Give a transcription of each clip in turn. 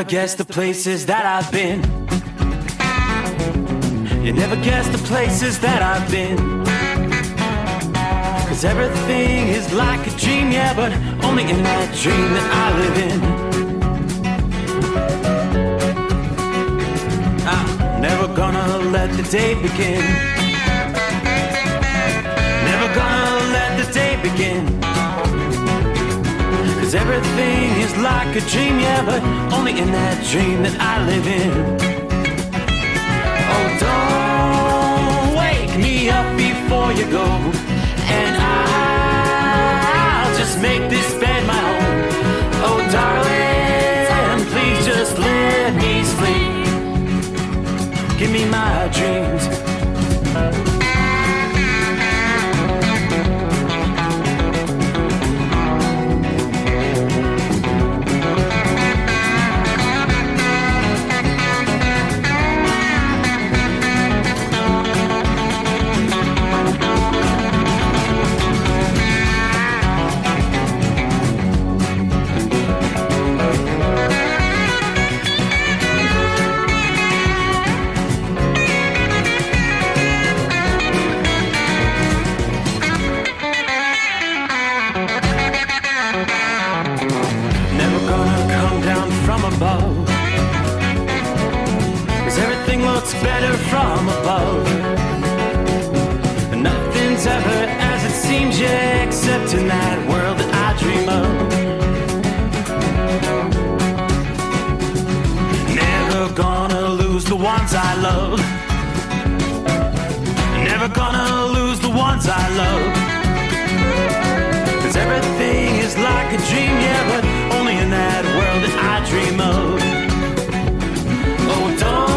never guess the places that I've been. You never guess the places that I've been. 'Cause everything is like a dream, yeah, but only in that dream that I live in. I'm never gonna let the day begin. Never gonna let the day begin. 'Cause everything is like a dream, yeah, but only in that dream that I live in. Oh, don't wake me up before you go, and I'll just make this bed my home. Oh, darling, please just let me sleep. Give me my dreams. Better from above. Nothing's ever as it seems, yeah, except in that world that I dream of. Never gonna lose the ones I love. Never gonna lose the ones I love. 'Cause everything is like a dream, yeah, but only in that world that I dream of. Oh, don't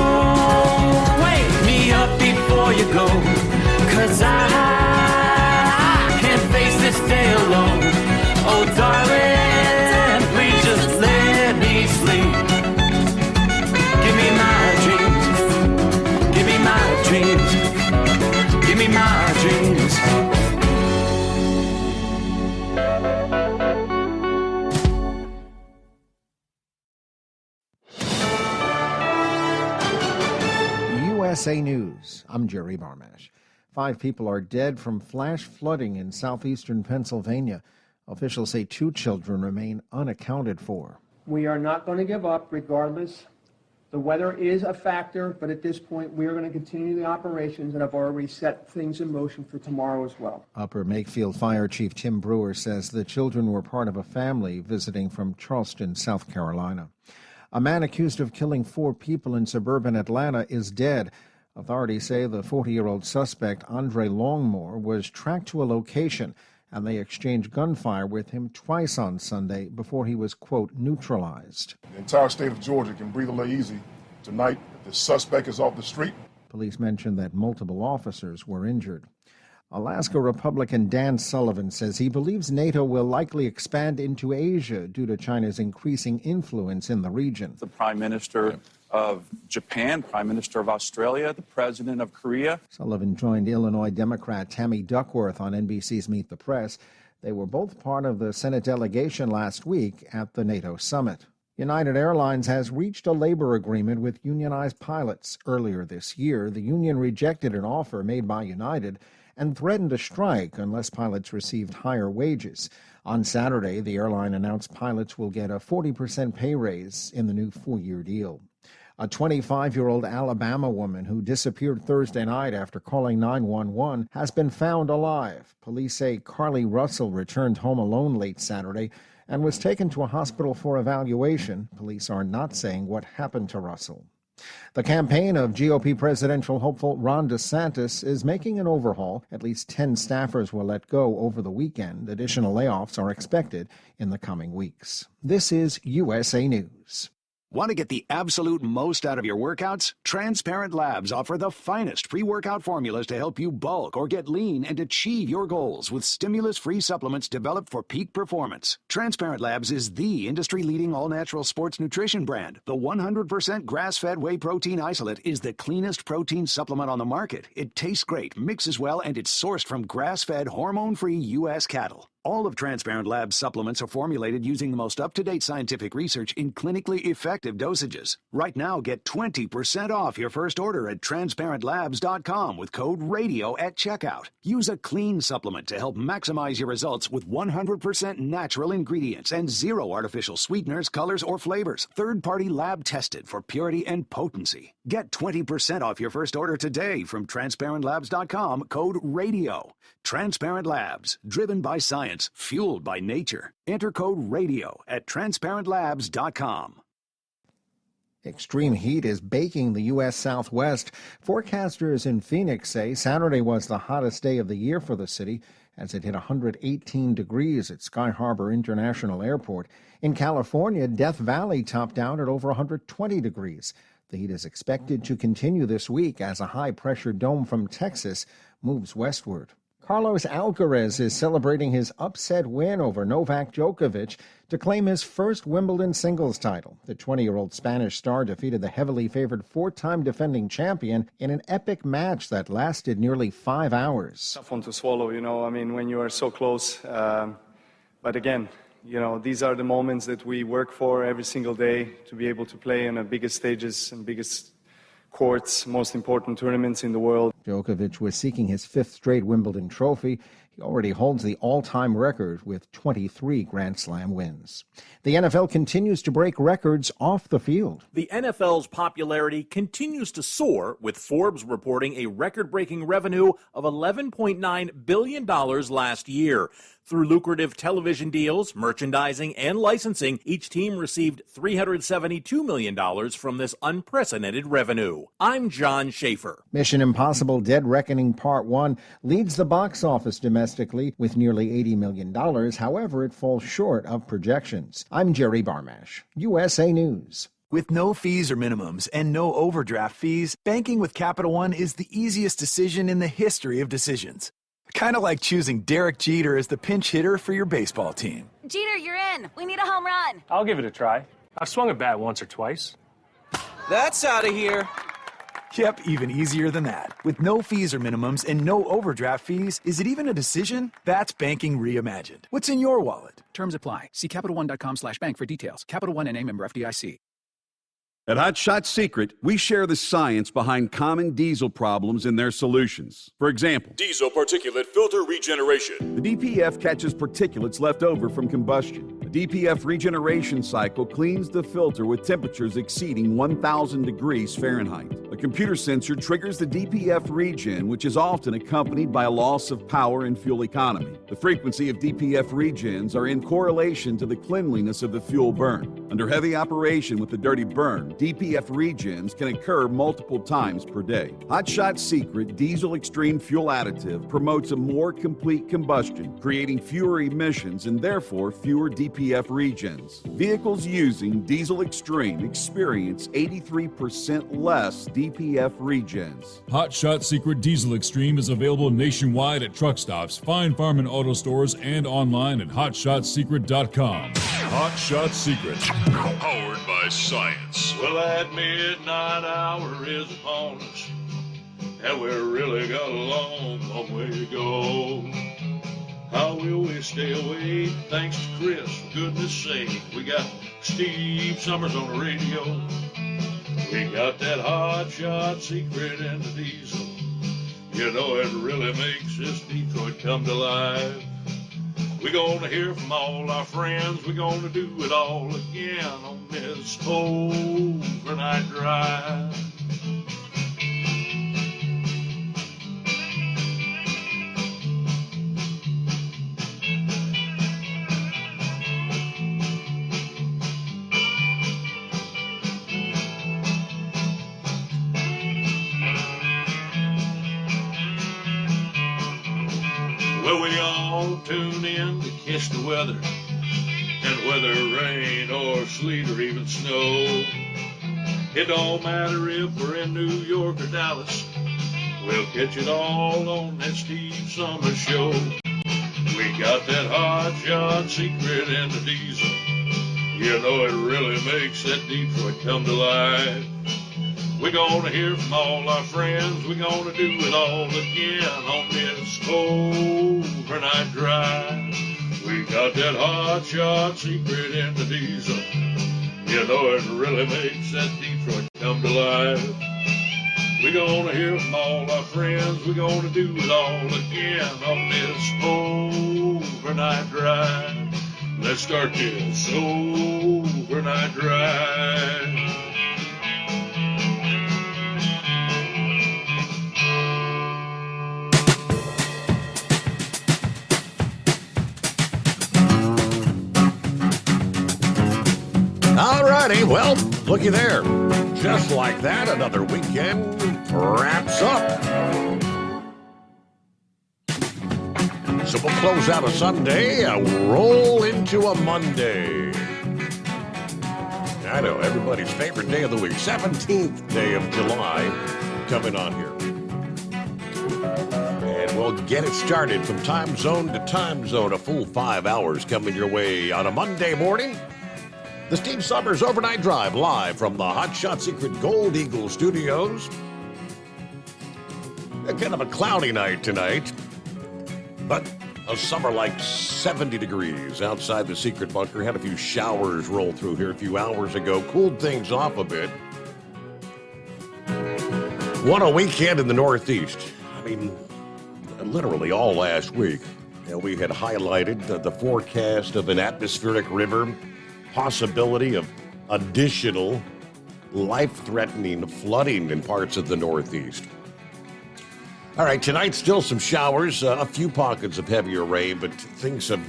before you go, 'cause I can't face this day alone. Oh, darling, please just let me sleep. Give me my dreams. Give me my dreams. Give me my dreams. USA News. I'm Jerry Barmash. 5 people are dead from flash flooding in southeastern Pennsylvania. Officials say 2 children remain unaccounted for. We are not going to give up regardless. The weather is a factor, but at this point we are going to continue the operations and have already set things in motion for tomorrow as well. Upper Makefield Fire Chief Tim Brewer says the children were part of a family visiting from Charleston, South Carolina. A man accused of killing 4 people in suburban Atlanta is dead. Authorities say the 40-year-old suspect, Andre Longmore, was tracked to a location, and they exchanged gunfire with him twice on Sunday before he was, quote, neutralized. The entire state of Georgia can breathe a little easy tonight. The suspect is off the street. Police mentioned that multiple officers were injured. Alaska Republican Dan Sullivan says he believes NATO will likely expand into Asia due to China's increasing influence in the region. The Prime Minister of Japan, Prime Minister of Australia, the President of Korea. Sullivan joined Illinois Democrat Tammy Duckworth on NBC's Meet the Press. They were both part of the Senate delegation last week at the NATO summit. United Airlines has reached a labor agreement with unionized pilots. Earlier this year, the union rejected an offer made by United and threatened a strike unless pilots received higher wages. On Saturday, the airline announced pilots will get a 40% pay raise in the new 4-year deal. A 25-year-old Alabama woman who disappeared Thursday night after calling 911 has been found alive. Police say Carly Russell returned home alone late Saturday and was taken to a hospital for evaluation. Police are not saying what happened to Russell. The campaign of GOP presidential hopeful Ron DeSantis is making an overhaul. At least 10 staffers were let go over the weekend. Additional layoffs are expected in the coming weeks. This is USA News. Want to get the absolute most out of your workouts? Transparent Labs offer the finest pre-workout formulas to help you bulk or get lean and achieve your goals with stimulus-free supplements developed for peak performance. Transparent Labs is the industry-leading all-natural sports nutrition brand. The 100% grass-fed whey protein isolate is the cleanest protein supplement on the market. It tastes great, mixes well, and it's sourced from grass-fed, hormone-free U.S. cattle. All of Transparent Labs supplements are formulated using the most up-to-date scientific research in clinically effective dosages. Right now, get 20% off your first order at transparentlabs.com with code RADIO at checkout. Use a clean supplement to help maximize your results with 100% natural ingredients and zero artificial sweeteners, colors, or flavors. Third-party lab tested for purity and potency. Get 20% off your first order today from transparentlabs.com, code RADIO. Transparent Labs, driven by science, fueled by nature. Enter code RADIO at transparentlabs.com. Extreme heat is baking the U.S. Southwest. Forecasters in Phoenix say Saturday was the hottest day of the year for the city as it hit 118 degrees at Sky Harbor International Airport. In California, Death Valley topped out at over 120 degrees. The heat is expected to continue this week as a high-pressure dome from Texas moves westward. Carlos Alcaraz is celebrating his upset win over Novak Djokovic to claim his first Wimbledon singles title. The 20-year-old Spanish star defeated the heavily favored four-time defending champion in an epic match that lasted nearly 5 hours. Tough one to swallow, when you are so close. But again, these are the moments that we work for every single day to be able to play on the biggest stages and biggest courts, most important tournaments in the world. Djokovic was seeking his fifth straight Wimbledon trophy. He already holds the all-time record with 23 Grand Slam wins. The NFL continues to break records off the field. The NFL's popularity continues to soar, with Forbes reporting a record-breaking revenue of $11.9 billion last year. Through lucrative television deals, merchandising, and licensing, each team received $372 million from this unprecedented revenue. I'm John Schaefer. Mission Impossible Dead Reckoning Part 1 leads the box office domestically with nearly $80 million. However, it falls short of projections. I'm Jerry Barmash, USA News. With no fees or minimums and no overdraft fees, banking with Capital One is the easiest decision in the history of decisions. Kind of like choosing Derek Jeter as the pinch hitter for your baseball team. Jeter, you're in. We need a home run. I'll give it a try. I've swung a bat once or twice. That's out of here. Yep, even easier than that. With no fees or minimums and no overdraft fees, is it even a decision? That's banking reimagined. What's in your wallet? Terms apply. See CapitalOne.com/bank for details. Capital One N.A. member FDIC. At Hot Shot Secret, we share the science behind common diesel problems and their solutions. For example, diesel particulate filter regeneration. The DPF catches particulates left over from combustion. The DPF regeneration cycle cleans the filter with temperatures exceeding 1,000 degrees Fahrenheit. A computer sensor triggers the DPF regen, which is often accompanied by a loss of power and fuel economy. The frequency of DPF regens are in correlation to the cleanliness of the fuel burn. Under heavy operation with the dirty burn, DPF regens can occur multiple times per day. Hot Shot Secret Diesel Extreme Fuel Additive promotes a more complete combustion, creating fewer emissions and therefore fewer DPF regens. Vehicles using Diesel Extreme experience 83% less DPF regens. Hot Shot Secret Diesel Extreme is available nationwide at truck stops, fine farm and auto stores, and online at hotshotsecret.com. Hot Shot Secret, powered by science. Well, that midnight hour is upon us, and we really got a long way to go. How will we stay awake? Thanks to Chris, for goodness sake. We got Steve Summers on the radio. We got that Hot Shot Secret and the diesel. You know it really makes this Detroit come to life. We're gonna hear from all our friends. We're gonna do it all again on this overnight drive. Well, we all tune in to catch the weather, and whether rain or sleet or even snow, it don't matter if we're in New York or Dallas, we'll catch it all on that Steve Summers Show. We got that Hot Shot Secret and the diesel. You know it really makes that Detroit come to life. We're gonna hear from all our friends. We're gonna do it all again on this overnight drive. Got that hot shot secret in the diesel. You know it really makes that Detroit come to life. We're gonna hear from all our friends. We're gonna do it all again on this overnight drive. Let's start this overnight drive. All righty, well, looky there. Just like that, another weekend wraps up. So we'll close out a Sunday and roll into a Monday. I know, everybody's favorite day of the week, 17th day of July, coming on here. And we'll get it started from time zone to time zone, a full 5 hours coming your way on a Monday morning. The Steve Summers Overnight Drive, live from the Hot Shot Secret Gold Eagle Studios. Kind of a cloudy night tonight, but a summer like 70 degrees outside the secret bunker. Had a few showers roll through here a few hours ago, cooled things off a bit. What a weekend in the Northeast. I mean, literally all last week. We had highlighted the forecast of an atmospheric river, possibility of additional life-threatening flooding in parts of the Northeast. All right, tonight still some showers, a few pockets of heavier rain, but things have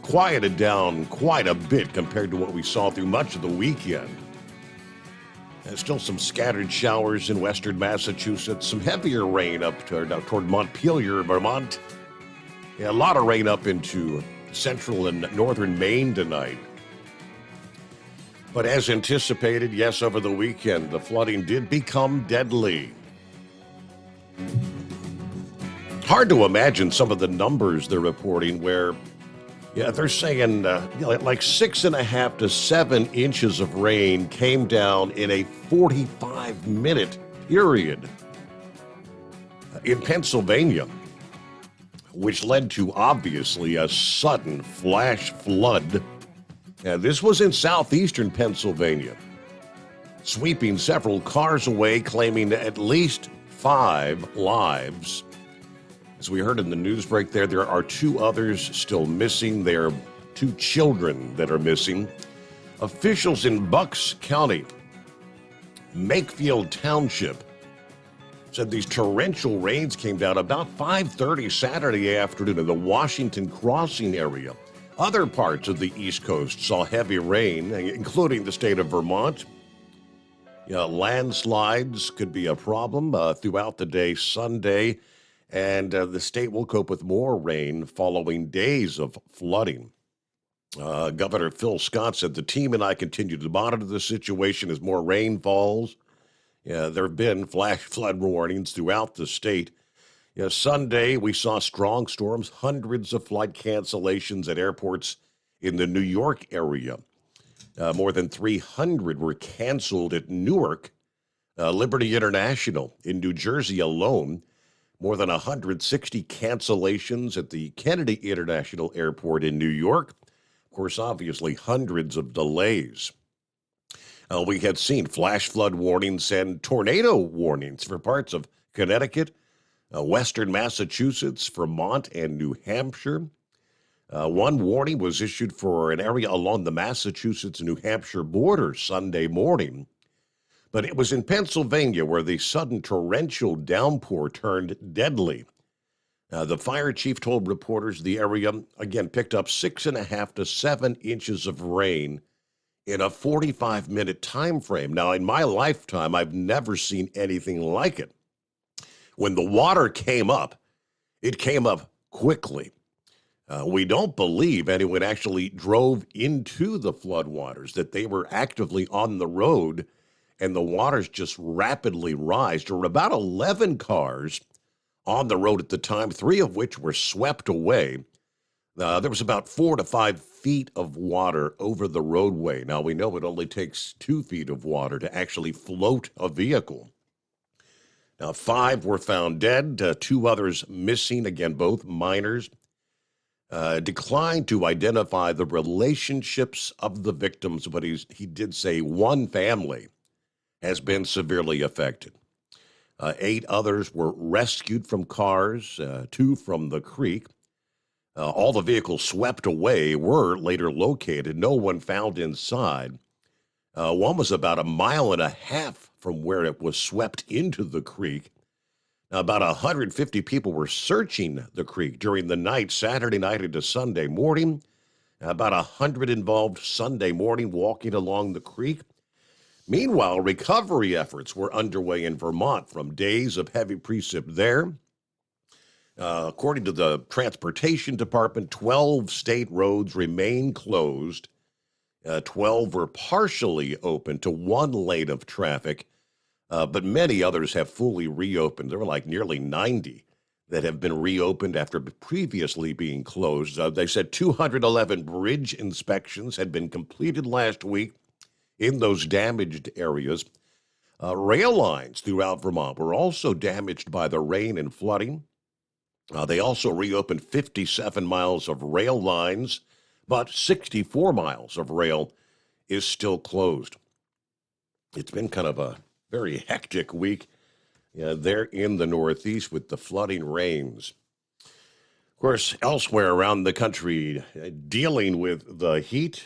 quieted down quite a bit compared to what we saw through much of the weekend. There's still some scattered showers in western Massachusetts, some heavier rain up toward Montpelier, Vermont. Yeah, a lot of rain up into central and northern Maine tonight. But as anticipated, yes, over the weekend, the flooding did become deadly. Hard to imagine some of the numbers they're reporting where, they're saying like 6.5 to 7 inches of rain came down in a 45-minute period in Pennsylvania, which led to, obviously, a sudden flash flood. This was in southeastern Pennsylvania, sweeping several cars away, claiming at least 5 lives. As we heard in the news break there are 2 others still missing. There are 2 children that are missing. Officials in Bucks County, Makefield Township, said these torrential rains came down about 5:30 Saturday afternoon in the Washington Crossing area. Other parts of the East Coast saw heavy rain, including the state of Vermont. Landslides could be a problem throughout the day Sunday, and the state will cope with more rain following days of flooding. Governor Phil Scott said the team and I continue to monitor the situation as more rain falls. There have been flash flood warnings throughout the state. Sunday, we saw strong storms, hundreds of flight cancellations at airports in the New York area. More than 300 were canceled at Newark, Liberty International. In New Jersey alone, more than 160 cancellations at the Kennedy International Airport in New York. Of course, obviously, hundreds of delays. We had seen flash flood warnings and tornado warnings for parts of Connecticut, western Massachusetts, Vermont, and New Hampshire. One warning was issued for an area along the Massachusetts-New Hampshire border Sunday morning. But it was in Pennsylvania where the sudden torrential downpour turned deadly. The fire chief told reporters the area, again, picked up 6.5 to 7 inches of rain in a 45-minute time frame. Now, in my lifetime, I've never seen anything like it. When the water came up, it came up quickly. We don't believe anyone actually drove into the floodwaters, that they were actively on the road, and the waters just rapidly rise. There were about 11 cars on the road at the time, 3 of which were swept away. There was about 4 to 5 feet of water over the roadway. Now, we know it only takes 2 feet of water to actually float a vehicle. Now, 5 were found dead, 2 others missing, again, both minors. declined to identify the relationships of the victims, but he did say one family has been severely affected. 8 others were rescued from cars, 2 from the creek. All the vehicles swept away were later located. No one found inside. One was about 1.5 miles from where it was swept into the creek. Now, about 150 people were searching the creek during the night, Saturday night into Sunday morning. About 100 involved Sunday morning walking along the creek. Meanwhile, recovery efforts were underway in Vermont from days of heavy precip there. According to the Transportation Department, 12 state roads remain closed. 12 were partially open to 1 lane of traffic, but many others have fully reopened. There were like nearly 90 that have been reopened after previously being closed. They said 211 bridge inspections had been completed last week in those damaged areas. Rail lines throughout Vermont were also damaged by the rain and flooding. They also reopened 57 miles of rail lines, but 64 miles of rail is still closed. It's been kind of a very hectic week there in the Northeast with the flooding rains. Of course, elsewhere around the country, dealing with the heat,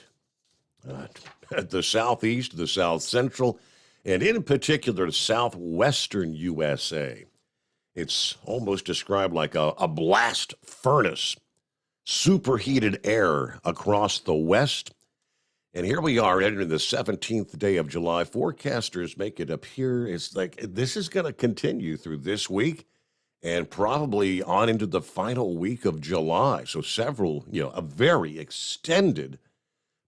the Southeast, the South Central, and in particular, the Southwestern USA. It's almost described like a blast furnace, superheated air across the West. And here we are entering the 17th day of July. Forecasters make it appear it's like this is going to continue through this week and probably on into the final week of July. So a very extended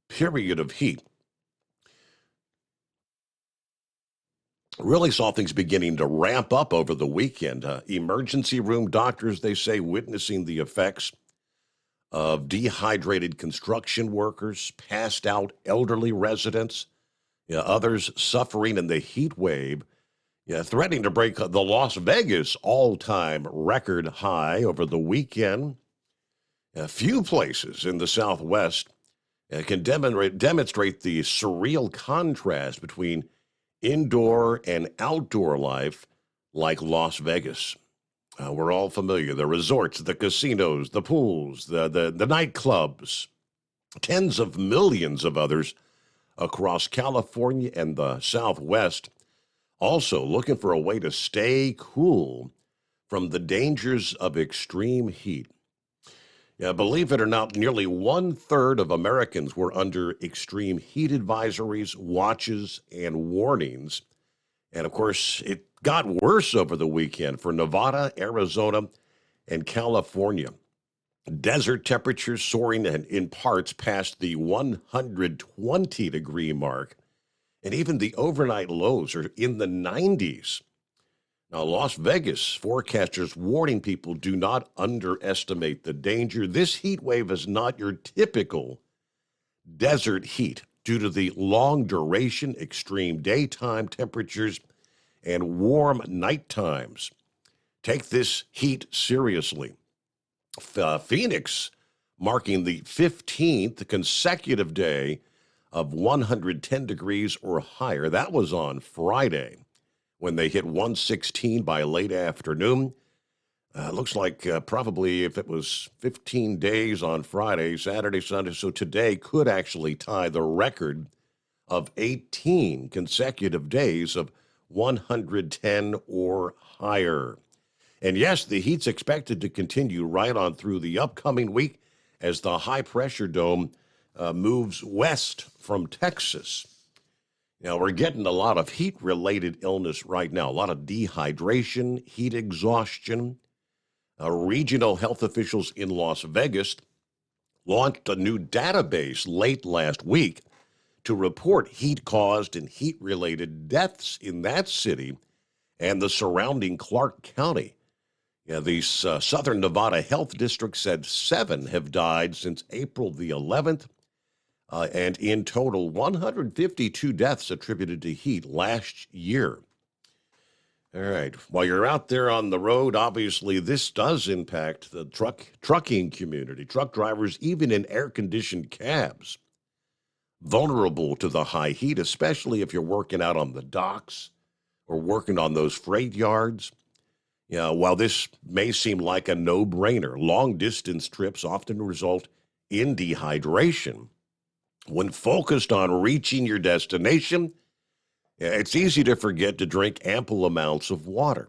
period of heat. Really saw things beginning to ramp up over the weekend. Emergency room doctors, they say, witnessing the effects of dehydrated construction workers, passed out elderly residents, others suffering in the heat wave, threatening to break the Las Vegas all-time record high over the weekend. A few places in the Southwest can demonstrate the surreal contrast between indoor and outdoor life like Las Vegas. We're all familiar. The resorts, the casinos, the pools, the nightclubs, tens of millions of others across California and the Southwest, also looking for a way to stay cool from the dangers of extreme heat. Believe it or not, nearly 1/3 of Americans were under extreme heat advisories, watches, and warnings. And of course, it got worse over the weekend for Nevada, Arizona, and California. Desert temperatures soaring in parts past the 120-degree mark. And even the overnight lows are in the 90s. Now, Las Vegas forecasters warning people do not underestimate the danger. This heat wave is not your typical desert heat due to the long duration, extreme daytime temperatures, and warm night times. Take this heat seriously. Phoenix marking the 15th consecutive day of 110 degrees or higher. That was on Friday when they hit 116 by late afternoon. Looks like probably if it was 15 days on Friday, Saturday, Sunday, so today could actually tie the record of 18 consecutive days of 110 or higher. And yes, the heat's expected to continue right on through the upcoming week as the high-pressure dome moves west from Texas. Now, we're getting a lot of heat-related illness right now, a lot of dehydration, heat exhaustion. Regional health officials in Las Vegas launched a new database late last week to report heat-caused and heat-related deaths in that city and the surrounding Clark County. The Southern Nevada Health District said 7 have died since April the 11th. And in total, 152 deaths attributed to heat last year. All right. While you're out there on the road, obviously this does impact the trucking community. Truck drivers, even in air-conditioned cabs, vulnerable to the high heat, especially if you're working out on the docks or working on those freight yards. While this may seem like a no-brainer, long-distance trips often result in dehydration. When focused on reaching your destination, it's easy to forget to drink ample amounts of water.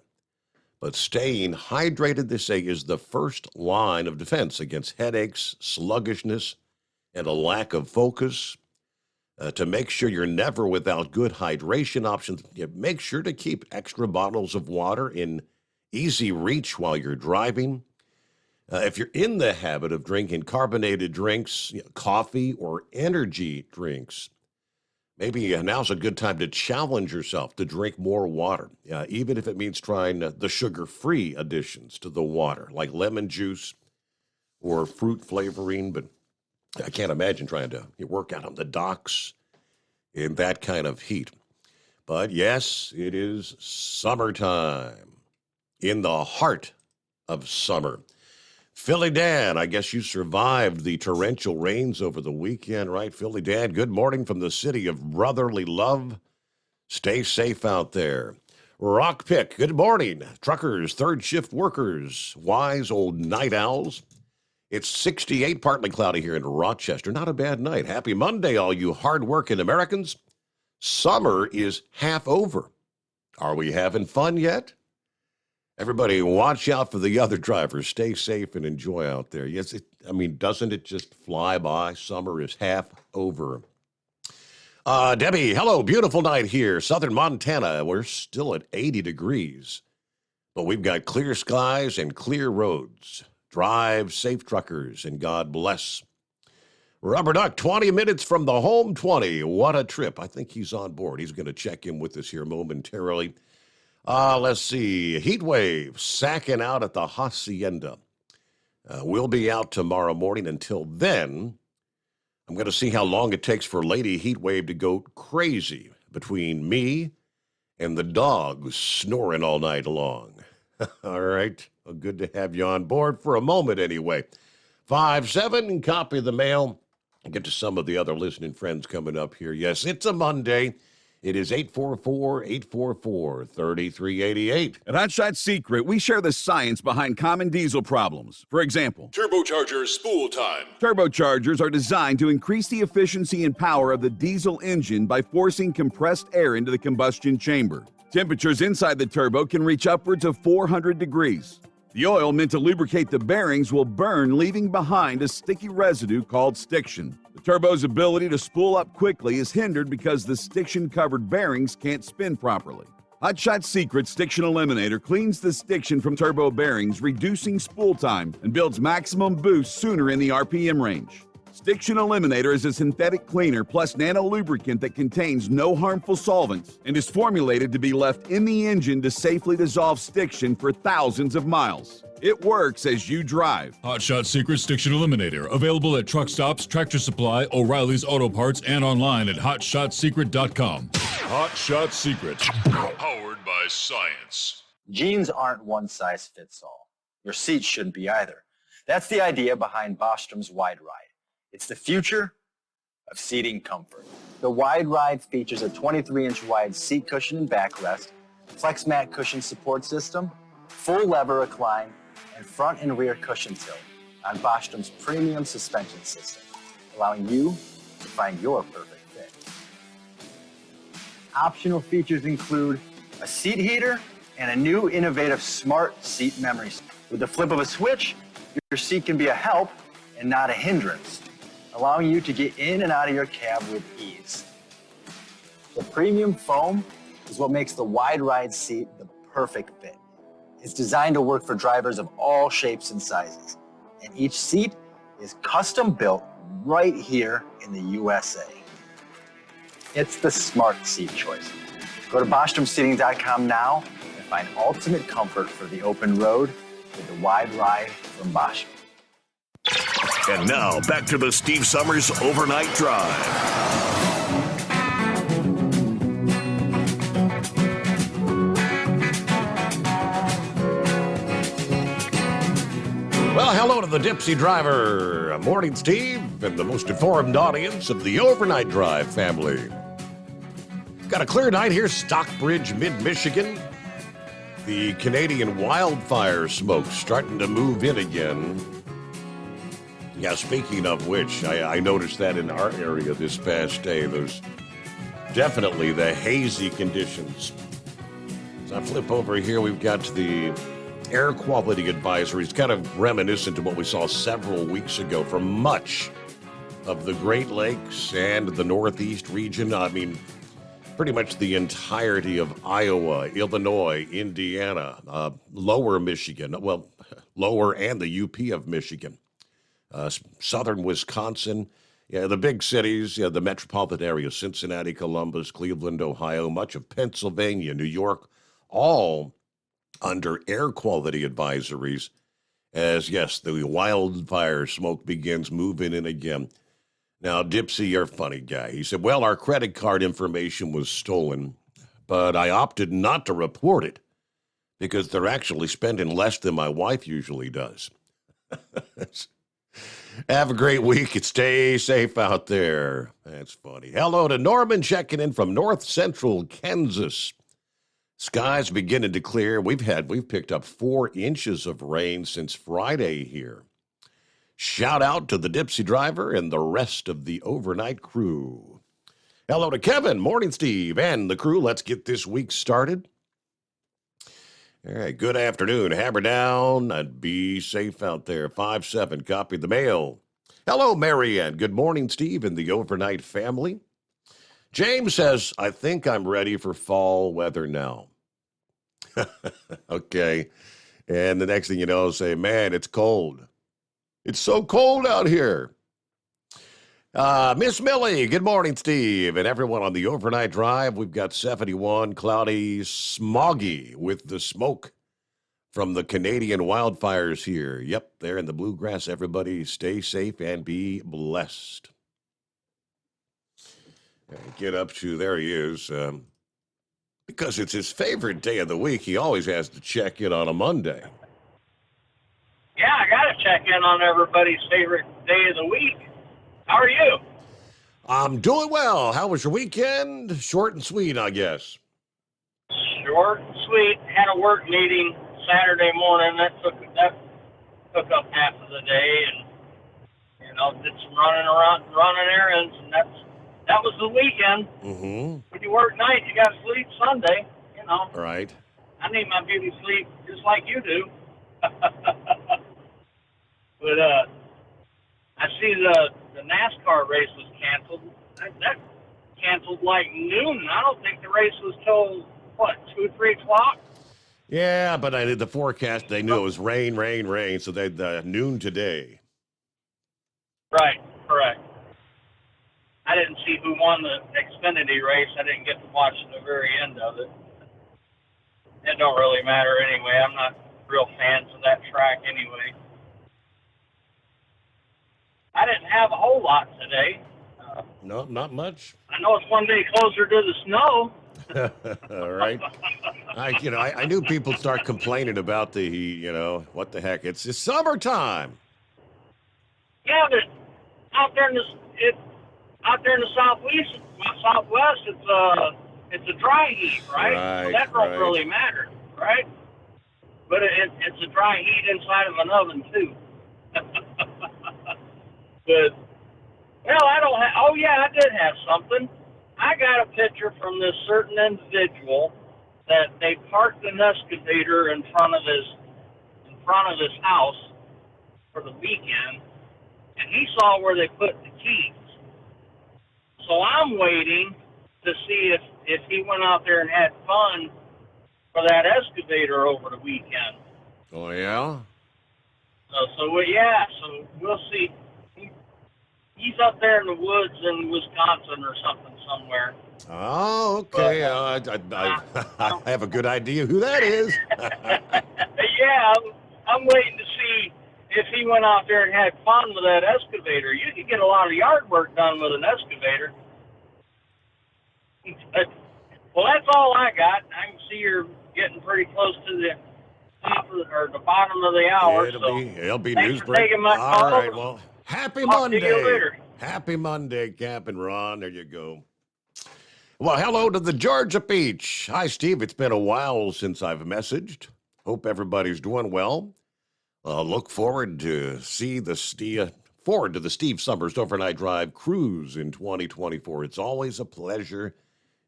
But staying hydrated, they say, is the first line of defense against headaches, sluggishness, and a lack of focus. To make sure you're never without good hydration options, make sure to keep extra bottles of water in easy reach while you're driving. If you're in the habit of drinking carbonated drinks, coffee, or energy drinks, maybe now's a good time to challenge yourself to drink more water, even if it means trying the sugar-free additions to the water, like lemon juice or fruit flavoring. But I can't imagine trying to work out on the docks in that kind of heat. But yes, it is summertime, in the heart of summer. Philly Dan, I guess you survived the torrential rains over the weekend, right? Philly Dan, good morning from the city of brotherly love. Stay safe out there. Rock Pick, good morning. Truckers, third shift workers, wise old night owls. It's 68, partly cloudy here in Rochester. Not a bad night. Happy Monday, all you hardworking Americans. Summer is half over. Are we having fun yet? Everybody, watch out for the other drivers. Stay safe and enjoy out there. Yes, doesn't it just fly by? Summer is half over. Debbie, hello. Beautiful night here. Southern Montana. We're still at 80 degrees, but we've got clear skies and clear roads. Drive safe, truckers, and God bless. Rubber Duck, 20 minutes from the home 20. What a trip. I think he's on board. He's going to check in with us here momentarily. Let's see. Heat wave sacking out at the Hacienda. We'll be out tomorrow morning. Until then, I'm going to see how long it takes for Lady Heat Wave to go crazy between me and the dogs snoring all night long. All right. Well, good to have you on board for a moment anyway. 5-7, copy the mail. I'll get to some of the other listening friends coming up here. Yes, it's a Monday. It is 844-844-3388. At Hot Shot Secret, we share the science behind common diesel problems. For example, Turbocharger spool time. Turbochargers are designed to increase the efficiency and power of the diesel engine by forcing compressed air into the combustion chamber. Temperatures inside the turbo can reach upwards of 400 degrees. The oil meant to lubricate the bearings will burn, leaving behind a sticky residue called stiction. The turbo's ability to spool up quickly is hindered because the stiction-covered bearings can't spin properly. Hot Shot Secret Stiction Eliminator cleans the stiction from turbo bearings, reducing spool time, and builds maximum boost sooner in the RPM range. Stiction Eliminator is a synthetic cleaner plus nano-lubricant that contains no harmful solvents and is formulated to be left in the engine to safely dissolve stiction for thousands of miles. It works as you drive. Hot Shot Secret Stiction Eliminator. Available at truck stops, Tractor Supply, O'Reilly's Auto Parts, and online at hotshotsecret.com. Hot Shot Secret. Powered by science. Jeans aren't one size fits all. Your seats shouldn't be either. That's the idea behind Bostrom's Wide Ride. It's the future of seating comfort. The Wide Ride features a 23-inch wide seat cushion and backrest, flex mat cushion support system, full lever recline, and front and rear cushion tilt on Bostrom's premium suspension system, allowing you to find your perfect fit. Optional features include a seat heater and a new innovative smart seat memory. With the flip of a switch, your seat can be a help and not a hindrance, allowing you to get in and out of your cab with ease. The premium foam is what makes the Wide Ride seat the perfect fit. It's designed to work for drivers of all shapes and sizes, and each seat is custom built right here in the USA. It's the smart seat choice. Go to BostromSeating.com now and find ultimate comfort for the open road with the Wide Ride from Bostrom. And now, back to the Steve Summers Overnight Drive. hello to the Dipsy Driver. Morning, Steve, and the most informed audience of the Overnight Drive family. Got a clear night here, Stockbridge, mid-Michigan. The Canadian wildfire smoke starting to move in again. Yeah, speaking of which, I noticed that in our area this past day. There's definitely the hazy conditions. As I flip over here, we've got the air quality advisories, kind of reminiscent of what we saw several weeks ago for much of the Great Lakes and the Northeast region. I mean, pretty much the entirety of Iowa, Illinois, Indiana, lower Michigan, well, lower and the UP of Michigan, southern Wisconsin, yeah, the big cities, the metropolitan area, Cincinnati, Columbus, Cleveland, Ohio, much of Pennsylvania, New York, all under air quality advisories as, yes, the wildfire smoke begins moving in again. Now, Dipsy, you're a funny guy. He said, well, our credit card information was stolen, but I opted not to report it because they're actually spending less than my wife usually does. Have a great week and stay safe out there. That's funny. Hello to Norman checking in from north central Kansas. Skies beginning to clear. We've picked up 4 inches of rain since Friday here. Shout out to the Dipsy Driver and the rest of the overnight crew. Hello to Kevin, morning Steve, and the crew. Let's get this week started. All right, good afternoon. Hammer down and be safe out there. 5-7, copy the mail. Hello, Marianne. Good morning, Steve, and the overnight family. James says, I think I'm ready for fall weather now. Okay. And the next thing you know, say, man, it's cold. It's so cold out here. Miss Millie, good morning, Steve, and everyone on the overnight drive. We've got 71, cloudy, smoggy with the smoke from the Canadian wildfires here. Yep, there in the bluegrass. Everybody stay safe and be blessed. Get up to, there he is. Because it's his favorite day of the week, he always has to check in on a Monday. Yeah, I got to check in on everybody's favorite day of the week. How are you? I'm doing well. How was your weekend? Short and sweet, I guess. Short and sweet. Had a work meeting Saturday morning. That took up half of the day, and did some running errands, and that was the weekend. Mm-hmm. When you work night, you got to sleep Sunday. Right. I need my beauty sleep just like you do. But I see the NASCAR race was canceled. That canceled like noon. I don't think the race was till, 2 or 3 o'clock? Yeah, but I did the forecast. They knew it was rain, so they noon today. Right, correct. I didn't see who won the Xfinity race. I didn't get to watch the very end of it. It don't really matter anyway. I'm not real fans of that track anyway. I didn't have a whole lot today. No, not much. I know it's one day closer to the snow. All right. I knew people start complaining about the, what the heck? It's summertime. Yeah, but out there in the southwest, it's a dry heat, right? So that don't really matter, right? But it's a dry heat inside of an oven too. But I did have something. I got a picture from this certain individual that they parked an excavator in front of his house for the weekend, and he saw where they put the keys. So I'm waiting to see if he went out there and had fun for that excavator over the weekend. Oh yeah. So we'll see. He's up there in the woods in Wisconsin or something somewhere. Oh, okay. I have a good idea who that is. Yeah, I'm waiting to see if he went out there and had fun with that excavator. You could get a lot of yard work done with an excavator. Well, that's all I got. I can see you're getting pretty close to top of the bottom of the hour. It'll be thanks news for break. taking my All call. right, well, happy Talk Monday. to you later. Happy Monday, Cap and Ron. There you go. Well, hello to the Georgia Peach. Hi, Steve. It's been a while since I've messaged. Hope everybody's doing well. Look forward to the Steve Summers Overnight Drive Cruise in 2024. It's always a pleasure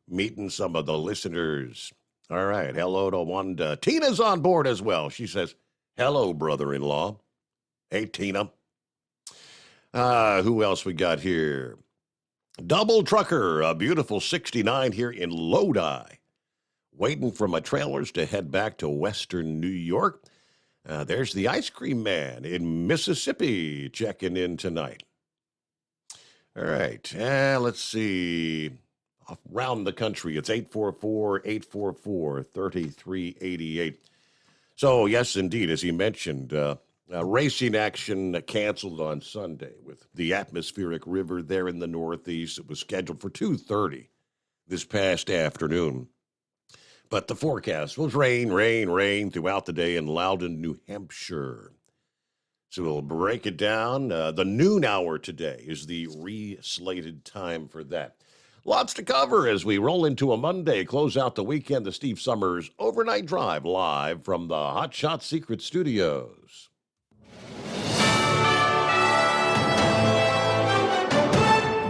meeting some of the listeners. All right. Hello to Wanda. Tina's on board as well. She says, hello, brother-in-law. Hey, Tina. Who else we got here? Double Trucker, a beautiful 69 here in Lodi. Waiting for my trailers to head back to Western New York. There's the Ice Cream Man in Mississippi checking in tonight. All right. Let's see. Around the country, it's 844-844-3388. So, yes, indeed, as he mentioned, racing action canceled on Sunday with the atmospheric river there in the Northeast. It was scheduled for 2:30 this past afternoon. But the forecast was rain throughout the day in Loudon, New Hampshire. So we'll break it down. The noon hour today is the re-slated time for that. Lots to cover as we roll into a Monday, close out the weekend. The Steve Summers Overnight Drive live from the Hot Shot Secret Studios.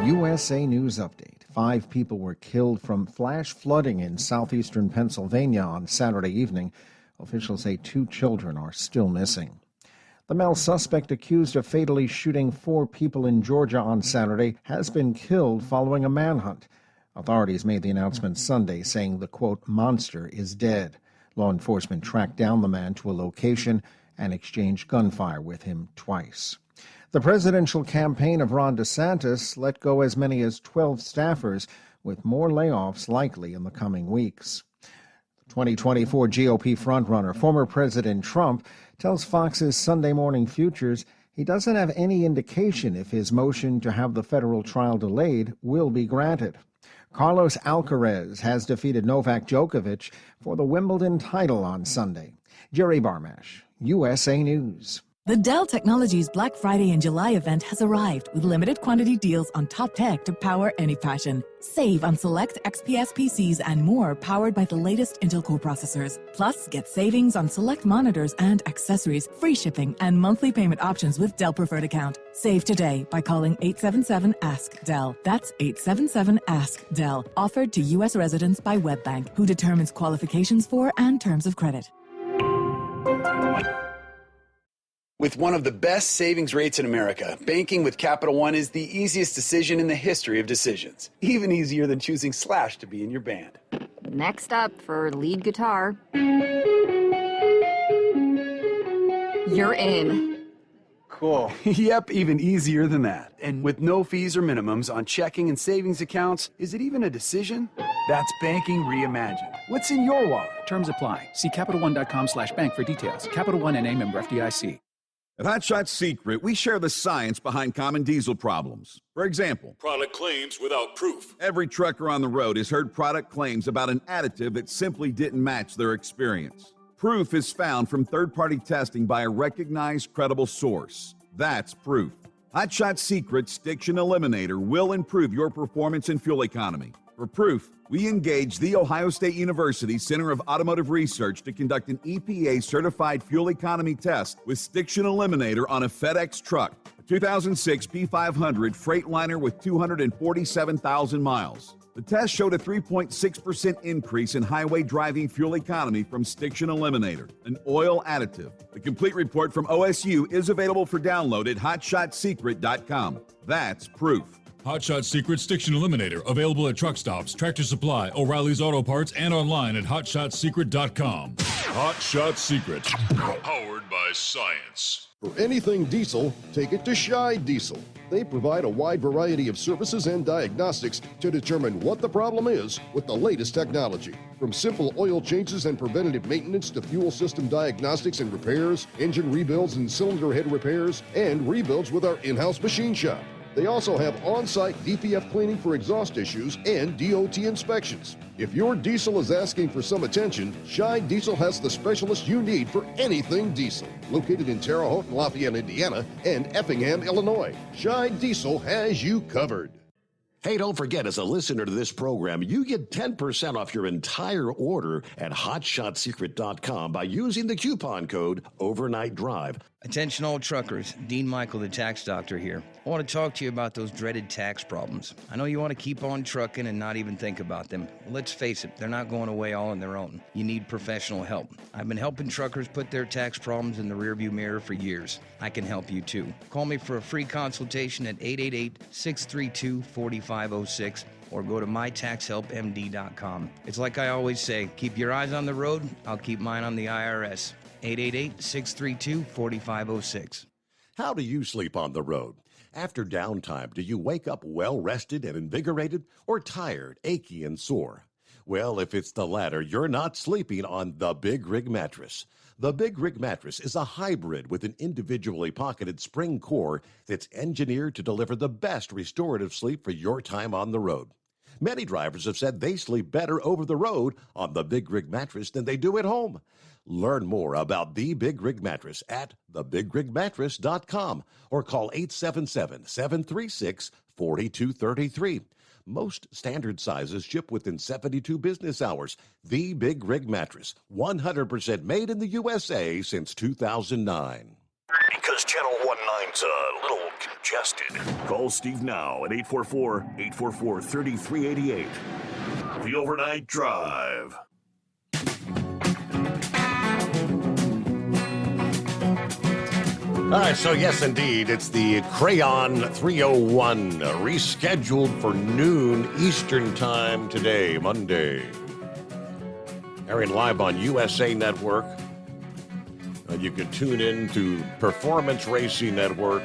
USA News Update. 5 people were killed from flash flooding in southeastern Pennsylvania on Saturday evening. Officials say 2 children are still missing. The male suspect accused of fatally shooting 4 people in Georgia on Saturday has been killed following a manhunt. Authorities made the announcement Sunday saying the, quote, monster is dead. Law enforcement tracked down the man to a location and exchanged gunfire with him twice. The presidential campaign of Ron DeSantis let go as many as 12 staffers, with more layoffs likely in the coming weeks. 2024 GOP frontrunner, former President Trump, tells Fox's Sunday Morning Futures he doesn't have any indication if his motion to have the federal trial delayed will be granted. Carlos Alcaraz has defeated Novak Djokovic for the Wimbledon title on Sunday. Jerry Barmash, USA News. The Dell Technologies Black Friday and July event has arrived with limited quantity deals on top tech to power any passion. Save on select XPS PCs and more powered by the latest Intel Core processors. Plus, get savings on select monitors and accessories, free shipping, and monthly payment options with Dell Preferred Account. Save today by calling 877-ASK-DELL. That's 877-ASK-DELL. Offered to U.S. residents by WebBank, who determines qualifications for and terms of credit. With one of the best savings rates in America, banking with Capital One is the easiest decision in the history of decisions. Even easier than choosing Slash to be in your band. Next up for lead guitar. You're in. Cool. Yep, even easier than that. And with no fees or minimums on checking and savings accounts, is it even a decision? That's banking reimagined. What's in your wallet? Terms apply. See CapitalOne.com/bank for details. Capital One N.A. member FDIC. At Hot Shot Secret, we share the science behind common diesel problems. For example, product claims without proof. Every trucker on the road has heard product claims about an additive that simply didn't match their experience. Proof is found from third-party testing by a recognized, credible source. That's proof. Hot Shot Secret's Stiction Eliminator will improve your performance and fuel economy. For proof, we engaged The Ohio State University Center of Automotive Research to conduct an EPA-certified fuel economy test with Stiction Eliminator on a FedEx truck, a 2006 P500 Freightliner with 247,000 miles. The test showed a 3.6% increase in highway driving fuel economy from Stiction Eliminator, an oil additive. The complete report from OSU is available for download at hotshotsecret.com. That's proof. Hot Shot Secret Stiction Eliminator, available at truck stops, Tractor Supply, O'Reilly's Auto Parts, and online at hotshotsecret.com. Hot Shot Secret, powered by science. For anything diesel, take it to Scheid Diesel. They provide a wide variety of services and diagnostics to determine what the problem is with the latest technology. From simple oil changes and preventative maintenance to fuel system diagnostics and repairs, engine rebuilds and cylinder head repairs, and rebuilds with our in-house machine shop. They also have on-site DPF cleaning for exhaust issues and DOT inspections. If your diesel is asking for some attention, Scheid Diesel has the specialist you need for anything diesel. Located in Terre Haute, Lafayette, Indiana, and Effingham, Illinois, Scheid Diesel has you covered. Hey, don't forget, as a listener to this program, you get 10% off your entire order at HotShotSecret.com by using the coupon code Overnight Drive. Attention all truckers, Dean Michael, the tax doctor here. I want to talk to you about those dreaded tax problems. I know you want to keep on trucking and not even think about them. Well, let's face it, they're not going away all on their own. You need professional help. I've been helping truckers put their tax problems in the rearview mirror for years. I can help you too. Call me for a free consultation at 888-632-4506 or go to mytaxhelpmd.com. It's like I always say, keep your eyes on the road, I'll keep mine on the IRS. 888-632-4506. How do you sleep on the road? After downtime, do you wake up well-rested and invigorated or tired, achy, and sore? Well, if it's the latter, you're not sleeping on the Big Rig Mattress. The Big Rig Mattress is a hybrid with an individually pocketed spring core that's engineered to deliver the best restorative sleep for your time on the road. Many drivers have said they sleep better over the road on the Big Rig Mattress than they do at home. Learn more about the Big Rig Mattress at thebigrigmattress.com or call 877-736-4233. Most standard sizes ship within 72 business hours. The Big Rig Mattress, 100% made in the USA since 2009. Because Channel 19's a little congested. Call Steve now at 844-844-3388. The Overnight Drive. All right, so yes, indeed, it's the Crayon 301, rescheduled for noon Eastern Time today, Monday. Airing live on USA Network. You can tune in to Performance Racing Network,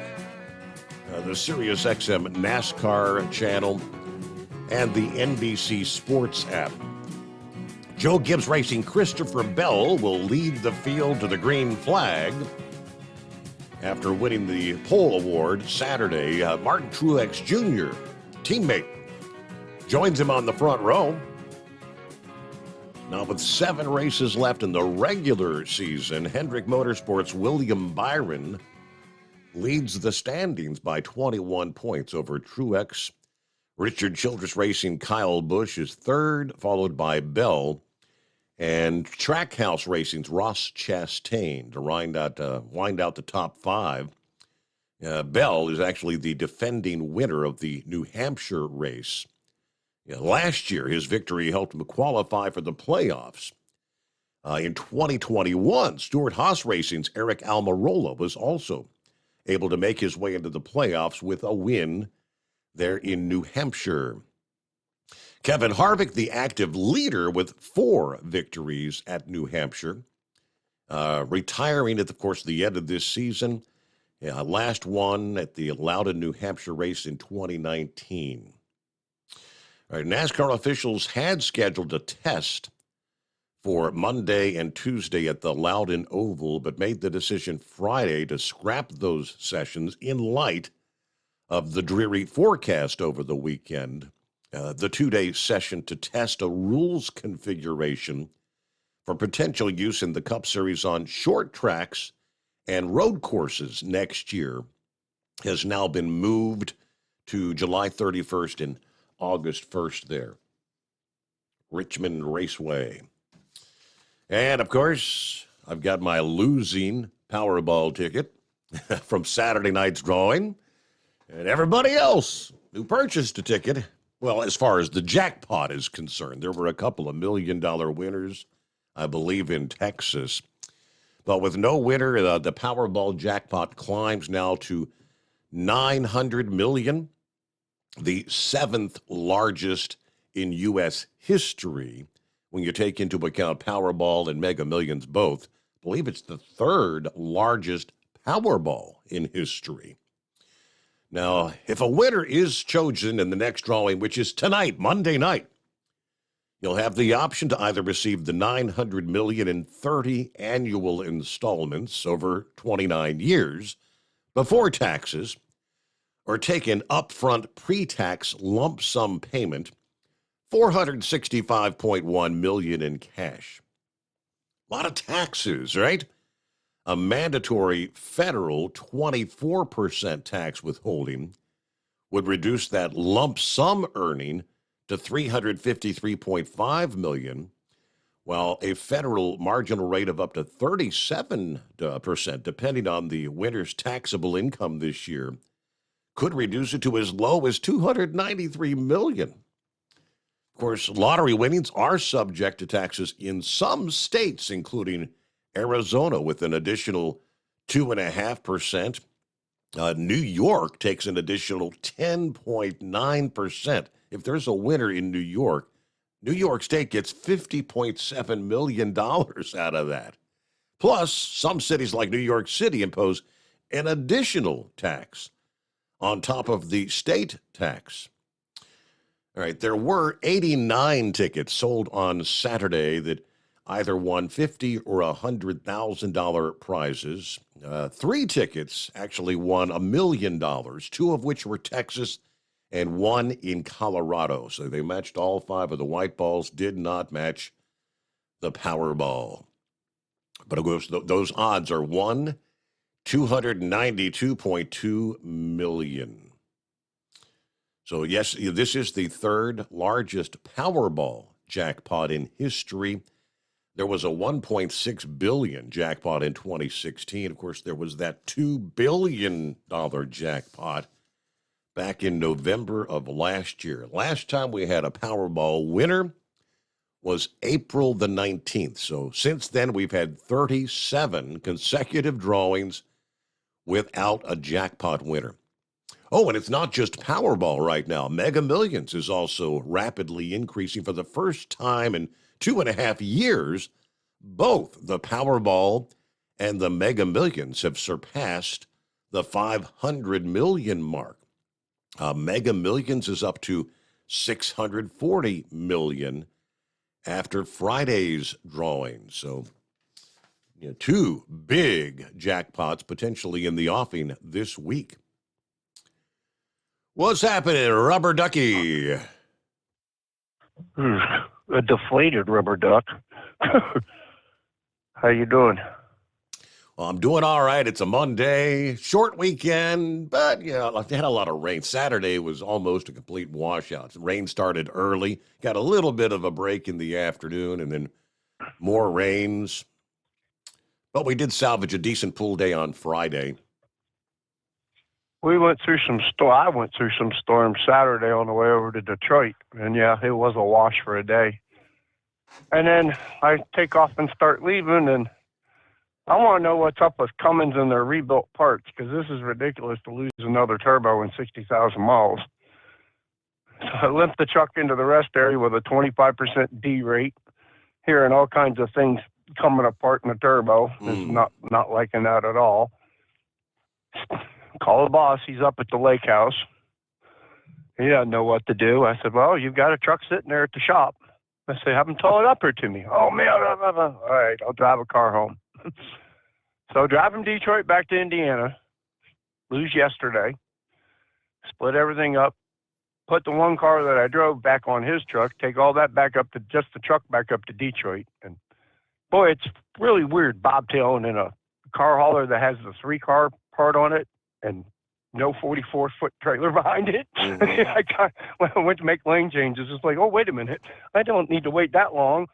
the Sirius XM NASCAR channel, and the NBC Sports app. Joe Gibbs Racing Christopher Bell will lead the field to the green flag. After winning the pole award Saturday, Martin Truex Jr., teammate, joins him on the front row. Now, with 7 races left in the regular season, Hendrick Motorsports' William Byron leads the standings by 21 points over Truex. Richard Childress Racing Kyle Busch is third, followed by Bell. And Trackhouse Racing's Ross Chastain to wind out the top 5. Bell is actually the defending winner of the New Hampshire race. Last year, his victory helped him qualify for the playoffs. In 2021, Stewart Haas Racing's Eric Almirola was also able to make his way into the playoffs with a win there in New Hampshire. Kevin Harvick, the active leader with 4 victories at New Hampshire, retiring at, of course, the end of this season. Last one at the Loudon, New Hampshire race in 2019. All right, NASCAR officials had scheduled a test for Monday and Tuesday at the Loudon Oval, but made the decision Friday to scrap those sessions in light of the dreary forecast over the weekend. The 2-day session to test a rules configuration for potential use in the Cup Series on short tracks and road courses next year has now been moved to July 31st and August 1st there. Richmond Raceway. And, of course, I've got my losing Powerball ticket from Saturday night's drawing. And everybody else who purchased a ticket, well, as far as the jackpot is concerned, there were a couple of $1 million winners, I believe, in Texas. But with no winner, the Powerball jackpot climbs now to $900 million, the 7th largest in U.S. history when you take into account Powerball and Mega Millions both. I believe it's the 3rd largest Powerball in history. Now, if a winner is chosen in the next drawing, which is tonight, Monday night, you'll have the option to either receive the $900 million in 30 annual installments over 29 years before taxes, or take an upfront pre-tax lump sum payment, $465.1 million in cash. A lot of taxes, right? A mandatory federal 24% tax withholding would reduce that lump sum earning to $353.5 million, while a federal marginal rate of up to 37%, depending on the winner's taxable income this year, could reduce it to as low as $293 million. Of course, lottery winnings are subject to taxes in some states, including Arizona, with an additional 2.5%. New York takes an additional 10.9%. If there's a winner in New York State gets $50.7 million out of that. Plus, some cities like New York City impose an additional tax on top of the state tax. All right, there were 89 tickets sold on Saturday that either won $50,000 or $100,000 prizes. 3 tickets actually won $1 million, 2 of which were Texas and 1 in Colorado. So they matched all 5 of the white balls, did not match the Powerball. But of course, those odds are 292.2 million. So yes, this is the 3rd largest Powerball jackpot in history. There was a $1.6 billion jackpot in 2016. Of course, there was that $2 billion jackpot back in November of last year. Last time we had a Powerball winner was April the 19th. So since then, we've had 37 consecutive drawings without a jackpot winner. Oh, and it's not just Powerball right now. Mega Millions is also rapidly increasing for the first time in 2.5 years. Both the Powerball and the Mega Millions have surpassed the 500 million mark. Mega Millions is up to 640 million after Friday's drawing. So, 2 big jackpots potentially in the offing this week. What's happening, Rubber Ducky? A deflated rubber duck. How you doing? Well, I'm doing all right. It's a Monday, short weekend, but I've had a lot of rain. Saturday was almost a complete washout. Rain started early, got a little bit of a break in the afternoon, and then more rains. But we did salvage a decent pool day on Friday. I went through some storms Saturday on the way over to Detroit, and it was a wash for a day. And then I take off and start leaving, and I want to know what's up with Cummins and their rebuilt parts, because this is ridiculous to lose another turbo in 60,000 miles. So I limped the truck into the rest area with a 25% D rate, hearing all kinds of things coming apart in the turbo. It's not liking that at all. Call the boss. He's up at the lake house. He doesn't know what to do. I said, well, you've got a truck sitting there at the shop. I said, have him tow it up here to me. Oh, man. All right, I'll drive a car home. So drive from Detroit back to Indiana, lose yesterday, split everything up, put the one car that I drove back on his truck, take all that back up to just the truck back up to Detroit. And boy, it's really weird bobtailing in a car hauler that has the 3-car part on it and no 44-foot trailer behind it. When I went to make lane changes, it's like, oh, wait a minute. I don't need to wait that long.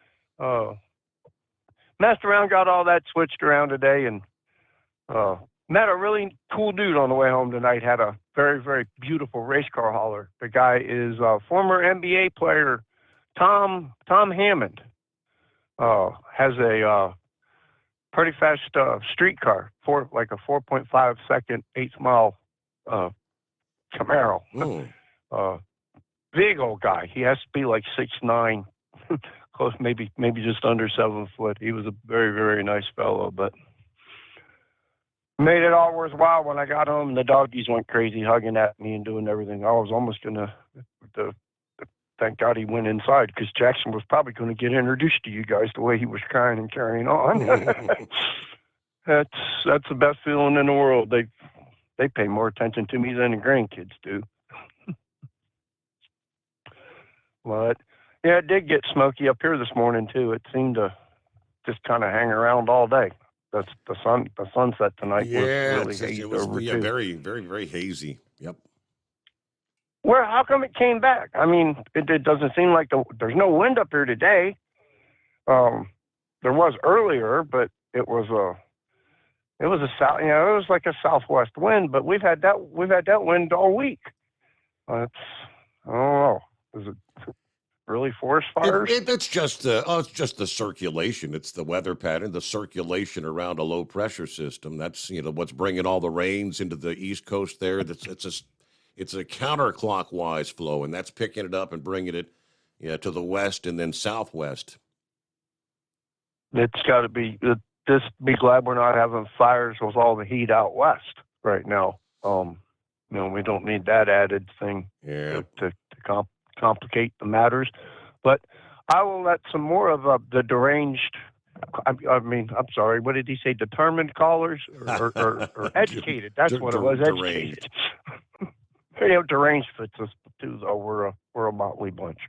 Messed around, got all that switched around today, and met a really cool dude on the way home tonight. Had a very, very beautiful race car hauler. The guy is a former NBA player, Tom Hammond. Has a pretty fast street car, like a 4.5 second 8th mile Camaro. Big old guy. He has to be like 6'9", close, maybe just under 7 foot. He was a very, very nice fellow, but made it all worthwhile when I got home. The doggies went crazy, hugging at me and doing everything. I was almost gonna. Thank God he went inside, because Jackson was probably going to get introduced to you guys the way he was crying and carrying on. That's the best feeling in the world. they pay more attention to me than the grandkids do. But yeah, it did get smoky up here this morning too. It seemed to just kind of hang around all day. The sunset tonight was really hazy over too. Very, very, very hazy. Yep. Well, how come it came back? I mean, it doesn't seem like there's no wind up here today. There was earlier, but it was a south. It was like a southwest wind. But we've had that wind all week. I don't know. Is it really forest fires? It's just the circulation. It's the weather pattern, the circulation around a low pressure system. That's what's bringing all the rains into the East Coast there. It's a counterclockwise flow, and that's picking it up and bringing it to the west and then southwest. It's got to be. Just be glad we're not having fires with all the heat out west right now. We don't need that added thing to complicate the matters. But I will let some more of the deranged. I'm sorry. What did he say? Determined callers or educated? That's what it was. Educated. Deranged fits us too, though. We're a motley bunch.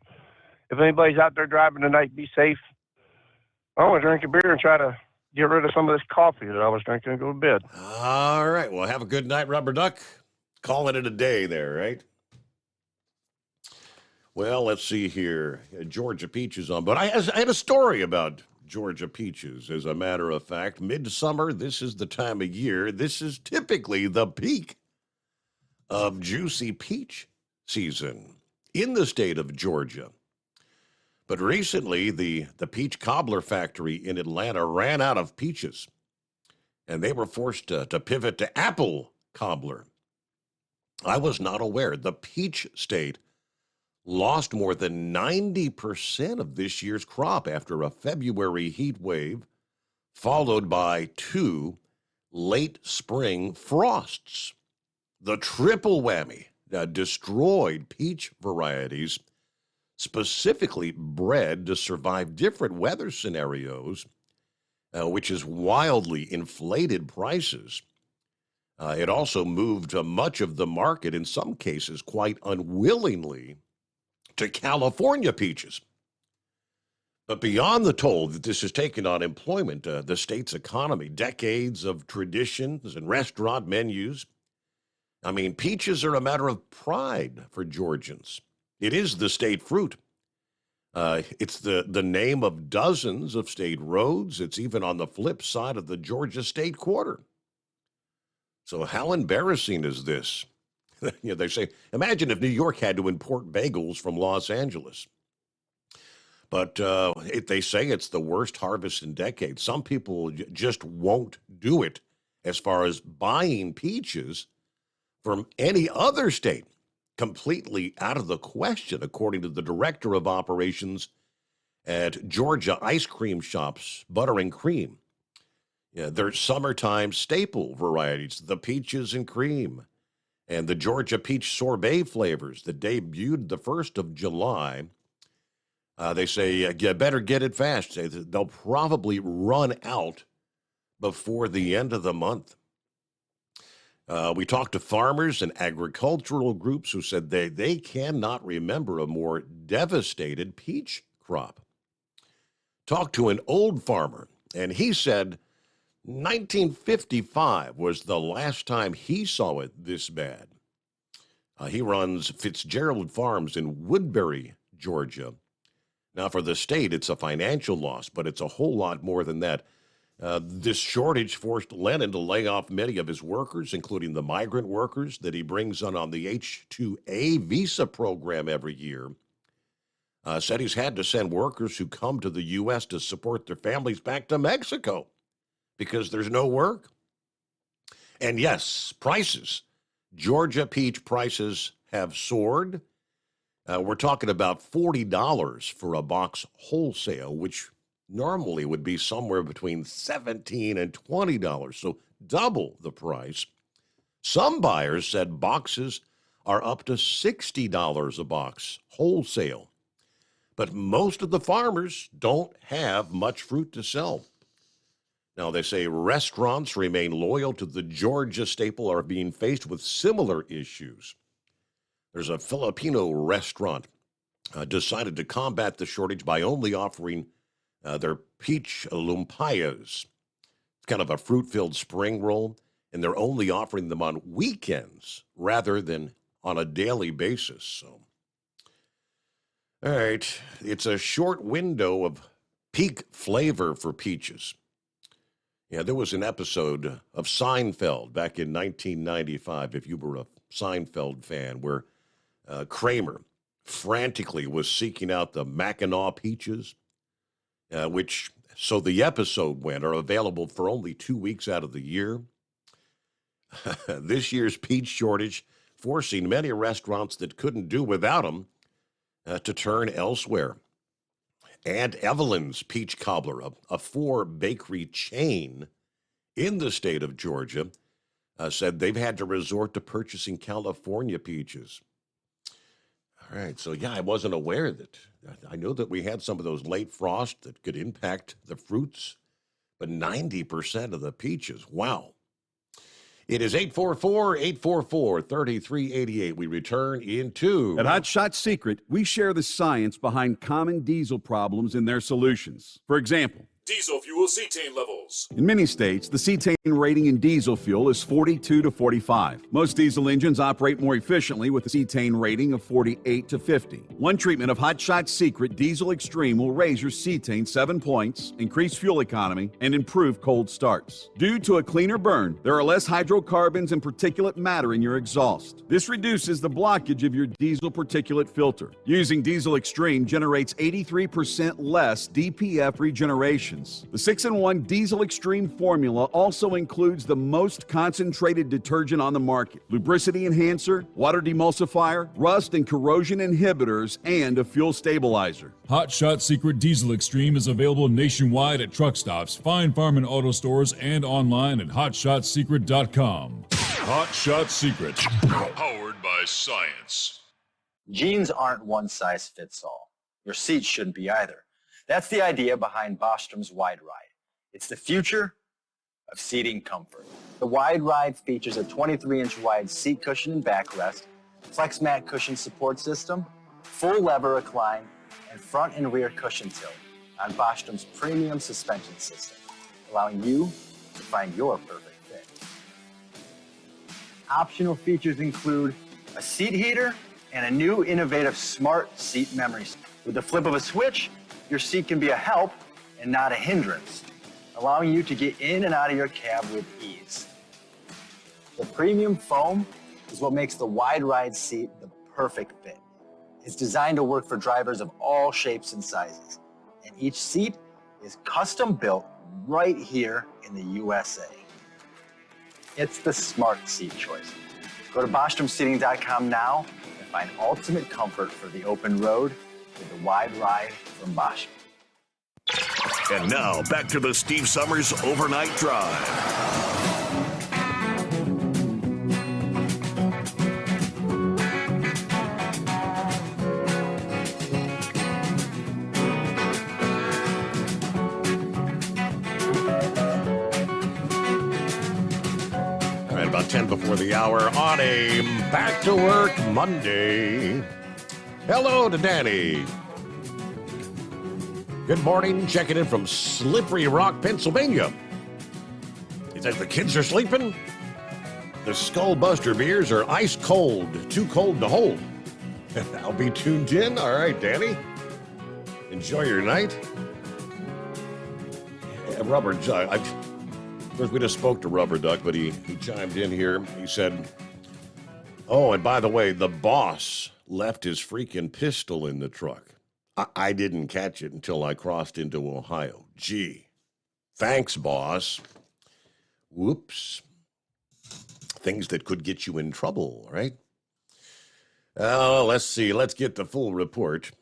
If anybody's out there driving tonight, be safe. I want to drink a beer and try to get rid of some of this coffee that I was drinking and go to bed. All right. Well, have a good night, Rubber Duck. Calling it a day there, right? Well, let's see here. Georgia peaches on, but I had a story about Georgia peaches. As a matter of fact, midsummer, this is the time of year. This is typically the peak of juicy peach season in the state of Georgia. But recently, the peach cobbler factory in Atlanta ran out of peaches, and they were forced to pivot to apple cobbler. I was not aware. The peach state lost more than 90% of this year's crop after a February heat wave, followed by 2 late spring frosts. The triple whammy destroyed peach varieties specifically bred to survive different weather scenarios, which has wildly inflated prices. It also moved much of the market, in some cases quite unwillingly, to California peaches. But beyond the toll that this has taken on employment, the state's economy, decades of traditions and restaurant menus, I mean, peaches are a matter of pride for Georgians. It is the state fruit. It's the name of dozens of state roads. It's even on the flip side of the Georgia state quarter. So how embarrassing is this? They say, imagine if New York had to import bagels from Los Angeles. But they say it's the worst harvest in decades. Some people just won't do it as far as buying peaches from any other state. Completely out of the question, according to the director of operations at Georgia Ice Cream Shops, Butter and Cream. They're summertime staple varieties, the peaches and cream, and the Georgia peach sorbet flavors that debuted the 1st of July. They say, you better get it fast. They'll probably run out before the end of the month. We talked to farmers and agricultural groups who said they cannot remember a more devastated peach crop. Talked to an old farmer, and he said 1955 was the last time he saw it this bad. He runs Fitzgerald Farms in Woodbury, Georgia. Now, for the state, it's a financial loss, but it's a whole lot more than that. This shortage forced Lennon to lay off many of his workers, including the migrant workers that he brings on the H-2A visa program every year. Said he's had to send workers who come to the U.S. to support their families back to Mexico because there's no work. And yes, prices. Georgia peach prices have soared. We're talking about $40 for a box wholesale, which normally would be somewhere between $17 and $20, so double the price. Some buyers said boxes are up to $60 a box wholesale. But most of the farmers don't have much fruit to sell. Now, they say restaurants remain loyal to the Georgia staple are being faced with similar issues. There's a Filipino restaurant decided to combat the shortage by only offering their peach lumpayas. It's kind of a fruit-filled spring roll, and they're only offering them on weekends rather than on a daily basis. So, all right, it's a short window of peak flavor for peaches. Yeah, there was an episode of Seinfeld back in 1995, if you were a Seinfeld fan, where Kramer frantically was seeking out the Mackinac peaches, which, so the episode went, are available for only 2 weeks out of the year. This year's peach shortage forcing many restaurants that couldn't do without them to turn elsewhere. Aunt Evelyn's Peach Cobbler, a 4-bakery chain in the state of Georgia, said they've had to resort to purchasing California peaches. All right, so yeah, I wasn't aware that. I know that we had some of those late frost that could impact the fruits, but 90% of the peaches, wow. It is 844-844-3388. We return in 2. At Hot Shot Secret, we share the science behind common diesel problems and their solutions. For example, Diesel fuel cetane levels. in many states, the cetane rating in diesel fuel is 42 to 45. Most diesel engines operate more efficiently with a cetane rating of 48 to 50. One treatment of Hot Shot Secret Diesel Extreme will raise your cetane 7 points, increase fuel economy, and improve cold starts. Due to a cleaner burn, there are less hydrocarbons and particulate matter in your exhaust. This reduces the blockage of your diesel particulate filter. Using Diesel Extreme generates 83% less DPF regeneration. The 6-in-1 Diesel Extreme formula also includes the most concentrated detergent on the market, lubricity enhancer, water demulsifier, rust and corrosion inhibitors, and a fuel stabilizer. Hot Shot Secret Diesel Extreme is available nationwide at truck stops, fine farm and auto stores, and online at hotshotsecret.com. Hot Shot Secret, powered by science. Jeans aren't one size fits all. Your seats shouldn't be either. That's the idea behind Bostrom's Wide Ride. It's the future of seating comfort. The Wide Ride features a 23-inch wide seat cushion and backrest, flex mat cushion support system, full lever recline, and front and rear cushion tilt on Bostrom's premium suspension system, allowing you to find your perfect fit. Optional features include a seat heater and a new innovative smart seat memory. With the flip of a switch, your seat can be a help and not a hindrance, allowing you to get in and out of your cab with ease. The premium foam is what makes the Wide Ride seat the perfect fit. It's designed to work for drivers of all shapes and sizes, and each seat is custom built right here in the USA. It's the smart seat choice. Go to BostromSeating.com now and find ultimate comfort for the open road with the Wide Ride from Bosch. And now, back to the Steve Summers Overnight Drive. All right, about 10 before the hour on a back-to-work Monday. Hello to Danny. Good morning, checking in from Slippery Rock, Pennsylvania. Is that the kids are sleeping? The Skullbuster beers are ice cold, too cold to hold. I'll be tuned in. All right, Danny. Enjoy your night. Yeah, Rubber Duck. First, we just spoke to Rubber Duck, but he chimed in here. He said, oh, and by the way, the boss left his freaking pistol in the truck. I didn't catch it until I crossed into Ohio. Gee. Thanks, boss. Whoops. Things that could get you in trouble, right? Let's see. Let's get the full report.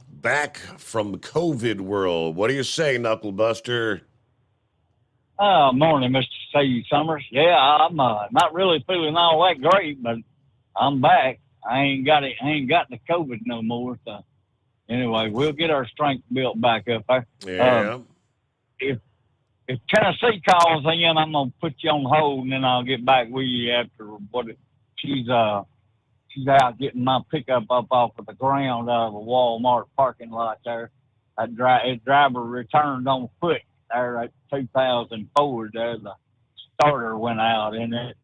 Back from COVID world. What do you say, Knucklebuster? Morning, Mr. Steve Summers. Yeah, I'm not really feeling all that great, but I'm back. I ain't got the COVID no more. So anyway, we'll get our strength built back up there. Yeah. if Tennessee calls in, I'm gonna put you on hold, and then I'll get back with you after. She's out getting my pickup up off of the ground out of a Walmart parking lot there. That driver returned on foot there at 2004. There, the starter went out in it.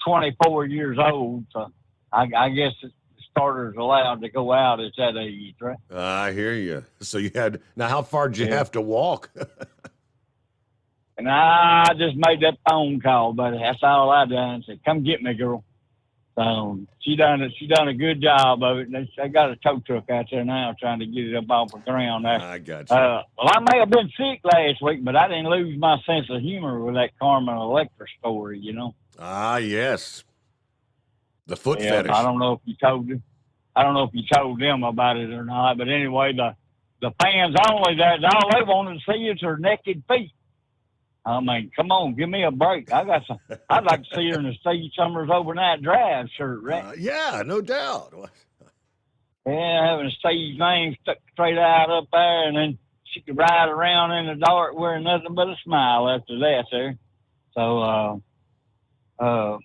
24 years old, so I guess the starter's allowed to go out at that age, right? I hear you. So you had now. How far did you have to walk? And I just made that phone call, buddy. That's all I done. Said, "Come get me, girl." So she done a good job of it. They got a tow truck out there now trying to get it up off the ground there. I got you. Well, I may have been sick last week, but I didn't lose my sense of humor with that Carmen Electra story, you know. Ah, yes. The foot fetish. I don't know if you told them. I don't know if you told them about it or not. But anyway, the fans only, all they wanted to see is her naked feet. I mean, come on, give me a break. I'd like to see her in the Steve Summers Overnight Drive shirt, right? Yeah, no doubt. Yeah, having Steve's name stuck straight out up there, and then she could ride around in the dark wearing nothing but a smile after that, sir. So, well,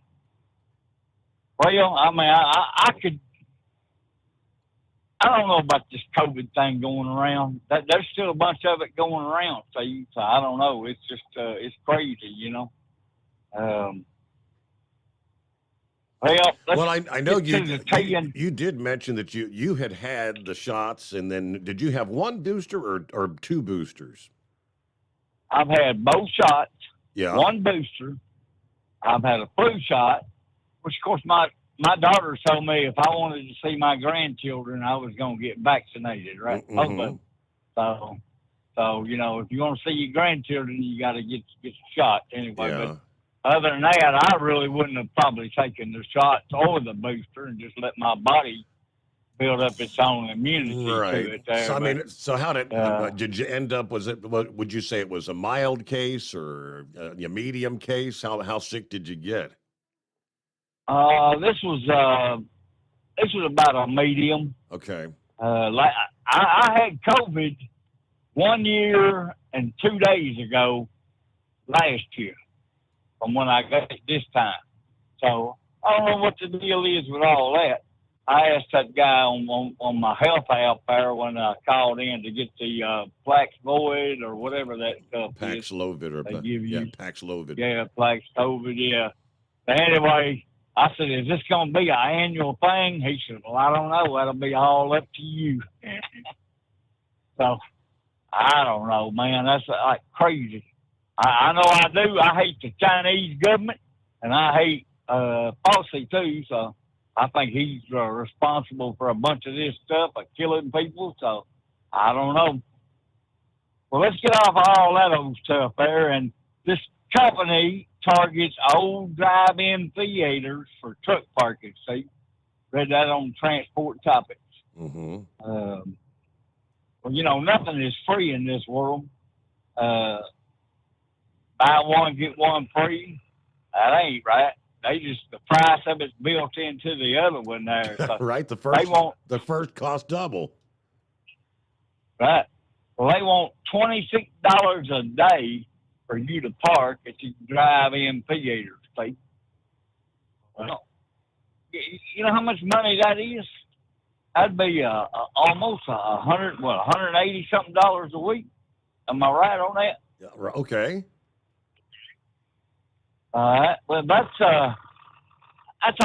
I mean, I could. I don't know about this COVID thing going around. There's still a bunch of it going around, so I don't know. It's just it's crazy, you know. Well, I know you did mention that you had the shots, and then did you have one booster or two boosters? I've had both shots. Yeah. One booster. I've had a flu shot, which of course my daughter told me if I wanted to see my grandchildren, I was going to get vaccinated, right? Mm-hmm. So you know, if you want to see your grandchildren, you got to get shot anyway. Yeah. But other than that, I really wouldn't have probably taken the shots or the booster and just let my body build up its own immunity to it. There. So, I mean, how did you end up? Would you say it was a mild case or a medium case? How sick did you get? This was about a medium. Okay. Like I had COVID 1 year and 2 days ago last year from when I got it this time. So I don't know what the deal is with all that. I asked that guy on my health app there when I called in to get the Paxlovid or whatever that stuff is. Paxlovid they give you. Paxlovid. Yeah, Paxlovid, yeah. But anyway, I said, is this going to be an annual thing? He said, well, I don't know. That'll be all up to you. So, I don't know, man. That's like crazy. I know I do. I hate the Chinese government, and I hate Fauci, too. So, I think he's responsible for a bunch of this stuff, like killing people. So, I don't know. Well, let's get off all that old stuff there. And this company targets old drive-in theaters for truck parking. See, read that on Transport Topics. Mm-hmm. Well, you know, nothing is free in this world. Buy one, get one free. That ain't right. The price of it's built into the other one there. So right. The first cost double. Right. Well, they want $26 a day for you to park at your drive-in theaters. See? Well, you know how much money that is? That'd be almost $180 something a week. Am I right on that? Yeah, okay. All right. Well, that's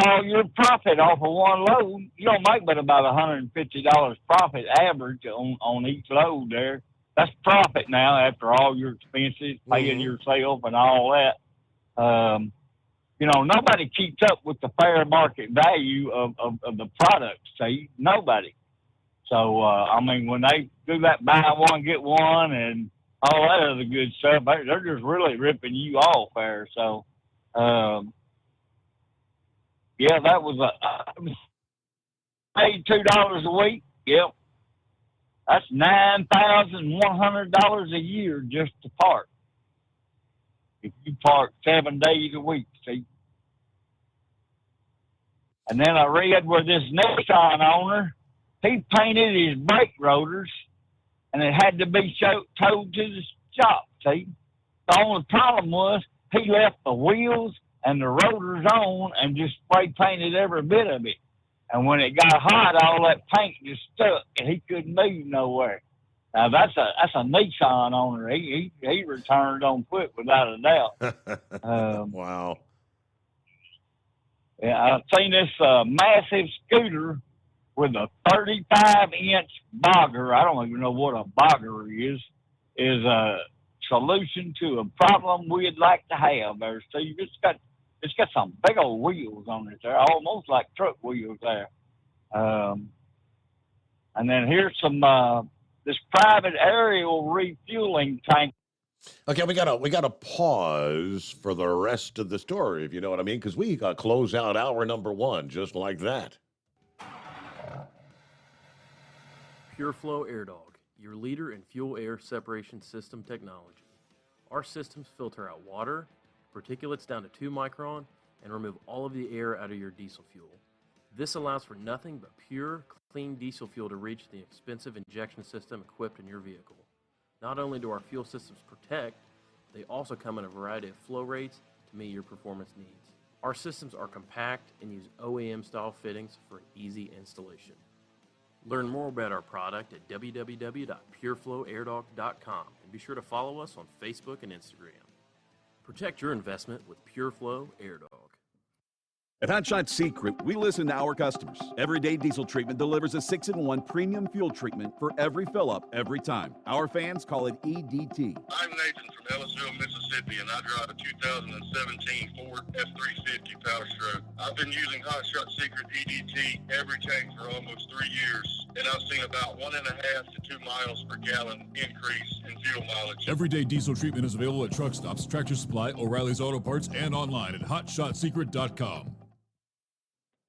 all your profit off of one load. You don't make but about $150 profit average on each load there. That's profit now after all your expenses, paying yourself and all that. You know, nobody keeps up with the fair market value of the product, see? Nobody. So, I mean, when they do that buy one, get one and all that other good stuff, they're just really ripping you off there. So, yeah, that was paid $2 a week. Yep. That's $9,100 a year just to park. If you park 7 days a week, see. And then I read where this Nissan owner, he painted his brake rotors, and it had to be towed to the shop, see. The only problem was he left the wheels and the rotors on and just spray painted every bit of it. And when it got hot, all that paint just stuck, and he couldn't move nowhere. Now that's a Nissan owner. He returned on foot without a doubt. Wow. Yeah, I've seen this massive scooter with a 35-inch bogger. I don't even know what a bogger is a solution to a problem we'd like to have there, Steve. It's got some big old wheels on it there, almost like truck wheels there. And then here's some this private aerial refueling tank. Okay, we gotta pause for the rest of the story, if you know what I mean, because we got close out hour number 1 just like that. PureFlow AirDog, your leader in fuel air separation system technology. Our systems filter out water, particulates down to 2 micron, and remove all of the air out of your diesel fuel. This allows for nothing but pure, clean diesel fuel to reach the expensive injection system equipped in your vehicle. Not only do our fuel systems protect, they also come in a variety of flow rates to meet your performance needs. Our systems are compact and use OEM-style fittings for easy installation. Learn more about our product at www.pureflowairdog.com and be sure to follow us on Facebook and Instagram. Protect your investment with PureFlow AirDog. At Hot Shot Secret, we listen to our customers. Everyday Diesel Treatment delivers a 6-in-1 premium fuel treatment for every fill-up, every time. Our fans call it EDT. I'm Nathan from Ellisville, Mississippi, and I drive a 2017 Ford F-350 Power Stroke. I've been using Hot Shot Secret EDT every tank for almost 3 years, and I've seen about 1.5 to 2 miles per gallon increase in fuel mileage. Everyday Diesel Treatment is available at truck stops, Tractor Supply, O'Reilly's Auto Parts, and online at hotshotsecret.com.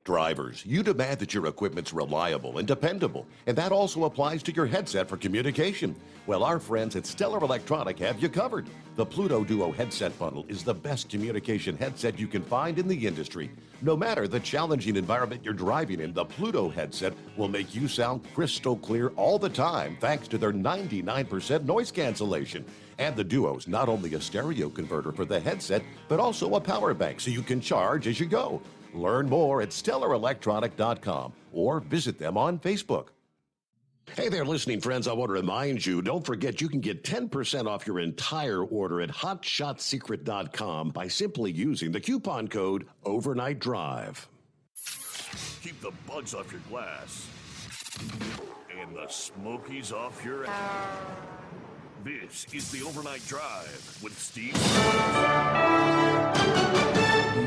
Drivers, you demand that your equipment's reliable and dependable, and that also applies to your headset for communication. Well, our friends at Stellar Electronic have you covered. The Pluto Duo headset bundle is the best communication headset you can find in the industry. No matter the challenging environment you're driving in, the Pluto headset will make you sound crystal clear all the time thanks to their 99% noise cancellation. And the Duo's not only a stereo converter for the headset, but also a power bank so you can charge as you go. Learn more at StellarElectronic.com or visit them on Facebook. Hey there, listening friends. I want to remind you, don't forget you can get 10% off your entire order at HotShotSecret.com by simply using the coupon code Overnight Drive. Keep the bugs off your glass and the smokies off your ass. This is the Overnight Drive with Steve.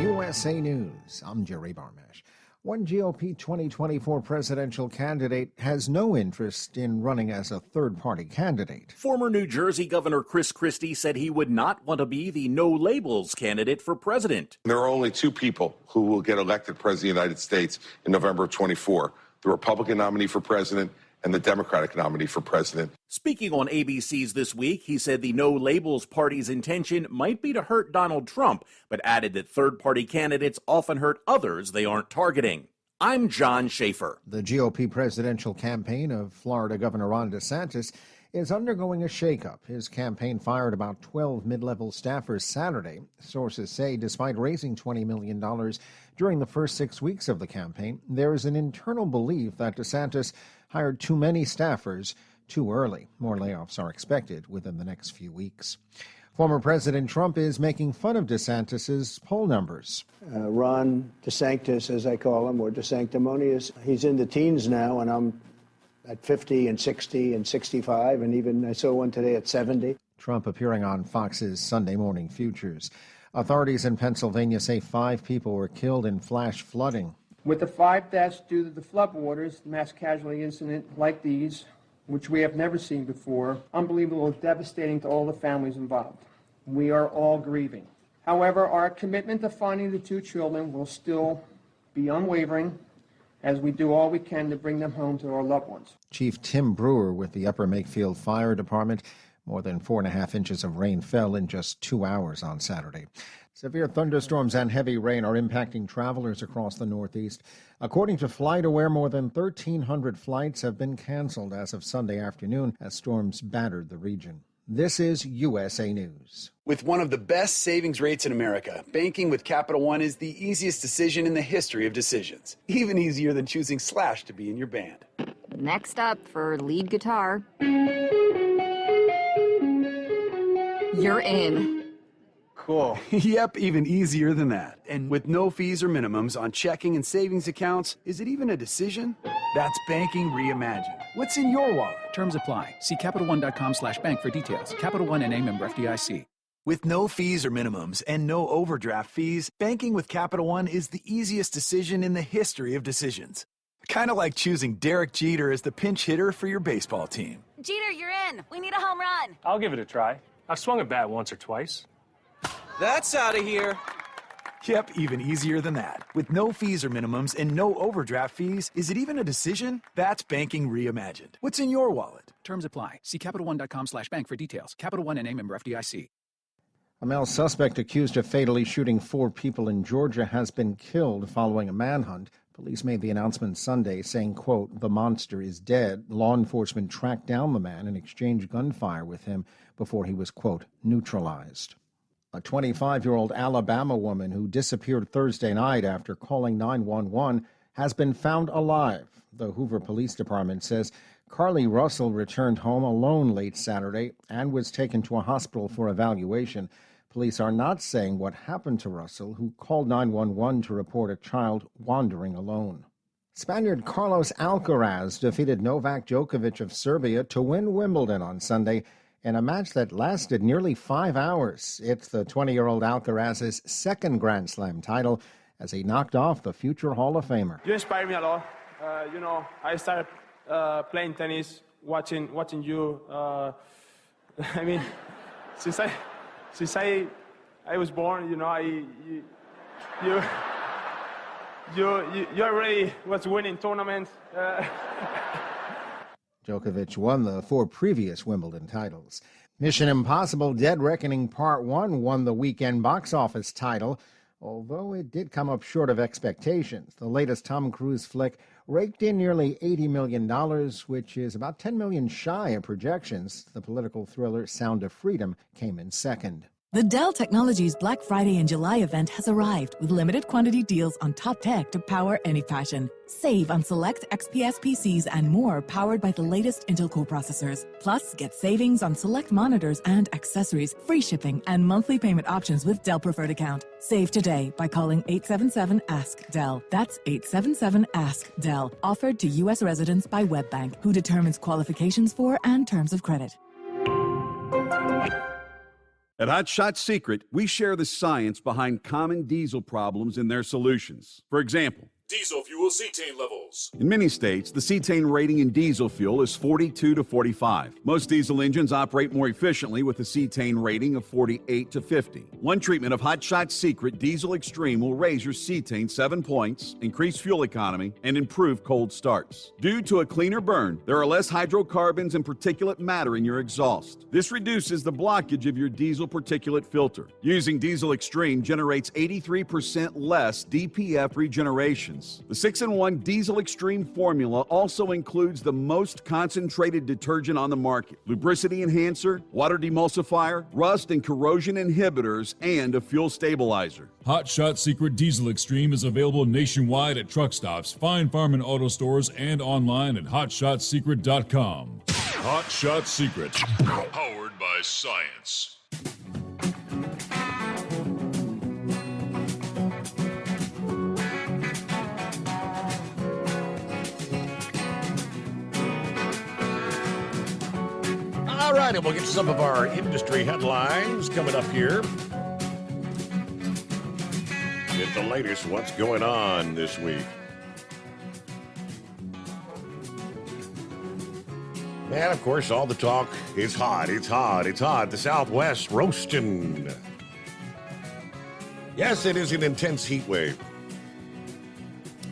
USA News. I'm Jerry Barmash. One GOP 2024 presidential candidate has no interest in running as a third-party candidate. Former New Jersey Governor Chris Christie said he would not want to be the no-labels candidate for president. There are only 2 people who will get elected president of the United States in November of 24, the Republican nominee for president and the Democratic nominee for president. Speaking on ABC's This Week, he said the No Labels party's intention might be to hurt Donald Trump, but added that third-party candidates often hurt others they aren't targeting. I'm John Schaefer. The GOP presidential campaign of Florida Governor Ron DeSantis is undergoing a shakeup. His campaign fired about 12 mid-level staffers Saturday. Sources say despite raising $20 million during the first 6 weeks of the campaign, there is an internal belief that DeSantis hired too many staffers too early. More layoffs are expected within the next few weeks. Former President Trump is making fun of DeSantis' poll numbers. Ron DeSantis, as I call him, or DeSanctimonious, he's in the teens now, and I'm at 50 and 60 and 65, and even I saw one today at 70. Trump appearing on Fox's Sunday Morning Futures. Authorities in Pennsylvania say 5 people were killed in flash flooding. With the 5 deaths due to the floodwaters, mass casualty incident like these, which we have never seen before, unbelievable and devastating to all the families involved. We are all grieving. However, our commitment to finding the 2 children will still be unwavering as we do all we can to bring them home to our loved ones. Chief Tim Brewer with the Upper Makefield Fire Department. More than 4.5 inches of rain fell in just 2 hours on Saturday. Severe thunderstorms and heavy rain are impacting travelers across the Northeast. According to FlightAware, more than 1,300 flights have been canceled as of Sunday afternoon as storms battered the region. This is USA News. With one of the best savings rates in America, banking with Capital One is the easiest decision in the history of decisions. Even easier than choosing Slash to be in your band. Next up for lead guitar. You're in. Cool. Yep, even easier than that. And with no fees or minimums on checking and savings accounts, is it even a decision? That's banking reimagined. What's in your wallet? Terms apply. See CapitalOne.com/bank for details. Capital One NA, member FDIC. With no fees or minimums and no overdraft fees, banking with Capital One is the easiest decision in the history of decisions. Kind of like choosing Derek Jeter as the pinch hitter for your baseball team. Jeter, you're in. We need a home run. I'll give it a try. I've swung a bat once or twice. That's out of here. Yep, even easier than that. With no fees or minimums and no overdraft fees, is it even a decision? That's banking reimagined. What's in your wallet? Terms apply. See CapitalOne.com/bank for details. Capital One NA, member FDIC. A male suspect accused of fatally shooting 4 people in Georgia has been killed following a manhunt. Police made the announcement Sunday saying, quote, "The monster is dead." Law enforcement tracked down the man and exchanged gunfire with him before he was, quote, neutralized. A 25-year-old Alabama woman who disappeared Thursday night after calling 911 has been found alive. The Hoover Police Department says Carly Russell returned home alone late Saturday and was taken to a hospital for evaluation. Police are not saying what happened to Russell, who called 911 to report a child wandering alone. Spaniard Carlos Alcaraz defeated Novak Djokovic of Serbia to win Wimbledon on Sunday in a match that lasted nearly 5 hours. It's the 20-year-old Alcaraz's second Grand Slam title as he knocked off the future Hall of Famer. You inspire me a lot. I started playing tennis, watching you. I mean, since I was born, you already was winning tournaments. Djokovic won the 4 previous Wimbledon titles. Mission Impossible: Dead Reckoning Part 1 won the weekend box office title, although it did come up short of expectations. The latest Tom Cruise flick raked in nearly $80 million, which is about $10 million shy of projections. The political thriller Sound of Freedom came in second. The Dell Technologies Black Friday and July event has arrived with limited quantity deals on top tech to power any passion. Save on select XPS PCs and more powered by the latest Intel Core processors. Plus, get savings on select monitors and accessories, free shipping, and monthly payment options with Dell Preferred Account. Save today by calling 877-ASK-DELL. That's 877-ASK-DELL. Offered to U.S. residents by WebBank, who determines qualifications for and terms of credit. At Hot Shot Secret, we share the science behind common diesel problems and their solutions. For example, Diesel fuel cetane levels. in many states, the cetane rating in diesel fuel is 42 to 45. Most diesel engines operate more efficiently with a cetane rating of 48 to 50. One treatment of Hot Shot Secret Diesel Extreme will raise your cetane 7 points, increase fuel economy, and improve cold starts. Due to a cleaner burn, there are less hydrocarbons and particulate matter in your exhaust. This reduces the blockage of your diesel particulate filter. Using Diesel Extreme generates 83% less DPF regeneration. The 6-in-1 Diesel Extreme formula also includes the most concentrated detergent on the market, lubricity enhancer, water demulsifier, rust and corrosion inhibitors, and a fuel stabilizer. Hot Shot Secret Diesel Extreme is available nationwide at truck stops, Fine Farm and auto stores, and online at hotshotsecret.com. Hot Shot Secret, powered by science. All right, and we'll get to some of our industry headlines coming up here. Get the latest what's going on this week. And, of course, all the talk is hot. It's hot. It's hot. The Southwest roasting. Yes, it is an intense heat wave.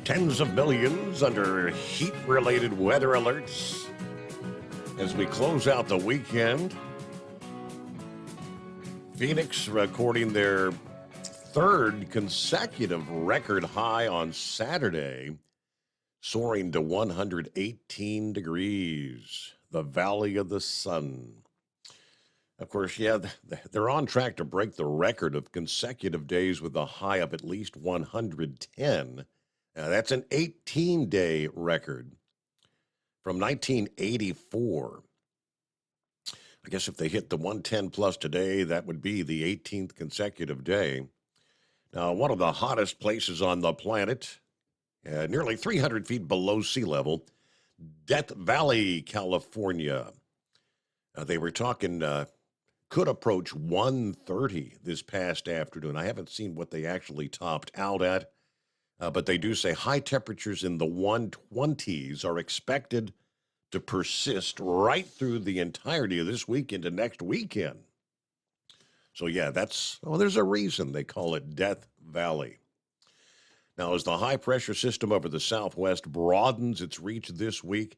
Tens of millions under heat-related weather alerts. As we close out the weekend, Phoenix recording their 3rd consecutive record high on Saturday, soaring to 118 degrees, the Valley of the Sun. Of course, yeah, they're on track to break the record of consecutive days with a high of at least 110. That's an 18-day record from 1984. I guess if they hit the 110 plus today, that would be the 18th consecutive day. Now, one of the hottest places on the planet, nearly 300 feet below sea level, Death Valley, California. They were talking could approach 130 this past afternoon. I haven't seen what they actually topped out at, but they do say high temperatures in the 120s are expected to persist right through the entirety of this week into next weekend. So, yeah, there's a reason they call it Death Valley. Now, as the high-pressure system over the southwest broadens its reach this week,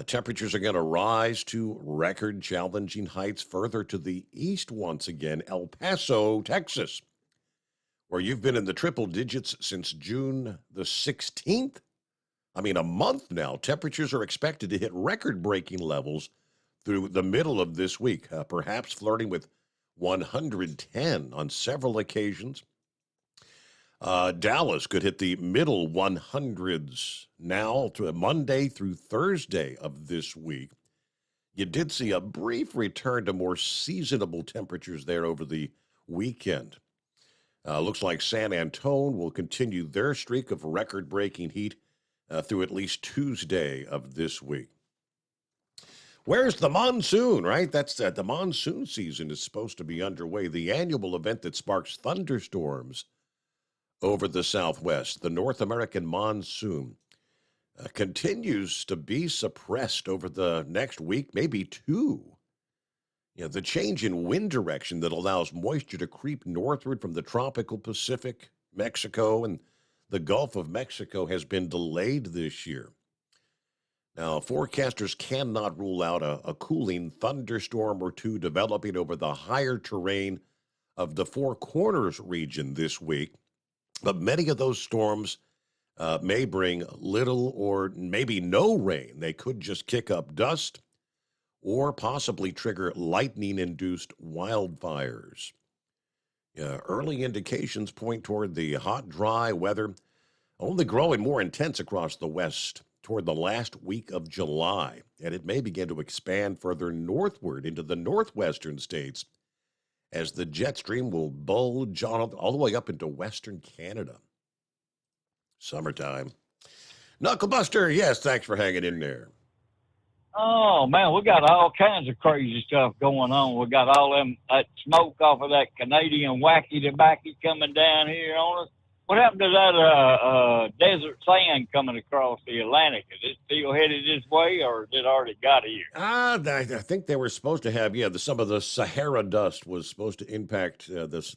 temperatures are going to rise to record-challenging heights further to the east once again, El Paso, Texas, where you've been in the triple digits since June the 16th. I mean, a month now. Temperatures are expected to hit record-breaking levels through the middle of this week, perhaps flirting with 110 on several occasions. Dallas could hit the middle 100s now to Monday through Thursday of this week. You did see a brief return to more seasonable temperatures there over the weekend. Looks like San Antonio will continue their streak of record-breaking heat through at least Tuesday of this week. Where's the monsoon, right? That's the monsoon season is supposed to be underway. The annual event that sparks thunderstorms over the Southwest, the North American monsoon, continues to be suppressed over the next week, maybe two. The change in wind direction that allows moisture to creep northward from the tropical Pacific, Mexico, and the Gulf of Mexico has been delayed this year. Now, forecasters cannot rule out a cooling thunderstorm or two developing over the higher terrain of the Four Corners region this week. But many of those storms may bring little or maybe no rain. They could just kick up dust or possibly trigger lightning-induced wildfires. Early indications point toward the hot, dry weather only growing more intense across the West toward the last week of July, and it may begin to expand further northward into the northwestern states as the jet stream will bulge all the way up into western Canada. Summertime. Knucklebuster, yes, thanks for hanging in there. Oh, man, we got all kinds of crazy stuff going on. We got all that smoke off of that Canadian wacky tobacco coming down here on us. What happened to that desert sand coming across the Atlantic? Is it still headed this way, or has it already got here? I think they were supposed to have, some of the Sahara dust was supposed to impact the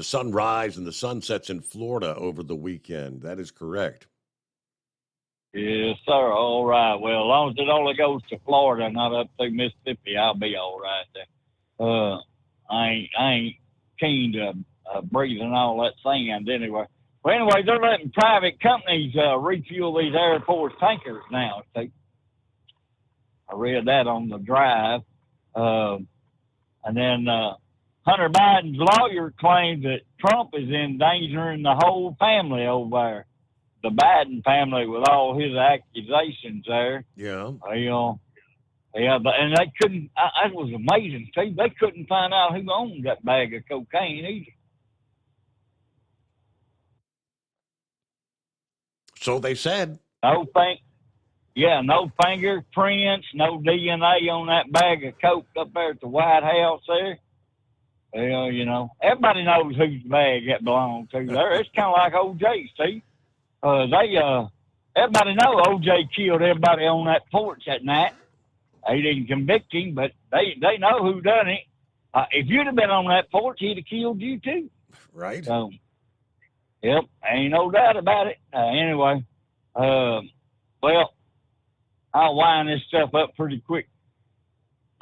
sunrise and the sunsets in Florida over the weekend. That is correct. Yes, sir. All right. Well, as long as it only goes to Florida, not up through Mississippi, I'll be all right there. I ain't keen to breathing all that sand anyway. Well, anyway, they're letting private companies refuel these Air Force tankers now. See? I read that on the drive. And then Hunter Biden's lawyer claims that Trump is endangering the whole family over there. The Biden family with all his accusations there. Yeah. And they couldn't, that was amazing, too. They couldn't find out who owned that bag of cocaine either. So they said. No fingerprints, no DNA on that bag of coke up there at the White House there. Well, everybody knows whose bag that belonged to there. It's kind of like O.J., Steve. Everybody know O.J. killed everybody on that porch that night. They didn't convict him, but they know who done it. If you'd have been on that porch, he'd have killed you too. Right. So, yep, ain't no doubt about it. Anyway, well, I'll wind this stuff up pretty quick.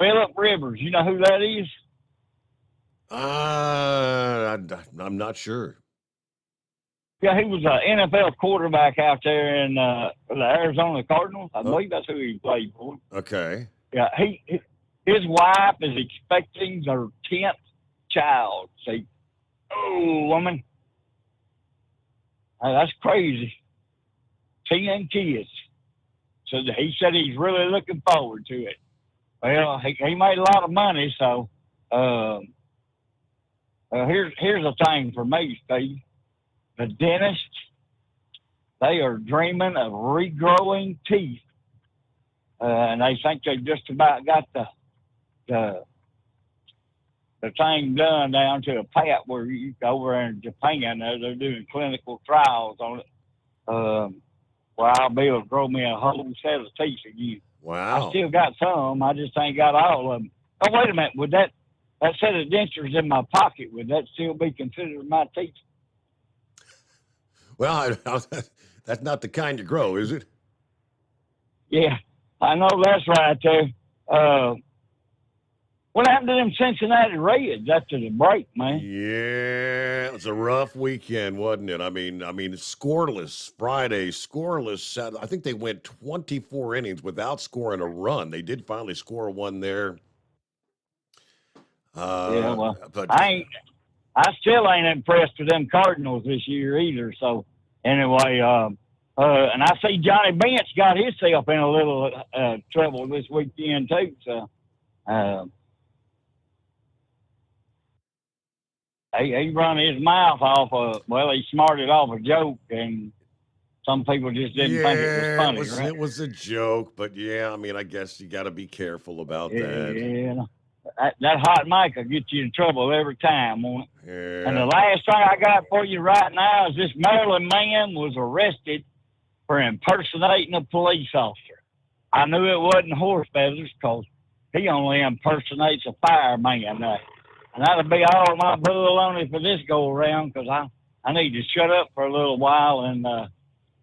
Phillip Rivers, you know who that is? I'm not sure. Yeah, he was an NFL quarterback out there in the Arizona Cardinals. I believe that's who he played for. Okay. Yeah, he his wife is expecting their 10th child. See, oh, woman, that's crazy. 10 kids. So he said he's really looking forward to it. Well, he made a lot of money, so here's the thing for me, Steve. The dentists, they are dreaming of regrowing teeth, and they think they've just about got the thing done down to a pat where you go over in Japan. They're doing clinical trials on it. Well, I'll be able to grow me a whole set of teeth again. Wow. I still got some. I just ain't got all of them. Oh, wait a minute. Would that set of dentures in my pocket, would that still be considered my teeth? Well, that's not the kind you grow, is it? Yeah, I know that's right there. What happened to them Cincinnati Reds after the break, man? Yeah, it was a rough weekend, wasn't it? I mean, scoreless Friday, scoreless Saturday. I think they went 24 innings without scoring a run. They did finally score one there. Yeah, well, but I still ain't impressed with them Cardinals this year either. So anyway, and I see Johnny Bench got himself in a little trouble this weekend too. So he run his mouth off he smarted off a joke, and some people just didn't think it was funny. Right? It was a joke, but yeah, I mean, I guess you got to be careful about that. Yeah. That hot mic will get you in trouble every time, won't it? Yeah. And the last thing I got for you right now is this Maryland man was arrested for impersonating a police officer. I knew it wasn't horse feathers because he only impersonates a fireman. And that'll be all my bull on it for this go around, because I need to shut up for a little while and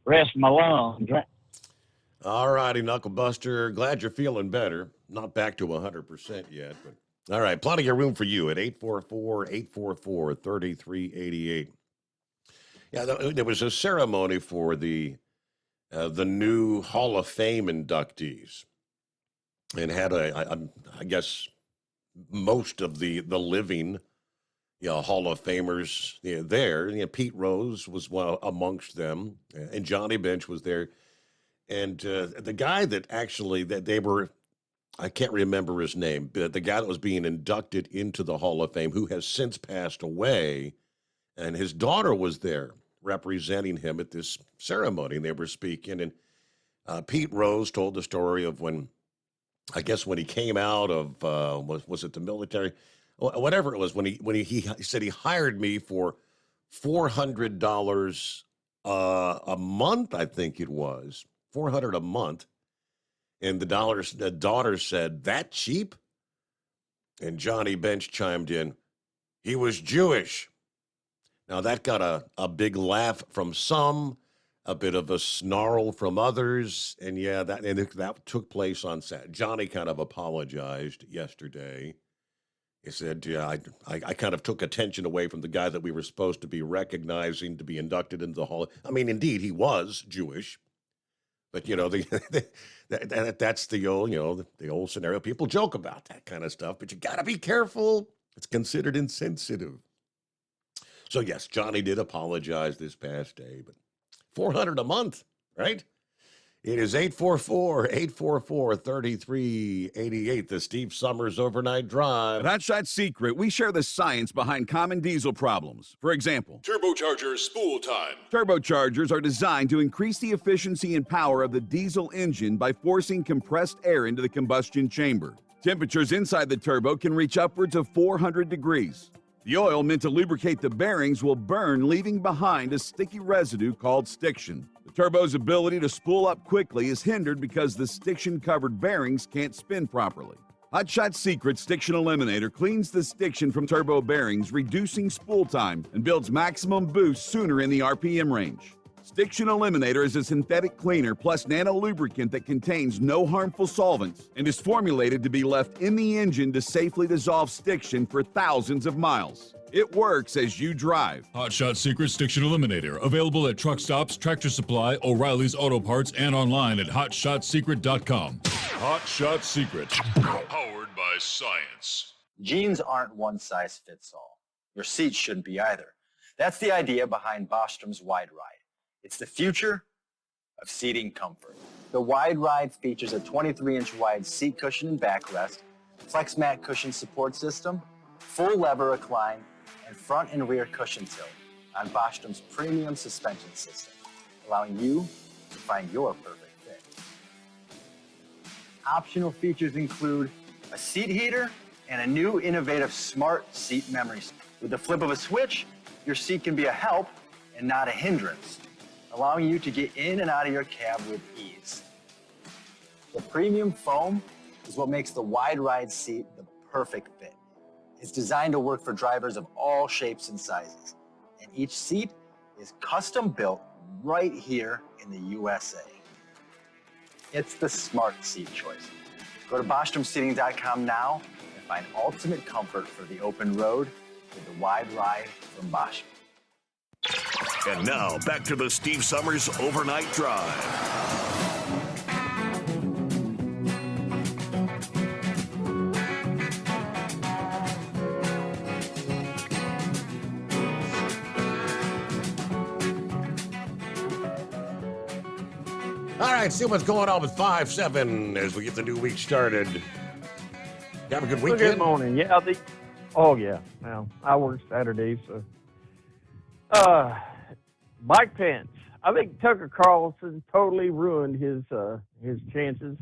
rest my lungs. All righty, Knuckle Buster. Glad you're feeling better. Not back to 100% yet, but all right. Plenty of room for you at 844-844-3388. Yeah, there was a ceremony for the new Hall of Fame inductees, and had I guess most of the living, Hall of Famers there. Pete Rose was one amongst them, and Johnny Bench was there. And the guy that actually they were, I can't remember his name, but the guy that was being inducted into the Hall of Fame, who has since passed away, and his daughter was there representing him at this ceremony, and they were speaking. And Pete Rose told the story of when he came out of, was it the military? Whatever it was, when he said he hired me for $400 a month, I think it was. $400 a month, and the daughter said, "That cheap?" And Johnny Bench chimed in, "He was Jewish." Now that got a big laugh from some, a bit of a snarl from others, and that took place on Saturday. Johnny kind of apologized yesterday. He said, "Yeah, I kind of took attention away from the guy that we were supposed to be recognizing to be inducted into the Hall." I mean, indeed, he was Jewish. But, that's the old, the old scenario. People joke about that kind of stuff, but you got to be careful. It's considered insensitive. So, yes, Johnny did apologize this past day, but $400 a month, right? It is 844-844-3388, the Steve Summers Overnight Drive. At Hot Shot Secret, we share the science behind common diesel problems. For example, turbocharger spool time. Turbochargers are designed to increase the efficiency and power of the diesel engine by forcing compressed air into the combustion chamber. Temperatures inside the turbo can reach upwards of 400 degrees. The oil meant to lubricate the bearings will burn, leaving behind a sticky residue called stiction. The turbo's ability to spool up quickly is hindered because the stiction-covered bearings can't spin properly. Hot Shot Secret Stiction Eliminator cleans the stiction from turbo bearings, reducing spool time, and builds maximum boost sooner in the RPM range. Stiction Eliminator is a synthetic cleaner plus nano-lubricant that contains no harmful solvents and is formulated to be left in the engine to safely dissolve stiction for thousands of miles. It works as you drive. Hot Shot Secret Stiction Eliminator. Available at truck stops, Tractor Supply, O'Reilly's Auto Parts, and online at hotshotsecret.com. Hot Shot Secret. Powered by by science. Jeans aren't one size fits all. Your seats shouldn't be either. That's the idea behind Bostrom's Wide Ride. It's the future of seating comfort. The Wide Ride features a 23-inch wide seat cushion and backrest, flex mat cushion support system, full lever recline, and front and rear cushion tilt on Bostrom's premium suspension system, allowing you to find your perfect fit. Optional features include a seat heater and a new innovative smart seat memory. With the flip of a switch, your seat can be a help and not a hindrance, allowing you to get in and out of your cab with ease. The premium foam is what makes the Wide Ride seat the perfect fit. It's designed to work for drivers of all shapes and sizes, and each seat is custom built right here in the USA. It's the smart seat choice. Go to BostromSeating.com now and find ultimate comfort for the open road with the Wide Ride from Bostrom. And now, back to the Steve Summers Overnight Drive. All right, see what's going on with 5-7 as we get the new week started. Have a good weekend. Well, good morning. Yeah, Well, I work Saturdays, so. Mike Pence. I think Tucker Carlson totally ruined his chances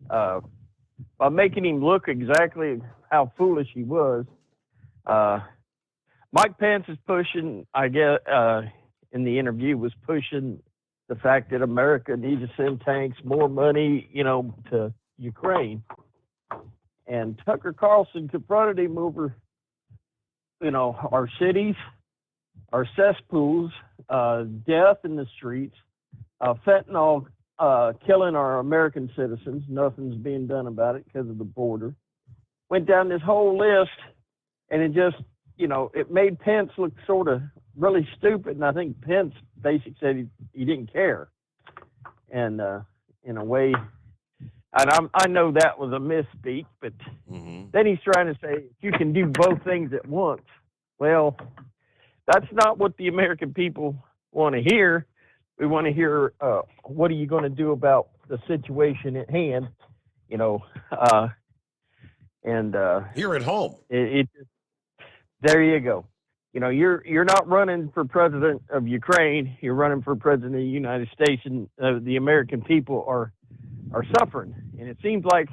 by making him look exactly how foolish he was. Mike Pence is pushing, I guess, in the interview, was pushing the fact that America needs to send tanks, more money, to Ukraine. And Tucker Carlson confronted him over, our cities, our cesspools, death in the streets, fentanyl killing our American citizens. Nothing's being done about it because of the border. Went down this whole list, and it just, it made Pence look sort of really stupid. And I think Pence basically said he didn't care. And in a way, and I know that was a misspeak, but then he's trying to say you can do both things at once. Well, that's not what the American people want to hear. We want to hear, what are you going to do about the situation at hand? Here at home. There you go. You're not running for president of Ukraine. You're running for president of the United States, and the American people are suffering. And it seems like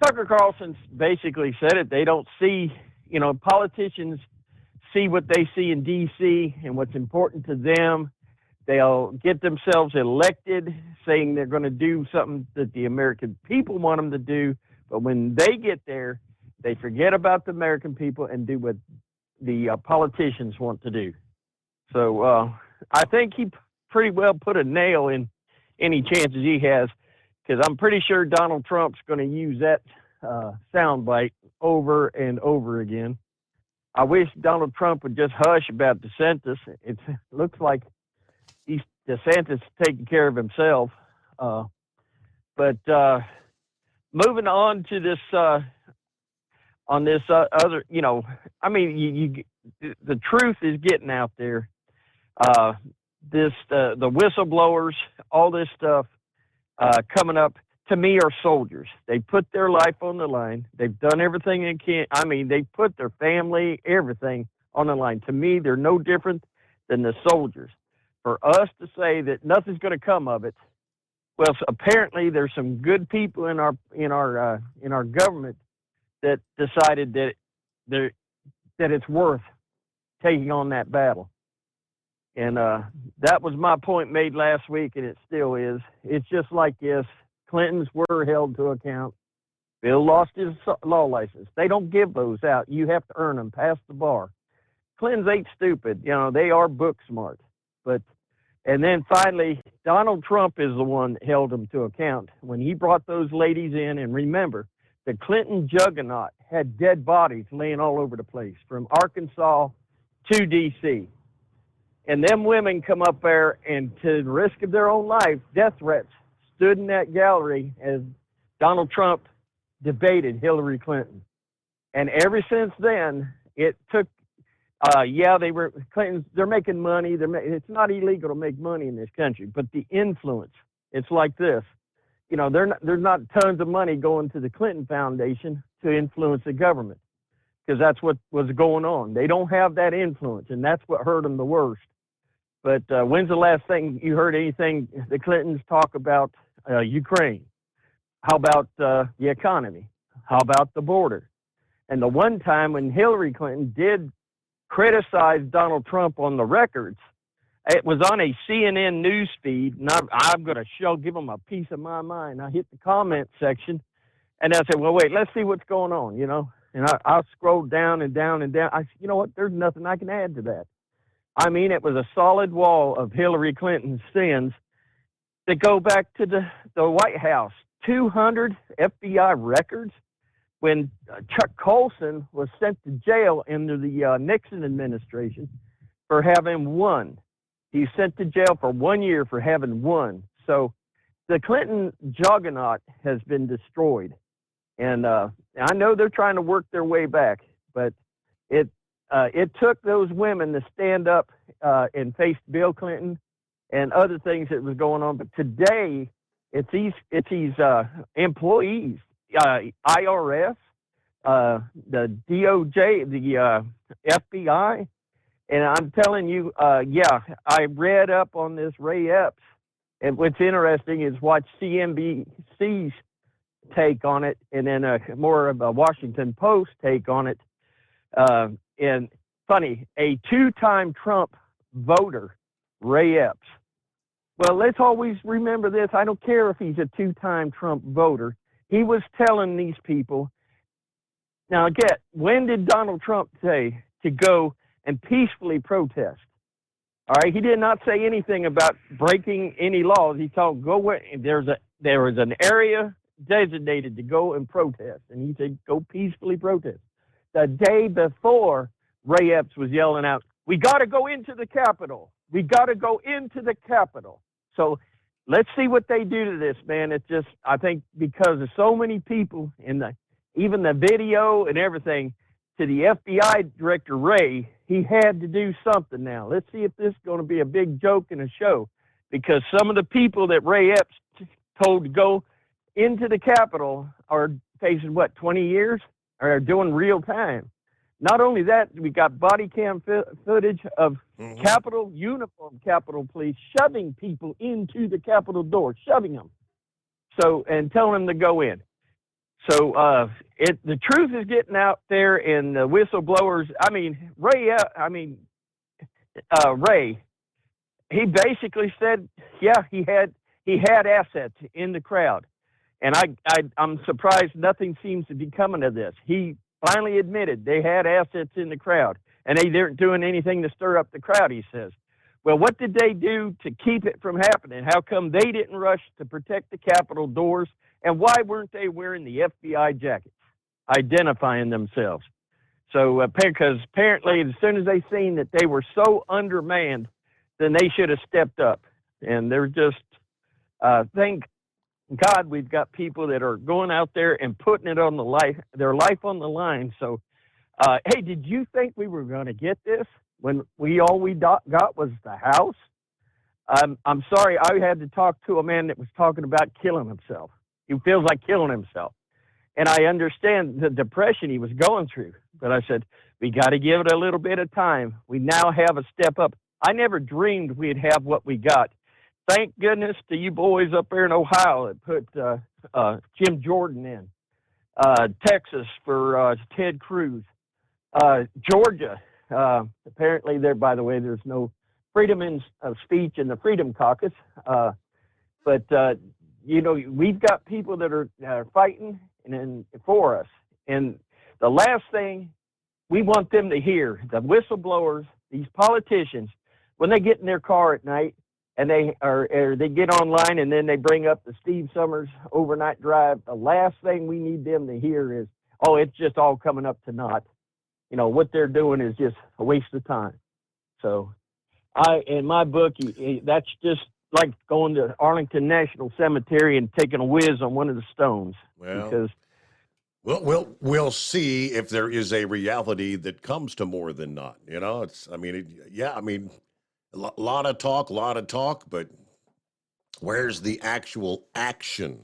Tucker Carlson basically said it. They don't see, politicians see what they see in D.C. and what's important to them. They'll get themselves elected saying they're going to do something that the American people want them to do. But when they get there, they forget about the American people and do what the politicians want to do. So I think he pretty well put a nail in any chances he has, because I'm pretty sure Donald Trump's going to use that soundbite over and over again. I wish Donald Trump would just hush about DeSantis. It looks like DeSantis is taking care of himself. But moving on to this, on this other, the truth is getting out there. The whistleblowers, all this stuff coming up, to me, are soldiers. They put their life on the line. They've done everything they can. They put their family, everything on the line. To me, they're no different than the soldiers. For us to say that nothing's going to come of it, well, apparently there's some good people in our government that decided that it's worth taking on that battle. And that was my point made last week, and it still is. It's just like this. Clintons were held to account. Bill lost his law license. They don't give those out. You have to earn them, pass the bar. Clintons ain't stupid. They are book smart. And then finally, Donald Trump is the one that held them to account when he brought those ladies in. And remember, the Clinton juggernaut had dead bodies laying all over the place, from Arkansas to D.C. And them women come up there and, to the risk of their own life, death threats, stood in that gallery as Donald Trump debated Hillary Clinton. And ever since then, it took, they're making money. It's not illegal to make money in this country, but the influence, it's like this. You know, there's not tons of money going to the Clinton Foundation to influence the government, because that's what was going on. They don't have that influence, and that's what hurt them the worst. But when's the last thing you heard anything the Clintons talk about Ukraine? How about the economy? How about the border? And the one time when Hillary Clinton did criticize Donald Trump on the records, it was on a CNN news feed, and I'm going to give them a piece of my mind. I hit the comment section, and I said, well, wait, let's see what's going on, you know. And I scrolled down and down and down. I said, you know what, there's nothing I can add to that. I mean, it was a solid wall of Hillary Clinton's sins that go back to the White House. 200 FBI records when Chuck Colson was sent to jail under the Nixon administration for having won. He's sent to jail for 1 year for having won. So the Clinton juggernaut has been destroyed. And I know they're trying to work their way back, but it took those women to stand up and face Bill Clinton and other things that was going on. But today, it's these employees, IRS, the DOJ, the FBI. And I'm telling you, I read up on this Ray Epps. And what's interesting is watch CNBC's take on it, and then more of a Washington Post take on it. And funny, a two-time Trump voter, Ray Epps. Well, let's always remember this. I don't care if he's a two-time Trump voter. He was telling these people, now again, when did Donald Trump say to go and peacefully protest? All right, he did not say anything about breaking any laws. He told go where there was an area designated to go and protest, and he said go peacefully protest. The day before, Ray Epps was yelling out, "We got to go into the Capitol. We got to go into the Capitol." So let's see what they do to this, man. It's just, I think because of so many people in even the video and everything, to the FBI director, Ray, he had to do something now. Let's see if this is going to be a big joke and a show, because some of the people that Ray Epps told to go into the Capitol are facing, 20 years? Or are doing real time. Not only that, we got body cam footage of Capitol Police shoving people into the Capitol door, shoving them. So, and telling them to go in. So, the truth is getting out there, and the whistleblowers, Ray, he basically said, yeah, he had assets in the crowd. And I'm surprised nothing seems to be coming of this. He finally admitted they had assets in the crowd, and they weren't doing anything to stir up the crowd, he says. Well, what did they do to keep it from happening? How come they didn't rush to protect the Capitol doors? And why weren't they wearing the FBI jackets, identifying themselves? So, because apparently as soon as they seen that they were so undermanned, then they should have stepped up. And they're just, thank God we've got people that are going out there and putting it on their life on the line. So, hey, did you think we were going to get this when all we got was the House? I'm sorry, I had to talk to a man that was talking about killing himself. He feels like killing himself. And I understand the depression he was going through. But I said, we got to give it a little bit of time. We now have a step up. I never dreamed we'd have what we got. Thank goodness to you boys up there in Ohio that put Jim Jordan in. Texas for Ted Cruz. Georgia, apparently there, by the way, there's no freedom of speech in the Freedom Caucus. But, we've got people that are fighting and for us. And the last thing we want them to hear, the whistleblowers, these politicians, when they get in their car at night, and they get online and then they bring up the Steve Summers overnight drive, the last thing we need them to hear is, oh, it's just all coming up to naught. What they're doing is just a waste of time. So in my book, that's just like going to Arlington National Cemetery and taking a whiz on one of the stones. Well, because Well, we'll see if there is a reality that comes to more than not. A lot of talk, but where's the actual action?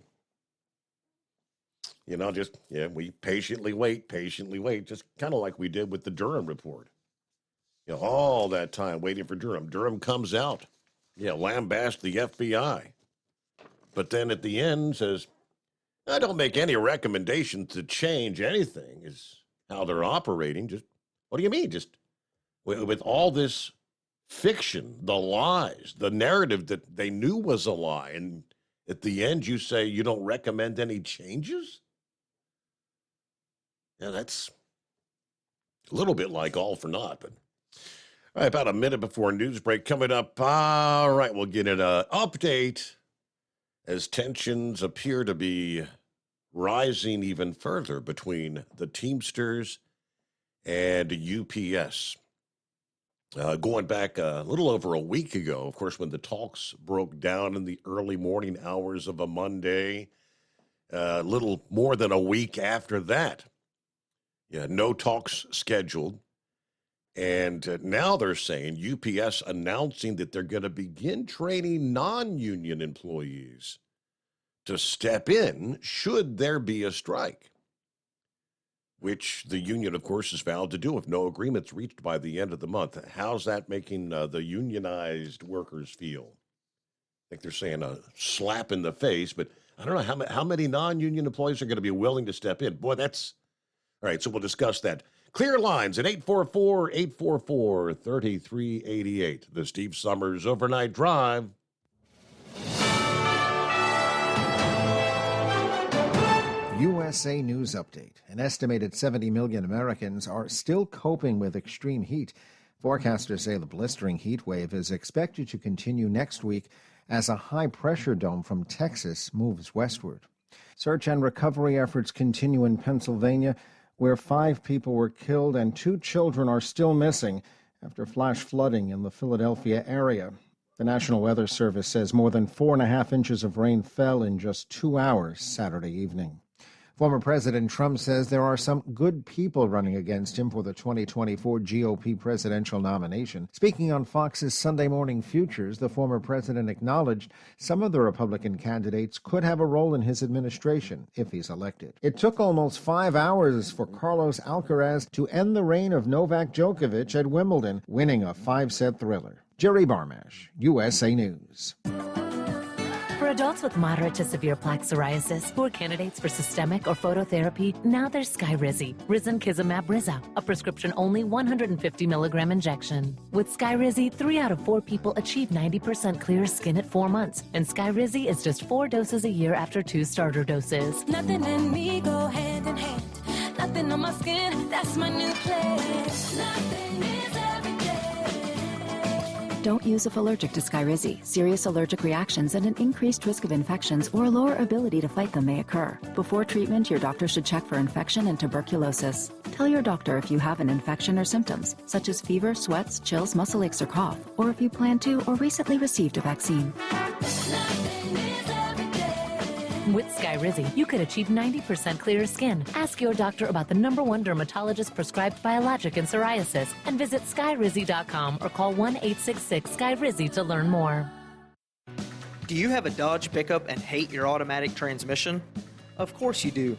We patiently wait, just kind of like we did with the Durham report. All that time waiting for Durham. Durham comes out, lambast the FBI. But then at the end says, I don't make any recommendation to change anything, is how they're operating. Just, what do you mean? Just with all this fiction, the lies, the narrative that they knew was a lie, and at the end you say you don't recommend any changes? Yeah, that's a little bit like all for naught, but all right, about a minute before news break coming up. All right, we'll get an update as tensions appear to be rising even further between the Teamsters and UPS. Going back a little over a week ago, of course, when the talks broke down in the early morning hours of a Monday, a little more than a week after that, no talks scheduled. And now they're saying UPS announcing that they're going to begin training non-union employees to step in should there be a strike, which the union, of course, has vowed to do if no agreement's reached by the end of the month. How's that making the unionized workers feel? I think they're saying a slap in the face, but I don't know how many non-union employees are going to be willing to step in. Boy, that's... All right, so we'll discuss that. Clear lines at 844-844-3388. The Steve Summers Overnight Drive. USA News Update. An estimated 70 million Americans are still coping with extreme heat. Forecasters say the blistering heat wave is expected to continue next week as a high-pressure dome from Texas moves westward. Search and recovery efforts continue in Pennsylvania, where 5 people were killed and 2 children are still missing after flash flooding in the Philadelphia area. The National Weather Service says more than 4.5 inches of rain fell in just 2 hours Saturday evening. Former President Trump says there are some good people running against him for the 2024 GOP presidential nomination. Speaking on Fox's Sunday Morning Futures, the former president acknowledged some of the Republican candidates could have a role in his administration if he's elected. It took almost 5 hours for Carlos Alcaraz to end the reign of Novak Djokovic at Wimbledon, winning a 5-set thriller. Jerry Barmash, USA News. For adults with moderate to severe plaque psoriasis who are candidates for systemic or phototherapy, now there's Skyrizi, Risankizumab Riza, a prescription-only 150 milligram injection. With Skyrizi, 3 out of 4 people achieve 90% clear skin at 4 months, and Skyrizi is just 4 doses a year after 2 starter doses. Nothing in me go hand in hand. Nothing on my skin, that's my new place. Nothing is every day. Don't use if allergic to Skyrizi. Serious allergic reactions and an increased risk of infections or a lower ability to fight them may occur. Before treatment, your doctor should check for infection and tuberculosis. Tell your doctor if you have an infection or symptoms, such as fever, sweats, chills, muscle aches, or cough, or if you plan to or recently received a vaccine. With Skyrizi, you could achieve 90% clearer skin. Ask your doctor about the #1 dermatologist prescribed biologic in psoriasis and visit Skyrizi.com or call 1-866-SKYRIZI to learn more. Do you have a Dodge pickup and hate your automatic transmission? Of course you do.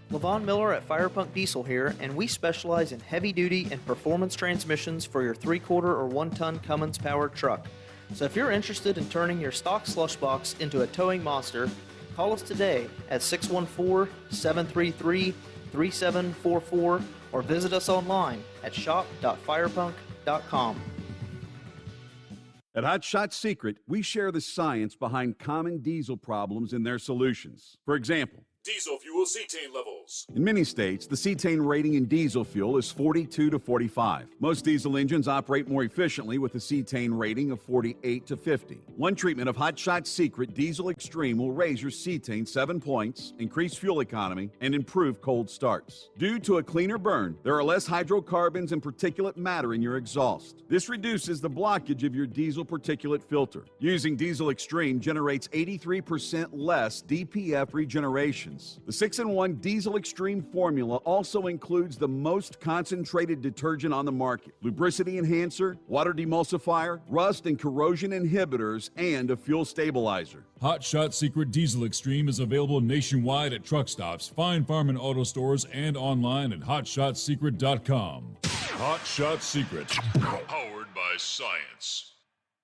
Levon Miller at Firepunk Diesel here, and we specialize in heavy-duty and performance transmissions for your 3/4 or 1-ton Cummins-powered truck. So if you're interested in turning your stock slush box into a towing monster, call us today at 614-733-3744 or visit us online at shop.firepunk.com. At Hot Shot Secret, we share the science behind common diesel problems and their solutions. For example, Diesel fuel cetane levels. in many states, the cetane rating in diesel fuel is 42 to 45. Most diesel engines operate more efficiently with a cetane rating of 48 to 50. One treatment of Hot Shot Secret Diesel Extreme will raise your cetane 7 points, increase fuel economy, and improve cold starts. Due to a cleaner burn, there are less hydrocarbons and particulate matter in your exhaust. This reduces the blockage of your diesel particulate filter. Using Diesel Extreme generates 83% less DPF regeneration. detergents. The 6-in-1 Diesel Extreme formula also includes the most concentrated detergent on the market, lubricity enhancer, water demulsifier, rust and corrosion inhibitors, and a fuel stabilizer. Hot Shot Secret Diesel Extreme is available nationwide at truck stops, Fine Farm and auto stores, and online at hotshotsecret.com. Hot Shot Secret, powered by science.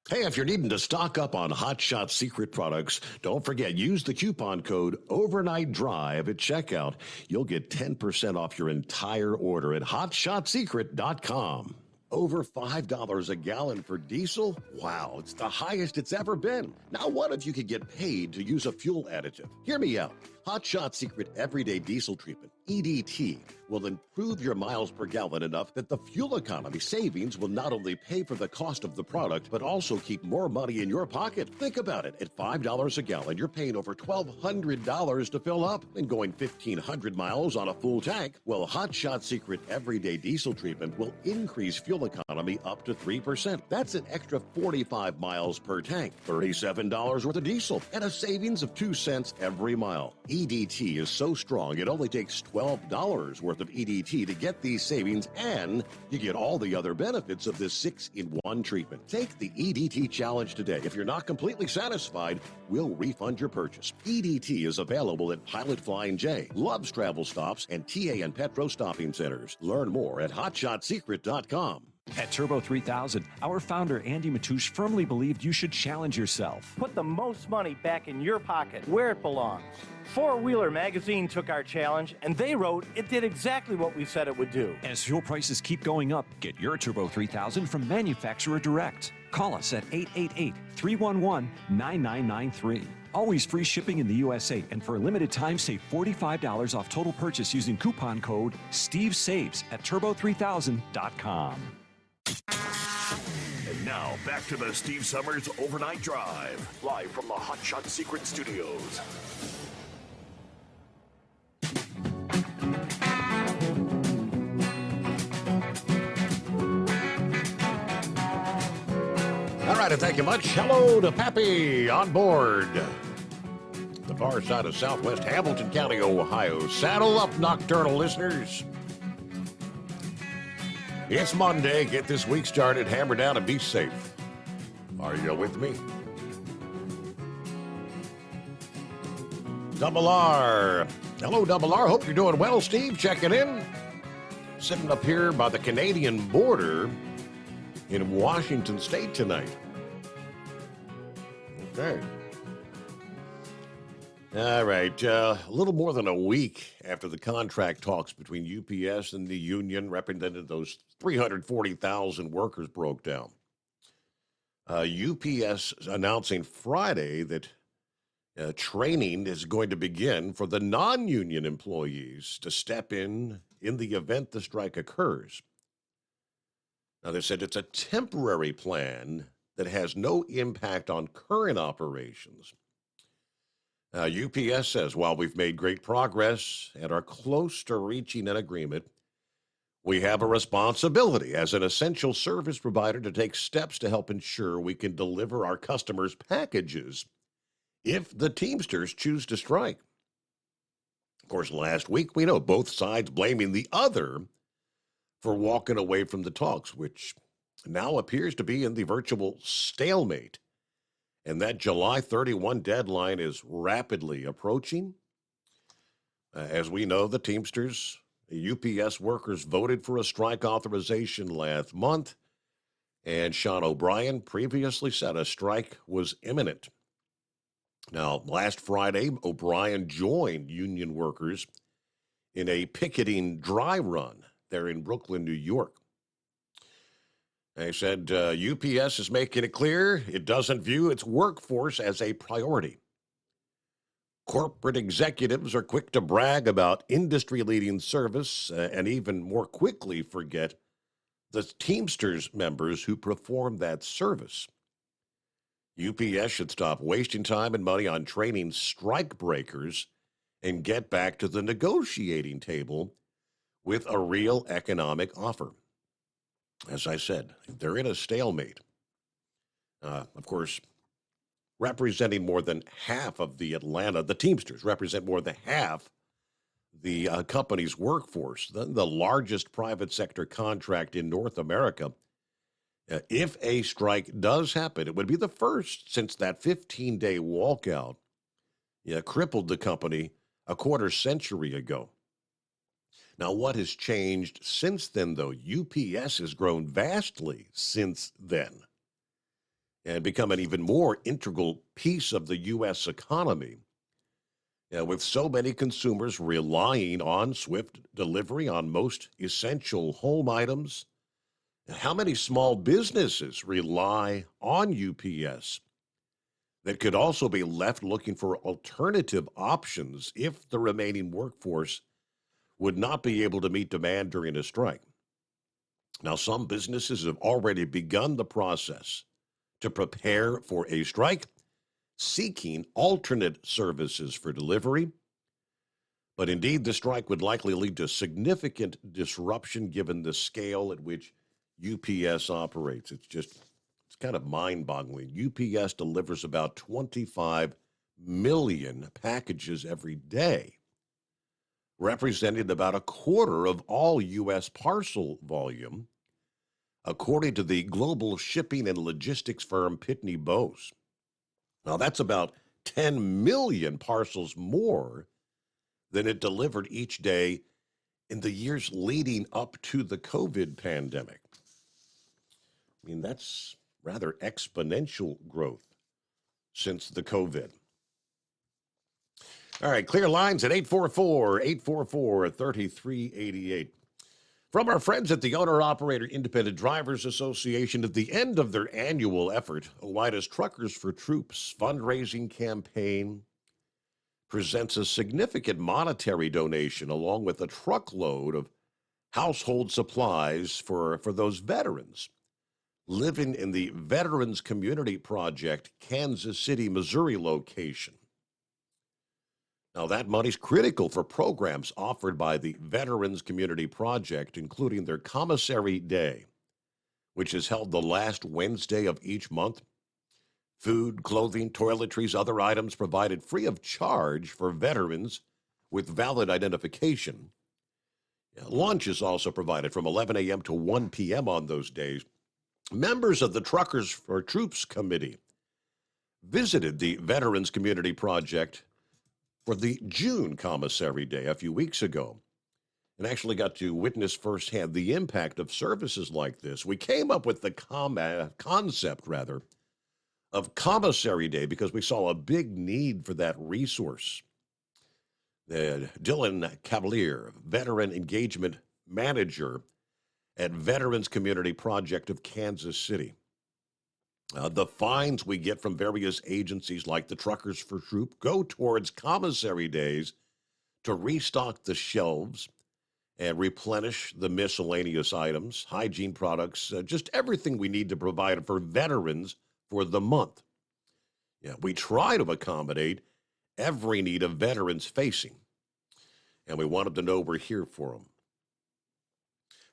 Hey, if you're needing to stock up on Hot Shot Secret products, don't forget, use the coupon code Overnight Drive at checkout. You'll get 10% off your entire order at hotshotsecret.com. Over $5 a gallon for diesel? Wow, it's the highest it's ever been. Now, what if you could get paid to use a fuel additive? Hear me out. Hot Shot Secret Everyday Diesel Treatment, EDT, will improve your miles per gallon enough that the fuel economy savings will not only pay for the cost of the product, but also keep more money in your pocket. Think about it. At $5 a gallon, you're paying over $1,200 to fill up and going 1,500 miles on a full tank. Well, Hot Shot Secret Everyday Diesel Treatment will increase fuel economy up to 3%. That's an extra 45 miles per tank, $37 worth of diesel, and a savings of 2 cents every mile. EDT is so strong, it only takes $12 worth of EDT to get these savings, and you get all the other benefits of this 6-in-1 treatment. Take the EDT challenge today. If you're not completely satisfied, we'll refund your purchase. EDT is available at Pilot Flying J, Love's Travel Stops, and TA and Petro Stopping Centers. Learn more at hotshotsecret.com. At Turbo 3000, our founder Andy Matoush firmly believed you should challenge yourself. Put the most money back in your pocket, where it belongs. Four Wheeler magazine took our challenge, and they wrote it did exactly what we said it would do. As fuel prices keep going up, get your Turbo 3000 from manufacturer direct. Call us at 888-311-9993. Always free shipping in the USA, and for a limited time, save $45 off total purchase using coupon code STEVESAVES at turbo3000.com. And now, back to the Steve Summers Overnight Drive, live from the Hot Shot Secret Studios. All right, and thank you much. Hello to Pappy on board the far side of southwest Hamilton County, Ohio. Saddle up, nocturnal listeners. It's Monday. Get this week started. Hammer down and be safe. Are you with me? Double R. Hello, Double R. Hope you're doing well, Steve. Checking in. Sitting up here by the Canadian border in Washington State tonight. Okay. All right. A little more than a week after the contract talks between UPS and the union representing those 340,000 workers broke down. UPS announcing Friday that training is going to begin for the non-union employees to step in the event the strike occurs. Now, they said it's a temporary plan that has no impact on current operations. UPS says, while we've made great progress and are close to reaching an agreement, we have a responsibility as an essential service provider to take steps to help ensure we can deliver our customers' packages if the Teamsters choose to strike. Of course, last week, we know both sides blaming the other for walking away from the talks, which now appears to be in the virtual stalemate. And that July 31 deadline is rapidly approaching. As we know, the Teamsters, the UPS workers voted for a strike authorization last month, and Sean O'Brien previously said a strike was imminent. Now, last Friday, O'Brien joined union workers in a picketing dry run there in Brooklyn, New York. They said UPS is making it clear it doesn't view its workforce as a priority. Corporate executives are quick to brag about industry-leading service and even more quickly forget the Teamsters members who perform that service. UPS should stop wasting time and money on training strike breakers and get back to the negotiating table with a real economic offer. As I said, they're in a stalemate. Of course, representing more than half of the Teamsters represent more than half the company's workforce, the largest private sector contract in North America. If a strike does happen, it would be the first since that 15-day walkout crippled the company a quarter century ago. Now, what has changed since then, though? UPS has grown vastly since then and become an even more integral piece of the U.S. economy. With so many consumers relying on swift delivery on most essential home items, how many small businesses rely on UPS that could also be left looking for alternative options if the remaining workforce would not be able to meet demand during a strike? Now, some businesses have already begun the process to prepare for a strike, seeking alternate services for delivery. But indeed, the strike would likely lead to significant disruption given the scale at which UPS operates. It's kind of mind-boggling. UPS delivers about 25 million packages every day, representing about a quarter of all U.S. parcel volume, according to the global shipping and logistics firm Pitney Bowes. Now, that's about 10 million parcels more than it delivered each day in the years leading up to the COVID pandemic. I mean, that's rather exponential growth since the COVID. All right, clear lines at 844-3388. From our friends at the Owner-Operator Independent Drivers Association, at the end of their annual effort, OOIDA's Truckers for Troops fundraising campaign presents a significant monetary donation along with a truckload of household supplies for those veterans living in the Veterans Community Project, Kansas City, Missouri location. Now, that money's critical for programs offered by the Veterans Community Project, including their Commissary Day, which is held the last Wednesday of each month. Food, clothing, toiletries, other items provided free of charge for veterans with valid identification. Lunch is also provided from 11 a.m. to 1 p.m. on those days. Members of the Truckers for Troops Committee visited the Veterans Community Project for the June Commissary Day a few weeks ago and actually got to witness firsthand the impact of services like this. We came up with the concept of Commissary Day because we saw a big need for that resource. Dylan Cavalier, Veteran Engagement Manager at Veterans Community Project of Kansas City. The fines we get from various agencies like the Truckers for Troop go towards commissary days to restock the shelves and replenish the miscellaneous items, hygiene products, just everything we need to provide for veterans for the month. We try to accommodate every need of veterans facing, and we want them to know we're here for them.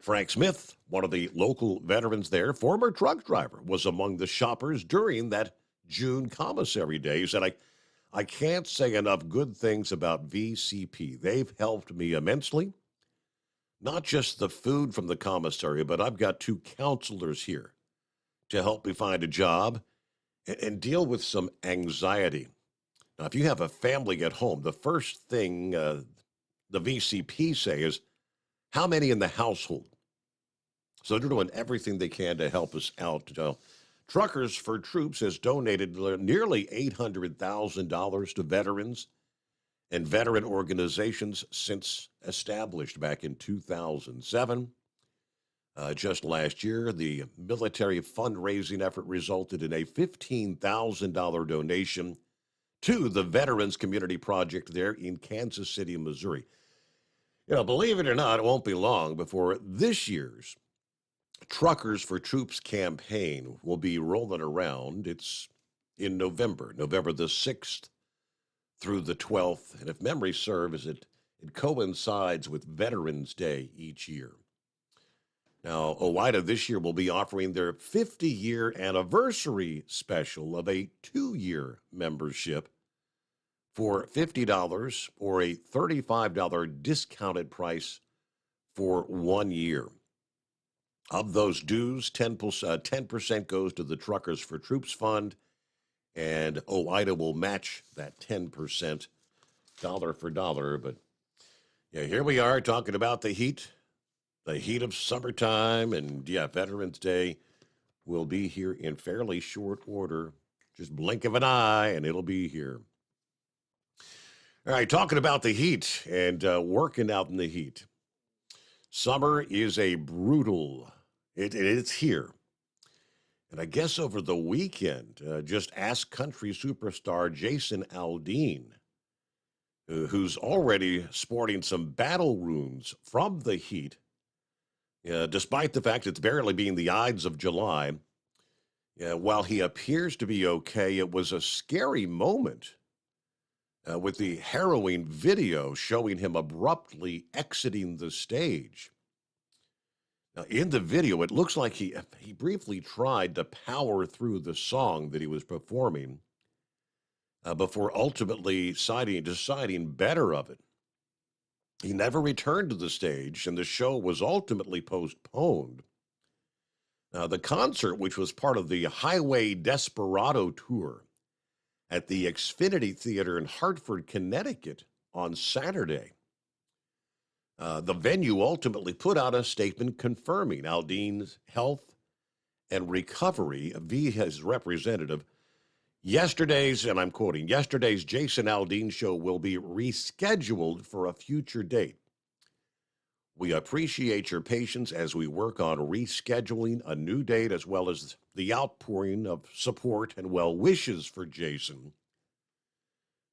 Frank Smith, one of the local veterans there, former truck driver, was among the shoppers during that June Commissary Day. He said, I can't say enough good things about VCP. They've helped me immensely. Not just the food from the commissary, but I've got 2 counselors here to help me find a job and deal with some anxiety. Now, if you have a family at home, the first thing the VCP say is, how many in the household? So they're doing everything they can to help us out. Truckers for Troops has donated nearly $800,000 to veterans and veteran organizations since established back in 2007. Just last year, the military fundraising effort resulted in a $15,000 donation to the Veterans Community Project there in Kansas City, Missouri. Believe it or not, it won't be long before this year's Truckers for Troops campaign will be rolling around. It's in November the 6th through the 12th. And if memory serves, it coincides with Veterans Day each year. Now, OOIDA this year will be offering their 50-year anniversary special of a 2-year membership for $50 or a $35 discounted price for 1 year. Of those dues, 10% goes to the Truckers for Troops Fund, and OOIDA will match that 10% dollar for dollar. But yeah, here we are talking about the heat of summertime, and yeah, Veterans Day will be here in fairly short order. Just blink of an eye, and it'll be here. All right, talking about the heat and working out in the heat. Summer is a brutal, it's here. And I guess over the weekend, just ask country superstar Jason Aldean, who's already sporting some battle wounds from the heat, despite the fact it's barely being the Ides of July. While he appears to be okay, it was a scary moment with the harrowing video showing him abruptly exiting the stage. Now, in the video, it looks like he briefly tried to power through the song that he was performing before ultimately deciding better of it. He never returned to the stage, and the show was ultimately postponed. The concert, which was part of the Highway Desperado tour at the Xfinity Theater in Hartford, Connecticut on Saturday, the venue ultimately put out a statement confirming Aldean's health and recovery via his representative. Yesterday's, and I'm quoting, yesterday's Jason Aldean show will be rescheduled for a future date. We appreciate your patience as we work on rescheduling a new date, as well as the outpouring of support and well wishes for Jason.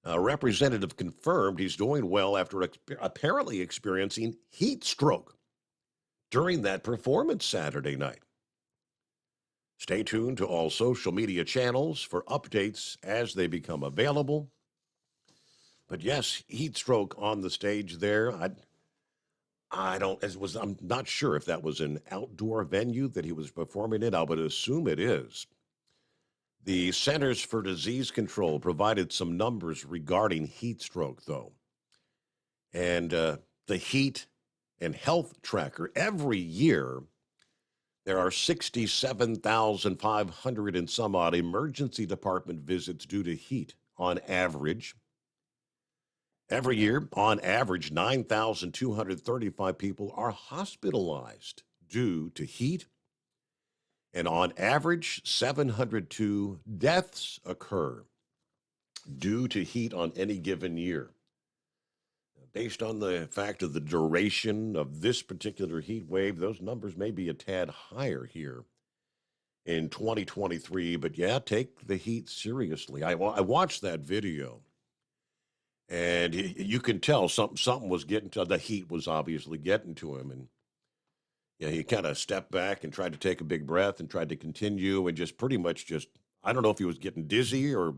A representative confirmed he's doing well after apparently experiencing heat stroke during that performance Saturday night. Stay tuned to all social media channels for updates as they become available. But yes, heat stroke on the stage there. I'm not sure if that was an outdoor venue that he was performing in. I would assume it is. The Centers for Disease Control provided some numbers regarding heat stroke, though. And the Heat and Health Tracker, every year, there are 67,500 and some odd emergency department visits due to heat on average. Every year, on average, 9,235 people are hospitalized due to heat. And on average, 702 deaths occur due to heat on any given year. Based on the fact of the duration of this particular heat wave, those numbers may be a tad higher here in 2023. But yeah, take the heat seriously. I watched that video, and you can tell something was getting to the heat was obviously getting to him, and yeah, he kind of stepped back and tried to take a big breath and tried to continue, and just pretty much I don't know if he was getting dizzy, or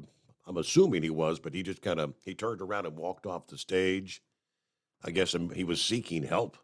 I'm assuming he was, but he turned around and walked off the stage. I guess he was seeking help.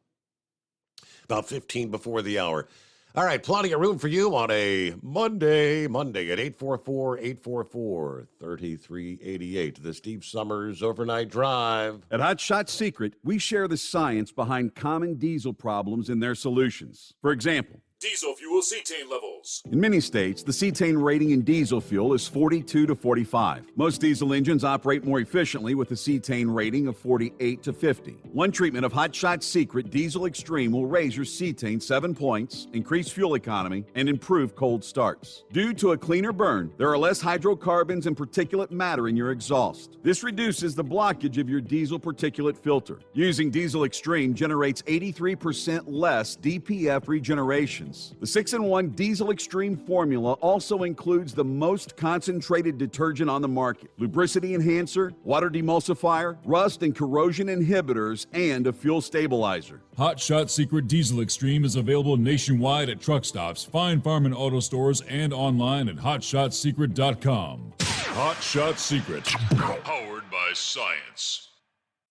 About 15 before the hour. All right, plenty of room for you on a Monday at 844-844-3388. The Steve Summers Overnight Drive. At Hot Shot Secret, we share the science behind common diesel problems and their solutions. For example, Diesel fuel cetane levels. in many states, the cetane rating in diesel fuel is 42 to 45. Most diesel engines operate more efficiently with a cetane rating of 48 to 50. One treatment of Hot Shot Secret Diesel Extreme will raise your cetane 7 points, increase fuel economy, and improve cold starts. Due to a cleaner burn, there are less hydrocarbons and particulate matter in your exhaust. This reduces the blockage of your diesel particulate filter. Using Diesel Extreme generates 83% less DPF regeneration. The 6-in-1 Diesel Extreme formula also includes the most concentrated detergent on the market, lubricity enhancer, water demulsifier, rust and corrosion inhibitors, and a fuel stabilizer. Hot Shot Secret Diesel Extreme is available nationwide at truck stops, Fine Farm and auto stores, and online at hotshotsecret.com. Hot Shot Secret, powered by science.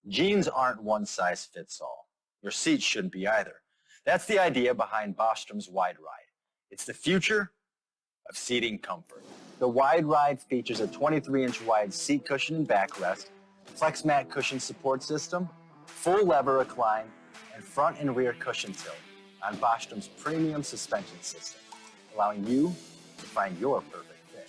Jeans aren't one size fits all. Your seats shouldn't be either. That's the idea behind Bostrom's Wide Ride. It's the future of seating comfort. The Wide Ride features a 23-inch wide seat cushion and backrest, flex mat cushion support system, full lever recline, and front and rear cushion tilt on Bostrom's premium suspension system, allowing you to find your perfect fit.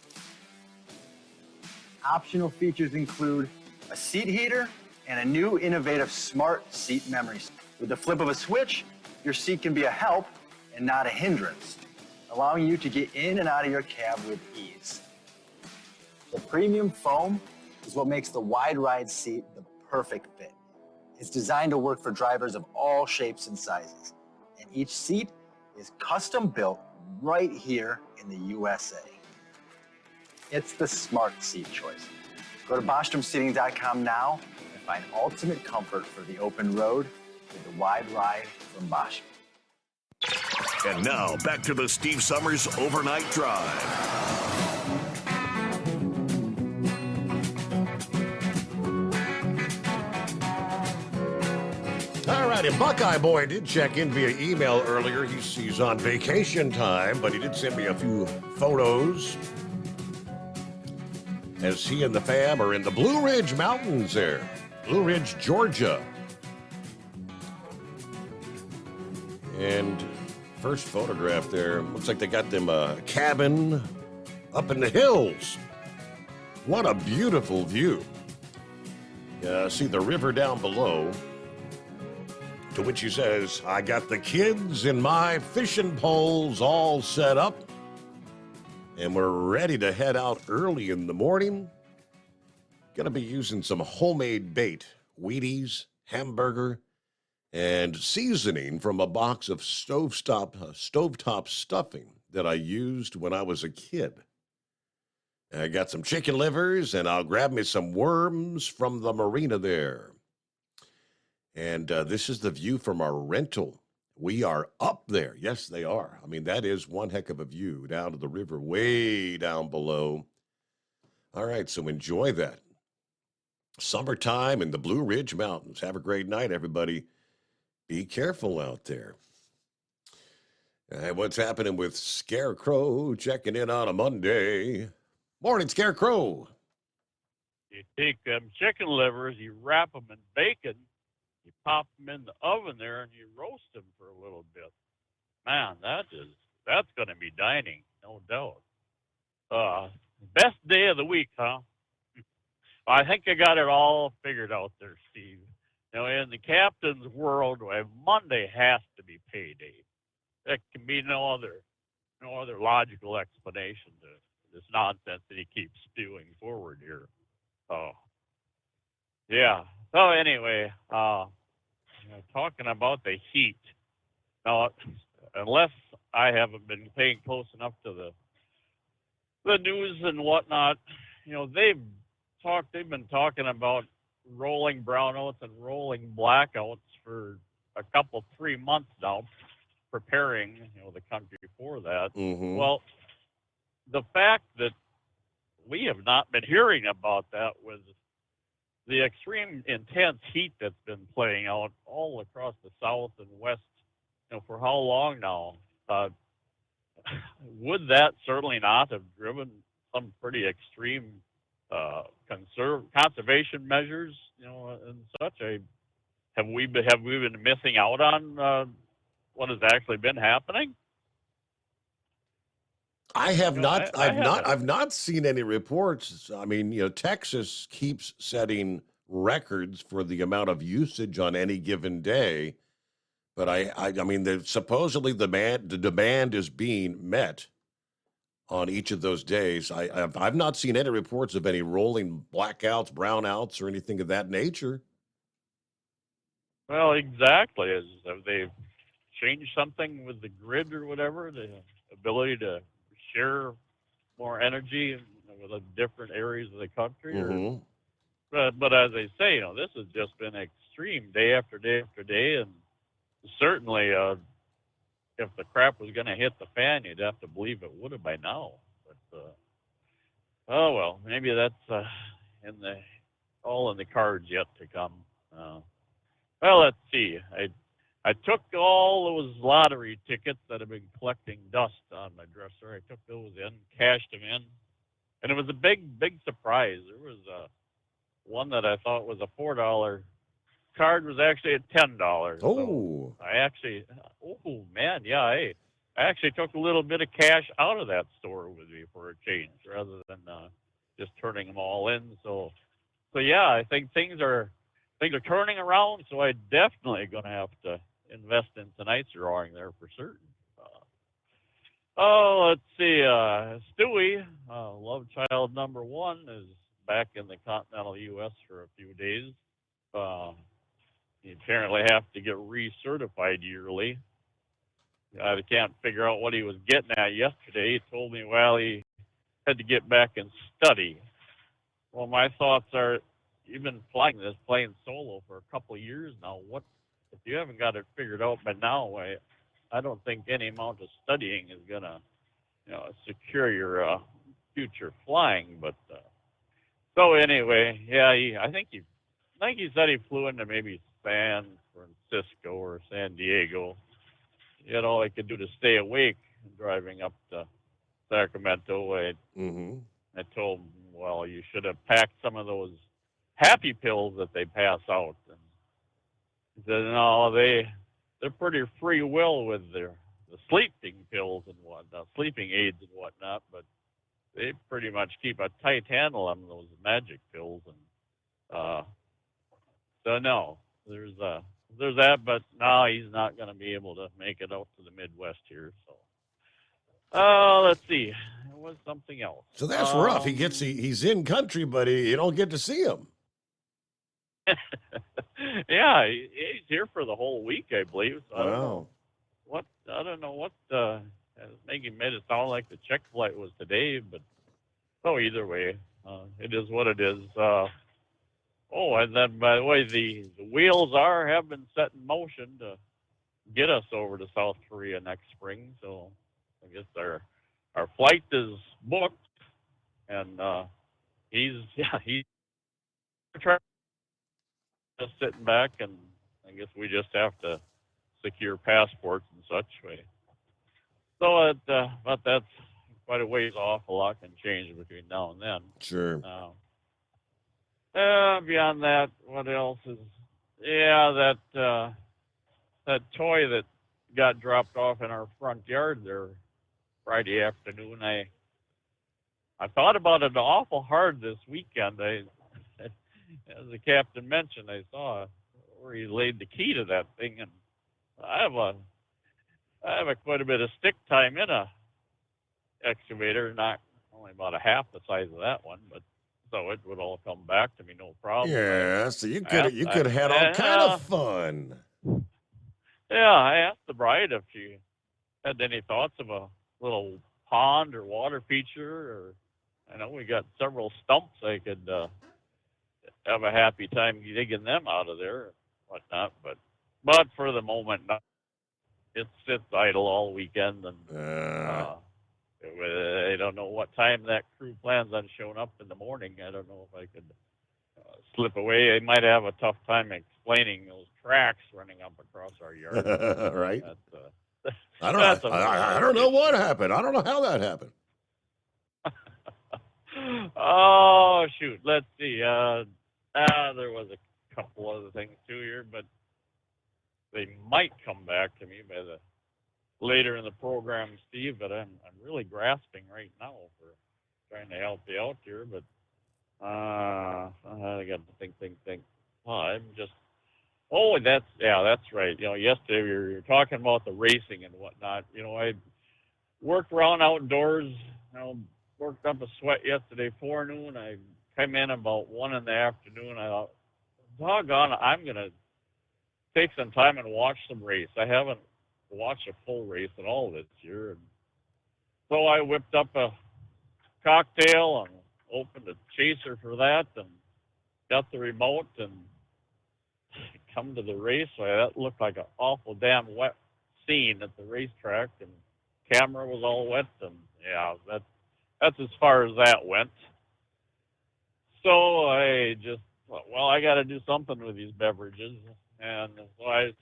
Optional features include a seat heater and a new innovative smart seat memory. With the flip of a switch, your seat can be a help and not a hindrance, allowing you to get in and out of your cab with ease. The premium foam is what makes the Wide Ride seat the perfect fit. It's designed to work for drivers of all shapes and sizes, and each seat is custom built right here in the USA. It's the smart seat choice. Go to BostromSeating.com now and find ultimate comfort for the open road with the Wide Ride from Bostrom. And now, back to the Steve Summers Overnight Drive. All righty, Buckeye Boy did check in via email earlier. He's on vacation time, but he did send me a few photos as he and the fam are in the Blue Ridge Mountains there. Blue Ridge, Georgia. And first photograph there, looks like they got them a cabin up in the hills. What a beautiful view. See the river down below. To which he says, I got the kids and my fishing poles all set up, and we're ready to head out early in the morning. Gonna be using some homemade bait, Wheaties, hamburger, and seasoning from a box of stovetop stuffing that I used when I was a kid. I got some chicken livers, and I'll grab me some worms from the marina there. And this is the view from our rental. We are up there. Yes, they are. I mean, that is one heck of a view down to the river, way down below. All right, so enjoy that. Summertime in the Blue Ridge Mountains. Have a great night, everybody. Be careful out there. What's happening with Scarecrow checking in on a Monday? Morning, Scarecrow. You take them chicken livers, you wrap them in bacon, you pop them in the oven there, and you roast them for a little bit. Man, that's going to be dining, no doubt. Best day of the week, huh? I think I got it all figured out there, Steve. You know, in the captain's world, Monday has to be payday. There can be no other logical explanation to this nonsense that he keeps spewing forward here. Yeah. So anyway, talking about the heat. Now, unless I haven't been paying close enough to the news and whatnot, you know, they've been talking about rolling brownouts and rolling blackouts for 3 months now, preparing, you know, the country for that. Mm-hmm. Well, the fact that we have not been hearing about that with the extreme intense heat that's been playing out all across the South and West, you know, for how long now? Would that certainly not have driven some pretty extreme conservation measures, you know, and such? Have we been missing out on what has actually been happening? I have not. I've not seen any reports. I mean, you know, Texas keeps setting records for the amount of usage on any given day, but I mean, supposedly the demand is being met on each of those days. I've not seen any reports of any rolling blackouts, brownouts, or anything of that nature. Well, exactly. Have they changed something with the grid or whatever? The ability to share more energy with the different areas of the country? Mm-hmm. But as I say, you know, this has just been extreme day after day after day, and certainly if the crap was going to hit the fan, you'd have to believe it would have by now. But oh well, maybe that's all in the cards yet to come. Well, let's see. I took all those lottery tickets that have been collecting dust on my dresser. I took those in, cashed them in, and it was a big surprise. There was one that I thought was a $4 card was actually at $10. Oh, so I actually, oh man, yeah, I actually took a little bit of cash out of that store with me for a change, rather than just turning them all in. So yeah, I think things are turning around. So I definitely going to have to invest in tonight's drawing there for certain. Let's see. Stewie, love child number 1, is back in the continental U.S. for a few days. You apparently have to get recertified yearly. I can't figure out what he was getting at yesterday. He told me, well, he had to get back and study. Well, my thoughts are, you've been playing solo for a couple of years now. What if you haven't got it figured out by now? I don't think any amount of studying is gonna, secure your future flying. But so anyway, yeah, I think he said he flew into maybe San Francisco or San Diego. He had all he could do to stay awake driving up to Sacramento. I told him, well, you should have packed some of those happy pills that they pass out. And he said, no, they're pretty free will with the sleeping pills and whatnot, sleeping aids and whatnot, but they pretty much keep a tight handle on those magic pills. And so no, there's that, but no, he's not going to be able to make it out to the Midwest here. So let's see, it was something else. So that's rough. He's in country, but you don't get to see him. Yeah, he's here for the whole week, I believe. So Wow. I don't know what making made it sound like the check flight was today, but either way, it is what it is. And then by the way, the wheels have been set in motion to get us over to South Korea next spring. So I guess our flight is booked, and he's just sitting back, and I guess we just have to secure passports and such. So but that's quite a ways off. A lot can change between now and then. Sure. Beyond that, what else is? Yeah, that toy that got dropped off in our front yard there Friday afternoon. I thought about it awful hard this weekend. As the captain mentioned, I saw where he laid the key to that thing, and I have quite a bit of stick time in a excavator, not only about a half the size of that one, but so it would all come back to me no problem. Yeah, so you could have had all kind of fun. Yeah, I asked the bride if she had any thoughts of a little pond or water feature, or I know we got several stumps I could have a happy time digging them out of there and whatnot, but for the moment, it sits idle all weekend, and I don't know what time that crew plans on showing up in the morning. I don't know if I could slip away. I might have a tough time explaining those tracks running up across our yard. Right. I don't know what happened. I don't know how that happened. Oh, shoot. Let's see. There was a couple other things too here, but they might come back to me by the later in the program, Steve. But I'm really grasping right now for trying to help you out here. But I got to think. I'm just. Oh, that's right. Yesterday we were talking about the racing and whatnot. I worked around outdoors. Worked up a sweat yesterday forenoon. I came in about 1 in the afternoon. I thought, doggone, I'm going to take some time and watch some race. I haven't watched a full race at all this year. And so I whipped up a cocktail and opened a chaser for that and got the remote and come to the race. So that looked like an awful damn wet scene at the racetrack, and camera was all wet. And yeah, that's as far as that went. So I just thought, well, I got to do something with these beverages. And so I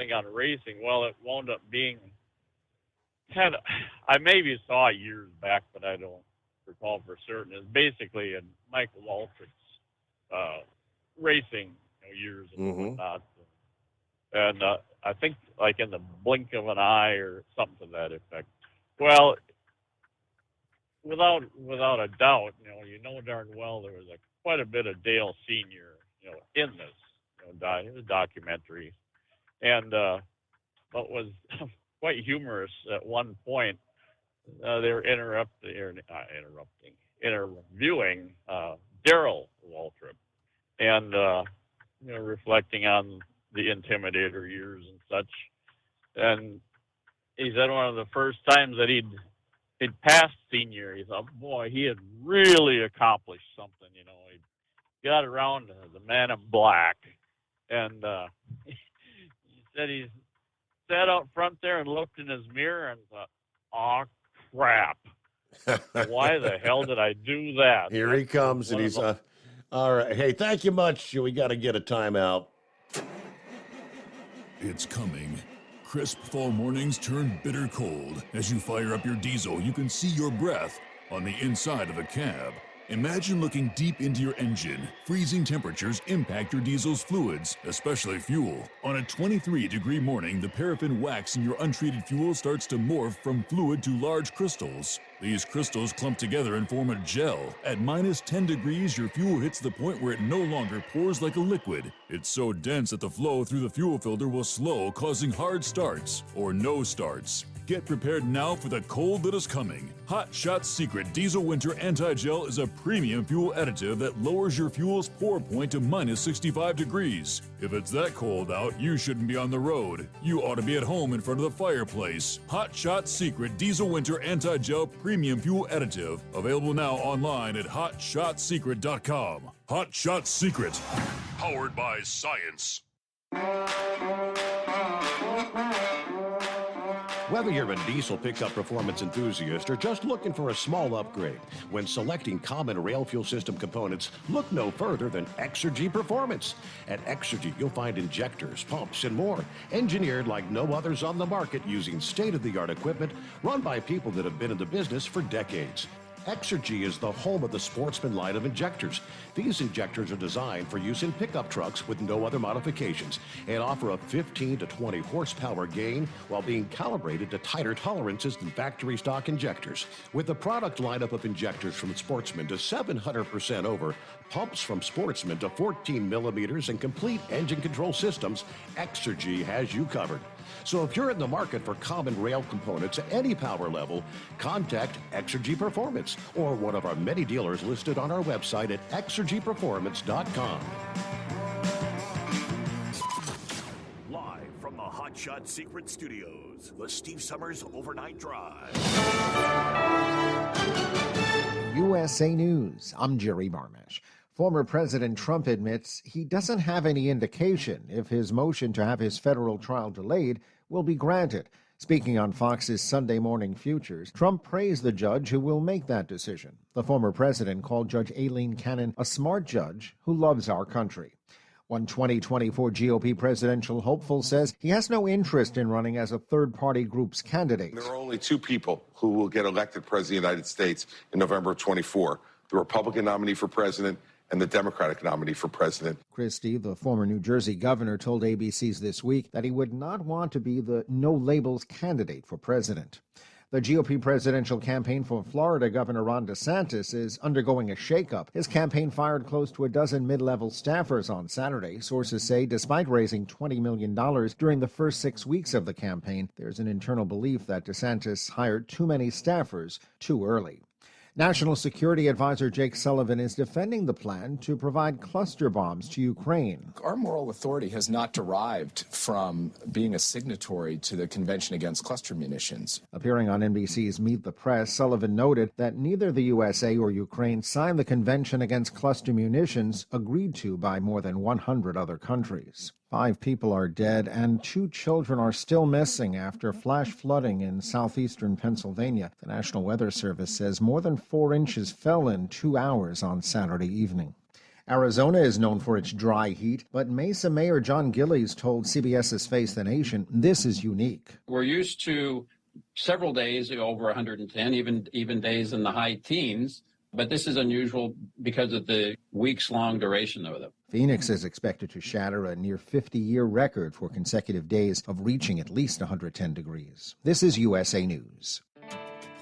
thing on racing. Well, it wound up being I maybe saw it years back, but I don't recall for certain. It's basically in Michael Waltrip's racing years and whatnot. And I think like in the blink of an eye or something to that effect. Well, without a doubt, you know darn well there was quite a bit of Dale Sr., in this documentary. And what was quite humorous at one point, they were interviewing Darrell Waltrip, and reflecting on the Intimidator years and such. And he said one of the first times that he'd passed senior, he thought, boy, he had really accomplished something. He got around to the man in black, and he said he sat out front there and looked in his mirror and thought, "Aw, crap! Why the hell did I do that?" Here he comes, and he's all right. Hey, thank you much. We got to get a timeout. It's coming. Crisp fall mornings turn bitter cold. As you fire up your diesel, you can see your breath on the inside of the cab. Imagine looking deep into your engine. Freezing temperatures impact your diesel's fluids, especially fuel. On a 23-degree morning, the paraffin wax in your untreated fuel starts to morph from fluid to large crystals. These crystals clump together and form a gel. At minus 10 degrees, your fuel hits the point where it no longer pours like a liquid. It's so dense that the flow through the fuel filter will slow, causing hard starts or no starts. Get prepared now for the cold that is coming. Hot Shot Secret Diesel Winter Anti-Gel is a premium fuel additive that lowers your fuel's pour point to minus 65 degrees. If it's that cold out, you shouldn't be on the road. You ought to be at home in front of the fireplace. Hot Shot Secret Diesel Winter Anti-Gel Premium Fuel Additive. Available now online at hotshotsecret.com. Hot Shot Secret. Powered by science. Whether you're a diesel pickup performance enthusiast or just looking for a small upgrade, when selecting common rail fuel system components, look no further than Exergy Performance. At Exergy, you'll find injectors, pumps, and more, engineered like no others on the market using state-of-the-art equipment run by people that have been in the business for decades. Exergy is the home of the Sportsman line of injectors. These injectors are designed for use in pickup trucks with no other modifications and offer a 15 to 20 horsepower gain while being calibrated to tighter tolerances than factory stock injectors. With a product lineup of injectors from Sportsman to 700% over, pumps from Sportsman to 14 millimeters, and complete engine control systems, Exergy has you covered. So if you're in the market for common rail components at any power level, contact Exergy Performance or one of our many dealers listed on our website at exergyperformance.com. Live from the Hot Shot Secret Studios, the Steve Summers Overnight Drive. USA News, I'm Jerry Barmash. Former President Trump admits he doesn't have any indication if his motion to have his federal trial delayed will be granted. Speaking on Fox's Sunday Morning Futures, Trump praised the judge who will make that decision. The former president called Judge Aileen Cannon a smart judge who loves our country. One 2024 GOP presidential hopeful says he has no interest in running as a third-party group's candidate. There are only two people who will get elected president of the United States in November of 24, the Republican nominee for president and the Democratic nominee for president. Christie, the former New Jersey governor, told ABC's This Week that he would not want to be the no-labels candidate for president. The GOP presidential campaign for Florida Governor Ron DeSantis is undergoing a shakeup. His campaign fired close to a dozen mid-level staffers on Saturday. Sources say despite raising $20 million during the first 6 weeks of the campaign, there's an internal belief that DeSantis hired too many staffers too early. National Security Advisor Jake Sullivan is defending the plan to provide cluster bombs to Ukraine. Our moral authority has not derived from being a signatory to the Convention Against Cluster Munitions. Appearing on NBC's Meet the Press, Sullivan noted that neither the USA or Ukraine signed the Convention Against Cluster Munitions, agreed to by more than 100 other countries. 5 people are dead and 2 children are still missing after flash flooding in southeastern Pennsylvania. The National Weather Service says more than 4 inches fell in 2 hours on Saturday evening. Arizona is known for its dry heat, but Mesa Mayor John Gillies told CBS's Face the Nation this is unique. We're used to several days over 110, even days in the high teens, but this is unusual because of the weeks-long duration of them. Phoenix is expected to shatter a near 50-year record for consecutive days of reaching at least 110 degrees. This is USA News.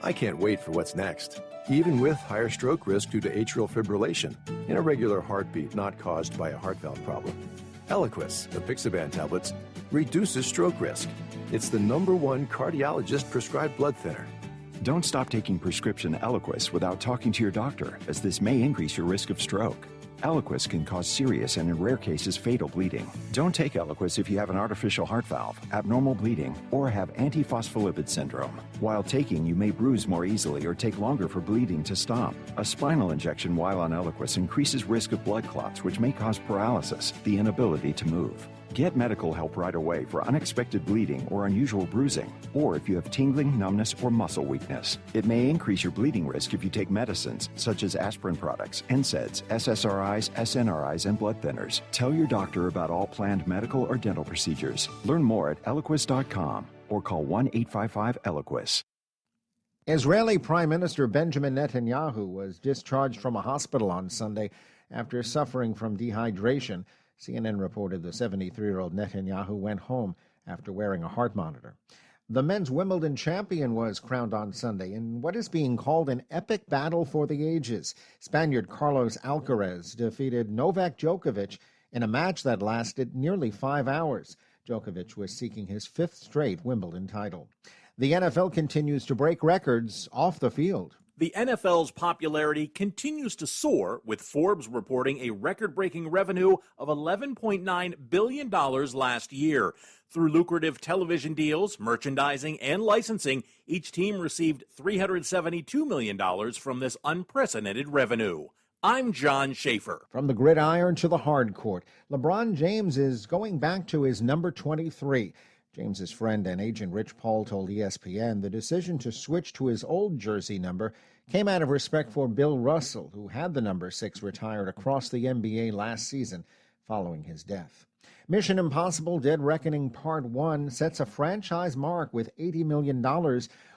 I can't wait for what's next. Even with higher stroke risk due to atrial fibrillation, an irregular heartbeat not caused by a heart valve problem. Eliquis, the Pixaban tablets, reduces stroke risk. It's the #1 cardiologist prescribed blood thinner. Don't stop taking prescription Eliquis without talking to your doctor, as this may increase your risk of stroke. Eliquis can cause serious and, in rare cases, fatal bleeding. Don't take Eliquis if you have an artificial heart valve, abnormal bleeding, or have antiphospholipid syndrome. While taking, you may bruise more easily or take longer for bleeding to stop. A spinal injection while on Eliquis increases risk of blood clots, which may cause paralysis, the inability to move. Get medical help right away for unexpected bleeding or unusual bruising, or if you have tingling, numbness, or muscle weakness. It may increase your bleeding risk if you take medicines such as aspirin products, NSAIDs, SSRIs, SNRIs, and blood thinners. Tell your doctor about all planned medical or dental procedures. Learn more at Eliquis.com or call 1-855-ELIQUIS. Israeli Prime Minister Benjamin Netanyahu was discharged from a hospital on Sunday after suffering from dehydration. CNN reported the 73-year-old Netanyahu went home after wearing a heart monitor. The men's Wimbledon champion was crowned on Sunday in what is being called an epic battle for the ages. Spaniard Carlos Alcaraz defeated Novak Djokovic in a match that lasted nearly 5 hours. Djokovic was seeking his 5th straight Wimbledon title. The NFL continues to break records off the field. The NFL's popularity continues to soar, with Forbes reporting a record-breaking revenue of $11.9 billion last year. Through lucrative television deals, merchandising, and licensing, each team received $372 million from this unprecedented revenue. I'm John Schaefer. From the gridiron to the hard court, LeBron James is going back to his number 23. James's friend and agent Rich Paul told ESPN the decision to switch to his old jersey number came out of respect for Bill Russell, who had the number 6 retired across the NBA last season following his death. Mission Impossible Dead Reckoning Part 1 sets a franchise mark with $80 million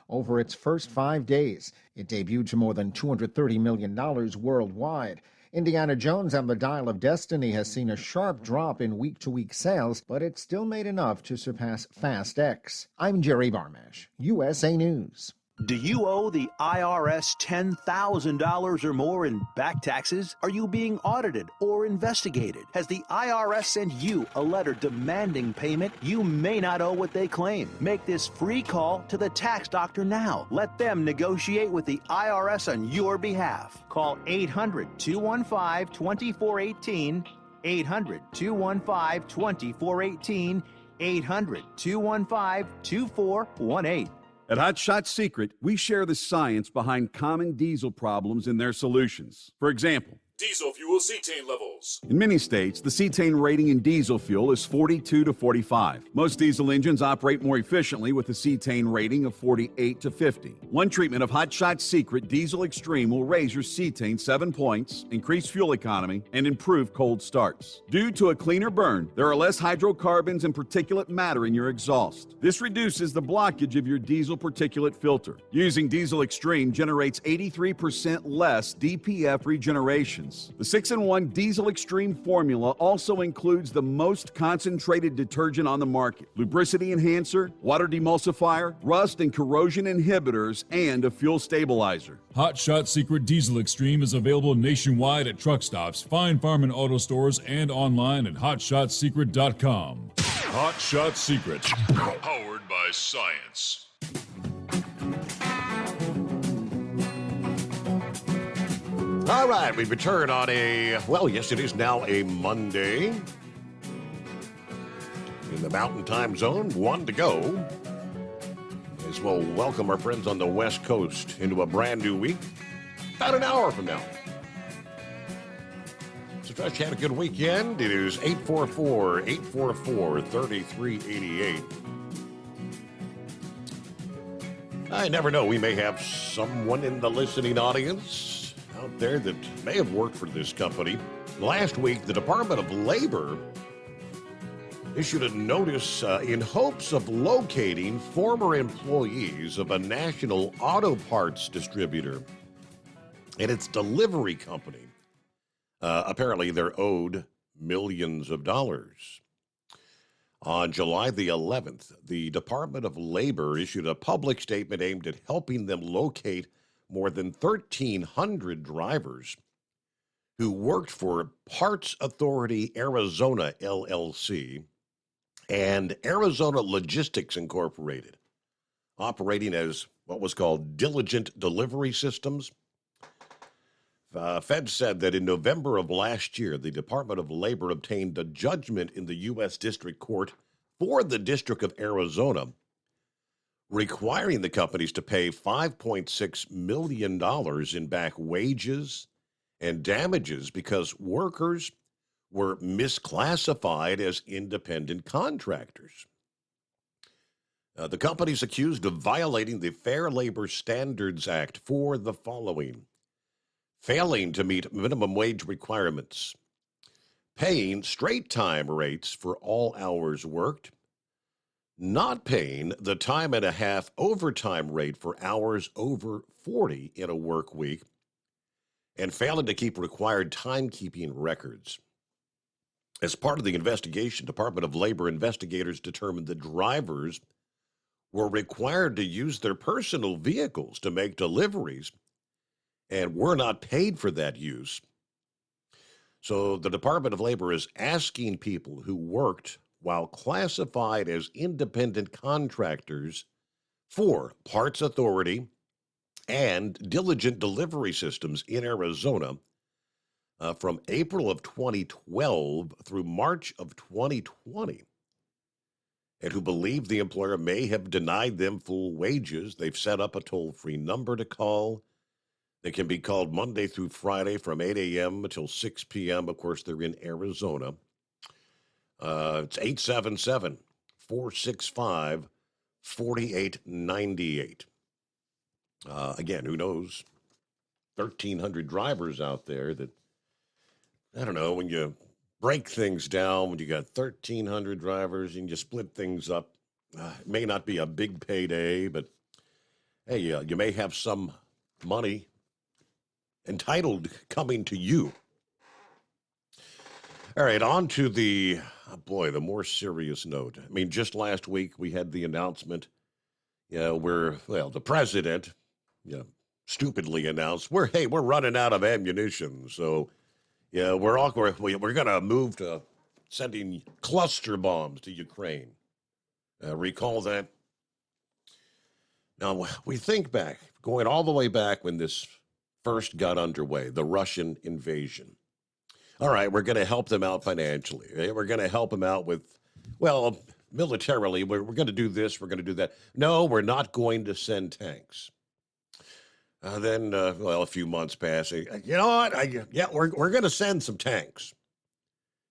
over its first 5 days. It debuted to more than $230 million worldwide. Indiana Jones and the Dial of Destiny has seen a sharp drop in week-to-week sales, but it still made enough to surpass Fast X. I'm Jerry Barmash, USA News. Do you owe the IRS $10,000 or more in back taxes? Are you being audited or investigated? Has the IRS sent you a letter demanding payment? You may not owe what they claim. Make this free call to the tax doctor now. Let them negotiate with the IRS on your behalf. Call 800-215-2418, 800-215-2418, 800-215-2418. At Hot Shot Secret, we share the science behind common diesel problems and their solutions. For example, Diesel fuel cetane levels. in many states, the cetane rating in diesel fuel is 42 to 45. Most diesel engines operate more efficiently with a cetane rating of 48 to 50. One treatment of Hot Shot Secret Diesel Extreme will raise your cetane 7 points, increase fuel economy, and improve cold starts. Due to a cleaner burn, there are less hydrocarbons and particulate matter in your exhaust. This reduces the blockage of your diesel particulate filter. Using Diesel Extreme generates 83% less DPF regeneration. The 6-in-1 Diesel Extreme formula also includes the most concentrated detergent on the market, lubricity enhancer, water demulsifier, rust and corrosion inhibitors, and a fuel stabilizer. Hot Shot Secret Diesel Extreme is available nationwide at truck stops, Fine Farm and auto stores, and online at hotshotsecret.com. Hot Shot Secret, powered by science. All right, we return on yes, it is now a Monday. In the Mountain Time Zone, 1 to go. As we'll welcome our friends on the West Coast into a brand new week, about an hour from now. So trust you had a good weekend. It is 844-844-3388. I never know. We may have someone in the listening audience out there that may have worked for this company Last week, the Department of Labor issued a notice in hopes of locating former employees of a national auto parts distributor and its delivery company. Apparently, they're owed millions of dollars. On July the 11th, the Department of Labor issued a public statement aimed at helping them locate more than 1,300 drivers who worked for Parts Authority Arizona, LLC, and Arizona Logistics Incorporated, operating as what was called Diligent Delivery Systems. Fed said that in November of last year, the Department of Labor obtained a judgment in the U.S. District Court for the District of Arizona, requiring the companies to pay $5.6 million in back wages and damages because workers were misclassified as independent contractors. The companies accused of violating the Fair Labor Standards Act for the following: failing to meet minimum wage requirements, paying straight time rates for all hours worked, not paying the time and a half overtime rate for hours over 40 in a work week, and failing to keep required timekeeping records. As part of the investigation, Department of Labor investigators determined that drivers were required to use their personal vehicles to make deliveries and were not paid for that use. So the Department of Labor is asking people who worked while classified as independent contractors for Parts Authority and Diligent Delivery Systems in Arizona from April of 2012 through March of 2020, and who believe the employer may have denied them full wages. They've set up a toll-free number to call. They can be called Monday through Friday from 8 a.m. until 6 p.m. Of course, they're in Arizona. It's 877-465-4898. Again, who knows? 1,300 drivers out there that, I don't know, when you break things down, when you got 1,300 drivers and you split things up, it may not be a big payday, but hey, you may have some money entitled coming to you. All right, on to the more serious note. I mean, just last week we had the announcement, where the president, stupidly announced, we're running out of ammunition, so we're going to move to sending cluster bombs to Ukraine. Recall that? Now we think back, going all the way back when this first got underway, the Russian invasion. All right, we're going to help them out financially. We're going to help them out with, militarily. We're going to do this. We're going to do that. No, we're not going to send tanks. Then, a few months pass. You know what? We're going to send some tanks.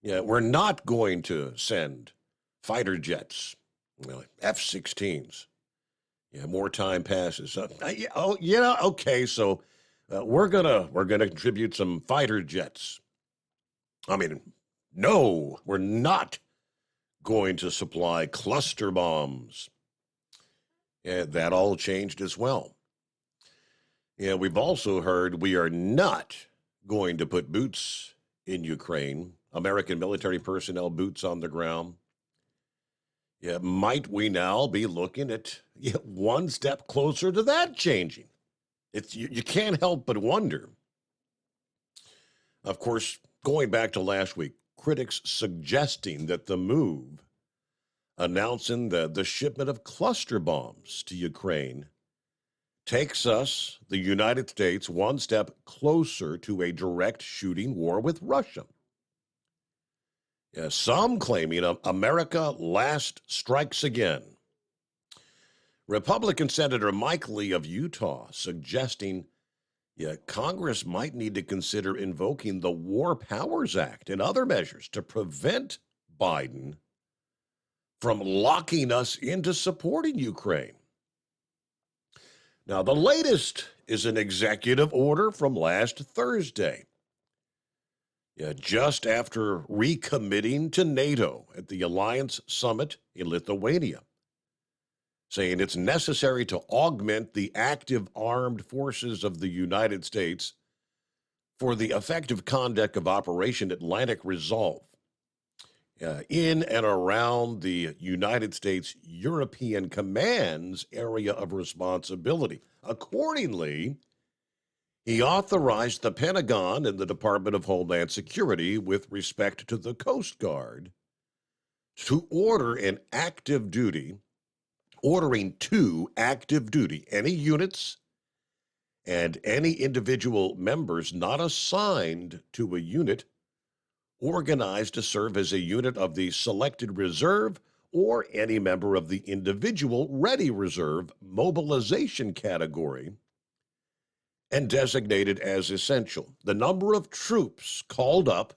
Yeah, we're not going to send fighter jets, F-16s. Yeah, more time passes. Okay, so we're gonna contribute some fighter jets. I mean, no, we're not going to supply cluster bombs. Yeah, that all changed as well. Yeah, we've also heard we are not going to put boots in Ukraine, American military personnel, boots on the ground. Yeah, might we now be looking at one step closer to that changing? You can't help but wonder. Of course, going back to last week, critics suggesting that the move announcing the shipment of cluster bombs to Ukraine takes us, the United States, one step closer to a direct shooting war with Russia. Some claiming America last strikes again. Republican Senator Mike Lee of Utah suggesting Congress might need to consider invoking the War Powers Act and other measures to prevent Biden from locking us into supporting Ukraine. Now, the latest is an executive order from last Thursday. Yeah, just after recommitting to NATO at the Alliance Summit in Lithuania, saying it's necessary to augment the active armed forces of the United States for the effective conduct of Operation Atlantic Resolve in and around the United States European Command's area of responsibility. Accordingly, he authorized the Pentagon and the Department of Homeland Security with respect to the Coast Guard to ordering to active duty any units and any individual members not assigned to a unit organized to serve as a unit of the selected reserve or any member of the individual ready reserve mobilization category and designated as essential. The number of troops called up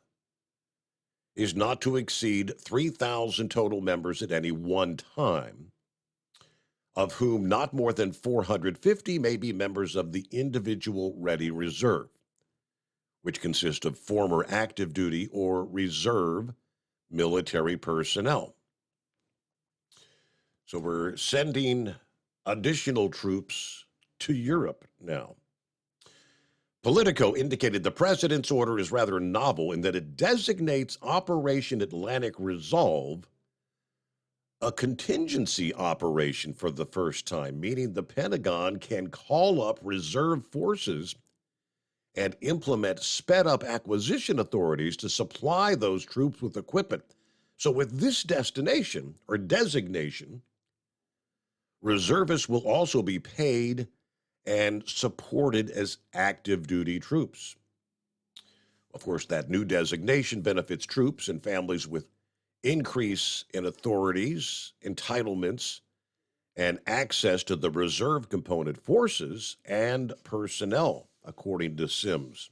is not to exceed 3,000 total members at any one time, of whom not more than 450 may be members of the individual ready reserve, which consists of former active duty or reserve military personnel. So we're sending additional troops to Europe now. Politico indicated the president's order is rather novel in that it designates Operation Atlantic Resolve a contingency operation for the first time, meaning the Pentagon can call up reserve forces and implement sped-up acquisition authorities to supply those troops with equipment. So with this destination or designation, reservists will also be paid and supported as active duty troops. Of course, that new designation benefits troops and families with increase in authorities, entitlements, and access to the reserve component forces and personnel, according to Sims.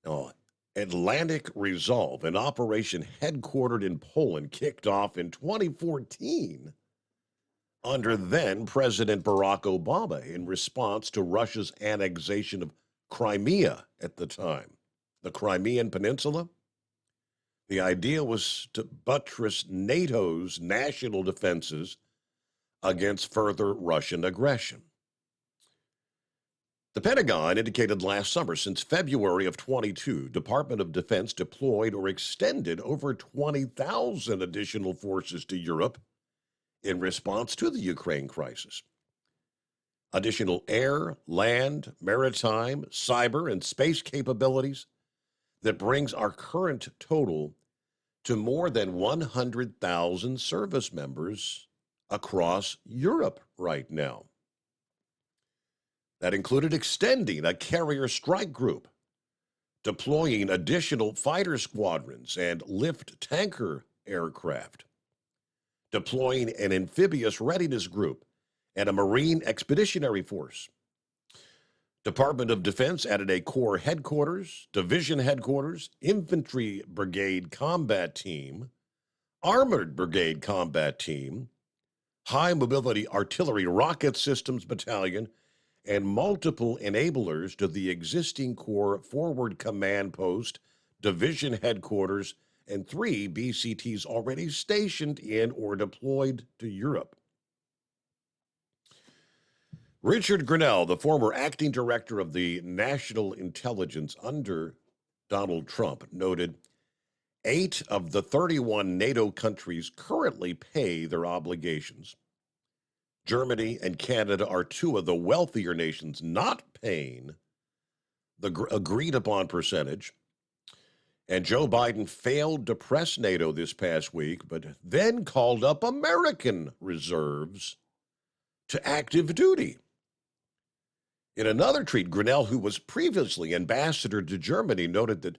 Now, Atlantic Resolve, an operation headquartered in Poland, kicked off in 2014 under then-President Barack Obama in response to Russia's annexation of Crimea at the time, the Crimean Peninsula. The idea was to buttress NATO's national defenses against further Russian aggression. The Pentagon indicated last summer, since February of 22, Department of Defense deployed or extended over 20,000 additional forces to Europe in response to the Ukraine crisis. Additional air, land, maritime, cyber, and space capabilities that brings our current total to more than 100,000 service members across Europe right now. That included extending a carrier strike group, deploying additional fighter squadrons and lift tanker aircraft, deploying an amphibious readiness group and a Marine Expeditionary Force. Department of Defense added a Corps Headquarters, Division Headquarters, Infantry Brigade Combat Team, Armored Brigade Combat Team, High Mobility Artillery Rocket Systems Battalion, and multiple enablers to the existing Corps Forward Command Post, Division Headquarters, and 3 BCTs already stationed in or deployed to Europe. Richard Grenell, the former acting director of the National Intelligence under Donald Trump, noted 8 of the 31 NATO countries currently pay their obligations. Germany and Canada are 2 of the wealthier nations not paying the agreed-upon percentage. And Joe Biden failed to press NATO this past week, but then called up American reserves to active duty. In another tweet, Grenell, who was previously ambassador to Germany, noted that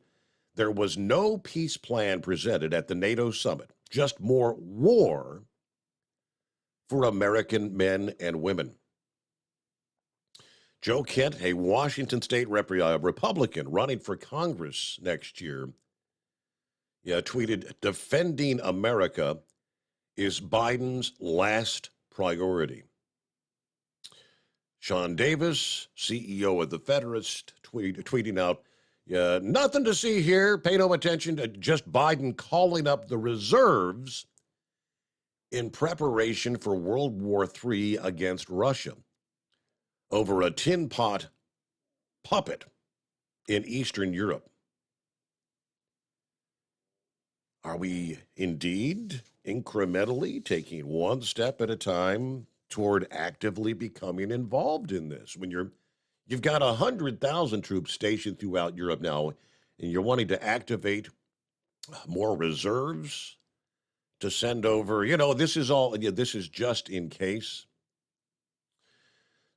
there was no peace plan presented at the NATO summit, just more war for American men and women. Joe Kent, a Washington State Republican running for Congress next year, tweeted, "Defending America is Biden's last priority." Sean Davis, CEO of the Federalist, tweeting out, Nothing to see here. Pay no attention to just Biden calling up the reserves in preparation for World War III against Russia over a tin pot puppet in Eastern Europe. Are we indeed incrementally taking one step at a time toward actively becoming involved in this? When you've got 100,000 troops stationed throughout Europe now, and you're wanting to activate more reserves to send over, this is just in case.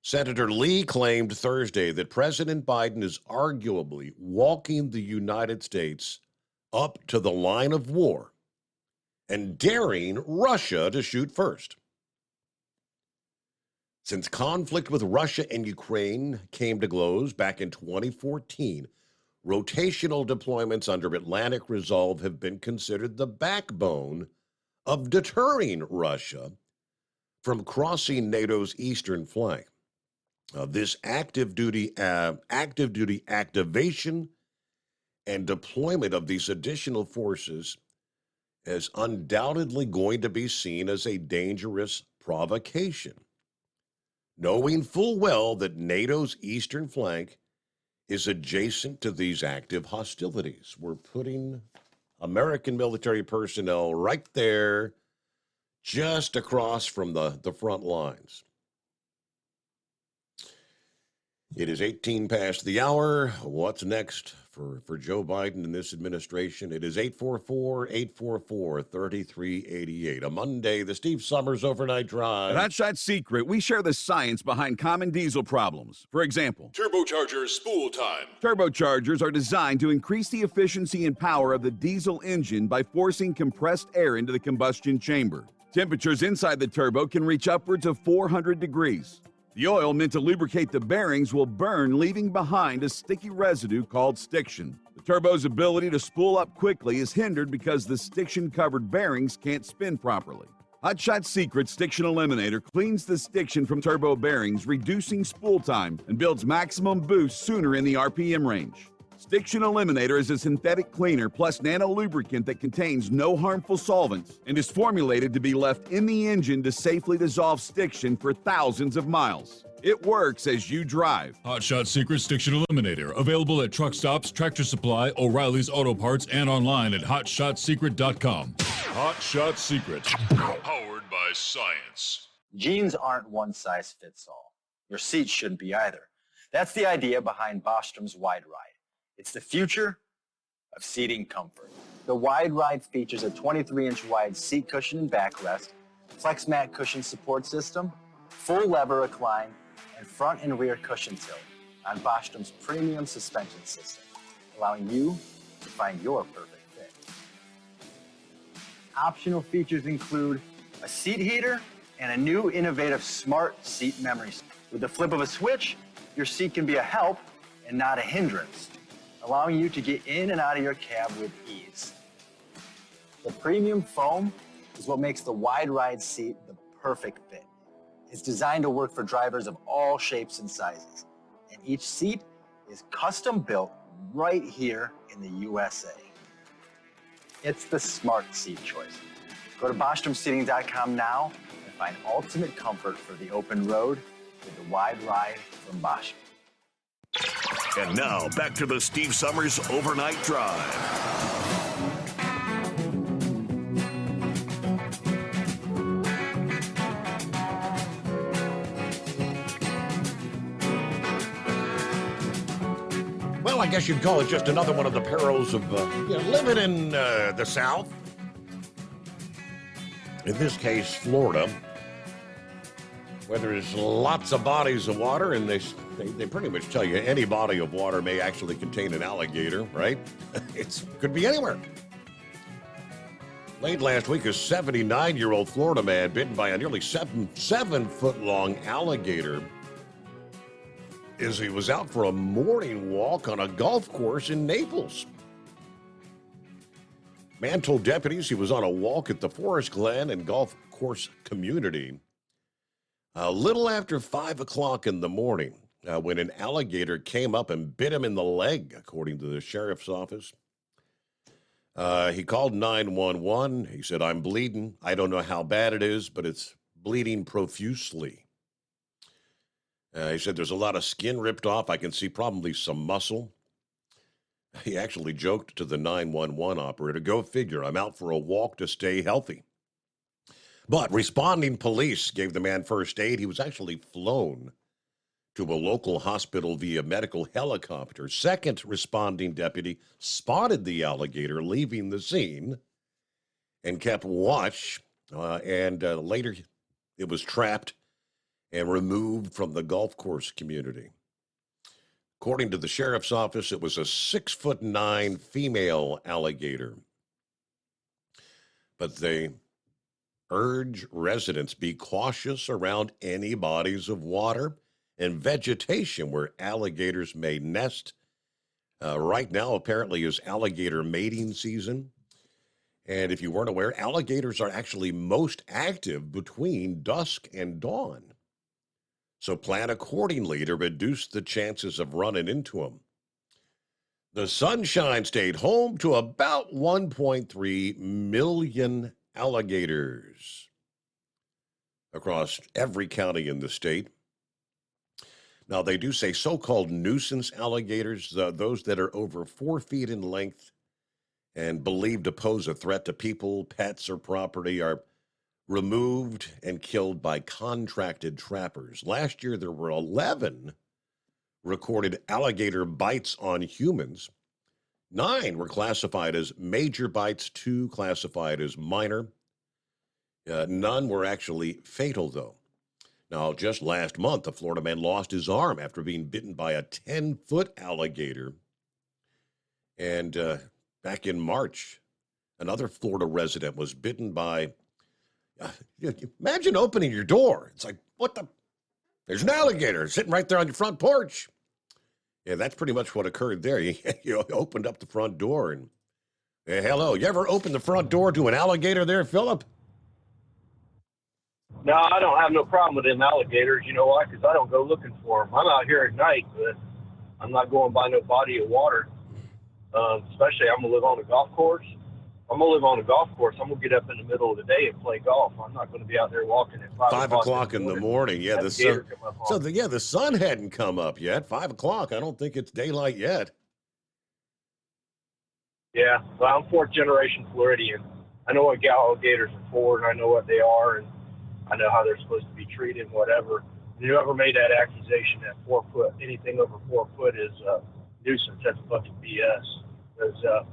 Senator Lee claimed Thursday that President Biden is arguably walking the United States up to the line of war and daring Russia to shoot first. Since conflict with Russia and Ukraine came to blows back in 2014, rotational deployments under Atlantic Resolve have been considered the backbone of deterring Russia from crossing NATO's eastern flank. This active duty activation and deployment of these additional forces is undoubtedly going to be seen as a dangerous provocation, knowing full well that NATO's eastern flank is adjacent to these active hostilities. We're putting American military personnel right there, just across from the front lines. It is 18 past the hour. What's next for Joe Biden and this administration? It is 844-844-3388. A Monday, the Steve Summers Overnight Drive. At Hotshot Secret, we share the science behind common diesel problems. For example, Turbochargers spool time. Turbochargers are designed to increase the efficiency and power of the diesel engine by forcing compressed air into the combustion chamber. Temperatures inside the turbo can reach upwards of 400 degrees. The oil meant to lubricate the bearings will burn, leaving behind a sticky residue called stiction. The turbo's ability to spool up quickly is hindered because the stiction-covered bearings can't spin properly. Hotshot Secret Stiction Eliminator cleans the stiction from turbo bearings, reducing spool time, and builds maximum boost sooner in the RPM range. Stiction Eliminator is a synthetic cleaner plus nano-lubricant that contains no harmful solvents and is formulated to be left in the engine to safely dissolve stiction for thousands of miles. It works as you drive. Hotshot Secret Stiction Eliminator. Available at truck stops, Tractor Supply, O'Reilly's Auto Parts, and online at HotShotSecret.com. Hotshot Secret. Powered by science. Jeans aren't one size fits all. Your seats shouldn't be either. That's the idea behind Bostrom's Wide Ride. It's the future of seating comfort. The Wide Ride features a 23-inch wide seat cushion and backrest, flex mat cushion support system, full lever recline, and front and rear cushion tilt on Bostrom's premium suspension system, allowing you to find your perfect fit. Optional features include a seat heater and a new innovative smart seat memory. With the flip of a switch, your seat can be a help and not a hindrance, allowing you to get in and out of your cab with ease. The premium foam is what makes the Wide Ride seat the perfect fit. It's designed to work for drivers of all shapes and sizes, and each seat is custom built right here in the USA. It's the smart seat choice. Go to BostromSeating.com now and find ultimate comfort for the open road with the Wide Ride from Bostrom. And now, back to the Steve Summers Overnight Drive. Well, I guess you'd call it just another one of the perils of living in the South. In this case, Florida, where there's lots of bodies of water, and they pretty much tell you any body of water may actually contain an alligator, right? It could be anywhere. Late last week, a 79-year-old Florida man bitten by a nearly 7-foot-long alligator as he was out for a morning walk on a golf course in Naples. Man told deputies he was on a walk at the Forest Glen and golf course community a little after 5 o'clock in the morning when an alligator came up and bit him in the leg, according to the sheriff's office. He called 911. He said, "I'm bleeding. I don't know how bad it is, but it's bleeding profusely." He said, "There's a lot of skin ripped off. I can see probably some muscle." He actually joked to the 911 operator, "Go figure, I'm out for a walk to stay healthy." But responding police gave the man first aid. He was actually flown to a local hospital via medical helicopter. Second responding deputy spotted the alligator leaving the scene and kept watch. Later, it was trapped and removed from the golf course community. According to the sheriff's office, it was a 6'9" female alligator. But they urge residents be cautious around any bodies of water and vegetation where alligators may nest. Right now, apparently, is alligator mating season. And if you weren't aware, alligators are actually most active between dusk and dawn. So plan accordingly to reduce the chances of running into them. The Sunshine State, home to about 1.3 million alligators across every county in the state. Now, they do say so-called nuisance alligators, those that are over 4 feet in length and believed to pose a threat to people, pets, or property, are removed and killed by contracted trappers. Last year, there were 11 recorded alligator bites on humans. 9 were classified as major bites, 2 classified as minor. None were actually fatal, though. Now, just last month, a Florida man lost his arm after being bitten by a 10-foot alligator. And back in March, another Florida resident was bitten by... imagine opening your door. It's like, what the? There's an alligator sitting right there on your front porch. Yeah, that's pretty much what occurred there. You opened up the front door and, hey, hello. You ever opened the front door to an alligator there, Philip? No, I don't have no problem with them alligators. You know why? Because I don't go looking for them. I'm out here at night, but I'm not going by no body of water. Especially, I'm going to live on a golf course. I'm going to live on a golf course. I'm going to get up in the middle of the day and play golf. I'm not going to be out there walking at 5 o'clock in the morning. Yeah, the sun. The sun hadn't come up yet. 5 o'clock. I don't think it's daylight yet. Yeah, well, I'm 4th generation Floridian. I know what alligators are for, and I know what they are, and I know how they're supposed to be treated and whatever. And whoever made that accusation that 4 foot, anything over 4 foot is a nuisance, that's fucking BS. Because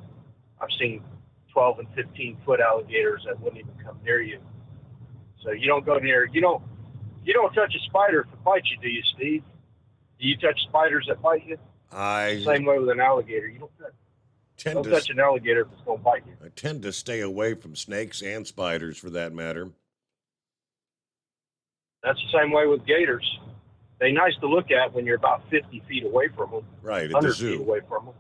I've seen 12 and 15 foot alligators that wouldn't even come near you. So you don't go near, you don't touch a spider if it bites you, do you, Steve? Do you touch spiders that bite you? Same way with an alligator. You don't touch an alligator if it's going to bite you. I tend to stay away from snakes and spiders for that matter. That's the same way with gators. They're nice to look at when you're about 50 feet away from them. Right, at the 100 zoo. feet away from them.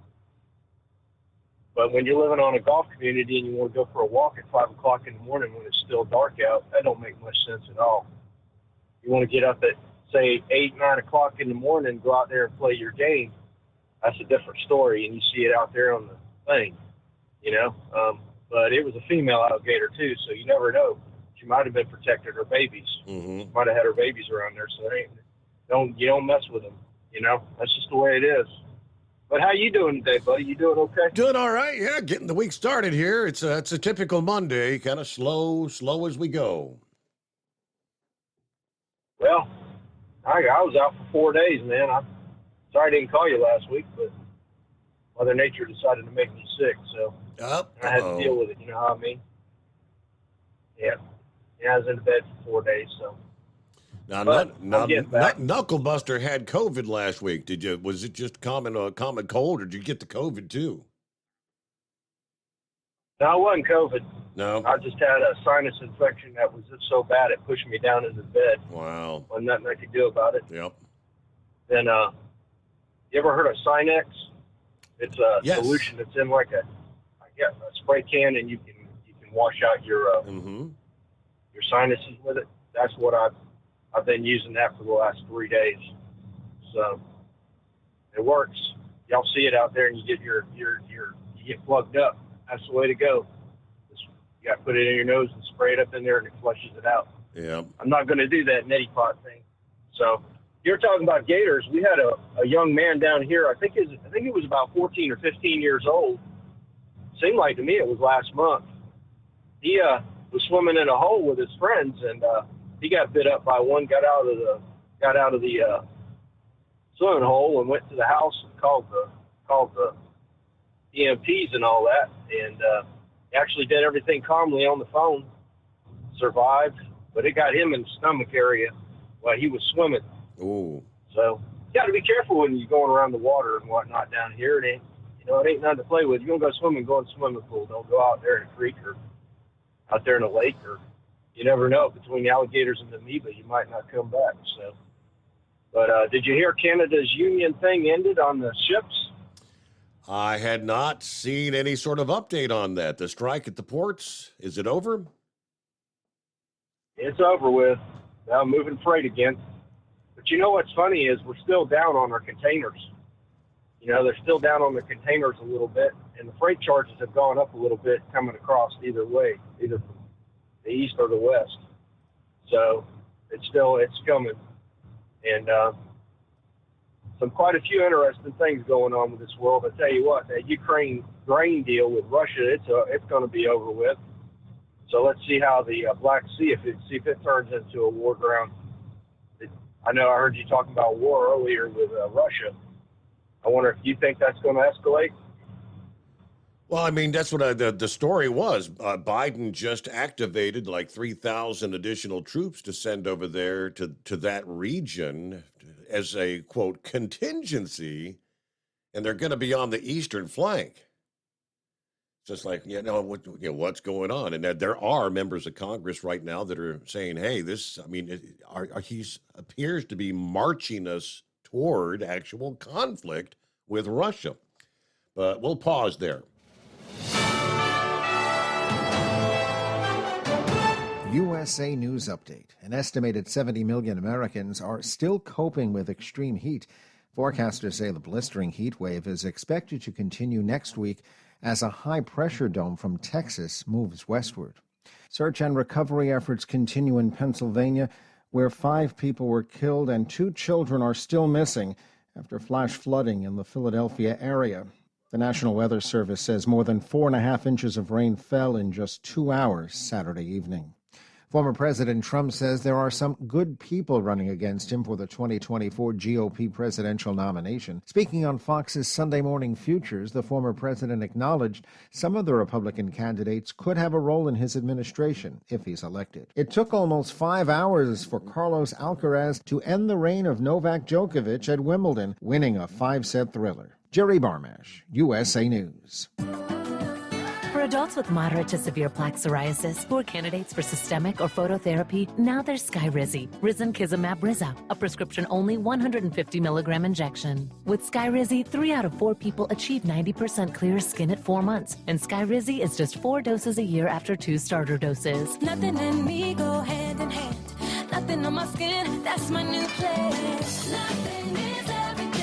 But when you're living on a golf community and you want to go for a walk at 5 o'clock in the morning when it's still dark out, that don't make much sense at all. You want to get up at, say, 8, 9 o'clock in the morning, go out there and play your game. That's a different story, and you see it out there on the thing, you know. But it was a female alligator, too, so you never know. She might have been protecting her babies. Mm-hmm. Might have had her babies around there, so you don't mess with them, you know. That's just the way it is. But how you doing today, buddy? You doing okay? Doing all right, yeah. Getting the week started here. It's a typical Monday, kind of slow as we go. Well, I was out for 4 days, man. I'm sorry I didn't call you last week, but Mother Nature decided to make me sick, so I had to deal with it. You know how I mean? Yeah. I was in bed for 4 days, so. Now, Knucklebuster had COVID last week. Was it just common cold, or did you get the COVID too? No, it wasn't COVID. No? I just had a sinus infection that was just so bad it pushed me down into bed. Wow. Wasn't nothing I could do about it. Yep. Then, you ever heard of Sinex? It's a solution that's in like a spray can, and you can wash out your sinuses with it. That's what I've been using that for the last 3 days. it works. Y'all see it out there, and you get you get plugged up. That's the way to go. You got to put it in your nose and spray it up in there, and it flushes it out. Yeah. I'm not going to do that neti pot thing. So you're talking about gators. We had a young man down here. I think it was about 14 or 15 years old. Seemed like to me it was last month. He was swimming in a hole with his friends, and he got bit up by one. Got out of the swimming hole and went to the house and called the EMTs and all that, and actually did everything calmly on the phone. Survived, but it got him in the stomach area while he was swimming. Ooh. So you got to be careful when you're going around the water and whatnot down here. It ain't nothing to play with. You're gonna go swimming, go in the swimming pool. Don't go out there in a creek or out there in a lake, or you never know. Between the alligators and the amoeba, you might not come back. So, but did you hear Canada's union thing ended on the ships? I had not seen any sort of update on that. The strike at the ports, is it over? It's over with. Now moving freight again. But you know what's funny is we're still down on our containers. They're still down on the containers a little bit, and the freight charges have gone up a little bit coming across either way, either from the east or the west. So it's coming. And quite a few interesting things going on with this world. I tell you what, that Ukraine grain deal with Russia, it's going to be over with. So let's see how the Black Sea, see if it turns into a war ground. I know I heard you talking about war earlier with Russia. I wonder if you think that's going to escalate. Well, I mean, that's what the story was. Biden just activated like 3,000 additional troops to send over there to that region as a, quote, contingency, and they're going to be on the eastern flank. Just like, what's going on? And there are members of Congress right now that are saying, hey, he appears to be marching us toward actual conflict with Russia. But we'll pause there. USA News Update. An estimated 70 million Americans are still coping with extreme heat. Forecasters say the blistering heat wave is expected to continue next week as a high-pressure dome from Texas moves westward. Search and recovery efforts continue in Pennsylvania, where 5 people were killed and 2 children are still missing after flash flooding in the Philadelphia area. The National Weather Service says more than 4.5 inches of rain fell in just 2 hours Saturday evening. Former President Trump says there are some good people running against him for the 2024 GOP presidential nomination. Speaking on Fox's Sunday Morning Futures, the former president acknowledged some of the Republican candidates could have a role in his administration if he's elected. It took almost 5 hours for Carlos Alcaraz to end the reign of Novak Djokovic at Wimbledon, winning a 5-set thriller. Jerry Barmash, USA News. For adults with moderate to severe plaque psoriasis who are candidates for systemic or phototherapy, now there's Skyrizi, Risankizumab Rizza, a prescription-only 150 milligram injection. With Skyrizi, 3 out of 4 people achieve 90% clear skin at 4 months, and Skyrizi is just 4 doses a year after 2 starter doses. Nothing and me go hand in hand. Nothing on my skin, that's my new place. Nothing is every day.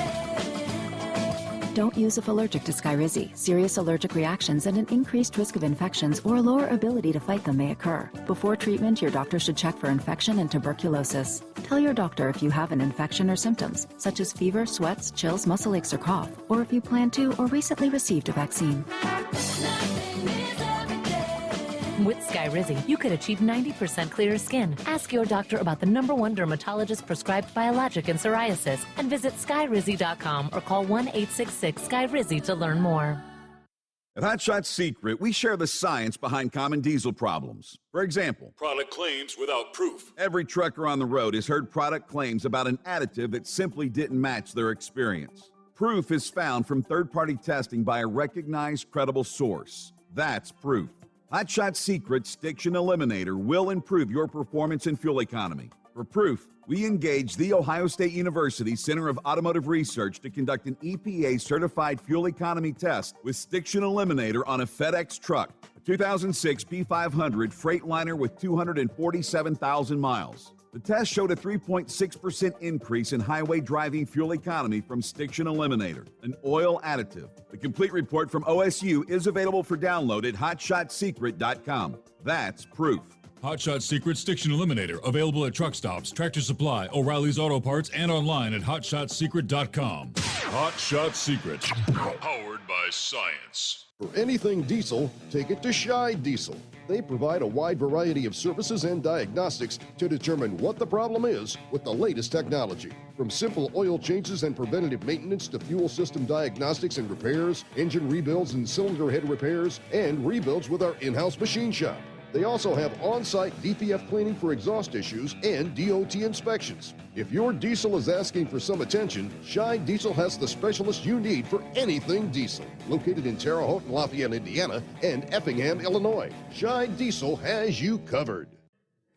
Don't use if allergic to Skyrizi. Serious allergic reactions and an increased risk of infections or a lower ability to fight them may occur. Before treatment, your doctor should check for infection and tuberculosis. Tell your doctor if you have an infection or symptoms, such as fever, sweats, chills, muscle aches, or cough, or if you plan to or recently received a vaccine. With Skyrizi, you could achieve 90% clearer skin. Ask your doctor about the #1 dermatologist prescribed biologic in psoriasis and visit Skyrizi.com or call 1-866-SKYRIZI to learn more. At Hot Shot Secret, we share the science behind common diesel problems. For example, product claims without proof. Every trucker on the road has heard product claims about an additive that simply didn't match their experience. Proof is found from third-party testing by a recognized, credible source. That's proof. Hot Shot Secret's Stiction Eliminator will improve your performance and fuel economy. For proof, we engaged The Ohio State University Center of Automotive Research to conduct an EPA-certified fuel economy test with Stiction Eliminator on a FedEx truck. A 2006 P500 Freightliner with 247,000 miles. The test showed a 3.6% increase in highway driving fuel economy from Stiction Eliminator, an oil additive. The complete report from OSU is available for download at hotshotsecret.com. That's proof. Hot Shot Secret Stiction Eliminator, available at truck stops, Tractor Supply, O'Reilly's Auto Parts, and online at hotshotsecret.com. Hot Shot Secret, powered by science. For anything diesel, take it to Scheid Diesel. They provide a wide variety of services and diagnostics to determine what the problem is with the latest technology. From simple oil changes and preventative maintenance to fuel system diagnostics and repairs, engine rebuilds and cylinder head repairs, and rebuilds with our in-house machine shop. They also have on-site DPF cleaning for exhaust issues and DOT inspections. If your diesel is asking for some attention, Scheid Diesel has the specialist you need for anything diesel. Located in Terre Haute, Lafayette, Indiana, and Effingham, Illinois, Scheid Diesel has you covered.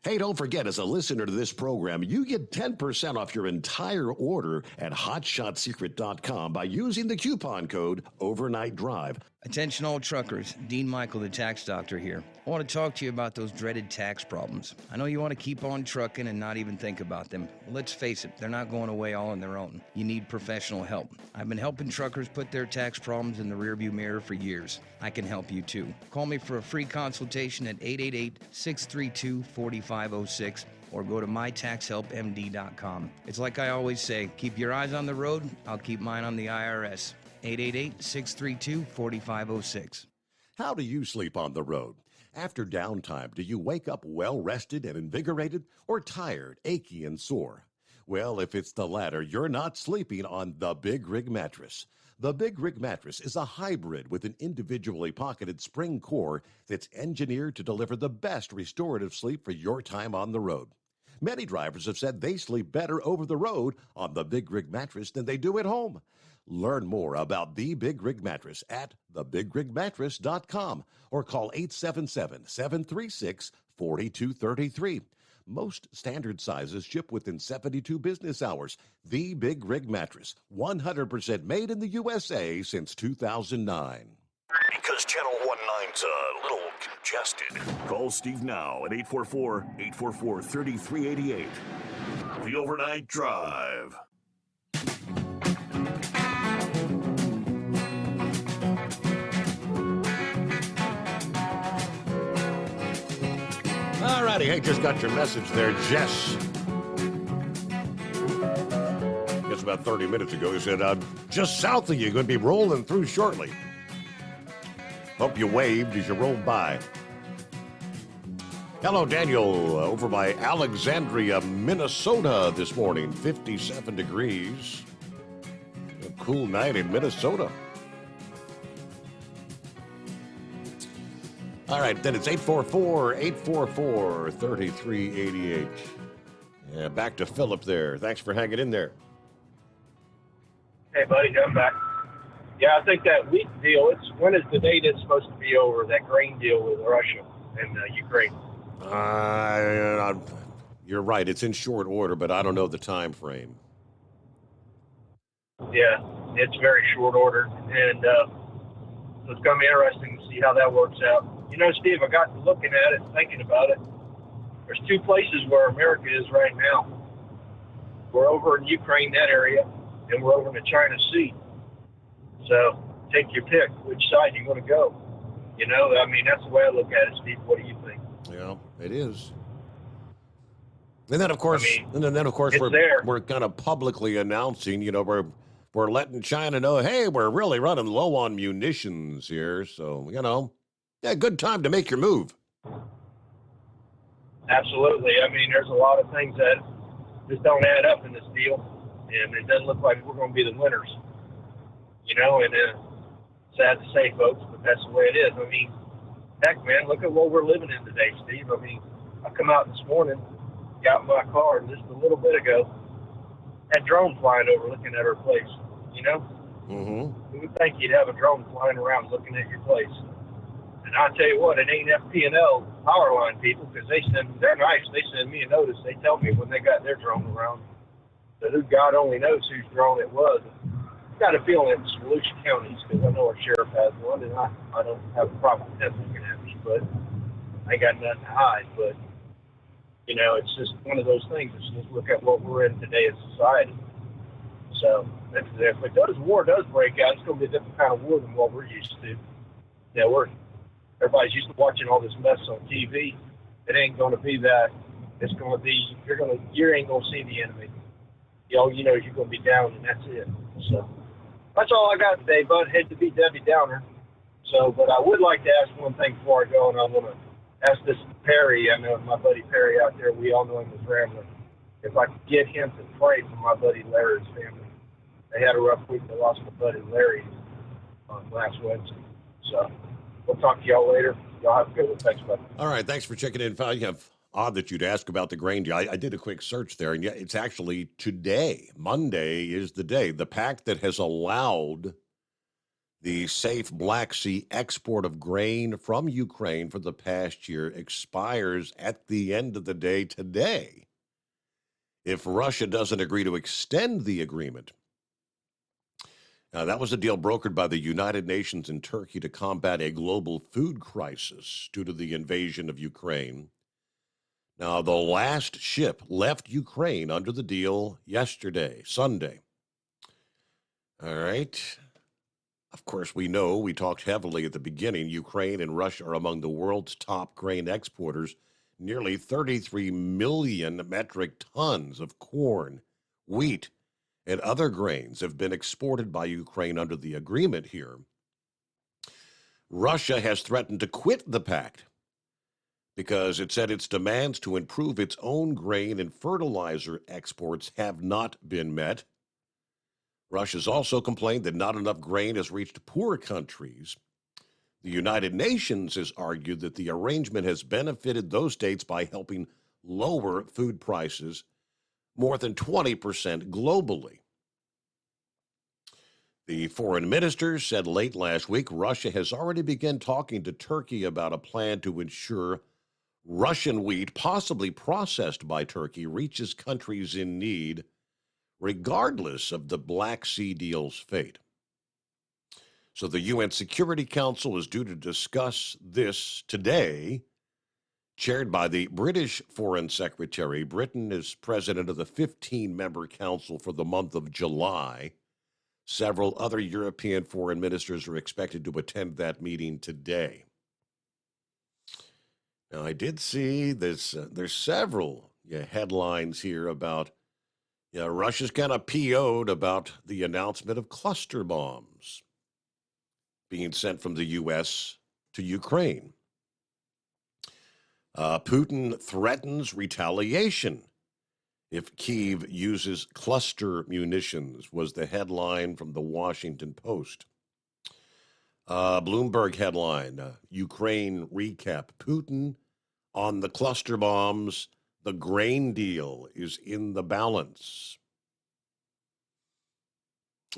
Hey, don't forget, as a listener to this program, you get 10% off your entire order at hotshotsecret.com by using the coupon code Overnight Drive. Attention all truckers, Dean Michael, the tax doctor here. I want to talk to you about those dreaded tax problems. I know you want to keep on trucking and not even think about them. Well, let's face it, they're not going away all on their own. You need professional help. I've been helping truckers put their tax problems in the rearview mirror for years. I can help you too. Call me for a free consultation at 888-632-4506 or go to mytaxhelpmd.com. It's like I always say, keep your eyes on the road, I'll keep mine on the IRS. 888-632-4506. How do you sleep on the road? After downtime, do you wake up well-rested and invigorated or tired, achy, and sore? Well, if it's the latter, you're not sleeping on the Big Rig Mattress. The Big Rig Mattress is a hybrid with an individually pocketed spring core that's engineered to deliver the best restorative sleep for your time on the road. Many drivers have said they sleep better over the road on the Big Rig Mattress than they do at home. Learn more about the Big Rig Mattress at thebigrigmattress.com or call 877-736-4233. Most standard sizes ship within 72 business hours. The Big Rig Mattress, 100% made in the USA since 2009. Because Channel 19's a little congested. Call Steve now at 844-844-3388. The Overnight Drive. All righty, hey, just got your message there, Jess. Just about 30 minutes ago, he said, just south of you, going to be rolling through shortly. Hope you waved as you rolled by. Hello, Daniel, over by Alexandria, Minnesota this morning, 57 degrees. A cool night in Minnesota. All right, then it's 844-844-3388. Yeah, back to Philip there. Thanks for hanging in there. Hey, buddy, I'm back. Yeah, I think that wheat deal, when is the date it's supposed to be over, that grain deal with Russia and Ukraine? You're right. It's in short order, but I don't know the time frame. Yeah, it's very short order, and so it's going to be interesting to see how that works out. You know, Steve, I got to looking at it, thinking about it. There's two places where America is right now. We're over in Ukraine, that area, and we're over in the China Sea. So take your pick, which side you want to go. You know, I mean, that's the way I look at it, Steve. What do you think? Yeah, it is. And then, of course, we're kind of publicly announcing, you know, we're letting China know, hey, we're really running low on munitions here. So, you know, yeah, good time to make your move. Absolutely. I mean, there's a lot of things that just don't add up in this deal, and it doesn't look like we're going to be the winners. You know, and sad to say, folks, but that's the way it is. I mean, heck, man, look at what we're living in today, Steve. I mean, I come out this morning, got in my car, and just a little bit ago, had drones flying over looking at our place, you know? Mm-hmm. Who would think you'd have a drone flying around looking at your place? And I'll tell you what, it ain't FP&L power line people, because they're nice. They send me a notice. They tell me when they got their drone around. So who God only knows whose drone it was. Got a feeling it's Volusia County's, because I know our sheriff has one, and I don't have a problem with that looking at me. but I ain't got nothing to hide. But, you know, it's just one of those things. It's just look at what we're in today as society. So if war does break out, it's going to be a different kind of war than what we're used to. Yeah, everybody's used to watching all this mess on TV. It ain't going to be that. It's going to be you ain't going to see the enemy. All you know is you're going to be down, and that's it. So that's all I got today, bud. Hate to be Debbie Downer. So, but I would like to ask one thing before I go, and I want to ask this Perry. I know my buddy Perry out there. We all know him as Rambler. If I could get him to pray for my buddy Larry's family. They had a rough week. They lost my buddy Larry last Wednesday. So we'll talk to y'all later. Y'all have a good one. Thanks, buddy. All right. Thanks for checking in. Odd that you'd ask about the grain deal. I did a quick search there, and yeah, it's actually today. Monday is the day. The pact that has allowed the safe Black Sea export of grain from Ukraine for the past year expires at the end of the day today. If Russia doesn't agree to extend the agreement, that was a deal brokered by the United Nations and Turkey to combat a global food crisis due to the invasion of Ukraine. Now, the last ship left Ukraine under the deal yesterday, Sunday. All right. Of course, we talked heavily at the beginning, Ukraine and Russia are among the world's top grain exporters. Nearly 33 million metric tons of corn, wheat, and other grains have been exported by Ukraine under the agreement here. Russia has threatened to quit the pact because it said its demands to improve its own grain and fertilizer exports have not been met. Russia's also complained that not enough grain has reached poor countries. The United Nations has argued that the arrangement has benefited those states by helping lower food prices more than 20% globally. The foreign minister said late last week Russia has already begun talking to Turkey about a plan to ensure Russian wheat, possibly processed by Turkey, reaches countries in need, regardless of the Black Sea deal's fate. So the UN Security Council is due to discuss this today, chaired by the British Foreign Secretary. Britain is president of the 15-member council for the month of July. Several other European foreign ministers are expected to attend that meeting today. Now, I did see there's several headlines here about Russia's kind of PO'd about the announcement of cluster bombs being sent from the U.S. to Ukraine. Putin threatens retaliation if Kyiv uses cluster munitions, was the headline from the Washington Post. Bloomberg headline, Ukraine recap. Putin on the cluster bombs. The grain deal is in the balance.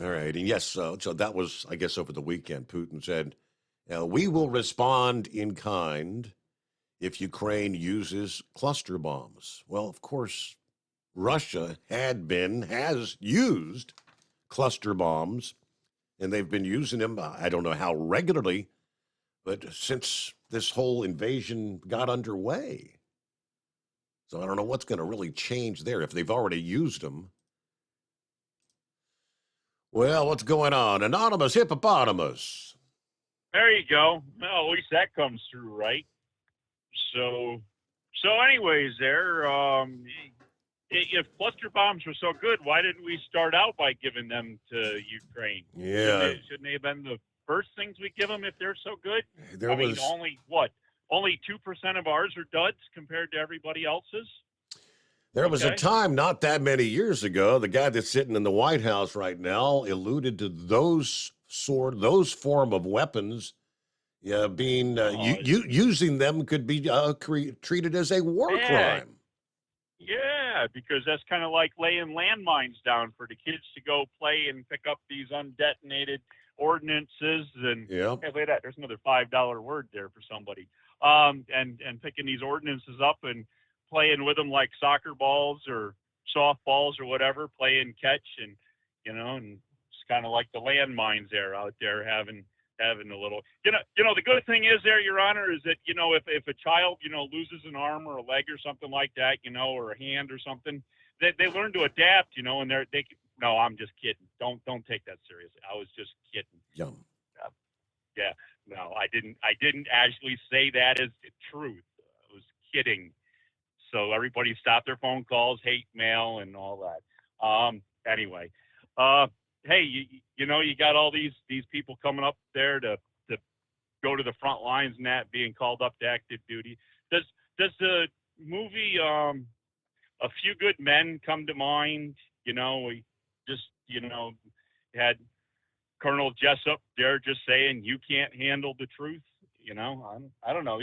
All right. And yes, so that was, I guess, over the weekend. Putin said, we will respond in kind if Ukraine uses cluster bombs. Well, of course, Russia has used cluster bombs, and they've been using them, I don't know how regularly, but since this whole invasion got underway. So I don't know what's going to really change there if they've already used them. Well, what's going on? Anonymous Hippopotamus. There you go. Well, at least that comes through, right? So anyways, if cluster bombs were so good, why didn't we start out by giving them to Ukraine? Yeah. Shouldn't they have been the first things we give them if they're so good? There was only 2% of ours are duds compared to everybody else's? There was a time not that many years ago, the guy that's sitting in the White House right now alluded to those form of weapons being using them could be treated as a war crime. Yeah, because that's kind of like laying landmines down for the kids to go play and pick up these undetonated ordinances. And hey, look at that, there's another $5 word there for somebody. And picking these ordinances up and playing with them like soccer balls or softballs or whatever, playing catch and it's kind of like the landmines they're out there having having a little, the good thing is there, Your Honor, is that, if a child, loses an arm or a leg or something like that, or a hand or something, they learn to adapt, and no, I'm just kidding. Don't take that seriously. I was just kidding. Yum. Yeah, no, I didn't actually say that as the truth. I was kidding. So everybody stop their phone calls, hate mail, and all that. Anyway, hey, you got all these people coming up there to go to the front lines and that, being called up to active duty. Does the movie A Few Good Men come to mind? We just had Colonel Jessup there just saying, you can't handle the truth. I don't know.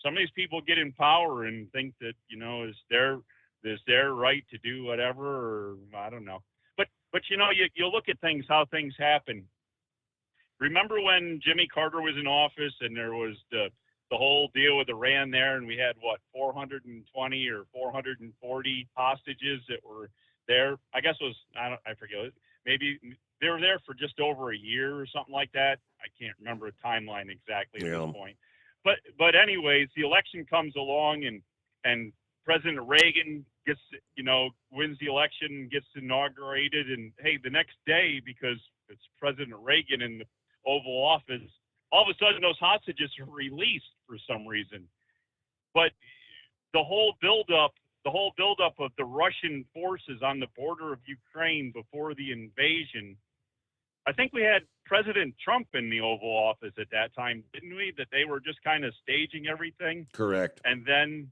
Some of these people get in power and think that, is their right to do whatever, or I don't know. But you look at how things happen. Remember when Jimmy Carter was in office and there was the whole deal with Iran there, and we had 420 or 440 hostages that were there. I guess it was, I forget, maybe they were there for just over a year or something like that. I can't remember a timeline exactly at this point. But anyways, the election comes along and President Reagan gets, wins the election and gets inaugurated. And hey, the next day, because it's President Reagan in the Oval Office, all of a sudden those hostages are released for some reason. But the whole buildup of the Russian forces on the border of Ukraine before the invasion, I think we had President Trump in the Oval Office at that time, didn't we? That they were just kind of staging everything. Correct. And then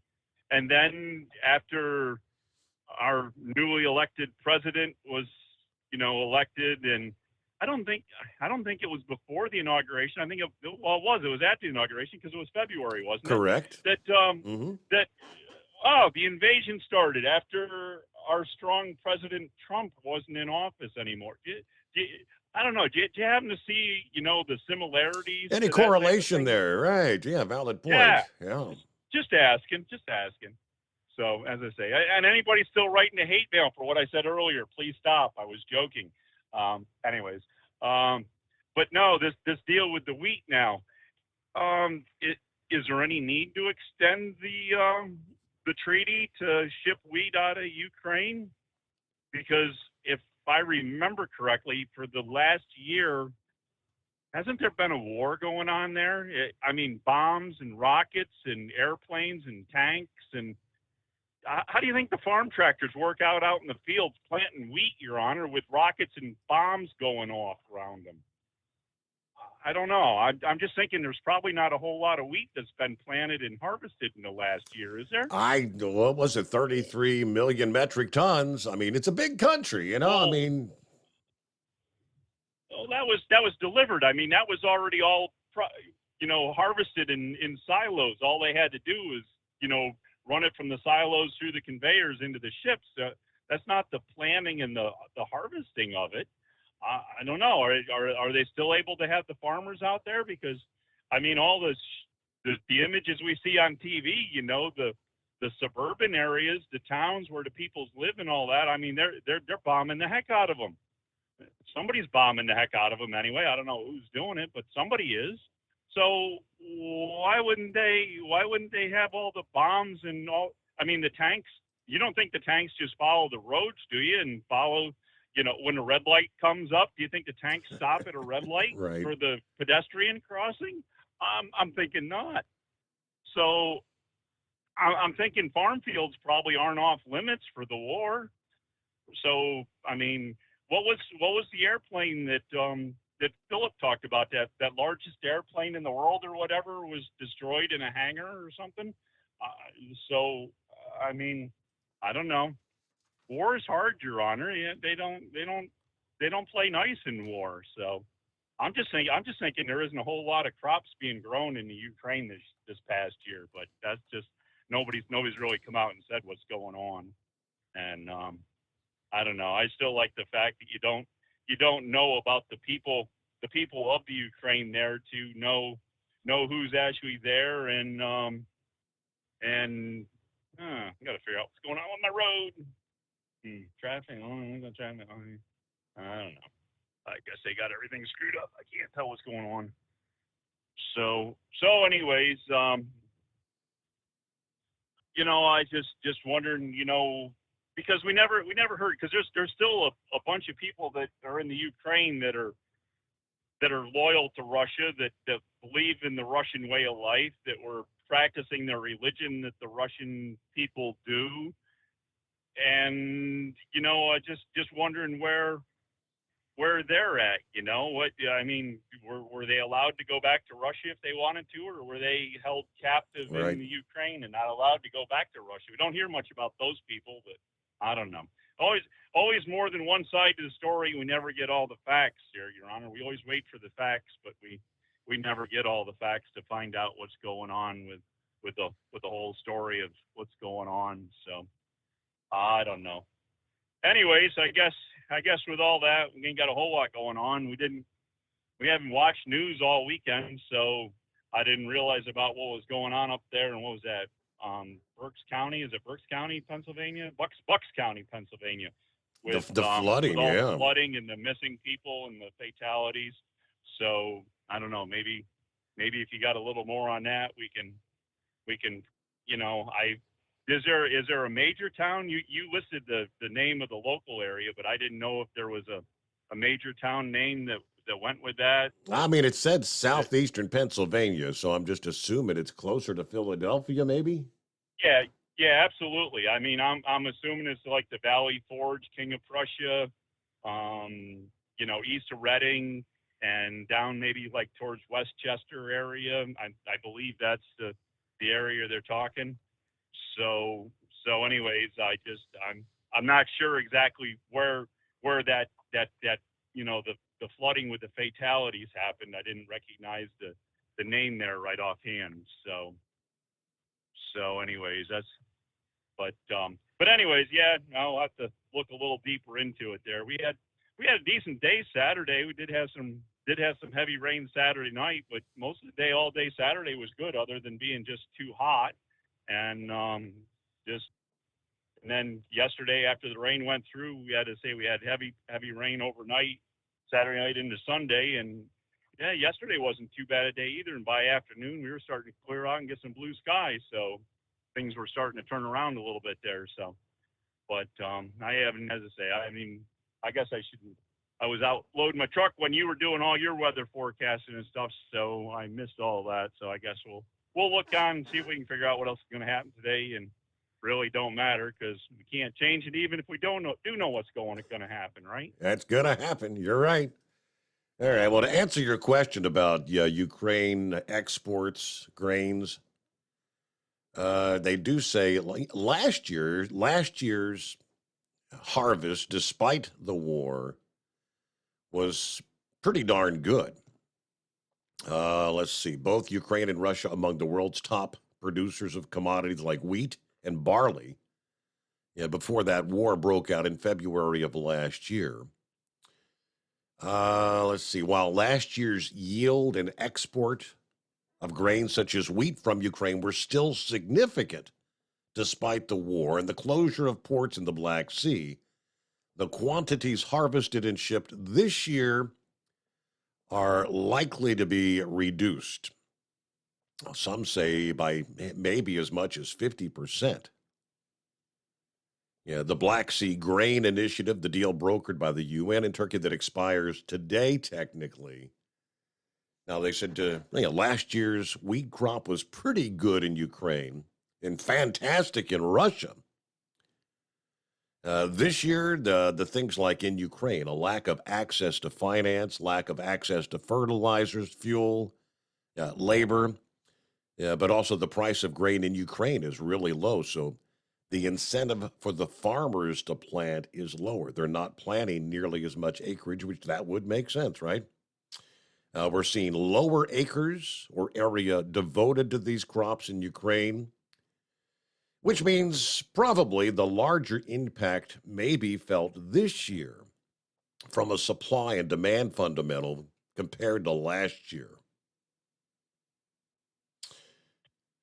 after our newly elected president was, elected, and I don't think it was before the inauguration. I think it was at the inauguration, because it was February, wasn't it? Correct. That the invasion started after our strong President Trump wasn't in office anymore. I don't know. Do you happen to see, the similarities? Any correlation there? Right. Yeah. Valid point. Yeah. Yeah. Just asking. So, as I say, and anybody still writing a hate mail for what I said earlier, please stop. I was joking. Anyways, but no, this deal with the wheat now, is there any need to extend the treaty to ship wheat out of Ukraine? Because if I remember correctly, for the last year, hasn't there been a war going on there? Bombs and rockets and airplanes and tanks. And how do you think the farm tractors work out in the fields planting wheat, Your Honor, with rockets and bombs going off around them? I don't know. I'm just thinking there's probably not a whole lot of wheat that's been planted and harvested in the last year, is there? What was it, 33 million metric tons? It's a big country, Well, that was delivered. That was already all, harvested in silos. All they had to do was, run it from the silos through the conveyors into the ships. That's not the planning and the harvesting of it. I don't know. Are they still able to have the farmers out there? Because all the images we see on TV, the suburban areas, the towns where the peoples live and all that. They're bombing the heck out of them. Somebody's bombing the heck out of them anyway. I don't know who's doing it, but somebody is. So why wouldn't they have all the bombs and all? The tanks. You don't think the tanks just follow the roads, do you? And follow, when the red light comes up, do you think the tanks stop at a red light Right. for the pedestrian crossing? I'm thinking not. So I'm thinking farm fields probably aren't off limits for the war. So what was the airplane that Philip talked about, that largest airplane in the world or whatever was destroyed in a hangar or something? I don't know. War is hard, Your Honor. Yeah, they don't play nice in war. So I'm just thinking there isn't a whole lot of crops being grown in the Ukraine this past year, but that's just nobody's really come out and said what's going on. And I don't know. I still like the fact that you don't know about the people of the Ukraine there to know who's actually there, and I got to figure out what's going on my road. Traffic. I don't know. I guess they got everything screwed up. I can't tell what's going on. So anyways, I just wondering, because we never heard, because there's still a bunch of people that are in the Ukraine that are loyal to Russia, that believe in the Russian way of life, that were practicing their religion that the Russian people do. And, just wondering where they're at, were they allowed to go back to Russia if they wanted to, or were they held captive Right. in the Ukraine and not allowed to go back to Russia? We don't hear much about those people, but I don't know. Always more than one side to the story. We never get all the facts here, Your Honor. We always wait for the facts, but we never get all the facts to find out what's going on with the whole story of what's going on. So I don't know. Anyways, I guess with all that, we ain't got a whole lot going on. We haven't watched news all weekend, so I didn't realize about what was going on up there. And what was that? Berks County? Is it Berks County, Pennsylvania? Bucks County, Pennsylvania. With The flooding, with all yeah. the flooding and the missing people and the fatalities. So I don't know. Maybe if you got a little more on that, we can. Is there a major town? You listed the name of the local area, but I didn't know if there was a major town name that went with that. I mean, it said southeastern Pennsylvania, so I'm just assuming it's closer to Philadelphia, maybe? Yeah, absolutely. I mean, I'm assuming it's like the Valley Forge, King of Prussia, east of Reading, and down maybe like towards Westchester area. I believe that's the area they're talking. So anyways, I'm not sure exactly where that the flooding with the fatalities happened. I didn't recognize the name there right offhand. So anyways, but anyways, yeah, I'll have to look a little deeper into it there. We had a decent day Saturday. We did have some heavy rain Saturday night, but most of the day, all day Saturday was good, other than being just too hot. And then yesterday, after the rain went through, we had heavy rain overnight, Saturday night into Sunday, and yeah, yesterday wasn't too bad a day either. And by afternoon, we were starting to clear out and get some blue skies, so things were starting to turn around a little bit there. So, but I haven't, as I say, I mean, I guess I was out loading my truck when you were doing all your weather forecasting and stuff, so I missed all that. So I guess we'll look on and see if we can figure out what else is going to happen today, and really don't matter because we can't change it even if we do know what's going to happen, right? That's going to happen. You're right. All right. Well, to answer your question about Ukraine exports, grains, they do say last year's harvest, despite the war, was pretty darn good. Let's see. Both Ukraine and Russia among the world's top producers of commodities like wheat and barley. Yeah, before that war broke out in February of last year. Let's see. While last year's yield and export of grains such as wheat from Ukraine were still significant despite the war and the closure of ports in the Black Sea, the quantities harvested and shipped this year are likely to be reduced. Some say by maybe as much as 50%. Yeah, the Black Sea Grain Initiative, the deal brokered by the UN in Turkey that expires today, technically. Now, they said last year's wheat crop was pretty good in Ukraine and fantastic in Russia. This year, the things like in Ukraine, a lack of access to finance, lack of access to fertilizers, fuel, labor, but also the price of grain in Ukraine is really low. So the incentive for the farmers to plant is lower. They're not planting nearly as much acreage, which that would make sense, right? We're seeing lower acres or area devoted to these crops in Ukraine, which means probably the larger impact may be felt this year from a supply and demand fundamental compared to last year.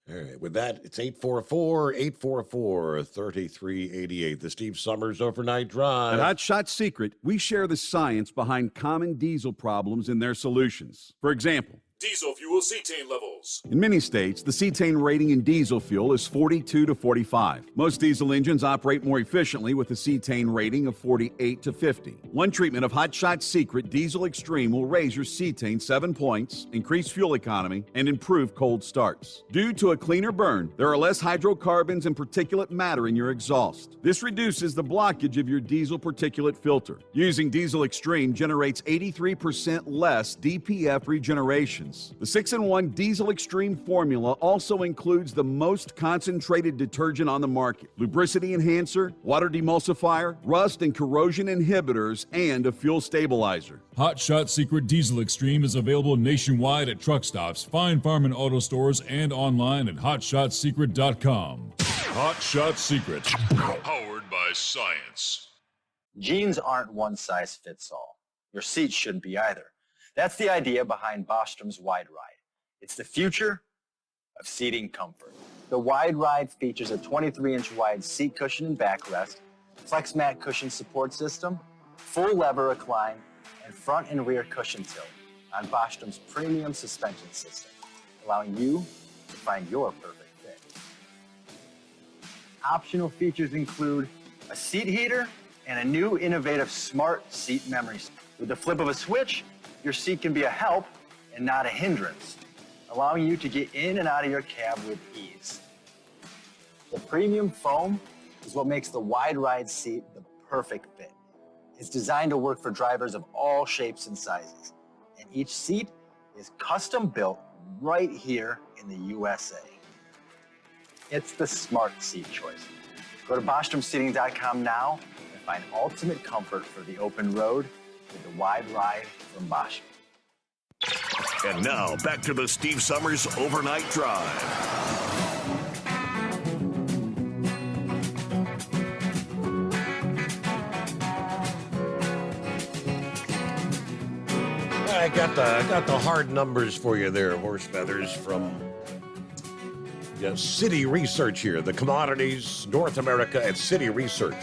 All right, with that, it's 844-844-3388, the Steve Summers Overnight Drive. At Hot Shot Secret, we share the science behind common diesel problems and their solutions. For example, Diesel fuel cetane levels. In many states, the cetane rating in diesel fuel is 42 to 45. Most diesel engines operate more efficiently with a cetane rating of 48 to 50. One treatment of Hot Shot Secret Diesel Extreme will raise your cetane 7 points, increase fuel economy, and improve cold starts. Due to a cleaner burn, there are less hydrocarbons and particulate matter in your exhaust. This reduces the blockage of your diesel particulate filter. Using Diesel Extreme generates 83% less DPF regeneration. The 6-in-1 Diesel Extreme formula also includes the most concentrated detergent on the market, lubricity enhancer, water demulsifier, rust and corrosion inhibitors, and a fuel stabilizer. Hot Shot Secret Diesel Extreme is available nationwide at truck stops, Fine Farm and auto stores, and online at hotshotsecret.com. Hot Shot Secret, powered by science. Jeans aren't one size fits all. Your seats shouldn't be either. That's the idea behind Bostrom's Wide Ride. It's the future of seating comfort. The Wide Ride features a 23-inch wide seat cushion and backrest, flex mat cushion support system, full lever recline, and front and rear cushion tilt on Bostrom's premium suspension system, allowing you to find your perfect fit. Optional features include a seat heater and a new innovative smart seat memory. With the flip of a switch, your seat can be a help and not a hindrance, allowing you to get in and out of your cab with ease. The premium foam is what makes the Wide Ride seat the perfect fit. It's designed to work for drivers of all shapes and sizes, and each seat is custom built right here in the USA. It's the smart seat choice. Go to BostromSeating.com now and find ultimate comfort for the open road with the Wide Ride from Bosch. And now, back to the Steve Summers Overnight Drive. I got the hard numbers for you there, Horse Feathers, from City Research here. The Commodities North America at City Research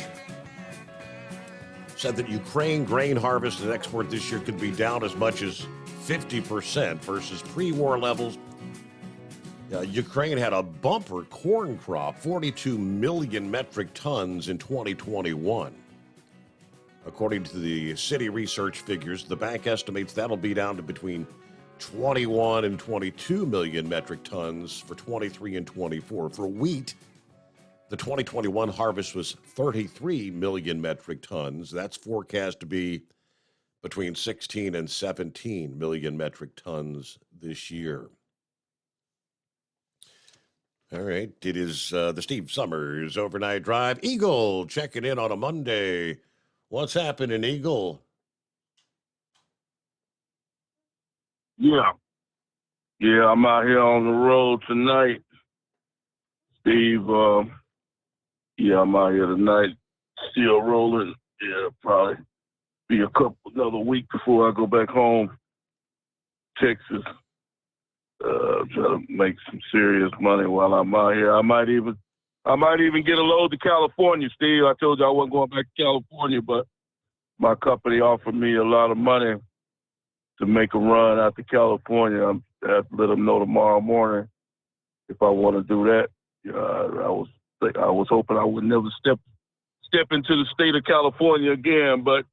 said that Ukraine grain harvest and export this year could be down as much as 50% versus pre-war levels. Ukraine had a bumper corn crop, 42 million metric tons in 2021. According to the City Research figures, the bank estimates that'll be down to between 21 and 22 million metric tons for 23 and 24. For wheat, the 2021 harvest was 33 million metric tons. That's forecast to be between 16 and 17 million metric tons this year. All right, it is the Steve Summers Overnight Drive. Eagle checking in on a Monday. What's happening, Eagle? Yeah, I'm out here on the road tonight, Steve. I'm out here tonight, still rolling. Yeah, probably be another week before I go back home, Texas. Try to make some serious money while I'm out here. I might even get a load to California, Steve. I told you I wasn't going back to California, but my company offered me a lot of money to make a run out to California. I have to let them know tomorrow morning if I want to do that. I was hoping I would never step into the state of California again, but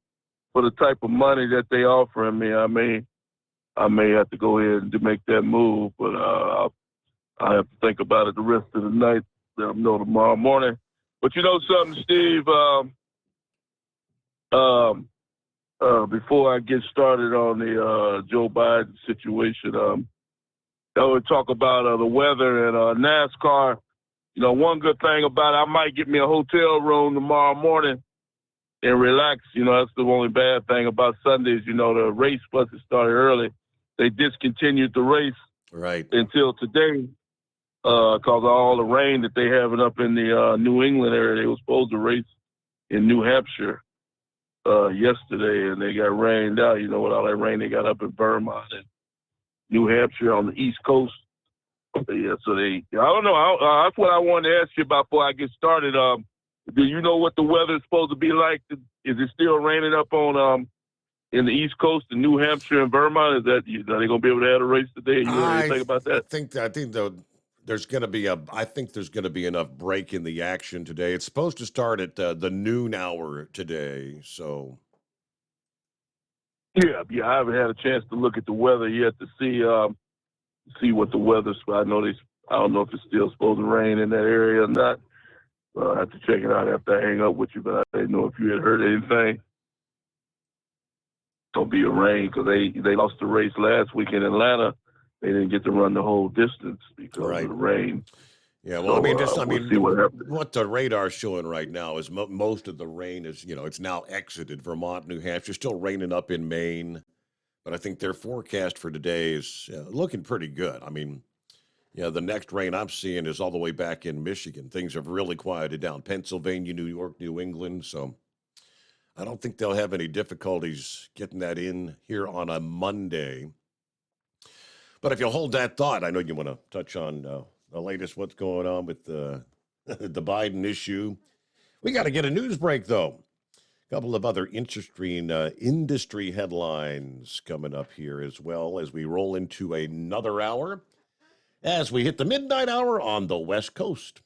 for the type of money that they offering me, I may have to go ahead and make that move. But I have to think about it the rest of the night. Let them know tomorrow morning. But you know something, Steve? Before I get started on the Joe Biden situation, I would talk about the weather and NASCAR. You know, one good thing about it, I might get me a hotel room tomorrow morning and relax. You know, that's the only bad thing about Sundays. You know, the race buses started early. They discontinued the race until today because of all the rain that they having up in the New England area. They were supposed to race in New Hampshire yesterday, and they got rained out. You know, with all that rain they got up in Vermont and New Hampshire on the East Coast. Yeah, so I don't know. That's what I wanted to ask you about before I get started. Do you know what the weather is supposed to be like? Is it still raining up on in the East Coast, in New Hampshire and Vermont? Are they going to be able to have a race today? You know anything about that? I think though there's going to be enough break in the action today. It's supposed to start at the noon hour today, so. Yeah, I haven't had a chance to look at the weather yet to see what the weather's. I don't know if it's still supposed to rain in that area or not. I have to check it out after I hang up with you, but I didn't know if you had heard anything. It's going to be a rain because they lost the race last week in Atlanta. They didn't get to run the whole distance because of the rain. Yeah, well, so, we'll see what happens. What the radar's showing right now is most of the rain is, it's now exited Vermont, New Hampshire, still raining up in Maine. But I think their forecast for today is looking pretty good. I mean, the next rain I'm seeing is all the way back in Michigan. Things have really quieted down. Pennsylvania, New York, New England. So I don't think they'll have any difficulties getting that in here on a Monday. But if you'll hold that thought, I know you want to touch on the latest, what's going on with the Biden issue. We got to get a news break, though. A couple of other interesting industry headlines coming up here as well as we roll into another hour. As we hit the midnight hour on the West Coast,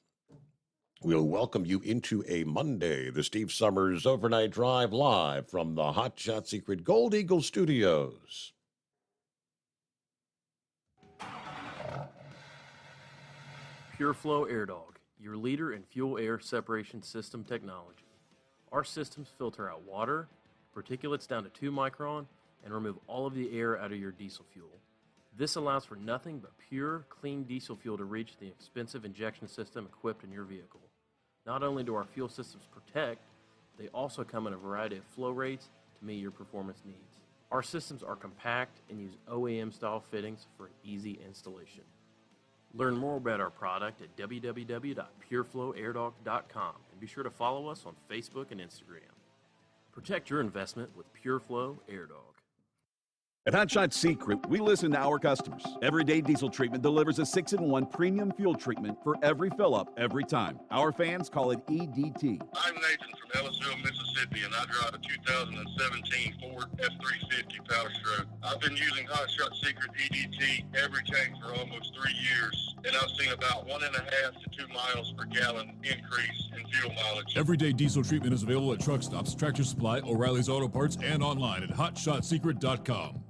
we'll welcome you into a Monday, the Steve Summers Overnight Drive live from the Hot Shot Secret Gold Eagle Studios. PureFlow AirDog, your leader in fuel air separation system technology. Our systems filter out water, particulates down to 2 micron, and remove all of the air out of your diesel fuel. This allows for nothing but pure, clean diesel fuel to reach the expensive injection system equipped in your vehicle. Not only do our fuel systems protect, they also come in a variety of flow rates to meet your performance needs. Our systems are compact and use OEM-style fittings for easy installation. Learn more about our product at www.pureflowairdog.com and be sure to follow us on Facebook and Instagram. Protect your investment with PureFlow AirDog. At Hot Shot Secret, we listen to our customers. Everyday Diesel Treatment delivers a 6-in-1 premium fuel treatment for every fill-up, every time. Our fans call it EDT. I'm Nathan from Ellisville, Mississippi, and I drive a 2017 Ford F-350 Power Stroke. I've been using Hot Shot Secret EDT every tank for almost 3 years, and I've seen about 1.5 to 2 miles per gallon increase in fuel mileage. Everyday Diesel Treatment is available at truck stops, Tractor Supply, O'Reilly's Auto Parts, and online at hotshotsecret.com.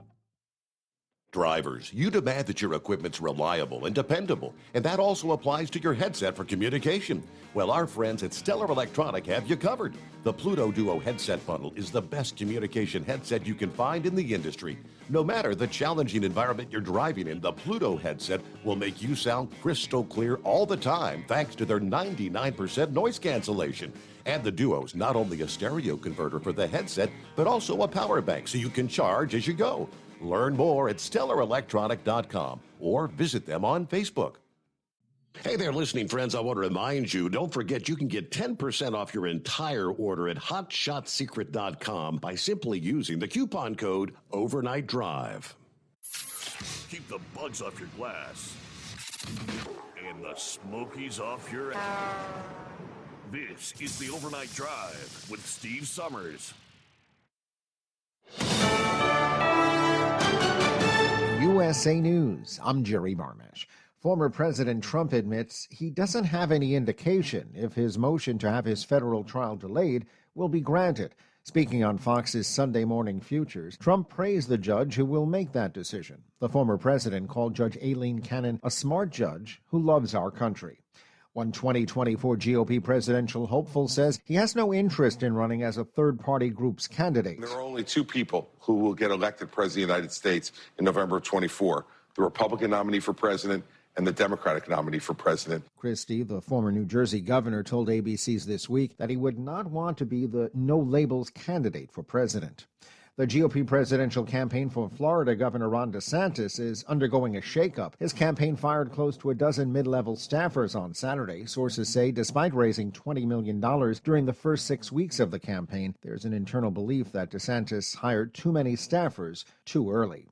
Drivers, you demand that your equipment's reliable and dependable, and that also applies to your headset for communication. Well, our friends at Stellar Electronic have you covered. The Pluto Duo headset bundle is the best communication headset you can find in the industry. No matter the challenging environment you're driving in, the Pluto headset will make you sound crystal clear all the time thanks to their 99% noise cancellation. And the Duo's not only a stereo converter for the headset, but also a power bank so you can charge as you go. Learn more at StellarElectronic.com or visit them on Facebook. Hey there, listening friends. I want to remind you, don't forget you can get 10% off your entire order at HotShotSecret.com by simply using the coupon code Overnight Drive. Keep the bugs off your glass and the smokies off your ass. This is the Overnight Drive with Steve Summers. USA News. I'm Jerry Barmash. Former President Trump admits he doesn't have any indication if his motion to have his federal trial delayed will be granted. Speaking on Fox's Sunday Morning Futures, Trump praised the judge who will make that decision. The former president called Judge Aileen Cannon a smart judge who loves our country. One 2024 GOP presidential hopeful says he has no interest in running as a third-party group's candidate. There are only 2 people who will get elected president of the United States in November of 24, the Republican nominee for president and the Democratic nominee for president. Christie, the former New Jersey governor, told ABC's This Week that he would not want to be the no-labels candidate for president. The GOP presidential campaign for Florida Governor Ron DeSantis is undergoing a shakeup. His campaign fired close to a dozen mid-level staffers on Saturday. Sources say despite raising $20 million during the first 6 weeks of the campaign, there's an internal belief that DeSantis hired too many staffers too early.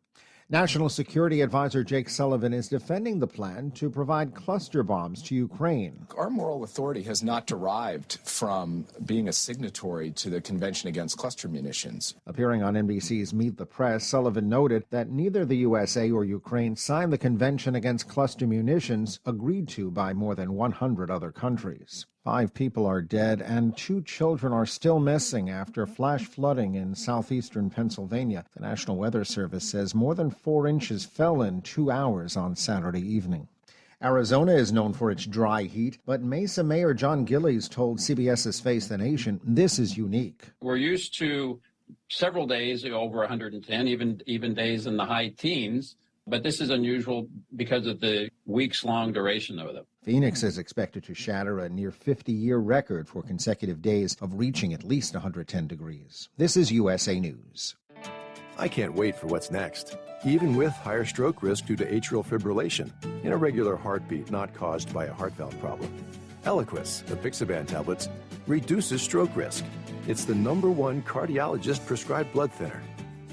National Security Advisor Jake Sullivan is defending the plan to provide cluster bombs to Ukraine. Our moral authority has not derived from being a signatory to the Convention Against Cluster Munitions. Appearing on NBC's Meet the Press, Sullivan noted that neither the USA or Ukraine signed the Convention Against Cluster Munitions, agreed to by more than 100 other countries. 5 people are dead and 2 children are still missing after flash flooding in southeastern Pennsylvania. The National Weather Service says more than 4 inches fell in 2 hours on Saturday evening. Arizona is known for its dry heat, but Mesa Mayor John Gillies told CBS's Face the Nation this is unique. We're used to several days over 110, even days in the high teens. But this is unusual because of the weeks-long duration of them. Phoenix is expected to shatter a near 50-year record for consecutive days of reaching at least 110 degrees. This is USA News. I can't wait for what's next, even with higher stroke risk due to atrial fibrillation, an irregular heartbeat not caused by a heart valve problem. Eliquis, the Pixaban tablets, reduces stroke risk. It's the #1 cardiologist-prescribed blood thinner.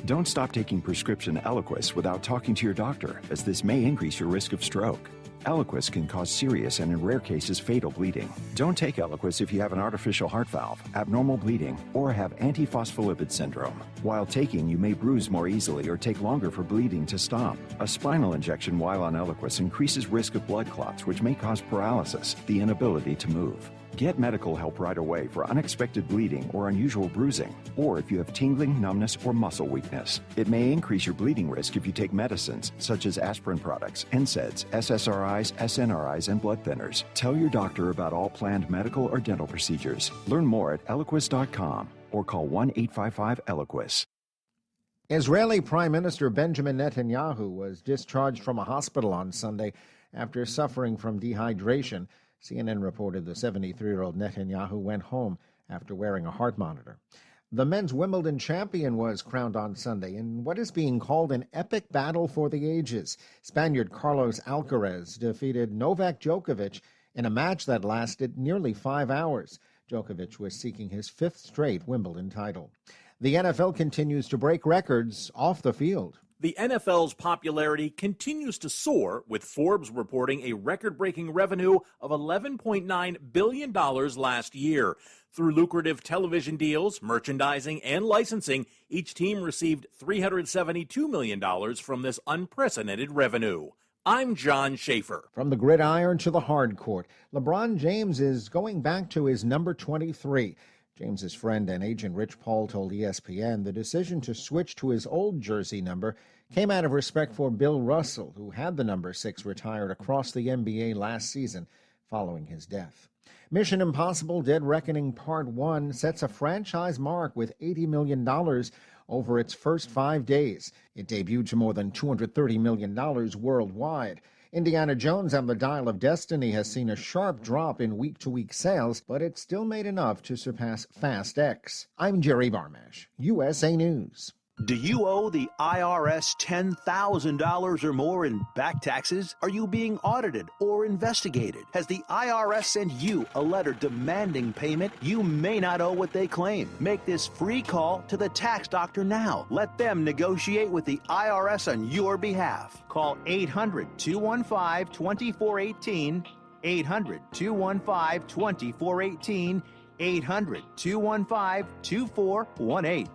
Don't stop taking prescription Eliquis without talking to your doctor, as this may increase your risk of stroke. Eliquis can cause serious and, in rare cases, fatal bleeding. Don't take Eliquis if you have an artificial heart valve, abnormal bleeding, or have antiphospholipid syndrome. While taking, you may bruise more easily or take longer for bleeding to stop. A spinal injection while on Eliquis increases risk of blood clots, which may cause paralysis, the inability to move. Get medical help right away for unexpected bleeding or unusual bruising, or if you have tingling, numbness, or muscle weakness. It may increase your bleeding risk if you take medicines such as aspirin products, NSAIDs, SSRIs, SNRIs, and blood thinners. Tell your doctor about all planned medical or dental procedures. Learn more at Eliquis.com or call 1-855-ELIQUIS. Israeli Prime Minister Benjamin Netanyahu was discharged from a hospital on Sunday after suffering from dehydration. CNN reported the 73-year-old Netanyahu went home after wearing a heart monitor. The men's Wimbledon champion was crowned on Sunday in what is being called an epic battle for the ages. Spaniard Carlos Alcaraz defeated Novak Djokovic in a match that lasted nearly 5 hours. Djokovic was seeking his 5th straight Wimbledon title. The NFL continues to break records off the field. The NFL's popularity continues to soar, with Forbes reporting a record-breaking revenue of $11.9 billion last year. Through lucrative television deals, merchandising, and licensing, each team received $372 million from this unprecedented revenue. I'm John Schaefer. From the gridiron to the hard court, LeBron James is going back to his number 23. James's friend and agent Rich Paul told ESPN the decision to switch to his old jersey number came out of respect for Bill Russell, who had the number 6 retired across the NBA last season following his death. Mission Impossible: Dead Reckoning Part 1 sets a franchise mark with $80 million over its first 5 days. It debuted to more than $230 million worldwide. Indiana Jones and the Dial of Destiny has seen a sharp drop in week-to-week sales, but it still made enough to surpass Fast X. I'm Jerry Barmash, USA News. Do you owe the IRS $10,000 or more in back taxes? Are you being audited or investigated? Has the IRS sent you a letter demanding payment? You may not owe what they claim. Make this free call to the tax doctor now. Let them negotiate with the IRS on your behalf. Call 800-215-2418, 800-215-2418, 800-215-2418.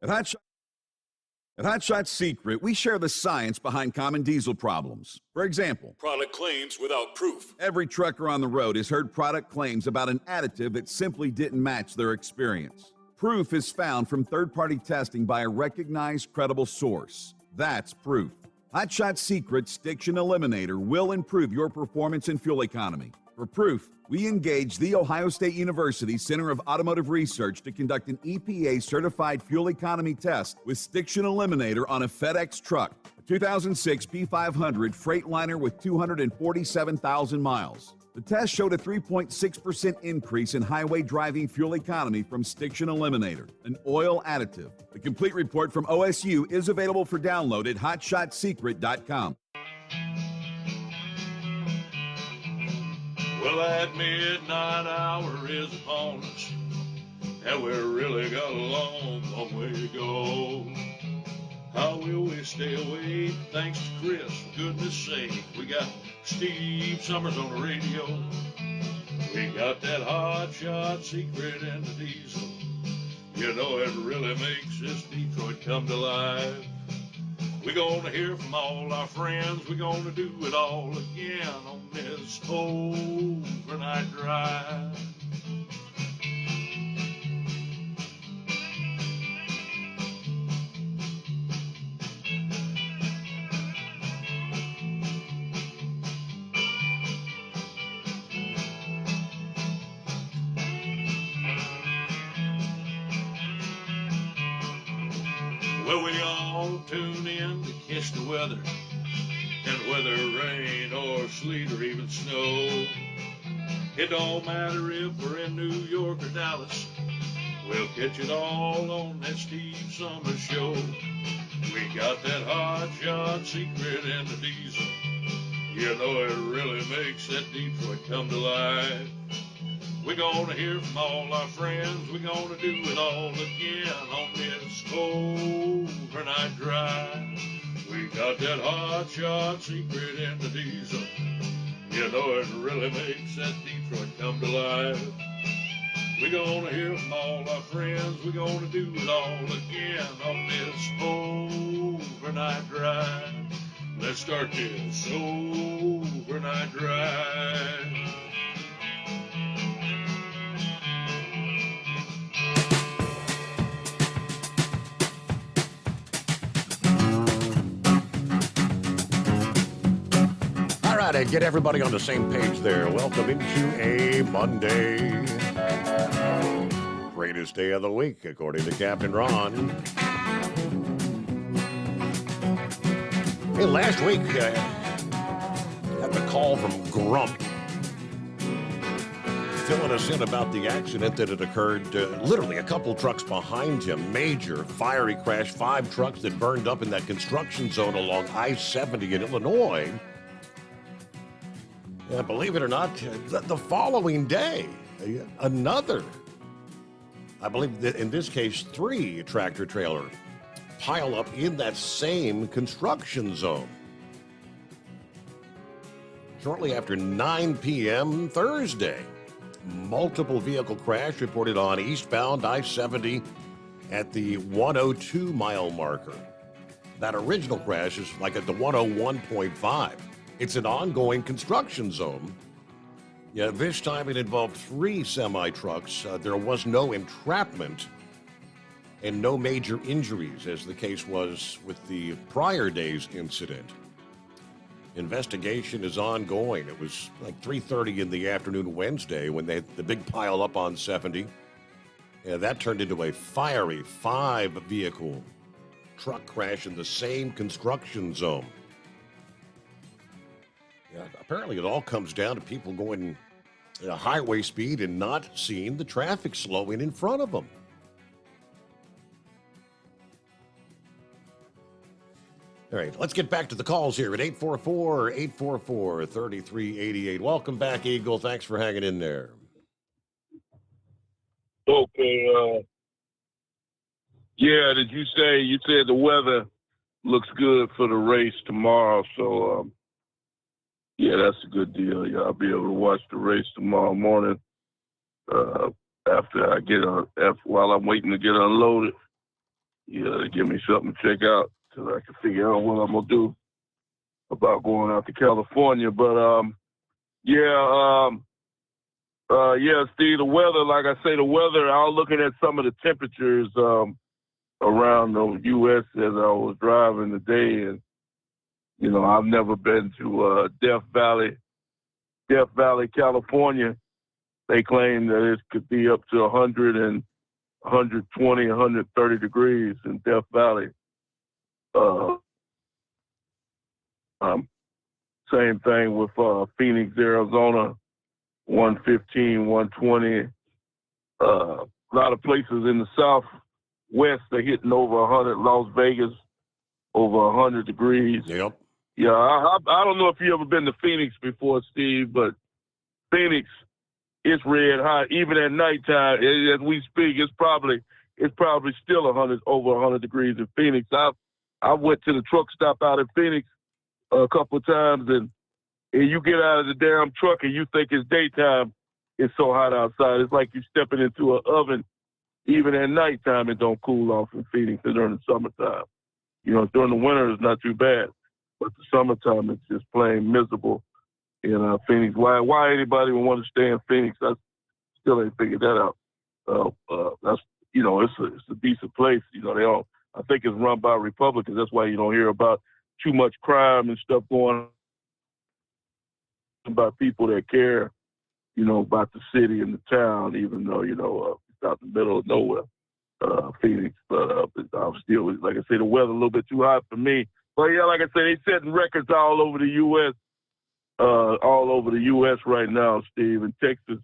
At Hot Shot Secret, we share the science behind common diesel problems. For example, Product claims without proof. every trucker on the road has heard product claims about an additive that simply didn't match their experience. Proof is found from third-party testing by a recognized, credible source. That's proof. Hot Shot Secret's Stiction Eliminator will improve your performance and fuel economy. For proof, we engaged the Ohio State University Center of Automotive Research to conduct an EPA-certified fuel economy test with Stiction Eliminator on a FedEx truck, a 2006 P500 Freightliner with 247,000 miles. The test showed a 3.6% increase in highway driving fuel economy from Stiction Eliminator, an oil additive. The complete report from OSU is available for download at hotshotsecret.com. Well, that midnight hour is upon us, and we're really got a long, long way to go. How will we stay awake? Thanks to Chris, for goodness sake. We got Steve Summers on the radio. We got that hot shot secret and the diesel. You know it really makes this Detroit come to life. We're gonna hear from all our friends. We're gonna do it all again on this overnight drive. Well, we all tune in to catch the weather, and whether rain or sleet or even snow, it don't matter if we're in New York or Dallas, we'll catch it all on that Steve Summers Show. We got that hot shot secret and the diesel. You know it really makes that Detroit come to life. We're gonna hear from all our friends. We're gonna do it all again on this overnight drive. We got that hot shot secret in the diesel. You know it really makes that Detroit come to life. We're gonna hear from all our friends. We're gonna do it all again on this overnight drive. Let's start this overnight drive. To get everybody on the same page there. Welcome into a Monday. Greatest day of the week, according to Captain Ron. Hey, last week, I got the call from Grump filling us in about the accident that had occurred literally a couple trucks behind him. Major fiery crash, 5 trucks that burned up in that construction zone along I-70 in Illinois. Believe it or not, the following day, another, I believe that in this case, 3 tractor-trailer pile up in that same construction zone. Shortly after 9 p.m. Thursday, multiple vehicle crash reported on eastbound I-70 at the 102-mile marker. That original crash is like at the 101.5. It's an ongoing construction zone. Yeah, this time it involved 3 semi-trucks. There was no entrapment and no major injuries, as the case was with the prior day's incident. Investigation is ongoing. It was like 3:30 in the afternoon Wednesday when they had the big pile up on 70. Yeah, that turned into a fiery 5-vehicle truck crash in the same construction zone. Yeah, apparently it all comes down to people going at highway speed and not seeing the traffic slowing in front of them. All right, let's get back to the calls here at 844-844-3388. Welcome back, Eagle. Thanks for hanging in there. Okay. Yeah, did you said the weather looks good for the race tomorrow, so yeah, that's a good deal. Yeah, I'll be able to watch the race tomorrow morning after I while I'm waiting to get unloaded. Yeah, give me something to check out so I can figure out what I'm gonna do about going out to California. But yeah, Steve, the weather, like I say, I was looking at some of the temperatures around the U.S. as I was driving today, and you know, I've never been to Death Valley, California. They claim that it could be up to 100 and 120, 130 degrees in Death Valley. Same thing with Phoenix, Arizona. 115, 120. A lot of places in the Southwest are hitting over 100. Las Vegas, over 100 degrees. Yep. Yeah, I don't know if you ever been to Phoenix before, Steve, but Phoenix, it's red hot. Even at nighttime, as we speak, it's probably still over 100 degrees in Phoenix. I went to the truck stop out in Phoenix a couple of times, and you get out of the damn truck and you think it's daytime. It's so hot outside. It's like you're stepping into an oven. Even at nighttime, it don't cool off in Phoenix during the summertime. You know, during the winter, it's not too bad. But the summertime, it's just plain miserable in Phoenix. Why anybody would want to stay in Phoenix, I still ain't figured that out. That's, you know, it's a decent place. You know, I think it's run by Republicans. That's why you don't hear about too much crime and stuff going on, about people that care, you know, about the city and the town, even though, you know, it's out in the middle of nowhere, Phoenix. But I'm still, like I say, the weather a little bit too hot for me. But yeah, like I said, they setting records all over the U.S. Right now, Steve. And Texas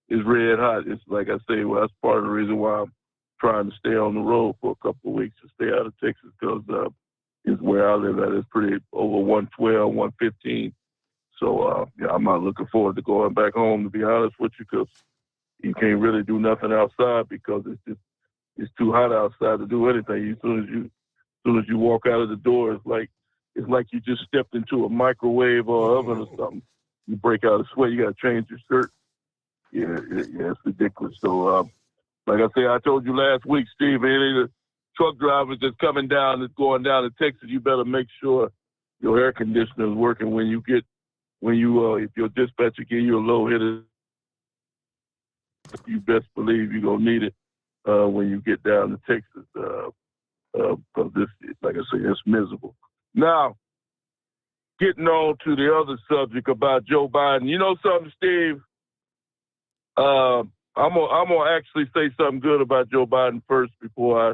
is red hot. It's like I say, well, that's part of the reason why I'm trying to stay on the road for a couple of weeks to stay out of Texas, because it's where I live at. It's pretty over 112, 115. So yeah, I'm not looking forward to going back home, to be honest with you, because you can't really do nothing outside because it's too hot outside to do anything. As soon as you walk out of the door, it's like you just stepped into a microwave or oven or something. You break out a sweat. You got to change your shirt. Yeah, it's ridiculous. So, like I say, I told you last week, Steve, any of the truck drivers that's going down to Texas, you better make sure your air conditioner is working if your dispatcher give you a low hitter. You best believe you're going to need it when you get down to Texas. Because this, like I say, it's miserable. Now, getting on to the other subject about Joe Biden. You know something, Steve? I'm gonna actually say something good about Joe Biden first before I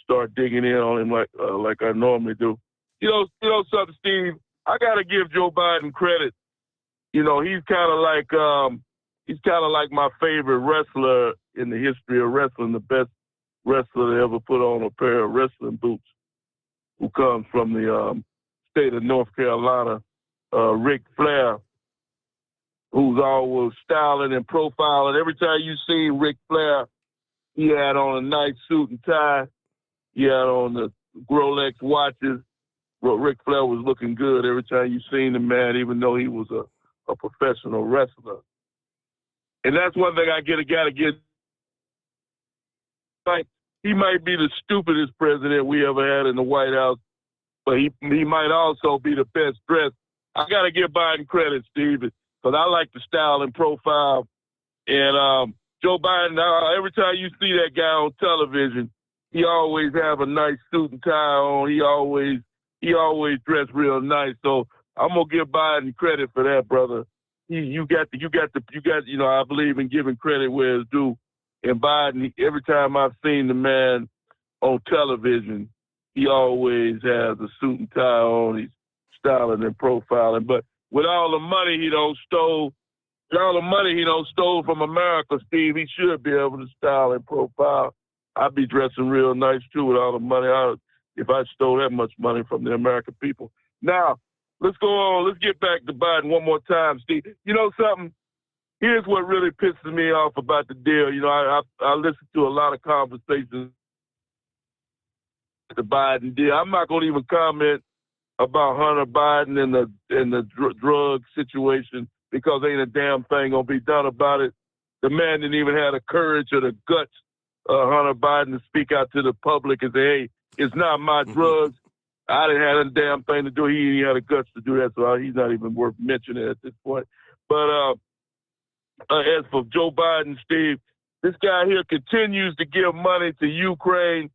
start digging in on him like I normally do. You know something, Steve? I gotta give Joe Biden credit. You know, he's kind of like my favorite wrestler in the history of wrestling, the best wrestler to ever put on a pair of wrestling boots, who comes from the state of North Carolina, Ric Flair, who's always styling and profiling. Every time you see Ric Flair, he had on a nice suit and tie. He had on the Rolex watches. Ric Flair was looking good every time you seen the man, even though he was a professional wrestler. And that's one thing I gotta get. Like, he might be the stupidest president we ever had in the White House, but he might also be the best dressed. I got to give Biden credit, Steve, because I like the style and profile. And Joe Biden, every time you see that guy on television, he always have a nice suit and tie on. He always dressed real nice. So I'm gonna give Biden credit for that, brother. You got, I believe in giving credit where it's due. And Biden, every time I've seen the man on television, he always has a suit and tie on. He's styling and profiling. But with all the money he don't stole from America, Steve, he should be able to style and profile. I'd be dressing real nice too with all the money if I stole that much money from the American people. Now, let's go on. Let's get back to Biden one more time, Steve. You know something? Here's what really pisses me off about the deal. You know, I listen to a lot of conversations the Biden deal. I'm not going to even comment about Hunter Biden and the drug situation because ain't a damn thing going to be done about it. The man didn't even have the courage or the guts, Hunter Biden, to speak out to the public and say, hey, it's not my drugs. I didn't have a damn thing to do. He had the guts to do that, so he's not even worth mentioning at this point. But as for Joe Biden, Steve, this guy here continues to give money to Ukraine,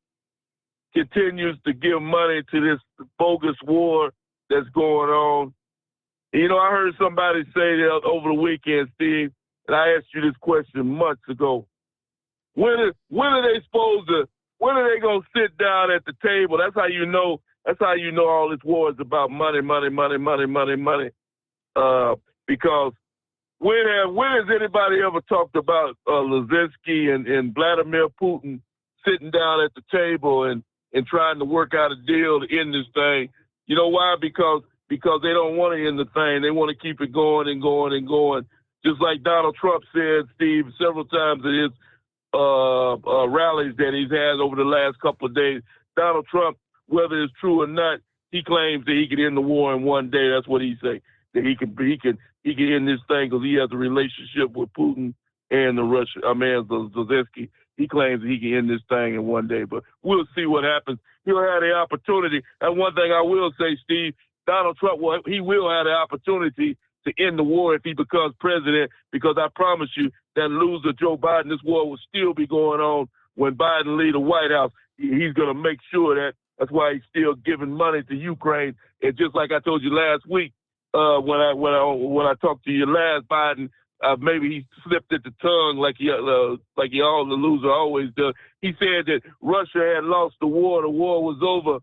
continues to give money to this bogus war that's going on. You know, I heard somebody say that over the weekend, Steve, and I asked you this question months ago. When are they going to sit down at the table? That's how you know all this war is about money. Because when has anybody ever talked about Zelensky and Vladimir Putin sitting down at the table and trying to work out a deal to end this thing? You know why? Because they don't want to end the thing. They want to keep it going and going and going. Just like Donald Trump said, Steve, several times in his rallies that he's had over the last couple of days. Donald Trump, whether it's true or not, he claims that he can end the war in one day. That's what he say. That he can end this thing because he has a relationship with Putin and Zelensky. He claims that he can end this thing in one day, but we'll see what happens. He'll have the opportunity. And one thing I will say, Steve, Donald Trump will have the opportunity to end the war if he becomes president, because I promise you that loser Joe Biden, this war will still be going on when Biden leaves the White House. He's going to make sure that. That's why he's still giving money to Ukraine. And just like I told you last week, when I talked to you last, Biden, maybe he slipped at the tongue like the loser always does. He said that Russia had lost the war was over.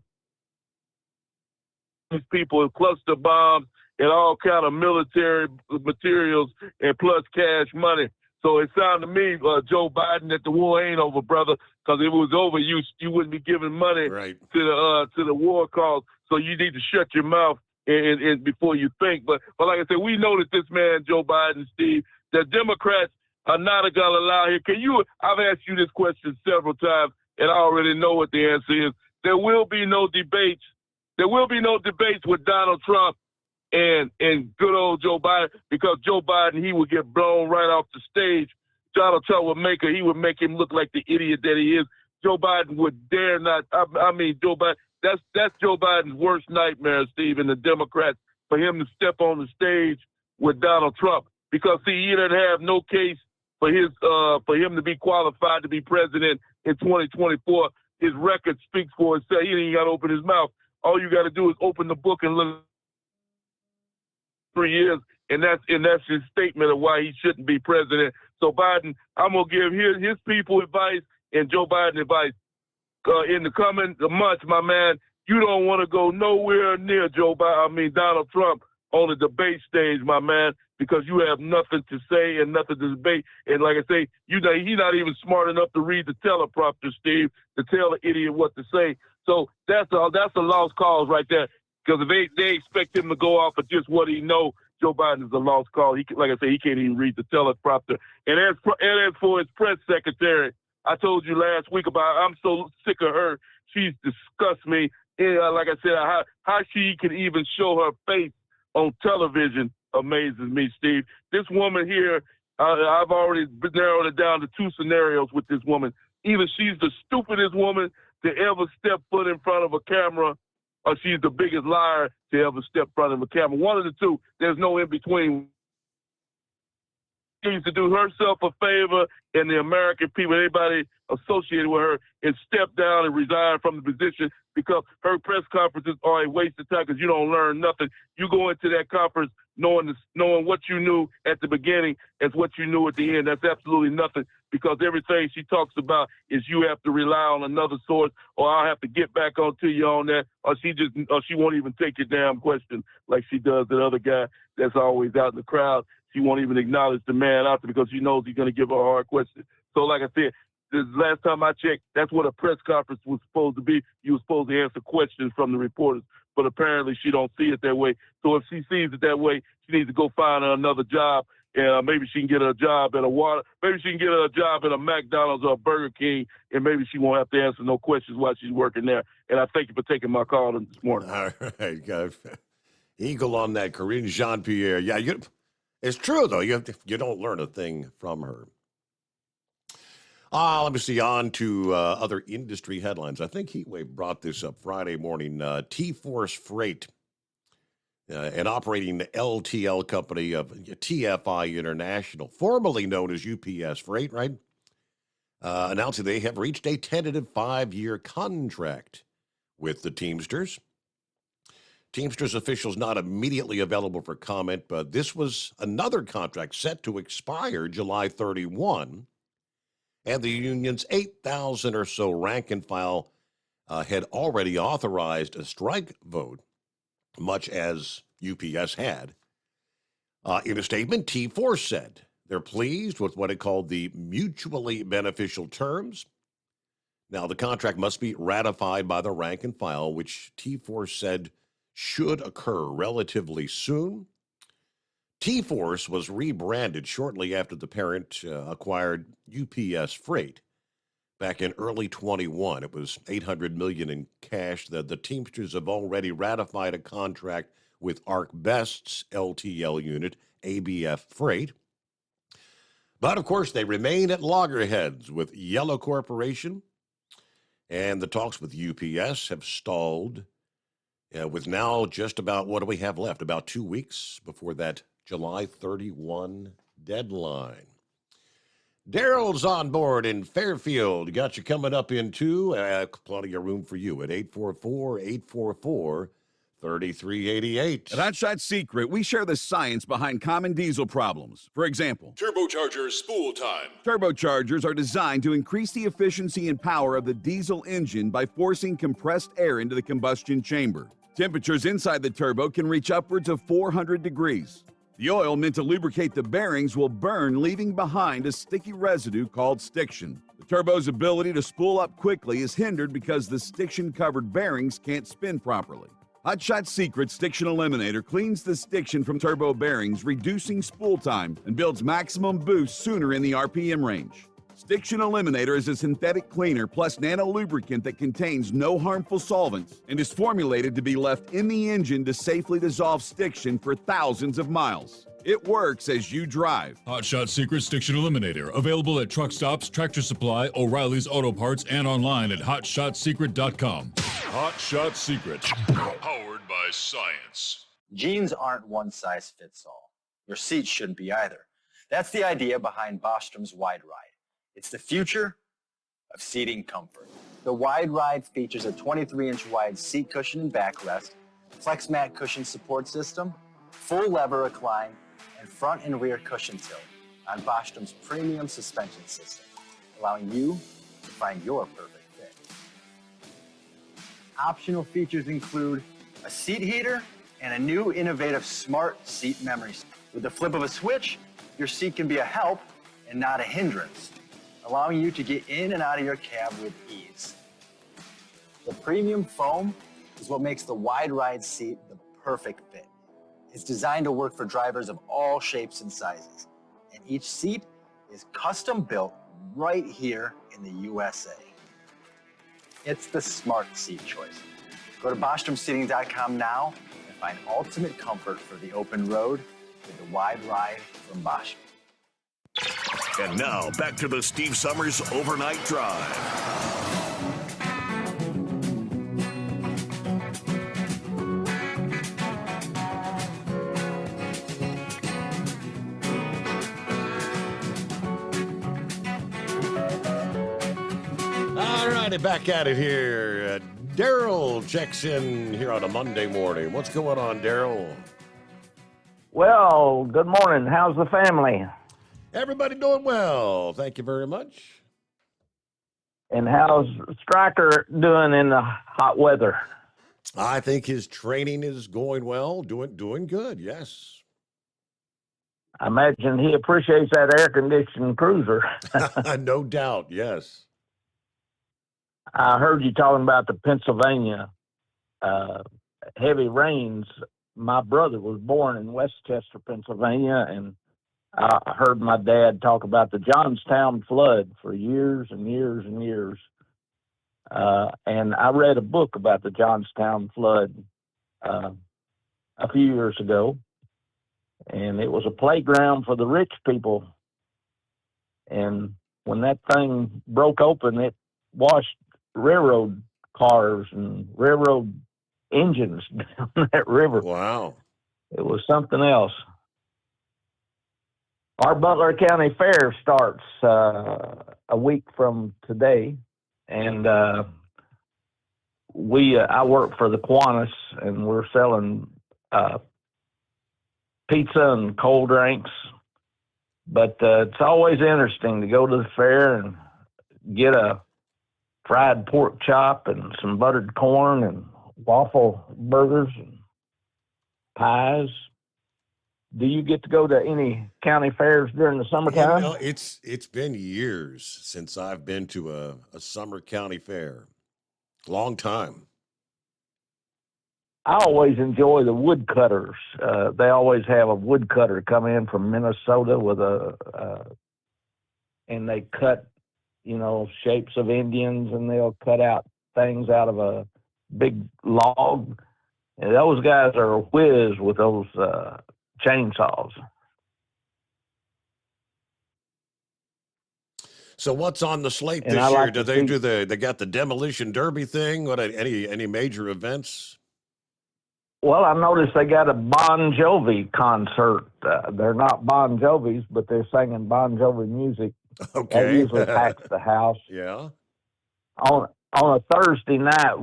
These people with cluster bombs and all kind of military materials and plus cash money. So it sounded to me, Joe Biden, that the war ain't over, brother. Because if it was over, you wouldn't be giving money to the war cause. So you need to shut your mouth and before you think. But like I said, we know that this man, Joe Biden, Steve, that Democrats are not going to allow here. I've asked you this question several times, and I already know what the answer is. There will be no debates. There will be no debates with Donald Trump and good old Joe Biden, because Joe Biden, he would get blown right off the stage. Donald Trump would make him look like the idiot that he is. Joe Biden would dare not. Joe Biden. That's Joe Biden's worst nightmare, Steve, and the Democrats, for him to step on the stage with Donald Trump, because he doesn't have no case for him to be qualified to be president in 2024. His record speaks for itself. He ain't got to open his mouth. All you got to do is open the book and look. 3 years, and that's his statement of why he shouldn't be president. So Biden, I'm gonna give his people advice and Joe Biden advice in the coming months, my man. You don't want to go nowhere near Donald Trump on the debate stage, my man, because you have nothing to say and nothing to debate. And like I say, he's not even smart enough to read the teleprompter, Steve, to tell an idiot what to say. So that's a lost cause right there. Because if they expect him to go off of just what he know, Joe Biden is a lost cause. Like I say, he can't even read the teleprompter. And as for his press secretary, I told you last week I'm so sick of her. She's disgusts me. And, like I said, how she can even show her face on television amazes me, Steve. This woman here, I've already narrowed it down to two scenarios with this woman. Either she's the stupidest woman to ever step foot in front of a camera, or she's the biggest liar to ever step in front of a camera. One of the two. There's no in between. She needs to do herself a favor and the American people, anybody associated with her, and step down and resign from the position, because her press conferences are a waste of time, because you don't learn nothing. You go into that conference knowing what you knew at the beginning as what you knew at the end. That's absolutely nothing, because everything she talks about is you have to rely on another source, or I'll have to get back onto you on that, or she won't even take your damn question like she does that other guy that's always out in the crowd. She won't even acknowledge the man out there because she knows he's going to give her a hard question. So like I said, the last time I checked, that's what a press conference was supposed to be. You were supposed to answer questions from the reporters, but apparently she don't see it that way. So if she sees it that way, she needs to go find her another job, and maybe she can get her a job at maybe she can get her a job at a McDonald's or a Burger King, and maybe she won't have to answer no questions while she's working there. And I thank you for taking my call this morning. All right, eagle on that, Karine Jean-Pierre. Yeah, it's true though. You don't learn a thing from her. Let me see, on to other industry headlines. I think Heatwave brought this up Friday morning. T-Force Freight, an operating LTL company of TFI International, formerly known as UPS Freight, right? Announcing they have reached a tentative 5-year contract with the Teamsters. Teamsters officials not immediately available for comment, but this was another contract set to expire July 31. And the union's 8,000 or so rank and file had already authorized a strike vote, much as UPS had. In a statement, T-Force said they're pleased with what it called the mutually beneficial terms. Now, the contract must be ratified by the rank and file, which T-Force said should occur relatively soon. T-Force was rebranded shortly after the parent acquired UPS Freight. Back in early 21, it was $800 million in cash. The Teamsters have already ratified a contract with ArcBest's LTL unit, ABF Freight. But, of course, they remain at loggerheads with Yellow Corporation, and the talks with UPS have stalled with now just about, what do we have left? About 2 weeks before that July 31 deadline. Daryl's on board in Fairfield. Got you coming up in two. Plenty of room for you at 844-844-3388. At Hot Shot Secret, we share the science behind common diesel problems. For example, Turbocharger spool time. Turbochargers are designed to increase the efficiency and power of the diesel engine by forcing compressed air into the combustion chamber. Temperatures inside the turbo can reach upwards of 400 degrees. The oil meant to lubricate the bearings will burn, leaving behind a sticky residue called stiction. The turbo's ability to spool up quickly is hindered because the stiction-covered bearings can't spin properly. Hot Shot Secret Stiction Eliminator cleans the stiction from turbo bearings, reducing spool time, and builds maximum boost sooner in the RPM range. Stiction Eliminator is a synthetic cleaner plus nano-lubricant that contains no harmful solvents and is formulated to be left in the engine to safely dissolve stiction for thousands of miles. It works as you drive. Hot Shot Secret Stiction Eliminator. Available at truck stops, Tractor Supply, O'Reilly's Auto Parts, and online at hotshotsecret.com. Hot Shot Secret. Powered by science. Jeans aren't one size fits all. Your seats shouldn't be either. That's the idea behind Bostrom's Wide Ride. It's the future of seating comfort. The Wide Ride features a 23-inch wide seat cushion and backrest, flex mat cushion support system, full lever recline, and front and rear cushion tilt on Bostrom's premium suspension system, allowing you to find your perfect fit. Optional features include a seat heater and a new innovative smart seat memory. With the flip of a switch, your seat can be a help and not a hindrance, allowing you to get in and out of your cab with ease. The premium foam is what makes the Wide Ride seat the perfect fit. It's designed to work for drivers of all shapes and sizes, and each seat is custom built right here in the USA. It's the smart seat choice. Go to BostromSeating.com now and find ultimate comfort for the open road with the Wide Ride from Bostrom. And now, back to the Steve Summers Overnight Drive. All righty, back at it here. Daryl checks in here on a Monday morning. What's going on, Daryl? Well, good morning. How's the family? Everybody doing well. Thank you very much. And how's Stryker doing in the hot weather? I think his training is going well, doing good, yes. I imagine he appreciates that air-conditioned cruiser. No doubt, yes. I heard you talking about the Pennsylvania heavy rains. My brother was born in Westchester, Pennsylvania, and I heard my dad talk about the Johnstown flood for years and years and years. And I read a book about the Johnstown flood a few years ago. And it was a playground for the rich people. And when that thing broke open, it washed railroad cars and railroad engines down that river. Wow. It was something else. Our Butler County Fair starts a week from today, and I work for the Kiwanis, and we're selling pizza and cold drinks. But it's always interesting to go to the fair and get a fried pork chop and some buttered corn and waffle burgers and pies. Do you get to go to any county fairs during the summertime? It's been years since I've been to a summer county fair. Long time. I always enjoy the woodcutters. They always have a woodcutter come in from Minnesota with and they cut, shapes of Indians, and they'll cut out things out of a big log. And those guys are a whiz with those chainsaws. So what's on the slate And this I year? like Do to they see- do they got the demolition derby thing? What any major events? Well, I noticed they got a Bon Jovi concert. They're not Bon Jovis, but they're singing Bon Jovi music. Okay. That usually packs the house. Yeah. On a Thursday night,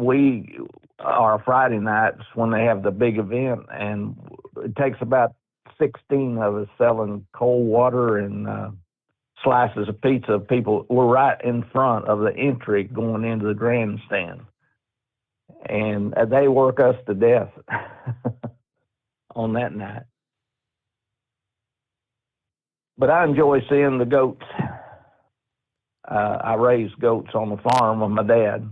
or Friday nights when they have the big event, and it takes about 16 of us selling cold water and slices of pizza. People, we're right in front of the entry going into the grandstand, and they work us to death on that night. But I enjoy seeing the goats. I raised goats on the farm with my dad.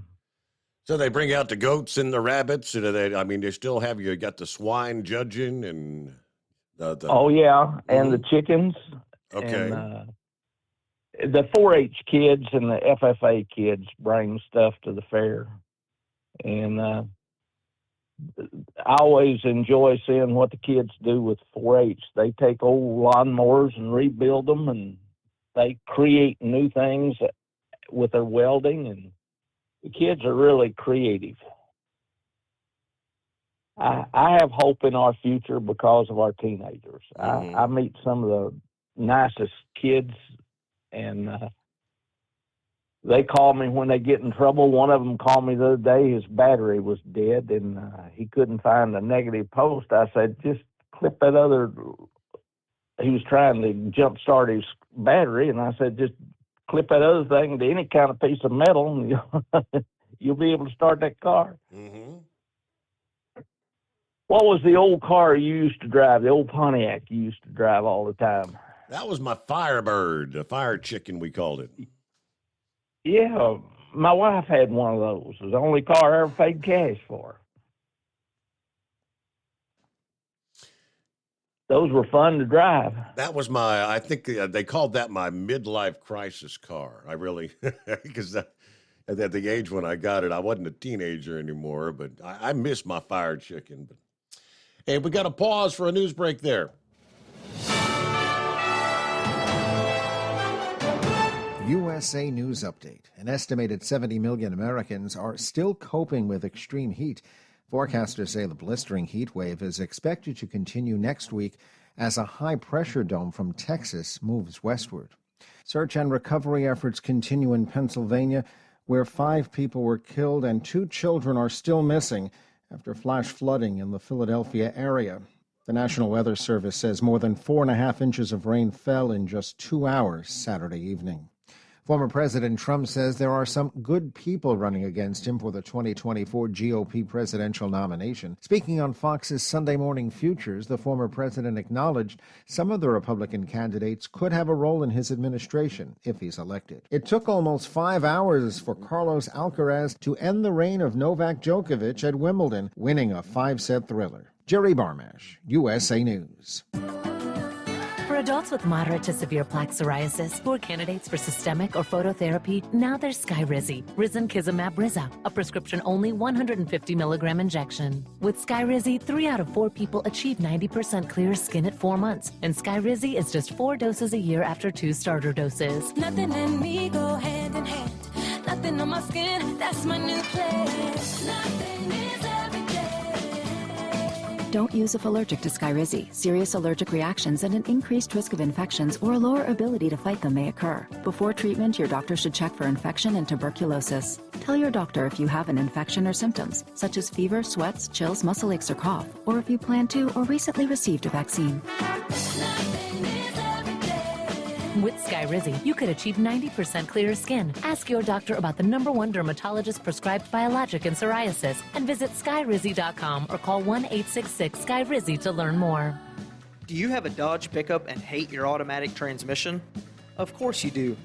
So they bring out the goats and the rabbits, and they still have you got the swine judging and the Oh yeah, and the chickens. Okay. And, the 4-H kids and the FFA kids bring stuff to the fair, and I always enjoy seeing what the kids do with 4-H. They take old lawnmowers and rebuild them, and they create new things with their welding, and the kids are really creative. I have hope in our future because of our teenagers. I meet some of the nicest kids, and they call me when they get in trouble. One of them called me the other day. His battery was dead, and he couldn't find a negative post. I said, just clip that other. He was trying to jump start his battery, and I said, just clip that other thing to any kind of piece of metal, and you'll be able to start that car. Mm-hmm. What was the old car you used to drive, the old Pontiac you used to drive all the time? That was my Firebird, a fire chicken, we called it. Yeah, my wife had one of those. It was the only car I ever paid cash for. Those were fun to drive. That was I think they called that my midlife crisis car. I really, because at the age when I got it, I wasn't a teenager anymore, but I miss my fire chicken. But hey, we got to pause for a news break there. USA News Update. An estimated 70 million Americans are still coping with extreme heat. Forecasters say the blistering heat wave is expected to continue next week as a high-pressure dome from Texas moves westward. Search and recovery efforts continue in Pennsylvania, where 5 people were killed and 2 children are still missing after flash flooding in the Philadelphia area. The National Weather Service says more than 4.5 inches of rain fell in just 2 hours Saturday evening. Former President Trump says there are some good people running against him for the 2024 GOP presidential nomination. Speaking on Fox's Sunday Morning Futures, the former president acknowledged some of the Republican candidates could have a role in his administration if he's elected. It took almost 5 hours for Carlos Alcaraz to end the reign of Novak Djokovic at Wimbledon, winning a 5-set thriller. Jerry Barmash, USA News. For adults with moderate to severe plaque psoriasis who are candidates for systemic or phototherapy, now there's Skyrizi, Risankizumab Riza, a prescription-only 150 milligram injection. With Skyrizi, 3 out of 4 people achieve 90% clear skin at 4 months, and Skyrizi is just 4 doses a year after 2 starter doses. Nothing and me go hand in hand. Nothing on my skin, that's my new place. Nothing is every day. Don't use if allergic to Skyrizi. Serious allergic reactions and an increased risk of infections or a lower ability to fight them may occur. Before treatment, your doctor should check for infection and tuberculosis. Tell your doctor if you have an infection or symptoms, such as fever, sweats, chills, muscle aches, or cough, or if you plan to or recently received a vaccine. With Skyrizi, you could achieve 90% clearer skin. Ask your doctor about the #1 dermatologist prescribed biologic in psoriasis and visit Skyrizi.com or call 1-866-SKYRIZI to learn more. Do you have a Dodge pickup and hate your automatic transmission? Of course you do.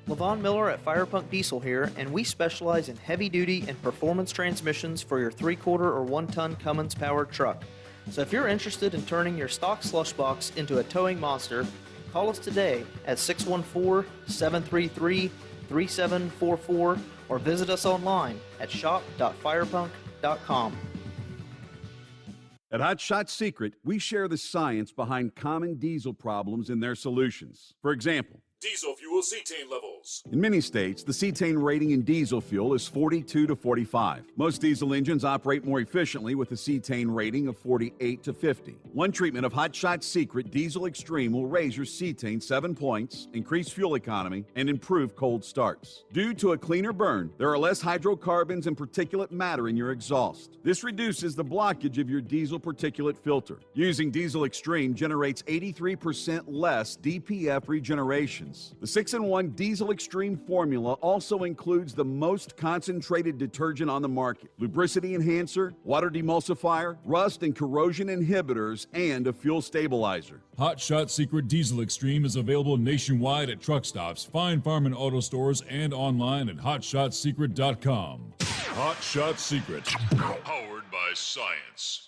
Levon Miller at Firepunk Diesel here, and we specialize in heavy-duty and performance transmissions for your 3/4 or 1-ton Cummins-powered truck. So if you're interested in turning your stock slush box into a towing monster, call us today at 614-733-3744 or visit us online at shop.firepunk.com. At Hot Shot Secret, we share the science behind common diesel problems and their solutions. For example, Diesel fuel cetane levels. in many states, the cetane rating in diesel fuel is 42 to 45. Most diesel engines operate more efficiently with a cetane rating of 48 to 50. One treatment of Hot Shot Secret Diesel Extreme will raise your cetane 7 points, increase fuel economy, and improve cold starts. Due to a cleaner burn, there are less hydrocarbons and particulate matter in your exhaust. This reduces the blockage of your diesel particulate filter. Using Diesel Extreme generates 83% less DPF regeneration. The 6-in-1 Diesel Extreme formula also includes the most concentrated detergent on the market, lubricity enhancer, water demulsifier, rust and corrosion inhibitors, and a fuel stabilizer. Hot Shot Secret Diesel Extreme is available nationwide at truck stops, Fine Farm and auto stores, and online at hotshotsecret.com. Hot Shot Secret, powered by science.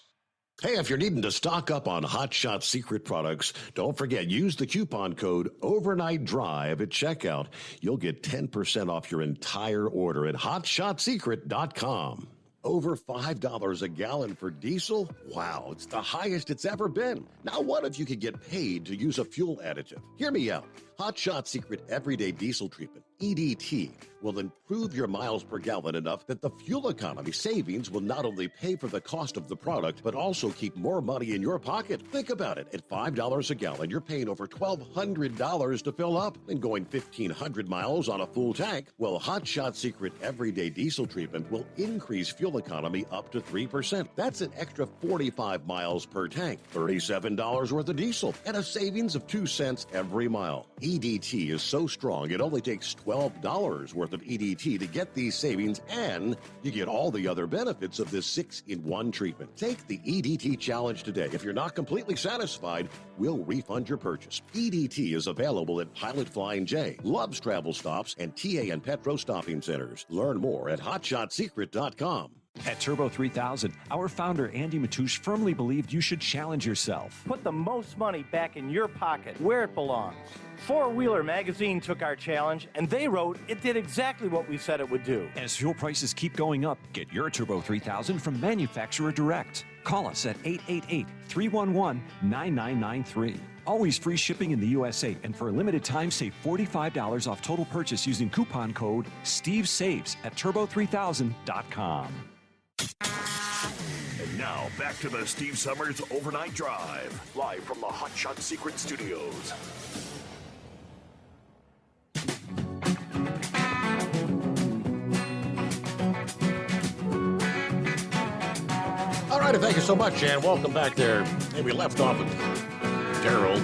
Hey, if you're needing to stock up on Hot Shot Secret products, don't forget, use the coupon code Overnight Drive at checkout. You'll get 10% off your entire order at hotshotsecret.com. Over $5 a gallon for diesel? Wow, it's the highest it's ever been. Now, what if you could get paid to use a fuel additive? Hear me out. Hot Shot Secret Everyday Diesel Treatment, EDT, will improve your miles per gallon enough that the fuel economy savings will not only pay for the cost of the product, but also keep more money in your pocket. Think about it. At $5 a gallon, you're paying over $1,200 to fill up and going 1,500 miles on a full tank. Well, Hot Shot Secret Everyday Diesel Treatment will increase fuel economy up to 3%. That's an extra 45 miles per tank, $37 worth of diesel, and a savings of 2 cents every mile. EDT is so strong, it only takes $12 worth of EDT to get these savings, and you get all the other benefits of this 6-in-1 treatment. Take the EDT challenge today. If you're not completely satisfied, we'll refund your purchase. EDT is available at Pilot Flying J, Love's Travel Stops, and TA and Petro Stopping Centers. Learn more at hotshotsecret.com. At Turbo 3000, our founder Andy Matouche firmly believed you should challenge yourself. Put the most money back in your pocket, where it belongs. Four Wheeler magazine took our challenge, and they wrote it did exactly what we said it would do. As fuel prices keep going up, get your Turbo 3000 from manufacturer direct. Call us at 888-311-9993. Always free shipping in the USA, and for a limited time, save $45 off total purchase using coupon code STEVESAVES at turbo3000.com. And now, back to the Steve Summers Overnight Drive, live from the Hot Shot Secret Studios. All right, thank you so much, and welcome back there. Hey, we left off with Daryl.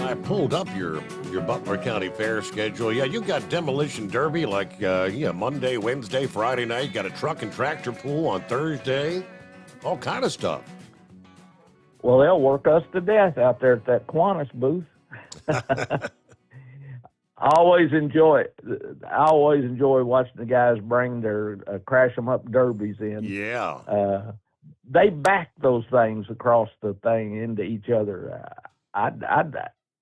I pulled up your Butler County Fair schedule. Yeah, you got Demolition Derby like Monday, Wednesday, Friday night. Got a truck and tractor pull on Thursday. All kind of stuff. Well, they'll work us to death out there at that Qantas booth. I always enjoy watching the guys bring their crash 'em up derbies in. Yeah. They back those things across the thing into each other.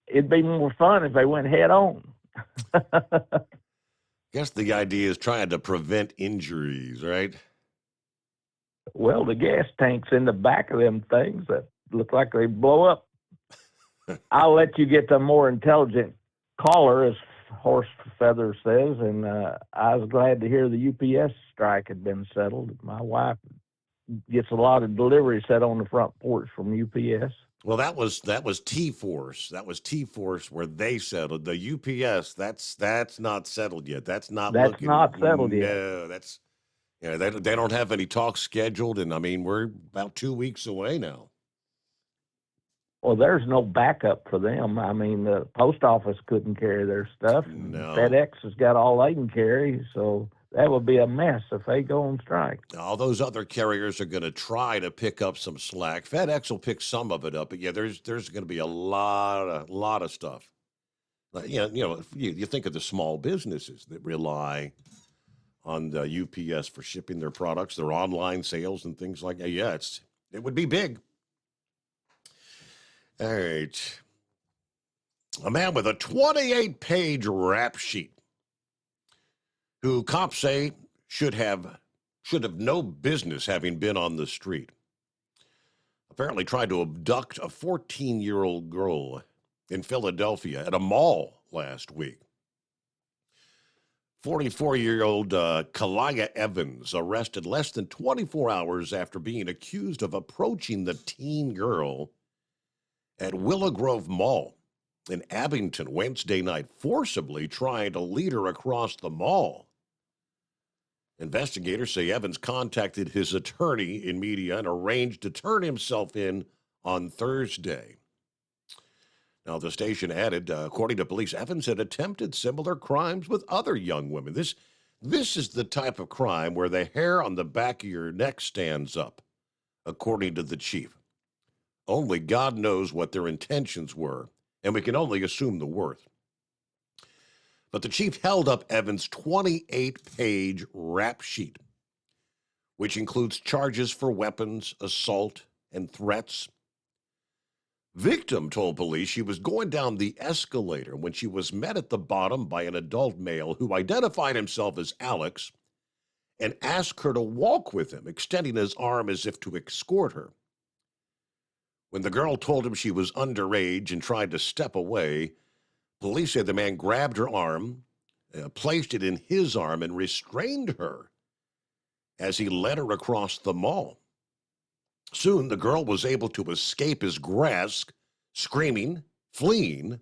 It'd be more fun if they went head on. Guess the idea is trying to prevent injuries, right? Well, the gas tanks in the back of them things that look like they blow up. I'll let you get the more intelligent caller, as Horse Feather says, and I was glad to hear the UPS strike had been settled. My wife gets a lot of deliveries set on the front porch from UPS. Well, that was T-Force. That was T-Force where they settled. The UPS, that's not settled yet. That's not settled yet. No, they don't have any talks scheduled, and I mean we're about 2 weeks away now. Well, there's no backup for them. I mean, the post office couldn't carry their stuff. No. FedEx has got all they can carry, so that would be a mess if they go on strike. All those other carriers are going to try to pick up some slack. FedEx will pick some of it up, but yeah, there's going to be a lot of stuff. You think of the small businesses that rely on the UPS for shipping their products, their online sales and things like that. Yeah, it would be big. All right. A man with a 28-page rap sheet who cops say should have no business having been on the street. Apparently tried to abduct a 14-year-old girl in Philadelphia at a mall last week. 44-year-old Kalaya Evans arrested less than 24 hours after being accused of approaching the teen girl at Willow Grove Mall in Abington Wednesday night, forcibly trying to lead her across the mall. Investigators say Evans contacted his attorney in media and arranged to turn himself in on Thursday. Now, the station added, according to police, Evans had attempted similar crimes with other young women. This is the type of crime where the hair on the back of your neck stands up, according to the chief. Only God knows what their intentions were, and we can only assume the worst. But the chief held up Evans' 28-page rap sheet, which includes charges for weapons, assault, and threats. Victim told police she was going down the escalator when she was met at the bottom by an adult male who identified himself as Alex and asked her to walk with him, extending his arm as if to escort her. When the girl told him she was underage and tried to step away, police said the man grabbed her arm, placed it in his arm, and restrained her as he led her across the mall. Soon, the girl was able to escape his grasp, screaming, fleeing.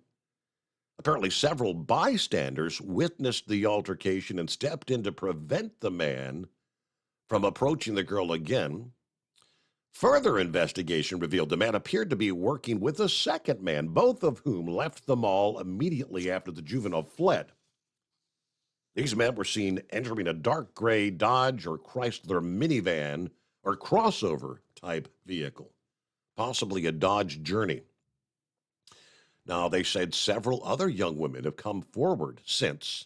Apparently, several bystanders witnessed the altercation and stepped in to prevent the man from approaching the girl again. Further investigation revealed the man appeared to be working with a second man, both of whom left the mall immediately after the juvenile fled. These men were seen entering a dark gray Dodge or Chrysler minivan or crossover type vehicle, possibly a Dodge Journey. Now, they said several other young women have come forward since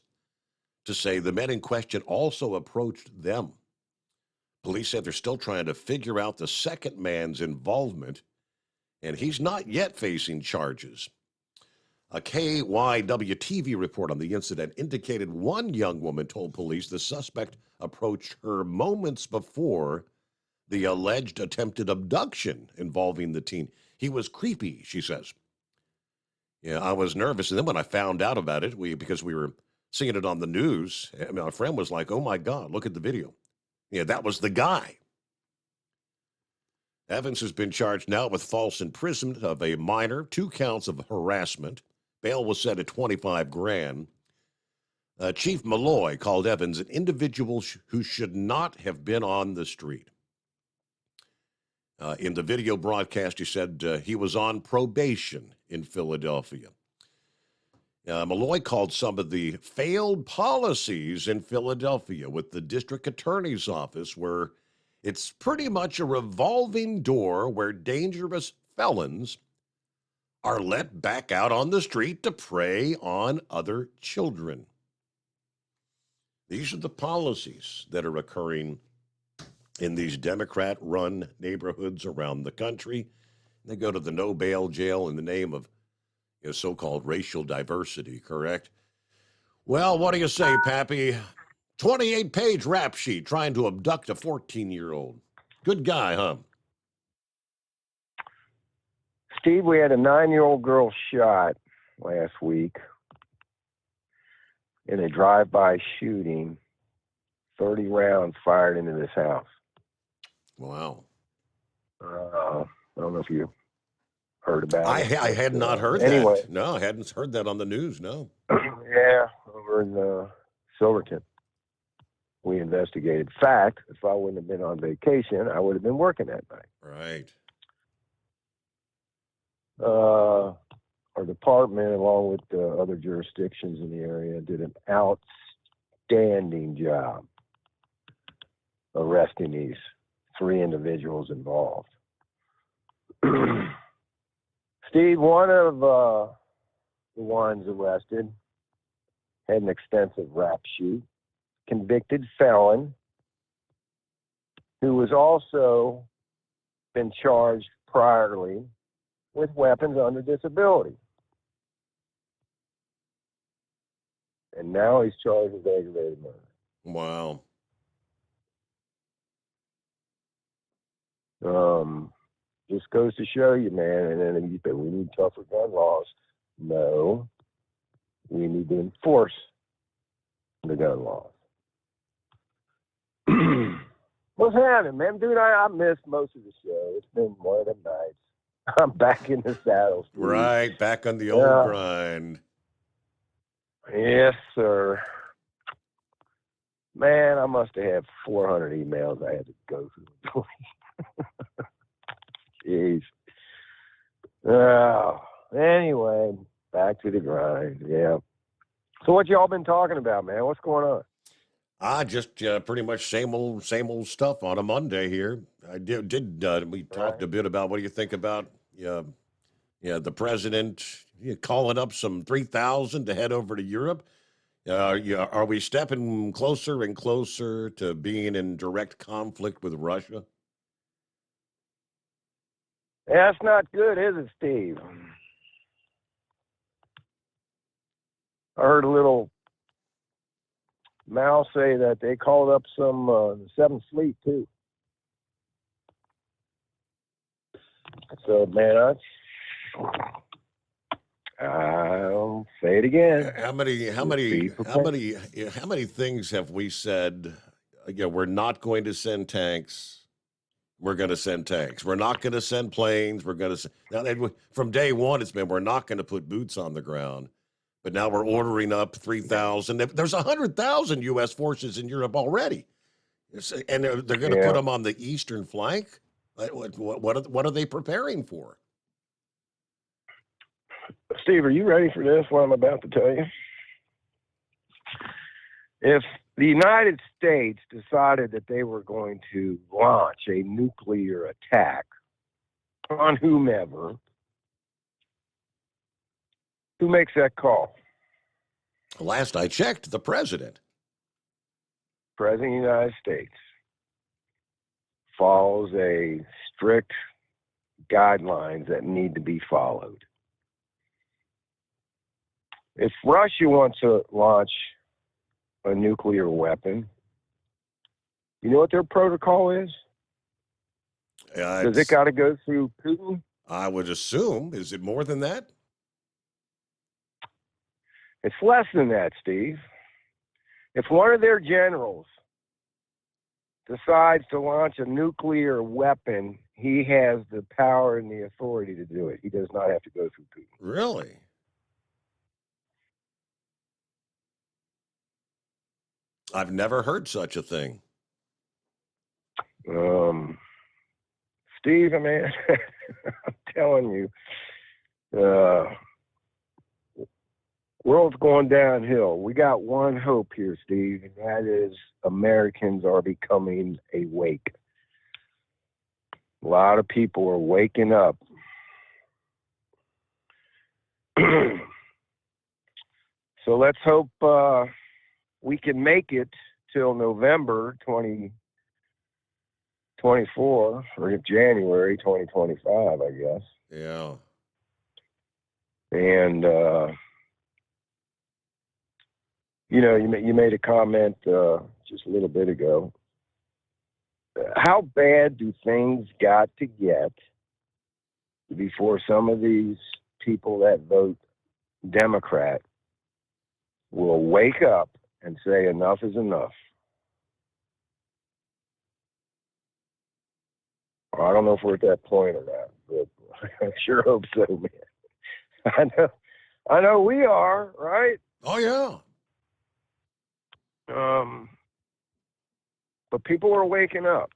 to say the men in question also approached them. Police said they're still trying to figure out the second man's involvement, and he's not yet facing charges. A KYWTV report on the incident indicated one young woman told police the suspect approached her moments before the alleged attempted abduction involving the teen. He was creepy, she says. Yeah, I was nervous, and then when I found out about it, because we were seeing it on the news, my friend was like, oh my God, look at the video. Yeah, that was the guy. Evans has been charged now with false imprisonment of a minor, 2 counts of harassment. Bail was set at $25,000. Chief Malloy called Evans an individual who should not have been on the street. In the video broadcast, he said he was on probation in Philadelphia. Malloy called some of the failed policies in Philadelphia with the district attorney's office, where it's pretty much a revolving door where dangerous felons are let back out on the street to prey on other children. These are the policies that are occurring in these Democrat-run neighborhoods around the country. They go to the no-bail jail in the name of so-called racial diversity, correct? Well, what do you say, Pappy? 28-page rap sheet trying to abduct a 14-year-old. Good guy, huh? Steve, we had a 9-year-old girl shot last week in a drive-by shooting, 30 rounds fired into this house. Wow. I don't know if you heard about it. I had not heard anyway. that. No, I hadn't heard that on the news, no. Yeah, over in Silverton. We investigated. In fact, if I wouldn't have been on vacation, I would have been working that night. Right. Our department, along with other jurisdictions in the area, did an outstanding job arresting these 3 individuals involved. Steve, one of the ones arrested had an extensive rap sheet, convicted felon, who was also been charged priorly with weapons under disability. And now he's charged with aggravated murder. Wow. Just goes to show you, man, and then you say we need tougher gun laws. No, we need to enforce the gun laws. What's happening, man? Dude, I missed most of the show. It's been one of them nights. I'm back in the saddle. Steve. Right, back on the old grind. Yes, sir. Man, I must have had 400 emails I had to go through. Jeez. Anyway, back to the grind. Yeah. So what y'all been talking about, man? What's going on? Just pretty much same old stuff on a Monday here. We talked a bit about what do you think about the president calling up some 3,000 to head over to Europe. Are we stepping closer and closer to being in direct conflict with Russia? That's not good, is it, Steve? I heard a little Mal say that they called up some 7th Fleet, too. So, man, I'll say it again. How many things have we said? We're not going to send tanks. We're going to send tanks. We're not going to send planes. We're going to now. From day one, it's been we're not going to put boots on the ground. But now we're ordering up 3,000. There's 100,000 U.S. forces in Europe already, and they're going to put them on the eastern flank. What are they preparing for? Steve, are you ready for this? What I'm about to tell you. If the United States decided that they were going to launch a nuclear attack on whomever, who makes that call? Last I checked, the president. President of the United States follows a strict guidelines that need to be followed. If Russia wants to launch a nuclear weapon, you know what their protocol is? Does it got to go through Putin? I would assume. Is it more than that? It's less than that, Steve. If one of their generals decides to launch a nuclear weapon, he has the power and the authority to do it. He does not have to go through Putin. Really? I've never heard such a thing. Steve, man, I'm telling you, world's going downhill. We got one hope here, Steve, and that is Americans are becoming awake. A lot of people are waking up. So let's hope we can make it till November 2024 or January 2025, I guess. Yeah. And, you made a comment just a little bit ago. How bad do things got to get before some of these people that vote Democrat will wake up and say enough is enough? I don't know if we're at that point or not, but I sure hope so, man. I know we are, right? Oh yeah. But people are waking up,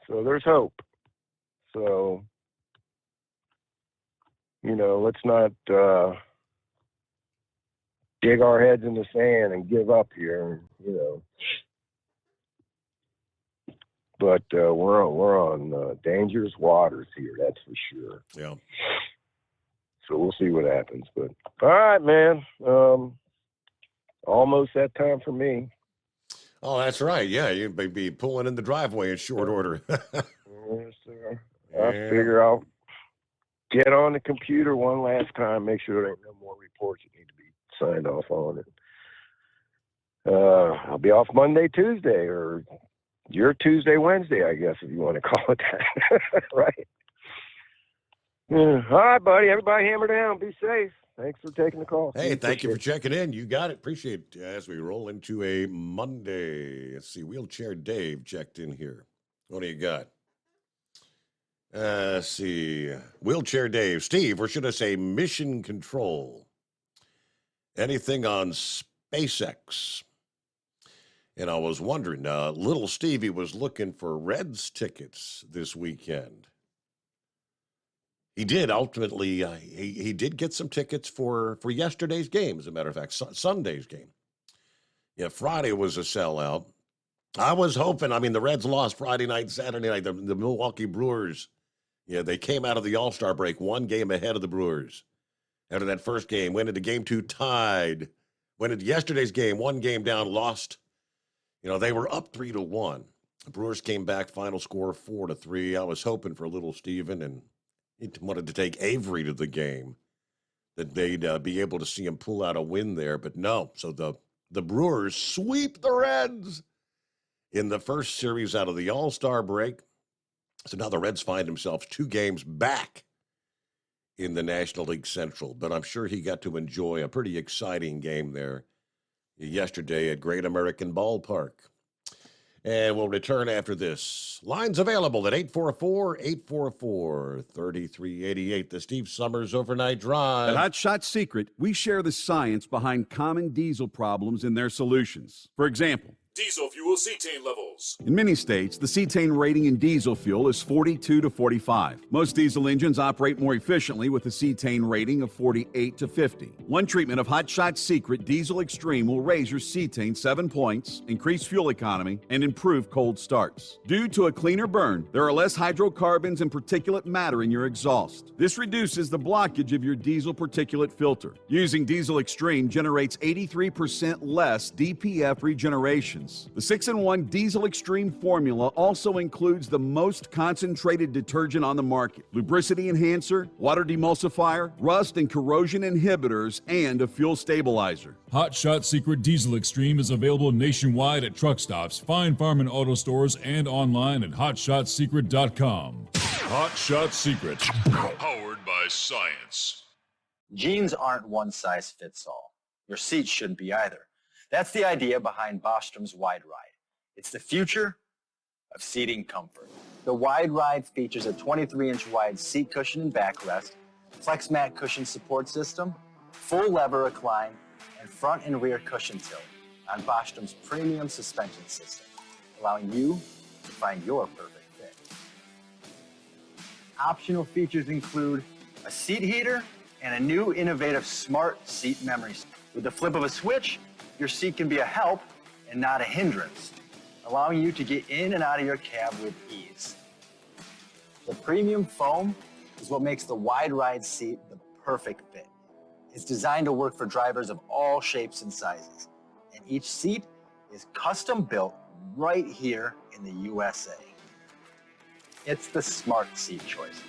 so there's hope. So, let's not dig our heads in the sand and give up here. but we're on dangerous waters here. That's for sure. Yeah. So we'll see what happens. But all right, man. Almost that time for me. Oh, that's right. Yeah, you may be pulling in the driveway in short order. Yes, sir. I figure I'll get on the computer one last time, make sure there ain't no more reports that need to be signed off on it. I'll be off Monday, Tuesday, or your Tuesday, Wednesday, I guess, if you want to call it that. Right? Yeah. All right, buddy. Everybody hammer down. Be safe. Thanks for taking the call. Hey, thank you for checking in. You got it. Appreciate it. As we roll into a Monday. Let's see. Wheelchair Dave checked in here. What do you got? Let's see. Wheelchair Dave. Steve, or should I say Mission Control? Anything on SpaceX? And I was wondering, little Stevie was looking for Reds tickets this weekend. He did ultimately. He did get some tickets for yesterday's game, as a matter of fact, Sunday's game. Yeah, Friday was a sellout. I was hoping. I mean, the Reds lost Friday night, Saturday night. The Milwaukee Brewers. Yeah, they came out of the All-Star break one game ahead of the Brewers. After that first game, went into game 2 tied. Went into yesterday's game, one game down, lost. You know, they were up 3-1. The Brewers came back, final score 4-3. I was hoping for little Steven, and he wanted to take Avery to the game, that they'd be able to see him pull out a win there, but no. So the Brewers sweep the Reds in the first series out of the All-Star break. So now the Reds find themselves 2 games back in the National League Central, but I'm sure he got to enjoy a pretty exciting game there yesterday at Great American Ballpark. And we'll return after this. Lines available at 844-844-3388. The Steve Summers Overnight Drive. At Hot Shot Secret, we share the science behind common diesel problems and their solutions. For example, Diesel fuel cetane levels. in many states, the cetane rating in diesel fuel is 42 to 45. Most diesel engines operate more efficiently with a cetane rating of 48 to 50. One treatment of Hot Shot Secret Diesel Extreme will raise your cetane 7 points, increase fuel economy, and improve cold starts. Due to a cleaner burn, there are less hydrocarbons and particulate matter in your exhaust. This reduces the blockage of your diesel particulate filter. Using Diesel Extreme generates 83% less DPF regeneration. The 6-in-1 Diesel Extreme formula also includes the most concentrated detergent on the market, lubricity enhancer, water demulsifier, rust and corrosion inhibitors, and a fuel stabilizer. Hot Shot Secret Diesel Extreme is available nationwide at truck stops, Fine Farm and auto stores, and online at hotshotsecret.com. Hot Shot Secret, powered by science. Jeans aren't one size fits all. Your seats shouldn't be either. That's the idea behind Bostrom's Wide Ride. It's the future of seating comfort. The Wide Ride features a 23-inch wide seat cushion and backrest, flex mat cushion support system, full lever recline, and front and rear cushion tilt on Bostrom's premium suspension system, allowing you to find your perfect fit. Optional features include a seat heater and a new innovative smart seat memory. With the flip of a switch, your seat can be a help and not a hindrance, allowing you to get in and out of your cab with ease. The premium foam is what makes the Wide Ride seat the perfect fit. It's designed to work for drivers of all shapes and sizes, and each seat is custom built right here in the USA. It's the smart seat choice.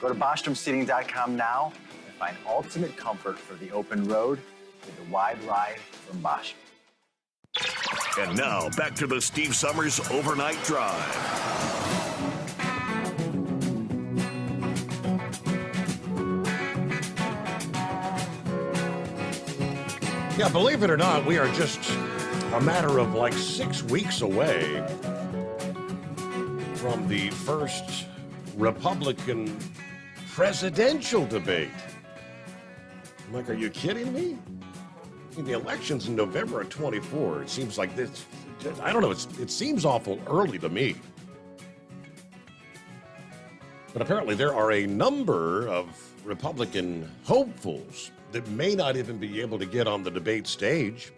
Go to BostromSeating.com now and find ultimate comfort for the open road with the Wide Ride from Bosch. And now, back to the Steve Summers Overnight Drive. Yeah, believe it or not, we are just a matter of like 6 weeks away from the first Republican presidential debate. I'm like, are you kidding me? I mean, the election's in November of 24. It seems like this, I don't know, it seems awful early to me. But apparently there are a number of Republican hopefuls that may not even be able to get on the debate stage.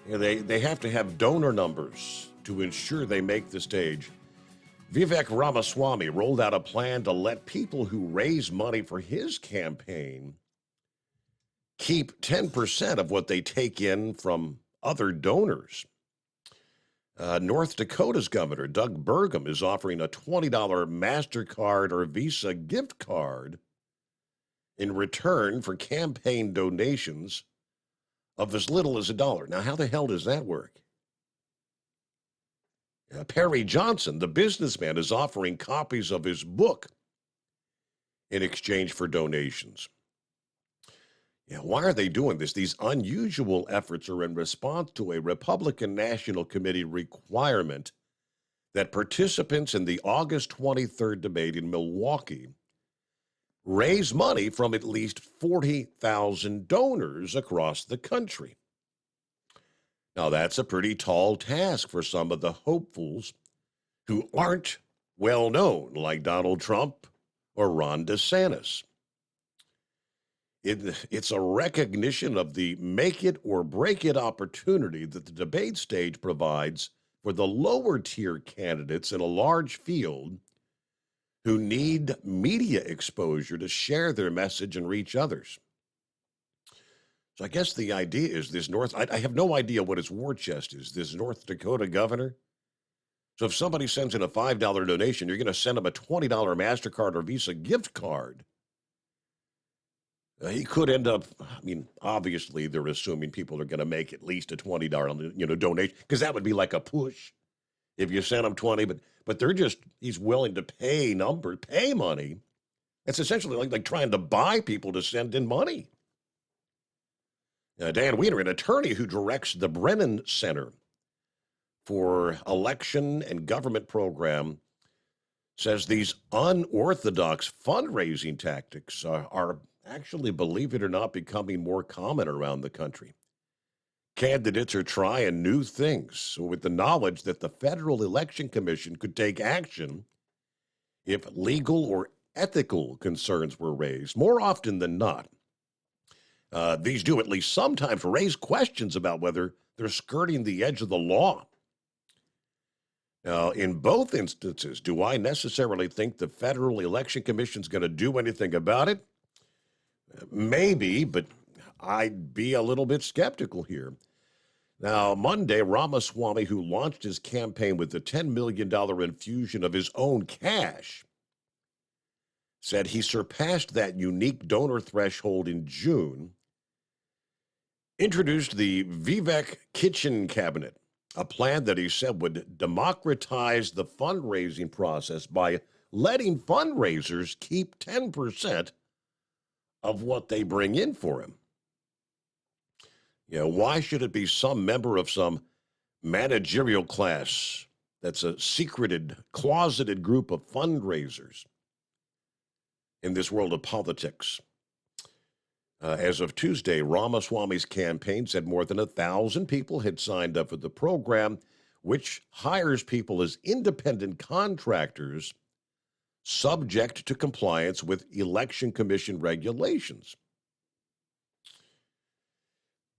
You know, they have to have donor numbers to ensure they make the stage, Vivek Ramaswamy rolled out a plan to let people who raise money for his campaign keep 10% of what they take in from other donors. North Dakota's governor, Doug Burgum, is offering a $20 MasterCard or Visa gift card in return for campaign donations of as little as $1. Now, how the hell does that work? Perry Johnson, the businessman, is offering copies of his book in exchange for donations. Why are they doing this? These unusual efforts are in response to a Republican National Committee requirement that participants in the August 23rd debate in Milwaukee raise money from at least 40,000 donors across the country. Now, that's a pretty tall task for some of the hopefuls who aren't well known, like Donald Trump or Ron DeSantis. It's a recognition of the make it or break it opportunity that the debate stage provides for the lower tier candidates in a large field who need media exposure to share their message and reach others. So I guess the idea is this I have no idea what his war chest is, this North Dakota governor. So if somebody sends in a $5 donation, you're going to send them a $20 MasterCard or Visa gift card. He could end up, obviously they're assuming people are going to make at least a $20 donation, because that would be like a push if you sent him 20, but he's willing to pay money. It's essentially like trying to buy people to send in money. Dan Wiener, an attorney who directs the Brennan Center for Election and Government Program, says these unorthodox fundraising tactics are actually, believe it or not, becoming more common around the country. Candidates are trying new things with the knowledge that the Federal Election Commission could take action if legal or ethical concerns were raised. More often than not, these do at least sometimes raise questions about whether they're skirting the edge of the law. Now, in both instances, do I necessarily think the Federal Election Commission is going to do anything about it? Maybe, but I'd be a little bit skeptical here. Now, Monday, Ramaswamy, who launched his campaign with a $10 million infusion of his own cash, said he surpassed that unique donor threshold in June, introduced the Vivek Kitchen Cabinet, a plan that he said would democratize the fundraising process by letting fundraisers keep 10% of what they bring in for him. Why should it be some member of some managerial class that's a secreted, closeted group of fundraisers in this world of politics? As of Tuesday, Ramaswamy's campaign said more than 1,000 people had signed up for the program, which hires people as independent contractors subject to compliance with Election Commission regulations.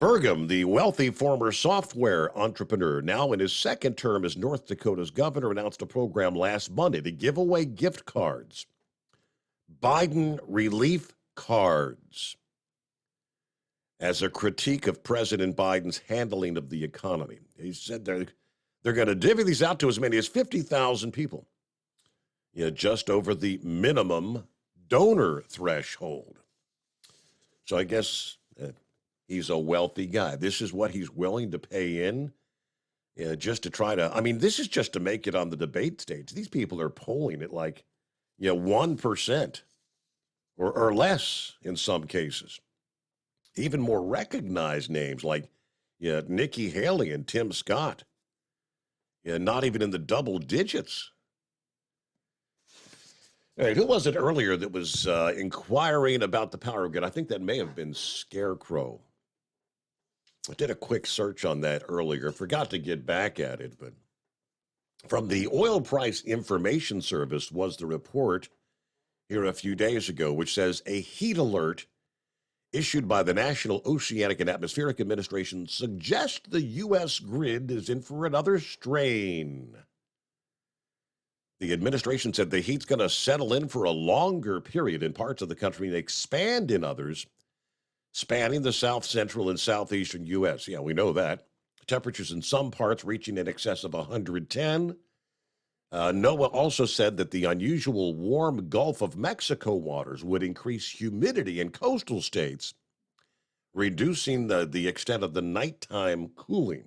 Burgum, the wealthy former software entrepreneur, now in his second term as North Dakota's governor, announced a program last Monday to give away gift cards, Biden relief cards, as a critique of President Biden's handling of the economy. He said they're going to divvy these out to as many as 50,000 people, just over the minimum donor threshold. So I guess he's a wealthy guy. This is what he's willing to pay in just to try to, this is just to make it on the debate stage. These people are polling at 1% or less in some cases. Even more recognized names like Nikki Haley and Tim Scott. Not even in the double digits. All right, who was it earlier that was inquiring about the power grid? I think that may have been Scarecrow. I did a quick search on that earlier. Forgot to get back at it, but from the Oil Price Information Service was the report here a few days ago, which says a heat alert issued by the National Oceanic and Atmospheric Administration suggest the U.S. grid is in for another strain. The administration said the heat's going to settle in for a longer period in parts of the country and expand in others, spanning the south central and southeastern U.S. Yeah, we know that. Temperatures in some parts reaching in excess of 110. NOAA also said that the unusual warm Gulf of Mexico waters would increase humidity in coastal states, reducing the extent of the nighttime cooling.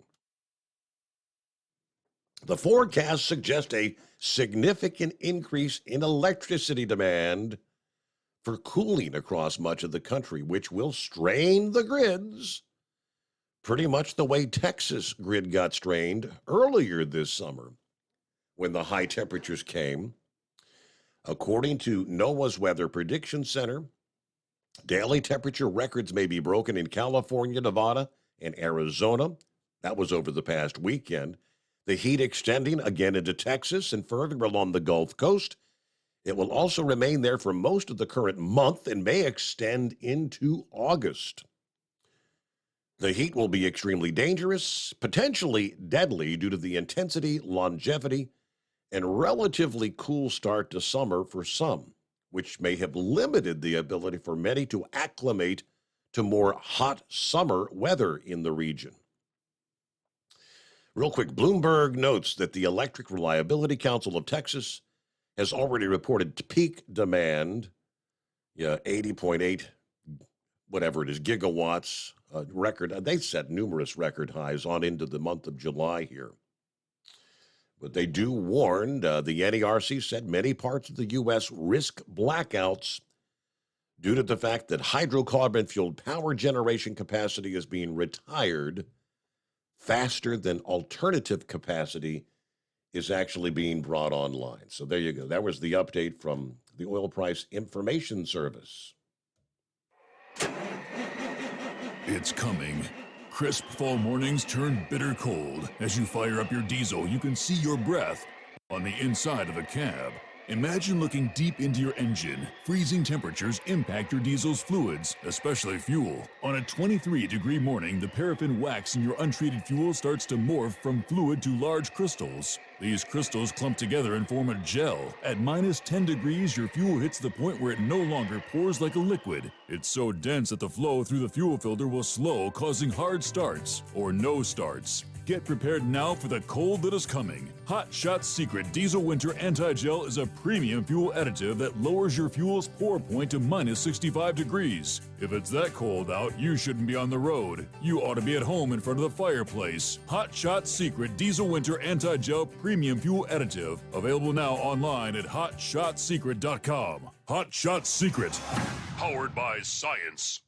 The forecast suggests a significant increase in electricity demand for cooling across much of the country, which will strain the grids, pretty much the way Texas grid got strained earlier this summer when the high temperatures came. According to NOAA's Weather Prediction Center, daily temperature records may be broken in California, Nevada, and Arizona. That was over the past weekend. The heat extending again into Texas and further along the Gulf Coast. It will also remain there for most of the current month and may extend into August. The heat will be extremely dangerous, potentially deadly due to the intensity, longevity, and relatively cool start to summer for some, which may have limited the ability for many to acclimate to more hot summer weather in the region. Real quick, Bloomberg notes that the Electric Reliability Council of Texas has already reported peak demand, 80.8, whatever it is, gigawatts, record. They set numerous record highs on into the month of July here. But they do warn, the NERC said many parts of the U.S. risk blackouts due to the fact that hydrocarbon-fueled power generation capacity is being retired faster than alternative capacity is actually being brought online. So there you go. That was the update from the Oil Price Information Service. It's coming. Crisp fall mornings turn bitter cold. As you fire up your diesel, you can see your breath on the inside of the cab. Imagine looking deep into your engine. Freezing temperatures impact your diesel's fluids, especially fuel. On a 23-degree morning, the paraffin wax in your untreated fuel starts to morph from fluid to large crystals. These crystals clump together and form a gel. At minus 10 degrees, your fuel hits the point where it no longer pours like a liquid. It's so dense that the flow through the fuel filter will slow, causing hard starts or no starts. Get prepared now for the cold that is coming. Hot Shot Secret Diesel Winter Anti-Gel is a premium fuel additive that lowers your fuel's pour point to minus 65 degrees. If it's that cold out, you shouldn't be on the road. You ought to be at home in front of the fireplace. Hot Shot Secret Diesel Winter Anti-Gel Premium Fuel Additive. Available now online at hotshotsecret.com. Hot Shot Secret. Powered by science.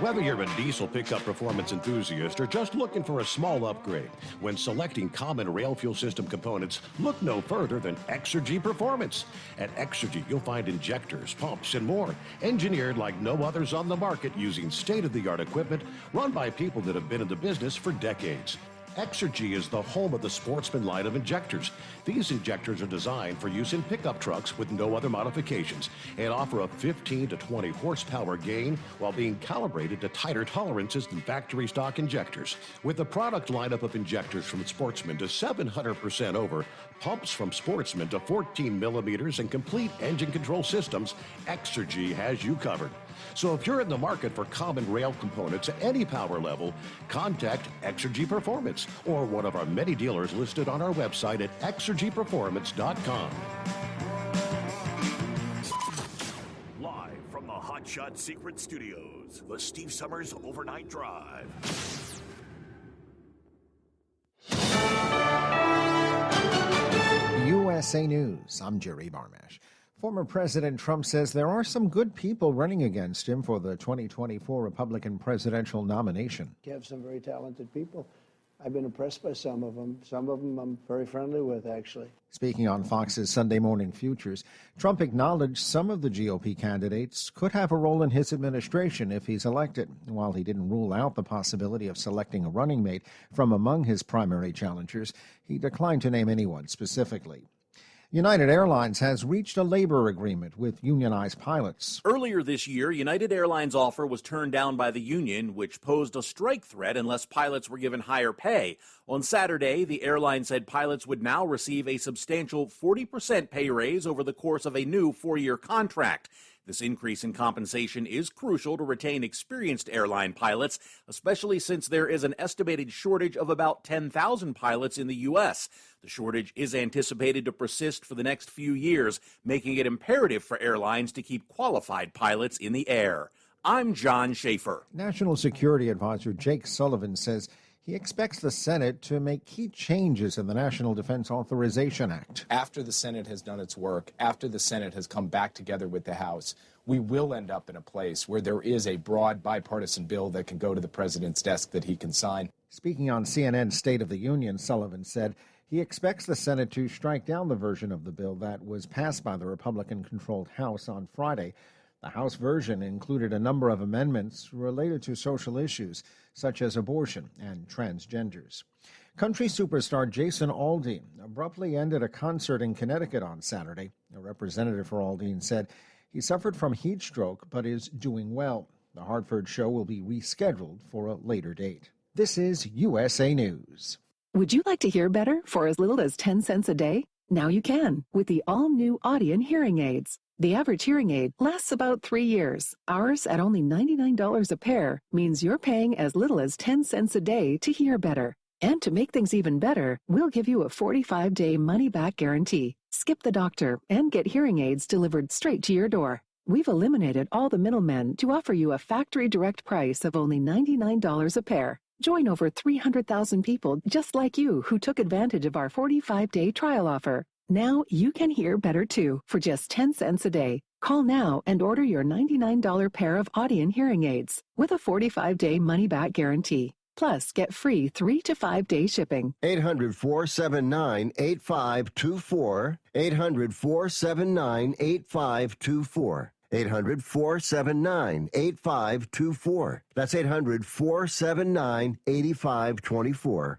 Whether you're a diesel pickup performance enthusiast or just looking for a small upgrade, when selecting common rail fuel system components, look no further than Exergy Performance. At Exergy, you'll find injectors, pumps, and more, engineered like no others on the market using state-of-the-art equipment run by people that have been in the business for decades. Exergy is the home of the Sportsman line of injectors. These injectors are designed for use in pickup trucks with no other modifications and offer a 15 to 20 horsepower gain while being calibrated to tighter tolerances than factory stock injectors. With a product lineup of injectors from Sportsman to 700% over, pumps from Sportsman to 14 millimeters, and complete engine control systems, Exergy has you covered. So if you're in the market for common rail components at any power level, contact Exergy Performance or one of our many dealers listed on our website at exergyperformance.com. Live from the Hot Shot Secret Studios, the Steve Summers Overnight Drive. USA News. I'm Jerry Barmash. Former President Trump says there are some good people running against him for the 2024 Republican presidential nomination. You have some very talented people. I've been impressed by some of them. Some of them I'm very friendly with, actually. Speaking on Fox's Sunday Morning Futures, Trump acknowledged some of the GOP candidates could have a role in his administration if he's elected, while he didn't rule out the possibility of selecting a running mate from among his primary challengers. He declined to name anyone specifically. United Airlines has reached a labor agreement with unionized pilots. Earlier this year, United Airlines' offer was turned down by the union, which posed a strike threat unless pilots were given higher pay. On Saturday, the airline said pilots would now receive a substantial 40% pay raise over the course of a new 4-year contract. This increase in compensation is crucial to retain experienced airline pilots, especially since there is an estimated shortage of about 10,000 pilots in the U.S. The shortage is anticipated to persist for the next few years, making it imperative for airlines to keep qualified pilots in the air. I'm John Schaefer. National Security Advisor Jake Sullivan says he expects the Senate to make key changes in the National Defense Authorization Act. After the Senate has done its work, after the Senate has come back together with the House, we will end up in a place where there is a broad bipartisan bill that can go to the president's desk that he can sign. Speaking on CNN's State of the Union, Sullivan said he expects the Senate to strike down the version of the bill that was passed by the Republican-controlled House on Friday. The House version included a number of amendments related to social issues, such as abortion and transgenders. Country superstar Jason Aldean abruptly ended a concert in Connecticut on Saturday. A representative for Aldean said he suffered from heat stroke but is doing well. The Hartford show will be rescheduled for a later date. This is USA News. Would you like to hear better for as little as 10 cents a day? Now you can with the all-new Audien hearing aids. The average hearing aid lasts about 3 years. Ours, at only $99 a pair, means you're paying as little as 10 cents a day to hear better. And to make things even better, we'll give you a 45-day money-back guarantee. Skip the doctor and get hearing aids delivered straight to your door. We've eliminated all the middlemen to offer you a factory direct price of only $99 a pair. Join over 300,000 people just like you who took advantage of our 45-day trial offer. Now you can hear better too for just 10 cents a day. Call now and order your $99 pair of Audien hearing aids with a 45-day money-back guarantee. Plus, get free 3 to 5 day shipping. 800-479-8524. 800-479-8524. 800-479-8524. That's 800-479-8524.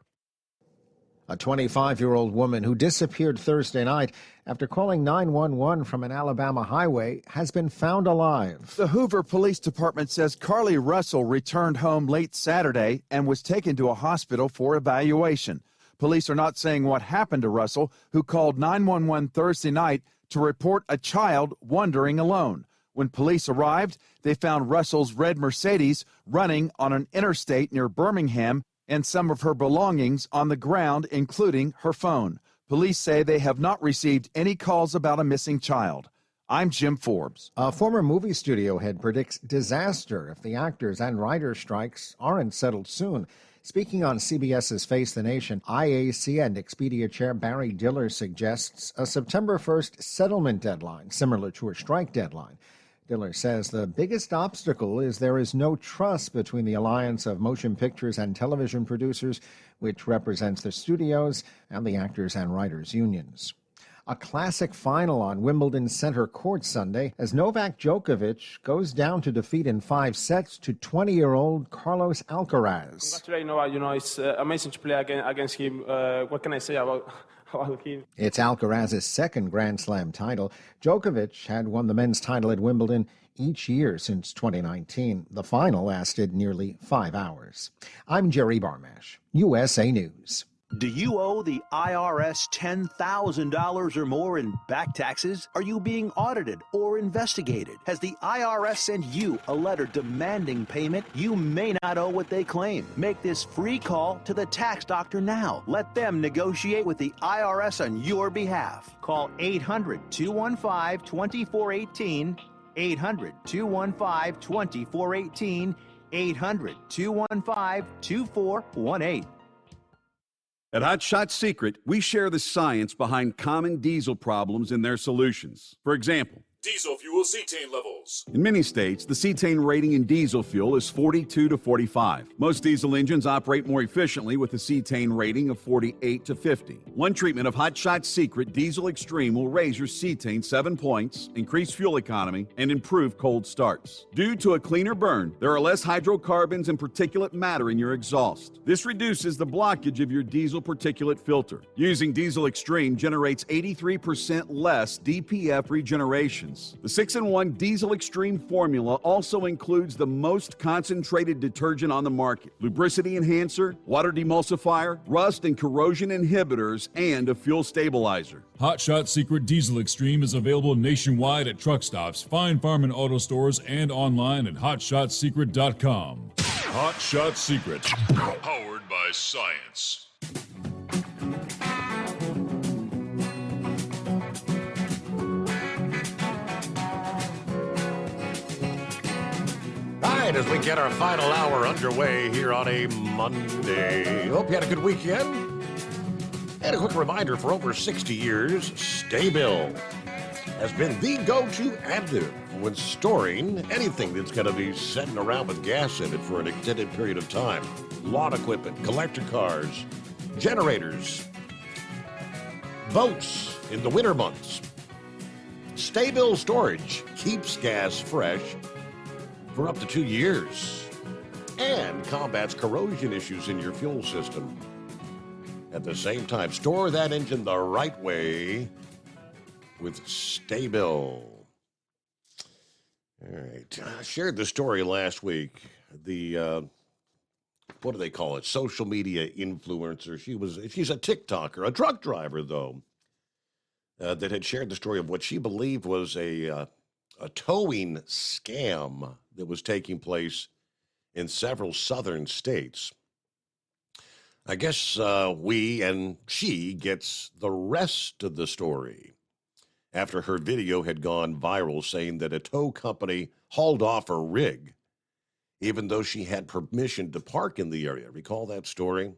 A 25-year-old woman who disappeared Thursday night after calling 911 from an Alabama highway has been found alive. The Hoover Police Department says Carly Russell returned home late Saturday and was taken to a hospital for evaluation. Police are not saying what happened to Russell, who called 911 Thursday night to report a child wandering alone. When police arrived, they found Russell's red Mercedes running on an interstate near Birmingham and some of her belongings on the ground, including her phone. Police say they have not received any calls about a missing child. I'm Jim Forbes. A former movie studio head predicts disaster if the actors and writers' strikes aren't settled soon. Speaking on CBS's Face the Nation, IAC and Expedia chair Barry Diller suggests a September 1st settlement deadline, similar to a strike deadline. Diller says the biggest obstacle is there is no trust between the Alliance of Motion Pictures and Television Producers, which represents the studios, and the actors and writers unions. A classic final on Wimbledon Center Court Sunday as Novak Djokovic goes down to defeat in 5 sets to 20-year-old Carlos Alcaraz. It's amazing to play against him. What can I say about him? It's Alcaraz's second Grand Slam title. Djokovic had won the men's title at Wimbledon each year since 2019. The final lasted nearly 5 hours. I'm Jerry Barmash, USA News. Do you owe the IRS $10,000 or more in back taxes? Are you being audited or investigated? Has the IRS sent you a letter demanding payment? You may not owe what they claim. Make this free call to the tax doctor now. Let them negotiate with the IRS on your behalf. Call 800-215-2418, 800-215-2418, 800-215-2418. At Hot Shot Secret, we share the science behind common diesel problems and their solutions. For example, Diesel fuel cetane levels. In many states, the cetane rating in diesel fuel is 42 to 45. Most diesel engines operate more efficiently with a cetane rating of 48 to 50. One treatment of Hot Shot Secret Diesel Extreme will raise your cetane 7 points, increase fuel economy, and improve cold starts. Due to a cleaner burn, there are less hydrocarbons and particulate matter in your exhaust. This reduces the blockage of your diesel particulate filter. Using Diesel Extreme generates 83% less DPF regeneration. The 6-in-1 Diesel Extreme formula also includes the most concentrated detergent on the market, lubricity enhancer, water demulsifier, rust and corrosion inhibitors, and a fuel stabilizer. Hot Shot Secret Diesel Extreme is available nationwide at truck stops, Fine Farm and auto stores, and online at hotshotsecret.com. Hot Shot Secret, powered by science. As we get our final hour underway here on a Monday. Hope you had a good weekend. And a quick reminder, for over 60 years, Sta-Bil has been the go-to additive when storing anything that's going to be sitting around with gas in it for an extended period of time. Lawn equipment, collector cars, generators, boats in the winter months. Sta-Bil storage keeps gas fresh for up to 2 years and combats corrosion issues in your fuel system. At the same time, store that engine the right way with Sta-Bil. All right. I shared the story last week. The, what do they call it? Social media influencer. She's a TikToker, a truck driver, though, that had shared the story of what she believed was a towing scam that was taking place in several southern states. I guess we and she gets the rest of the story after her video had gone viral saying that a tow company hauled off her rig even though she had permission to park in the area. Recall that story?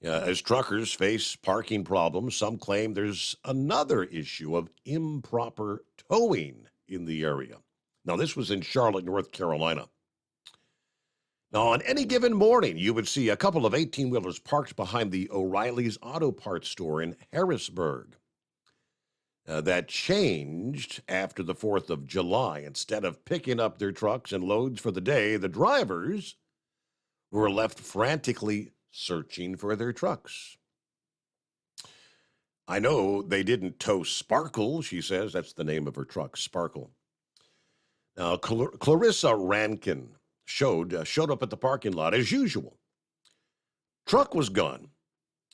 As truckers face parking problems, some claim there's another issue of improper towing in the area. Now, this was in Charlotte, North Carolina. Now, on any given morning, you would see a couple of 18-wheelers parked behind the O'Reilly's Auto Parts store in Harrisburg. That changed after the 4th of July. Instead of picking up their trucks and loads for the day, the drivers were left frantically searching for their trucks. I know they didn't tow Sparkle, she says. That's the name of her truck, Sparkle. Now, Clarissa Rankin showed up at the parking lot as usual. Truck was gone.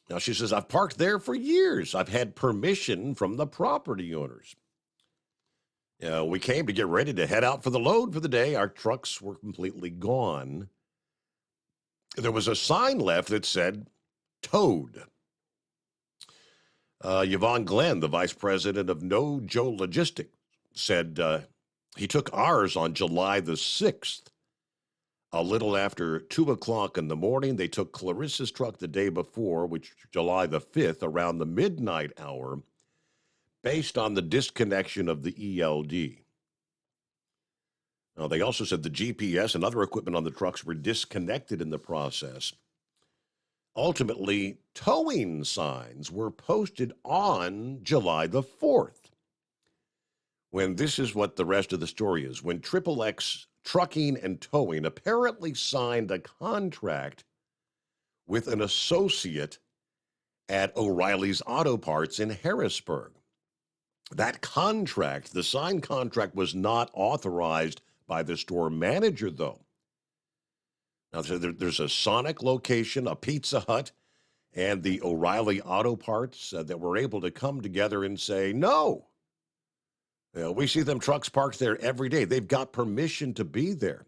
Now, she says, I've parked there for years. I've had permission from the property owners. We came to get ready to head out for the load for the day. Our trucks were completely gone. There was a sign left that said, towed. Yvonne Glenn, the vice president of No Joe Logistics, said he took ours on July the 6th. A little after 2 o'clock in the morning, they took Clarissa's truck the day before, which July the 5th, around the midnight hour, based on the disconnection of the ELD. Now, they also said the GPS and other equipment on the trucks were disconnected in the process. Ultimately, towing signs were posted on July the 4th. When this is what the rest of the story is, when XXX Trucking and Towing apparently signed a contract with an associate at O'Reilly's Auto Parts in Harrisburg. That contract, the signed contract, was not authorized by the store manager, though. Now, there's a Sonic location, a Pizza Hut, and the O'Reilly Auto Parts that were able to come together and say, no. We see them trucks parked there every day. They've got permission to be there.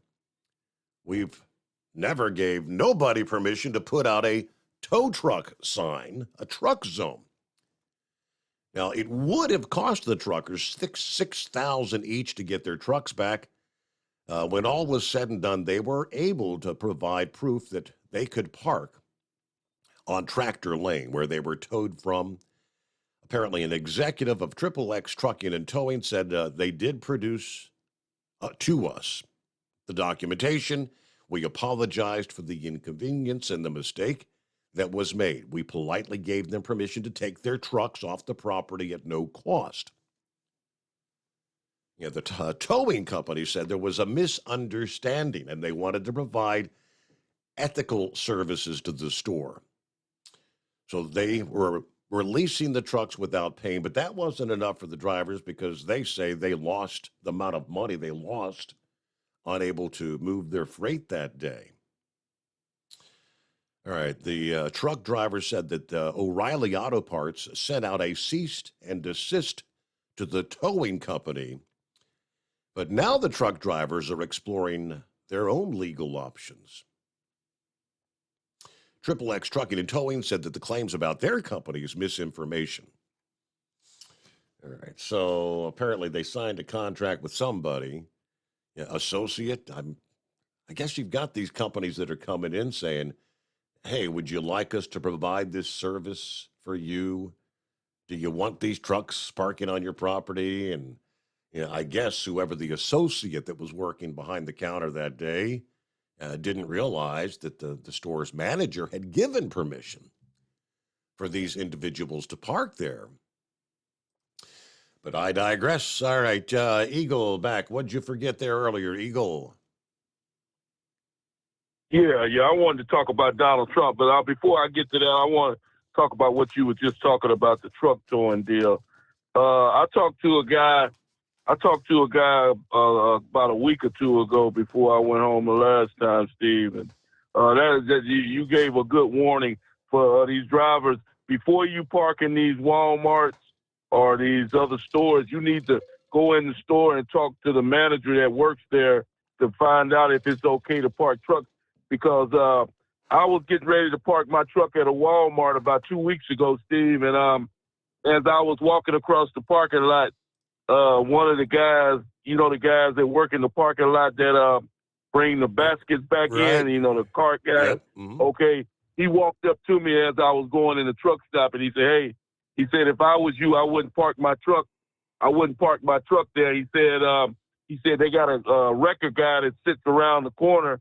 We've never gave nobody permission to put out a tow truck sign, a truck zone. Now, it would have cost the truckers $6,000 each to get their trucks back. When all was said and done, they were able to provide proof that they could park on Tractor Lane, where they were towed from. Apparently, an executive of XXX Trucking and Towing said they did produce to us the documentation. We apologized for the inconvenience and the mistake that was made. We politely gave them permission to take their trucks off the property at no cost. The towing company said there was a misunderstanding and they wanted to provide ethical services to the store. So they were releasing the trucks without paying, but that wasn't enough for the drivers because they say they lost the amount of money they lost unable to move their freight that day. All right, the truck driver said that O'Reilly Auto Parts sent out a cease and desist to the towing company, but now the truck drivers are exploring their own legal options. XXX Trucking and Towing said that the claims about their company is misinformation. All right, so apparently they signed a contract with somebody, associate. I guess you've got these companies that are coming in saying, hey, would you like us to provide this service for you? Do you want these trucks parking on your property? And I guess whoever the associate that was working behind the counter that day didn't realize that the store's manager had given permission for these individuals to park there. But I digress. All right, Eagle back. What'd you forget there earlier, Eagle? Yeah, I wanted to talk about Donald Trump, but before I get to that, I want to talk about what you were just talking about, the truck towing deal. I talked to a guy about a week or two ago before I went home the last time, Steve, and you gave a good warning for these drivers. Before you park in these Walmarts or these other stores, you need to go in the store and talk to the manager that works there to find out if it's okay to park trucks. Because I was getting ready to park my truck at a Walmart about 2 weeks ago, Steve, and as I was walking across the parking lot, one of the guys, the guys that work in the parking lot that bring the baskets back in, the cart guy, Yep. Mm-hmm. okay, he walked up to me as I was going in the truck stop, and he said, hey, if I was you, I wouldn't park my truck. I wouldn't park my truck there. He said they got a record guy that sits around the corner,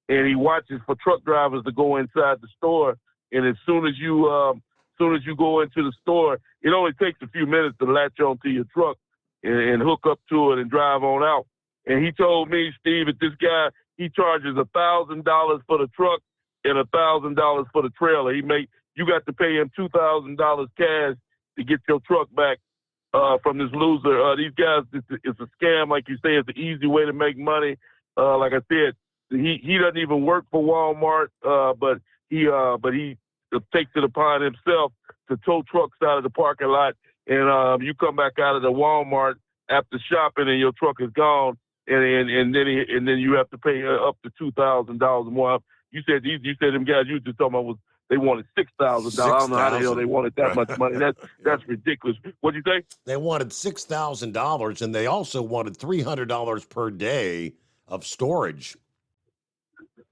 and he watches for truck drivers to go inside the store. And as soon as you go into the store, it only takes a few minutes to latch onto your truck and hook up to it and drive on out. And he told me, Steve, that this guy, he charges $1,000 for the truck and $1,000 for the trailer. You got to pay him $2,000 cash to get your truck back from this loser. These guys, it's a scam, like you say. It's an easy way to make money. Like I said, he doesn't even work for Walmart, but he takes it upon himself to tow trucks out of the parking lot, and you come back out of the Walmart after shopping, and your truck is gone, and then you have to pay up to $2,000 more. You said them guys you just talking about they wanted $6,000. I don't know how the hell they wanted that much money. That's ridiculous. What'd you say? They wanted $6,000, and they also wanted $300 per day of storage.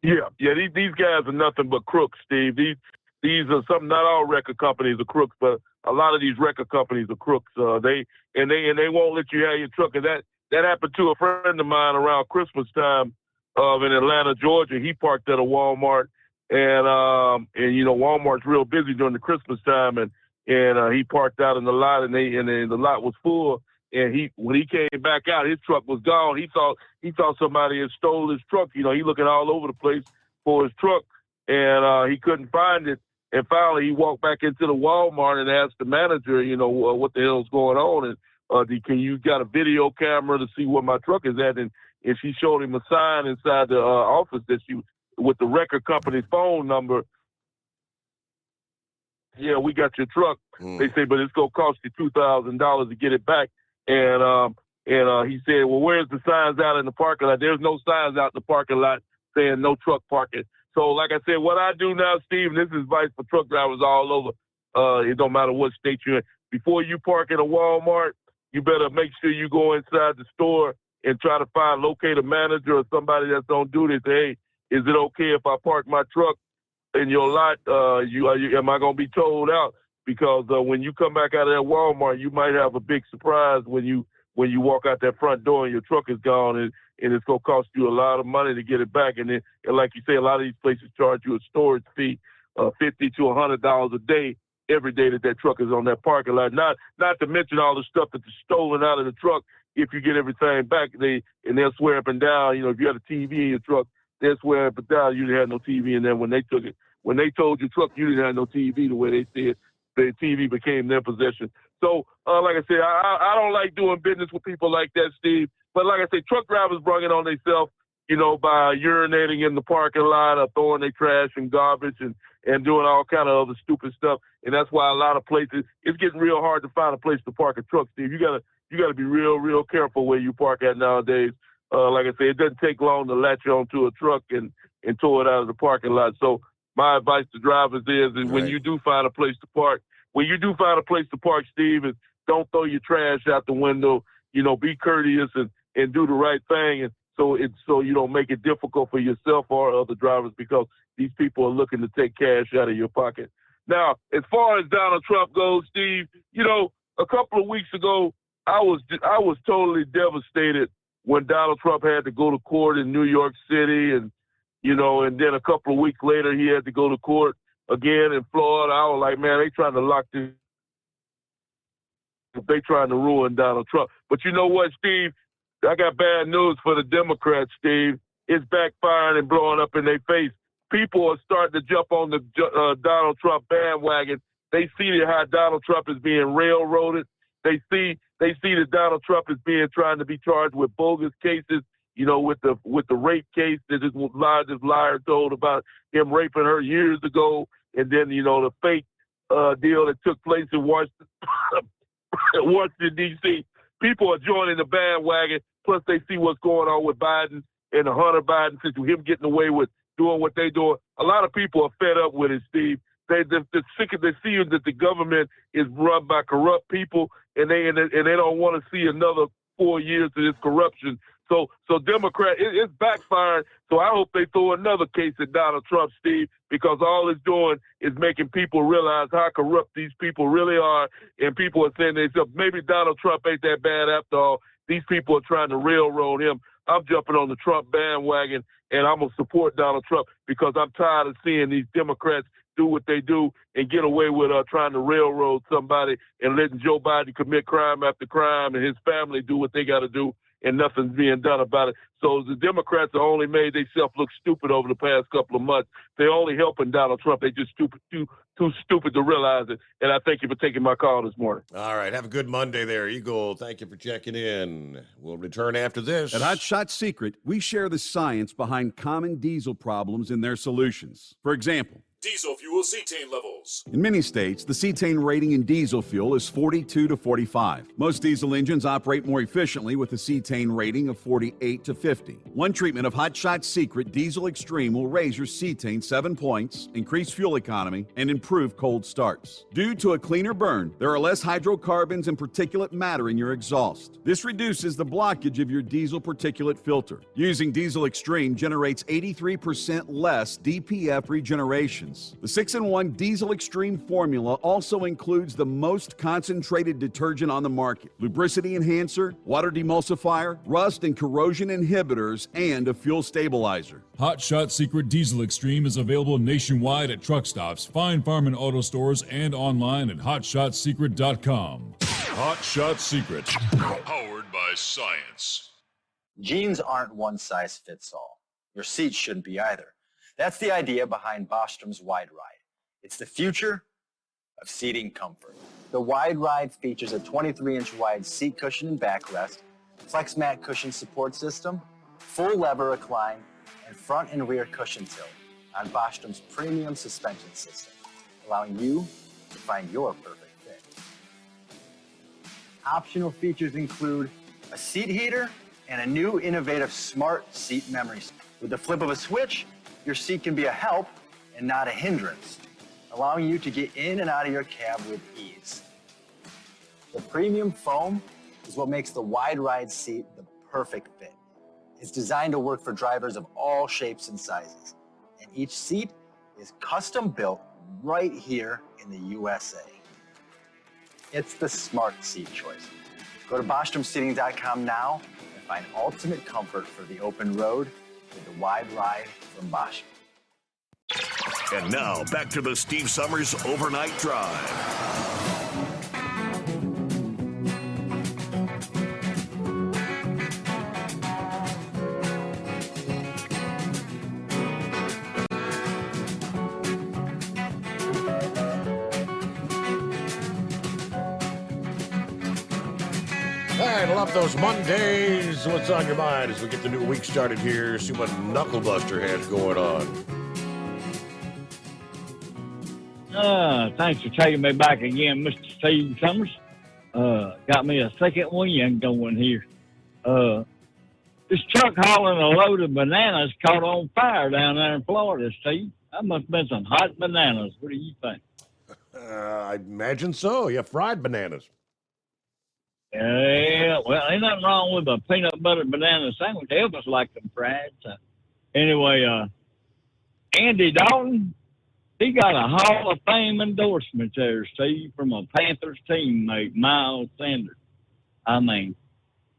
Yeah. These guys are nothing but crooks, Steve. These are some. Not all record companies are crooks, but a lot of these record companies are crooks. They won't let you have your truck. And that happened to a friend of mine around Christmas time, in Atlanta, Georgia. He parked at a Walmart, and Walmart's real busy during the Christmas time, and he parked out in the lot, and the lot was full. And when he came back out, his truck was gone. He thought somebody had stole his truck. He looking all over the place for his truck, and he couldn't find it. And finally, he walked back into the Walmart and asked the manager, what the hell's going on, and can you got a video camera to see where my truck is at? And she showed him a sign inside the office that with the record company's phone number. Yeah, we got your truck. They say, but it's gonna cost you $2,000 to get it back. And he said, well, where's the signs out in the parking lot? There's no signs out in the parking lot saying no truck parking. So, like I said, what I do now, Steve, and this is advice for truck drivers all over. It don't matter what state you're in. Before you park at a Walmart, you better make sure you go inside the store and try to locate a manager or somebody that's on duty. Say, hey, is it okay if I park my truck in your lot? Am I going to be towed out? because when you come back out of that Walmart, you might have a big surprise when you walk out that front door and your truck is gone, and it's going to cost you a lot of money to get it back. And then, and like you say, a lot of these places charge you a storage fee, $50 to $100 a day every day that truck is on that parking lot. Not to mention all the stuff that's stolen out of the truck. If you get everything back, they'll swear up and down. You know, if you had a TV in your truck, they'll swear up and down you didn't have no TV in there when they took it. When they told your truck you didn't have no TV, the way they said, the TV became their possession. So, like I said, I don't like doing business with people like that, Steve. But like I said, truck drivers bring it on themselves, you know, by urinating in the parking lot or throwing their trash and garbage and doing all kind of other stupid stuff. And that's why a lot of places, it's getting real hard to find a place to park a truck, Steve. You gotta be real careful where you park at nowadays. Like I said, it doesn't take long to latch onto a truck and tow it out of the parking lot. So my advice to drivers is when you do find a place to park, Steve, is don't throw your trash out the window. You know, be courteous and do the right thing, and so you don't make it difficult for yourself or other drivers, because these people are looking to take cash out of your pocket. Now, as far as Donald Trump goes, Steve, you know, a couple of weeks ago, I was totally devastated when Donald Trump had to go to court in New York City, and you know, and then a couple of weeks later he had to go to court again in Florida. I was like, man, they trying to lock this. They trying to ruin Donald Trump. But you know what, Steve? I got bad news for the Democrats, Steve. It's backfiring and blowing up in their face. People are starting to jump on the Donald Trump bandwagon. They see how Donald Trump is being railroaded. They see that Donald Trump is trying to be charged with bogus cases. You know, with the rape case that this liar told about him raping her years ago, and then you know the fake deal that took place in Washington D.C. People are joining the bandwagon. Plus, they see what's going on with Biden and the Hunter Biden situation, him getting away with doing what they're doing. A lot of people are fed up with it, Steve. They're sick of seeing that the government is run by corrupt people, and they don't want to see another 4 years of this corruption. So Democrat, it's backfiring. So I hope they throw another case at Donald Trump, Steve, because all it's doing is making people realize how corrupt these people really are. And people are saying to themselves, maybe Donald Trump ain't that bad after all. These people are trying to railroad him. I'm jumping on the Trump bandwagon, and I'm going to support Donald Trump because I'm tired of seeing these Democrats do what they do and get away with trying to railroad somebody and letting Joe Biden commit crime after crime and his family do what they got to do, and nothing's being done about it. So the Democrats are only made themselves look stupid over the past couple of months. They're only helping Donald Trump. They're just too stupid to realize it. And I thank you for taking my call this morning. All right. Have a good Monday there, Eagle. Thank you for checking in. We'll return after this. At Hot Shot Secret, we share the science behind common diesel problems and their solutions. For example, diesel fuel cetane levels. in many states, the cetane rating in diesel fuel is 42 to 45. Most diesel engines operate more efficiently with a cetane rating of 48 to 50. One treatment of Hot Shot Secret Diesel Extreme will raise your cetane 7 points, increase fuel economy, and improve cold starts. Due to a cleaner burn, there are less hydrocarbons and particulate matter in your exhaust. This reduces the blockage of your diesel particulate filter. Using Diesel Extreme generates 83% less DPF regenerations. The 6-in-1 Diesel Extreme formula also includes the most concentrated detergent on the market, lubricity enhancer, water demulsifier, rust and corrosion inhibitors, and a fuel stabilizer. Hot Shot Secret Diesel Extreme is available nationwide at truck stops, Fine Farm and auto stores, and online at hotshotsecret.com. Hot Shot Secret, powered by science. Jeans aren't one size fits all. Your seats shouldn't be either. That's the idea behind Bostrom's Wide Ride. It's the future of seating comfort. The Wide Ride features a 23-inch wide seat cushion and backrest, flex mat cushion support system, full lever recline, and front and rear cushion tilt on Bostrom's premium suspension system, allowing you to find your perfect fit. Optional features include a seat heater and a new innovative smart seat memory. With the flip of a switch, your seat can be a help and not a hindrance, allowing you to get in and out of your cab with ease. The premium foam is what makes the Wide Ride seat the perfect fit. It's designed to work for drivers of all shapes and sizes, and each seat is custom built right here in the USA. It's the smart seat choice. Go to BostромSeating.com now and find ultimate comfort for the open road with the wide ride from Bosch. And now, back to the Steve Summers Overnight Drive. All right, I love those Mondays. What's on your mind as we get the new week started here? See what Knucklebuster has going on. Thanks for taking me back again, Mr. Steve Summers. Got me a second win going here. This truck hauling a load of bananas caught on fire down there in Florida, Steve. That must have been some hot bananas. What do you think? I imagine so. Yeah, fried bananas. Yeah, well, ain't nothing wrong with a peanut butter banana sandwich. Elvis liked them fried. So. Anyway, Andy Dalton, he got a Hall of Fame endorsement there, Steve, from a Panthers teammate, Miles Sanders. I mean,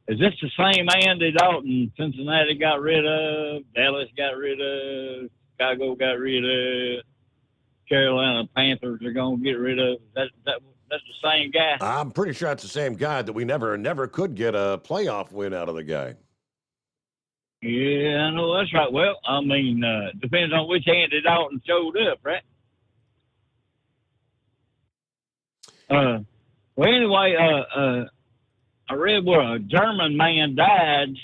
is this the same Andy Dalton Cincinnati got rid of, Dallas got rid of, Chicago got rid of, Carolina Panthers are going to get rid of? That's the same guy? I'm pretty sure it's the same guy that we never could get a playoff win out of the guy. Yeah, I know that's right. Well, I mean, depends on which Andy Dalton showed up, right? Well, anyway, I read where a German man died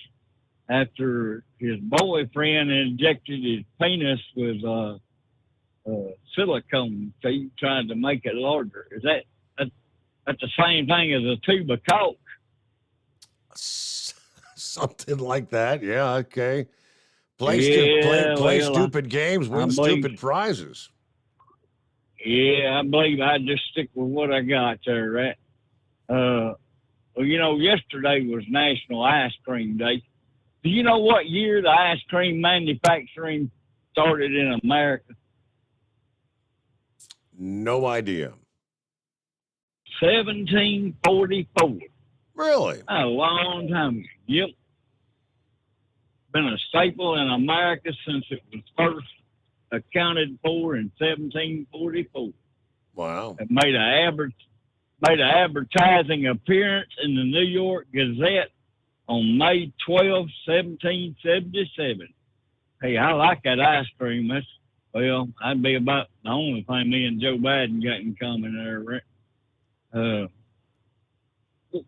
after his boyfriend injected his penis with silicone teeth, trying to make it larger. Is that's the same thing as a tube of Coke? Something like that. Yeah. Okay. Play stupid games, win stupid prizes. Yeah, I believe I'd just stick with what I got there, right? Well, you know, yesterday was National Ice Cream Day. Do you know what year the ice cream manufacturing started in America? No idea. 1744. Really? A long time ago. Yep. Been a staple in America since it was first accounted for in 1744. Wow. It made an advertising appearance in the New York Gazette on May 12, 1777. Hey, I like that ice cream. That'd be about the only thing me and Joe Biden got in common there, right?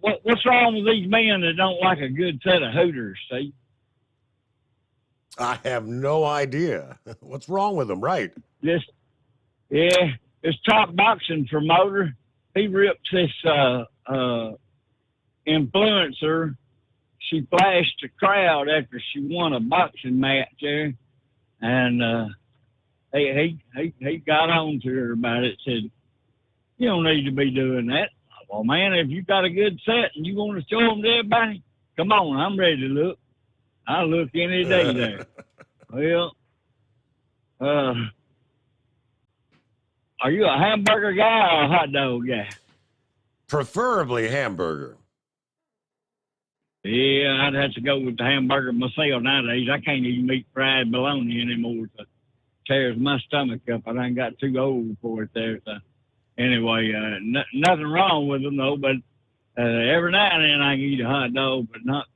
What's wrong with these men that don't like a good set of Hooters, Steve? I have no idea. What's wrong with them, right? This top boxing promoter, he ripped this influencer. She flashed the crowd after she won a boxing match there, and he got on to her about it, said, "You don't need to be doing that." Well, man, if you got a good set and you want to show them to everybody, come on, I'm ready to look. I'll look any day there. Well, are you a hamburger guy or a hot dog guy? Preferably hamburger. Yeah, I'd have to go with the hamburger myself nowadays. I can't even eat fried bologna anymore. It tears my stomach up. I done got too old for it there. So. Anyway, nothing wrong with them, though, but every now and then I can eat a hot dog, but not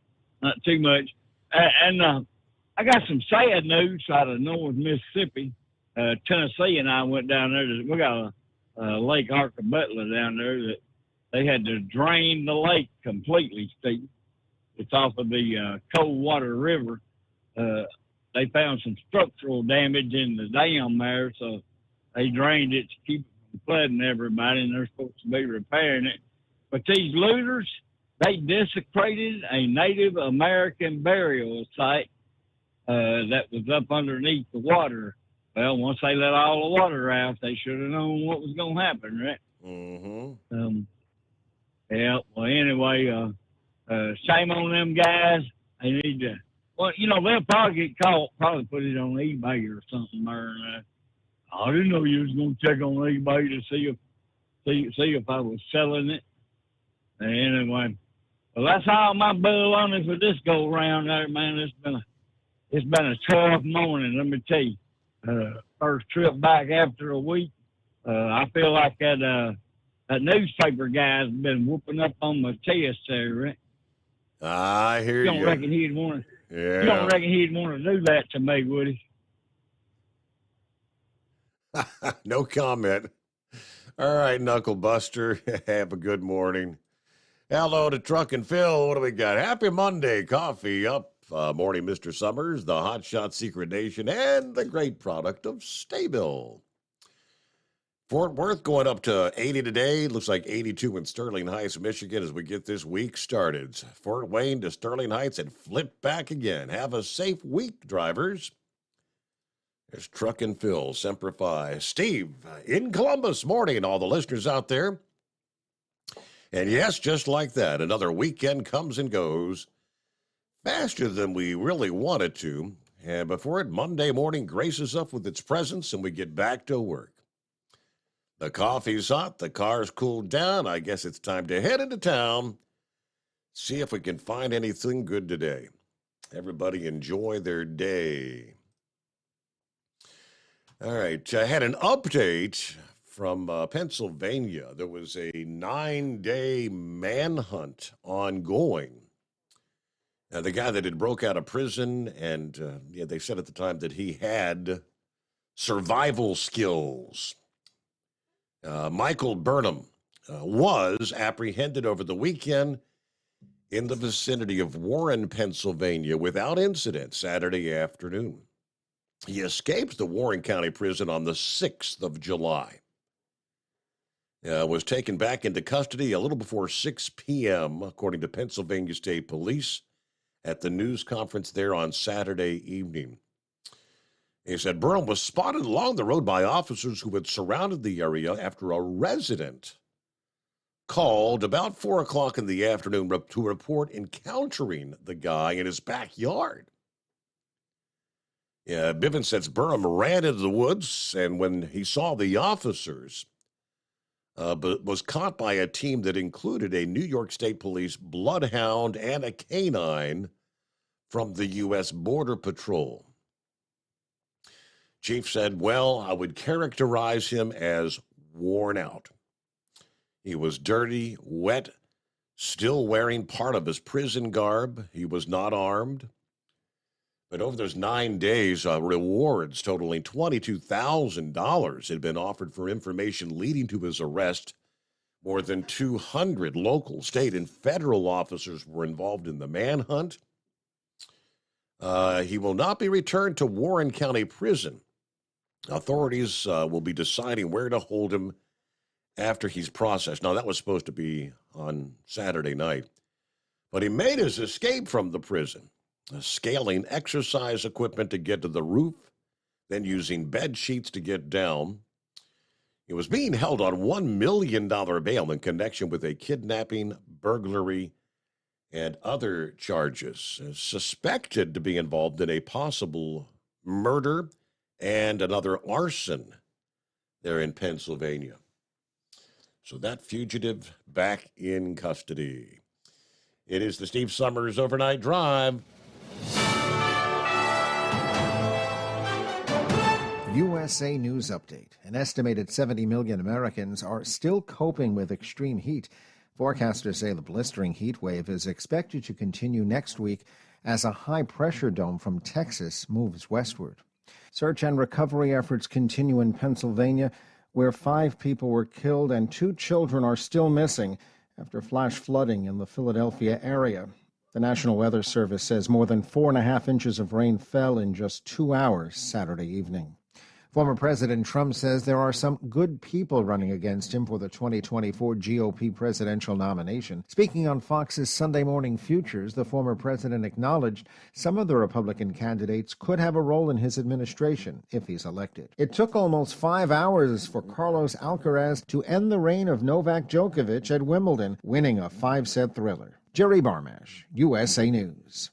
too much. And I got some sad news out of North Mississippi. Tennessee and I went down there. We got a Lake Arcabutla down there that they had to drain the lake completely, Steve. It's off of the Coldwater River. They found some structural damage in the dam there, so they drained it to keep flooding everybody, and they're supposed to be repairing it. But these looters, they desecrated a Native American burial site that was up underneath the water. Well, once they let all the water out, they should have known what was going to happen, right? Mm-hmm. Yeah, well, anyway, shame on them guys. They need to, well, you know, they'll probably get caught, probably put it on eBay or something. Or, I didn't know you was going to check on eBay to see if I was selling it. Anyway, well, that's all my baloney for this go round there, man. It's been a tough morning, let me tell you. First trip back after a week. I feel like that newspaper guy's been whooping up on my chest there, right? I hear you. You don't reckon he'd want to? Yeah. You don't reckon he'd want to do that to me, would he? No comment. All right, Knuckle Buster. Have a good morning. Hello to Truck and Phil. What do we got? Happy Monday. Coffee up. Morning, Mr. Summers, the Hot Shot Secret Nation, and the great product of Staybill. Fort Worth going up to 80 today. Looks like 82 in Sterling Heights, Michigan, as we get this week started. Fort Wayne to Sterling Heights and flip back again. Have a safe week, drivers. There's Truck and Phil, Semper Fi. Steve in Columbus. Morning, all the listeners out there. And yes, just like that, another weekend comes and goes faster than we really wanted to. And before it, Monday morning graces us with its presence and we get back to work. The coffee's hot, the car's cooled down. I guess it's time to head into town, see if we can find anything good today. Everybody enjoy their day. All right, I had an update from Pennsylvania. There was a 9-day manhunt ongoing. The guy that had broke out of prison, and they said at the time that he had survival skills. Michael Burnham was apprehended over the weekend in the vicinity of Warren, Pennsylvania, without incident Saturday afternoon. He escaped the Warren County Prison on the 6th of July. Was taken back into custody a little before 6 p.m., according to Pennsylvania State Police, at the news conference there on Saturday evening. He said Burnham was spotted along the road by officers who had surrounded the area after a resident called about 4 o'clock in the afternoon to report encountering the guy in his backyard. Bivens says Burnham ran into the woods, and when he saw the officers, but was caught by a team that included a New York State Police bloodhound and a canine from the U.S. Border Patrol. Chief said, well, I would characterize him as worn out. He was dirty, wet, still wearing part of his prison garb. He was not armed. But over those 9 days, rewards totaling $22,000 had been offered for information leading to his arrest. More than 200 local, state, and federal officers were involved in the manhunt. He will not be returned to Warren County Prison. Authorities will be deciding where to hold him after he's processed. Now, that was supposed to be on Saturday night. But he made his escape from the prison, scaling exercise equipment to get to the roof, then using bed sheets to get down. He was being held on $1 million bail in connection with a kidnapping, burglary, and other charges. Suspected to be involved in a possible murder and another arson there in Pennsylvania. So that fugitive back in custody. It is the Steve Summers Overnight Drive. USA News Update. An estimated 70 million Americans are still coping with extreme heat. Forecasters say the blistering heat wave is expected to continue next week as a high-pressure dome from Texas moves westward. Search and recovery efforts continue in Pennsylvania, where 5 people were killed and 2 children are still missing after flash flooding in the Philadelphia area. The National Weather Service says more than 4.5 inches of rain fell in just 2 hours Saturday evening. Former President Trump says there are some good people running against him for the 2024 GOP presidential nomination. Speaking on Fox's Sunday Morning Futures, the former president acknowledged some of the Republican candidates could have a role in his administration if he's elected. It took almost 5 hours for Carlos Alcaraz to end the reign of Novak Djokovic at Wimbledon, winning a 5-set thriller. Jerry Barmash, USA News.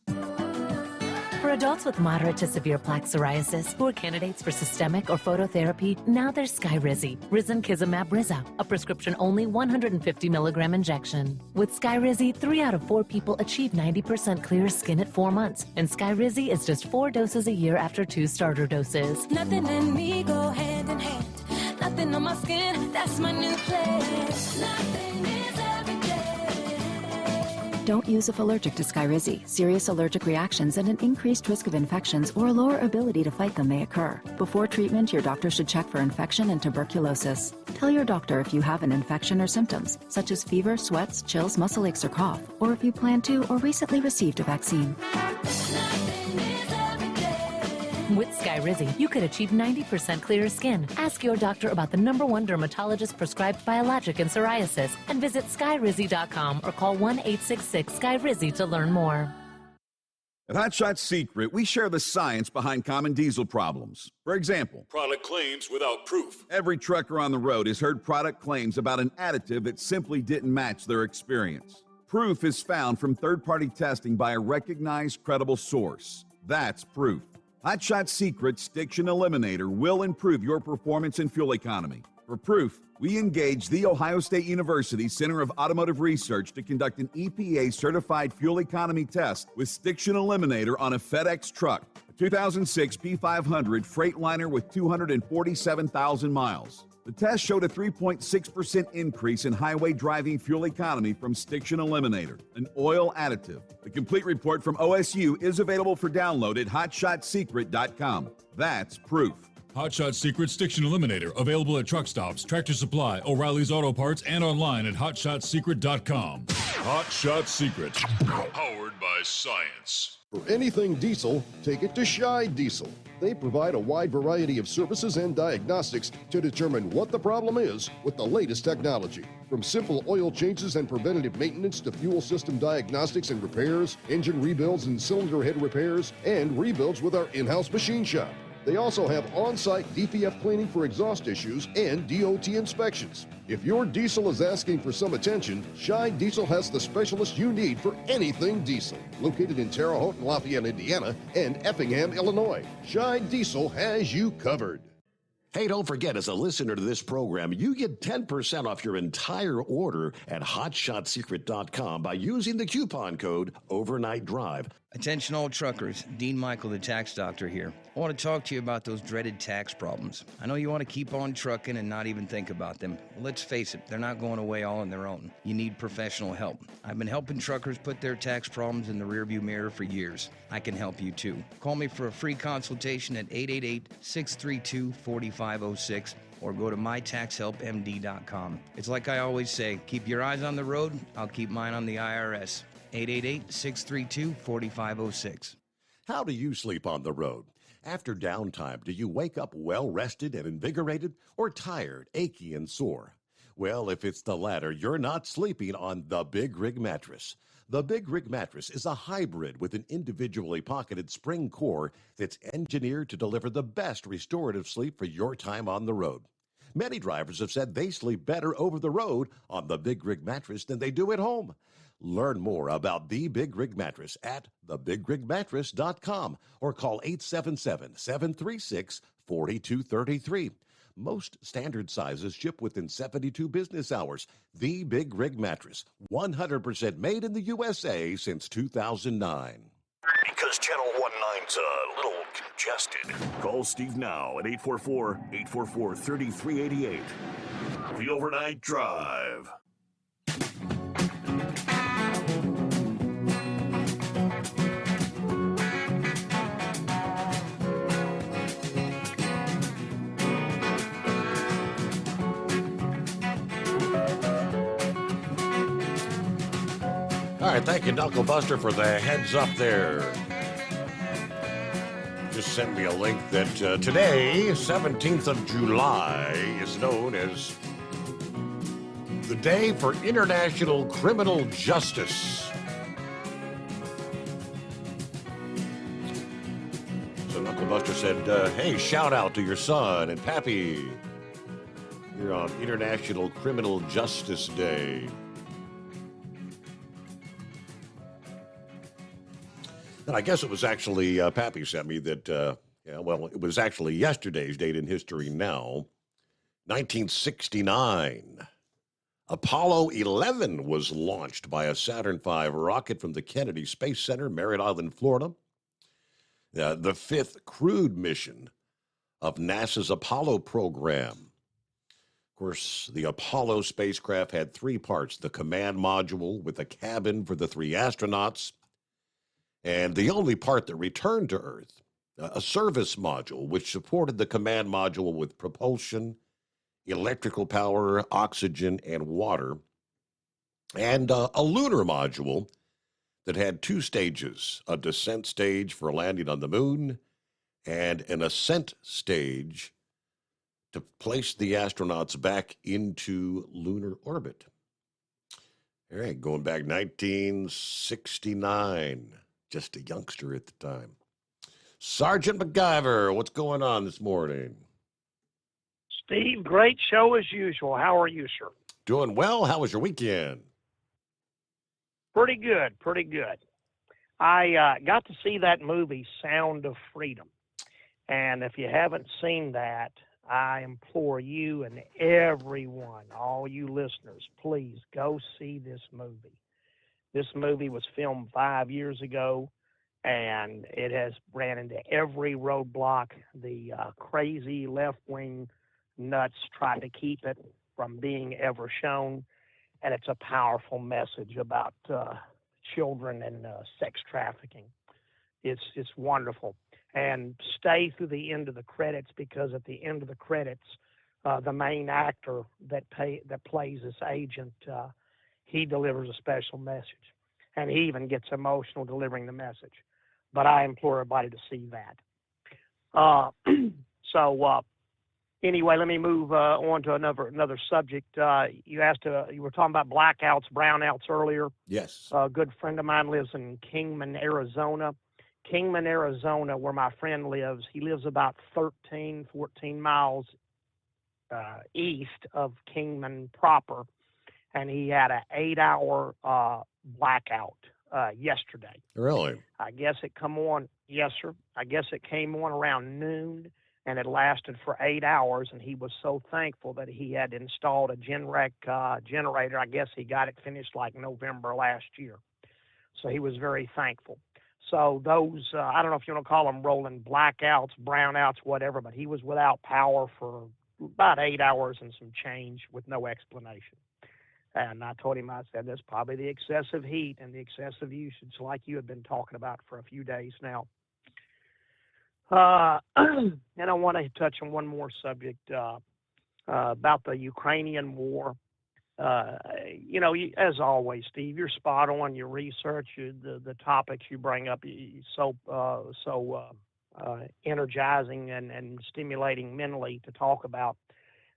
For adults Adults with moderate to severe plaque psoriasis who are candidates for systemic or phototherapy, now there's Skyrizi, Risankizumab Riza, a prescription-only 150 milligram injection. With Skyrizi, 3 out of 4 people achieve 90% clear skin at 4 months, and Skyrizi is just 4 doses a year after 2 starter doses. Nothing and me go hand in hand. Nothing on my skin, that's my new place. Nothing is every day. Don't use if allergic to Skyrizi. Serious allergic reactions and an increased risk of infections or a lower ability to fight them may occur. Before treatment, your doctor should check for infection and tuberculosis. Tell your doctor if you have an infection or symptoms, such as fever, sweats, chills, muscle aches, or cough, or if you plan to or recently received a vaccine. With Skyrizi, you could achieve 90% clearer skin. Ask your doctor about the #1 dermatologist prescribed biologic in psoriasis and visit Skyrizi.com or call 1-866-SKYRIZI to learn more. At Hot Shot Secret, we share the science behind common diesel problems. For example, product claims without proof. Every trucker on the road has heard product claims about an additive that simply didn't match their experience. Proof is found from third-party testing by a recognized, credible source. That's proof. Hot Shot Secret's Stiction Eliminator will improve your performance and fuel economy. For proof, we engaged the Ohio State University Center of Automotive Research to conduct an EPA-certified fuel economy test with Stiction Eliminator on a FedEx truck, a 2006 P500 Freightliner with 247,000 miles. The test showed a 3.6% increase in highway driving fuel economy from Stiction Eliminator, an oil additive. The complete report from OSU is available for download at hotshotsecret.com. That's proof. Hot Shot Secret Stiction Eliminator, available at truck stops, Tractor Supply, O'Reilly's Auto Parts, and online at hotshotsecret.com. Hot Shot Secret, powered by science. For anything diesel, take it to Scheid Diesel. They provide a wide variety of services and diagnostics to determine what the problem is with the latest technology. From simple oil changes and preventative maintenance to fuel system diagnostics and repairs, engine rebuilds and cylinder head repairs, and rebuilds with our in-house machine shop. They also have on-site DPF cleaning for exhaust issues and DOT inspections. If your diesel is asking for some attention, Scheid Diesel has the specialist you need for anything diesel. Located in Terre Haute and Lafayette, Indiana, and Effingham, Illinois, Scheid Diesel has you covered. Hey, don't forget, as a listener to this program, you get 10% off your entire order at hotshotsecret.com by using the coupon code Overnight Drive. Attention all truckers, Dean Michael, the tax doctor here. I want to talk to you about those dreaded tax problems. I know you want to keep on trucking and not even think about them. Well, let's face it, they're not going away all on their own. You need professional help. I've been helping truckers put their tax problems in the rearview mirror for years. I can help you too. Call me for a free consultation at 888-632-4506 or go to mytaxhelpmd.com. It's like I always say, keep your eyes on the road, I'll keep mine on the IRS. 888-632-4506. How do you sleep on the road? After downtime, do you wake up well-rested and invigorated or tired, achy, and sore? Well, if it's the latter, you're not sleeping on the Big Rig Mattress. The Big Rig Mattress is a hybrid with an individually pocketed spring core that's engineered to deliver the best restorative sleep for your time on the road. Many drivers have said they sleep better over the road on the Big Rig Mattress than they do at home. Learn more about the Big Rig Mattress at thebigrigmattress.com or call 877-736-4233. Most standard sizes ship within 72 business hours. The Big Rig Mattress, 100% made in the USA since 2009. Because Channel 19's a little congested. Call Steve now at 844-844-3388. The Overnight Drive. All right, thank you, Knuckle Buster, for the heads up there. Just sent me a link that today, 17th of July, is known as the Day for International Criminal Justice. So Knuckle Buster said, hey, shout out to your son and Pappy. You're on International Criminal Justice Day. And I guess it was actually, Pappy sent me that, it was actually yesterday's date in history now. 1969. Apollo 11 was launched by a Saturn V rocket from the Kennedy Space Center, Merritt Island, Florida. The fifth crewed mission of NASA's Apollo program. Of course, the Apollo spacecraft had three parts: the command module with a cabin for the three astronauts, and the only part that returned to Earth, a service module, which supported the command module with propulsion, electrical power, oxygen, and water, and a lunar module that had two stages: a descent stage for landing on the moon and an ascent stage to place the astronauts back into lunar orbit. All right, going back 1969, just a youngster at the time. Sergeant MacGyver, what's going on this morning? Steve, great show as usual. How are you, sir? Doing well. How was your weekend? Pretty good, pretty good. I got to see that movie, Sound of Freedom. And if you haven't seen that, I implore you and everyone, all you listeners, please go see this movie. This movie was filmed 5 years ago, and it has ran into every roadblock. The crazy left-wing nuts tried to keep it from being ever shown, and it's a powerful message about children and sex trafficking. It's wonderful. And stay through the end of the credits, because at the end of the credits, the main actor that plays this agent, he delivers a special message, and he even gets emotional delivering the message. But I implore everybody to see that. Anyway, let me move on to another subject. You were talking about blackouts, brownouts earlier. Yes. A good friend of mine lives in Kingman, Arizona. Kingman, Arizona, where my friend lives, he lives about 13, 14 miles east of Kingman proper, and he had an 8-hour blackout yesterday. Really? I guess it come on, yes, sir. I guess it came on around noon, and it lasted for 8 hours, and he was so thankful that he had installed a Genrec generator. I guess he got it finished like November last year. So he was very thankful. So those, I don't know if you want to call them rolling blackouts, brownouts, whatever, but he was without power for about 8 hours and some change with no explanation. And I told him, I said, that's probably the excessive heat and the excessive usage like you have been talking about for a few days now. And I want to touch on one more subject about the Ukrainian war. As always, Steve, you're spot on. Your research, the topics you bring up, so energizing and stimulating mentally to talk about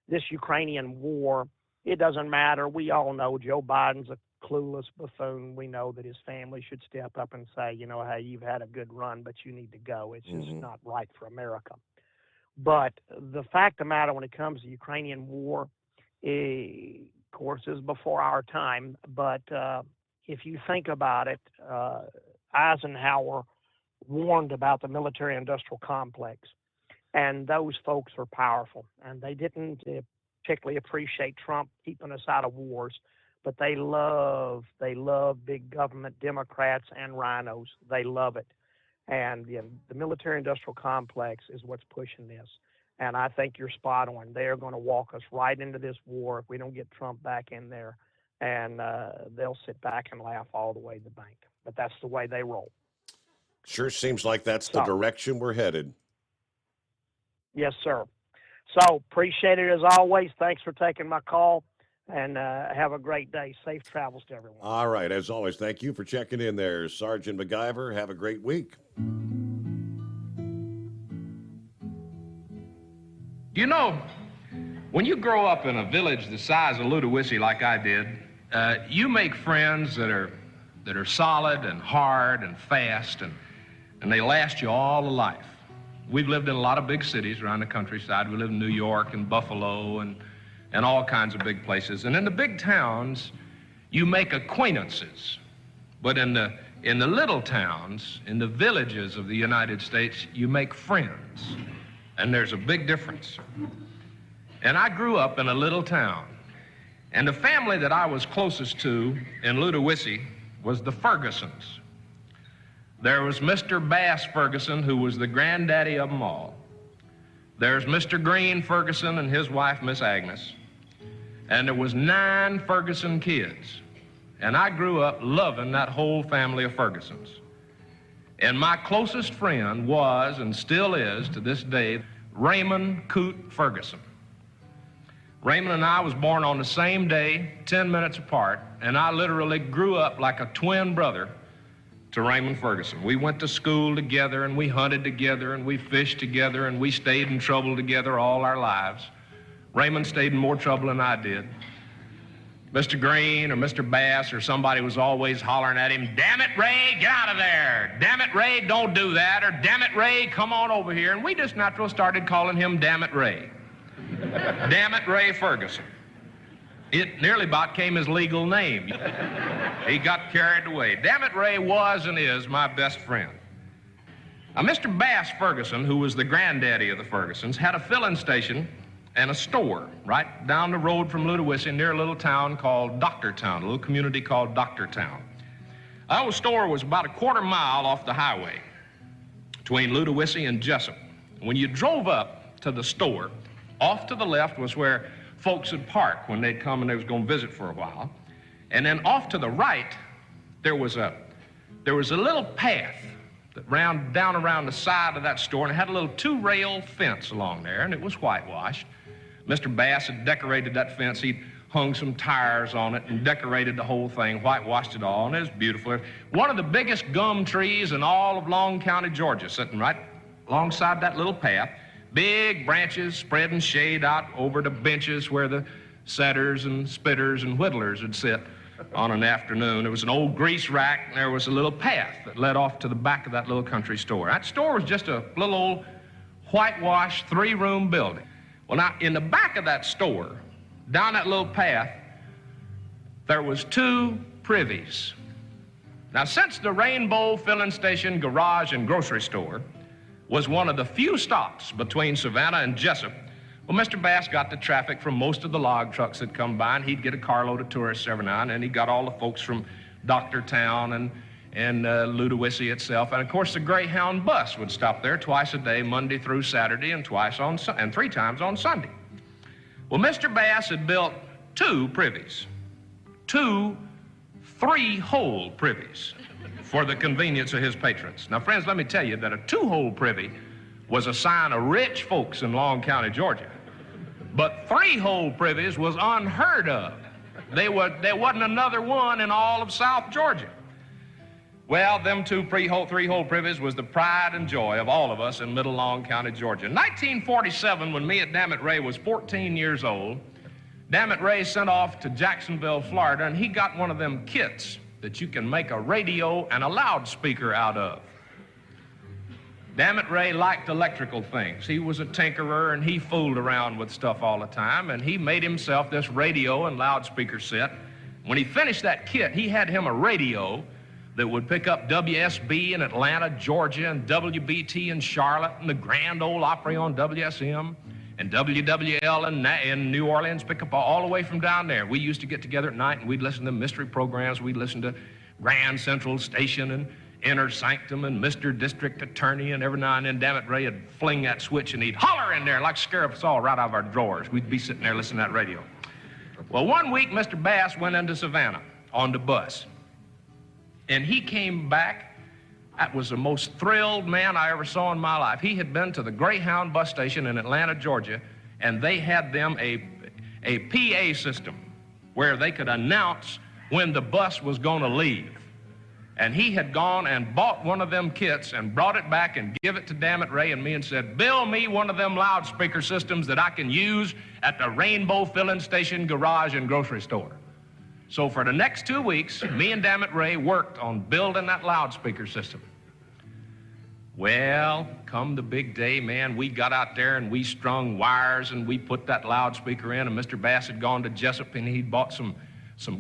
this Ukrainian war. It doesn't matter. We all know Joe Biden's a clueless buffoon. We know that his family should step up and say, hey, you've had a good run, but you need to go. It's just not right for America. But the fact of the matter when it comes to Ukrainian war, of course, is before our time. But if you think about it, Eisenhower warned about the military-industrial complex, and those folks are powerful, and they didn't particularly appreciate Trump keeping us out of wars, but they love big government, Democrats and rhinos. They love it. And the military-industrial complex is what's pushing this. And I think you're spot on. They're going to walk us right into this war if we don't get Trump back in there, and they'll sit back and laugh all the way to the bank. But that's the way they roll. Sure seems like that's the direction we're headed. Yes, sir. So appreciate it as always. Thanks for taking my call, and have a great day. Safe travels to everyone. All right. As always, thank you for checking in there, Sergeant MacGyver. Have a great week. You know, when you grow up in a village the size of Ludowici like I did, you make friends that are solid and hard and fast, and they last you all a life. We've lived in a lot of big cities around the countryside. We lived in New York and Buffalo and all kinds of big places. And in the big towns, you make acquaintances. But in the In the little towns, in the villages of the United States, you make friends, and there's a big difference. And I grew up in a little town, and the family that I was closest to in Ludowici was the Fergusons. There was Mr. Bass Ferguson, who was the granddaddy of them all. There's Mr. Green Ferguson and his wife, Miss Agnes. And there was 9 Ferguson kids. And I grew up loving that whole family of Fergusons. And my closest friend was, and still is to this day, Raymond Coote Ferguson. Raymond and I was born on the same day, 10 minutes apart, and I literally grew up like a twin brother to Raymond Ferguson. We went to school together, and we hunted together, and we fished together, and we stayed in trouble together all our lives. Raymond stayed in more trouble than I did. Mr. Green or Mr. Bass or somebody was always hollering at him, "Damn it, Ray, get out of there. Damn it, Ray, don't do that." Or, "Damn it, Ray, come on over here." And we just naturally started calling him Damn it, Ray. Damn it, Ray Ferguson. It nearly about became his legal name. He got carried away. Damn it, Ray was and is my best friend. Now, Mr. Bass Ferguson, who was the granddaddy of the Fergusons, had a filling station and a store right down the road from Ludowici near a little town called Doctortown, a little community called Doctortown. Our store was about a quarter mile off the highway between Ludowici and Jessup. When you drove up to the store, off to the left was where folks would park when they'd come and they was going to visit for a while. And then off to the right, there was a little path that ran down around the side of that store, and it had a little 2-rail fence along there, and it was whitewashed. Mr. Bass had decorated that fence. He'd hung some tires on it and decorated the whole thing, whitewashed it all, and it was beautiful. One of the biggest gum trees in all of Long County, Georgia, sitting right alongside that little path. Big branches spreading shade out over the benches where the setters and spitters and whittlers would sit on an afternoon. There was an old grease rack, and there was a little path that led off to the back of that little country store. That store was just a little old whitewashed 3-room building. Well, now, in the back of that store, down that little path, there was 2 privies. Now, since the Rainbow Filling Station Garage and Grocery Store was one of the few stops between Savannah and Jessup, well, Mr. Bass got the traffic from most of the log trucks that come by, and he'd get a carload of tourists every now and then. He got all the folks from Doctortown and Ludowici itself. And, of course, the Greyhound bus would stop there twice a day, Monday through Saturday, and 3 times on Sunday. Well, Mr. Bass had built 2 privies, 2 3-hole privies for the convenience of his patrons. Now, friends, let me tell you that a 2-hole privy was a sign of rich folks in Long County, Georgia. But 3-hole privies was unheard of. There wasn't another one in all of South Georgia. Well, them 2 3-hole privies was the pride and joy of all of us in Middle Long County, Georgia. In 1947, when me and Dammit Ray was 14 years old, Dammit Ray sent off to Jacksonville, Florida, and he got one of them kits that you can make a radio and a loudspeaker out of. Dammit Ray liked electrical things. He was a tinkerer, and he fooled around with stuff all the time, and he made himself this radio and loudspeaker set. When he finished that kit, he had him a radio that would pick up WSB in Atlanta, Georgia, and WBT in Charlotte, and the Grand Ole Opry on WSM, and WWL in New Orleans, pick up all the way from down there. We used to get together at night, and we'd listen to mystery programs. We'd listen to Grand Central Station and Inner Sanctum and Mr. District Attorney, and every now and then Dammit Ray would fling that switch, and he'd holler in there like scare us all right out of our drawers. We'd be sitting there listening to that radio. Well, one week, Mr. Bass went into Savannah on the bus, and he came back. That was the most thrilled man I ever saw in my life. He had been to the Greyhound bus station in Atlanta, Georgia, and they had them a PA system where they could announce when the bus was going to leave. And he had gone and bought one of them kits and brought it back and give it to Dammit Ray and me and said, "Build me one of them loudspeaker systems that I can use at the Rainbow Filling Station Garage and Grocery Store." So for the next 2 weeks, me and Dammit Ray worked on building that loudspeaker system. Well, come the big day, man, we got out there and we strung wires and we put that loudspeaker in, and Mr. Bass had gone to Jessup and he'd bought some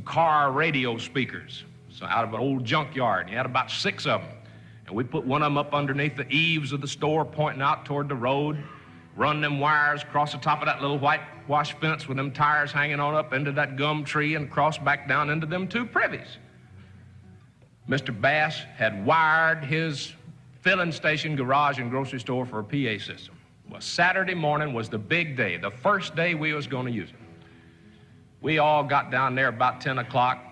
car radio speakers, so out of an old junkyard. And he had about 6 of them. And we put one of them up underneath the eaves of the store, pointing out toward the road, run them wires across the top of that little whitewash fence with them tires hanging on up into that gum tree and cross back down into them 2 privies. Mr. Bass had wired his filling station, garage, and grocery store for a PA system. Well, Saturday morning was the big day, the first day we was going to use it. We all got down there about 10 o'clock.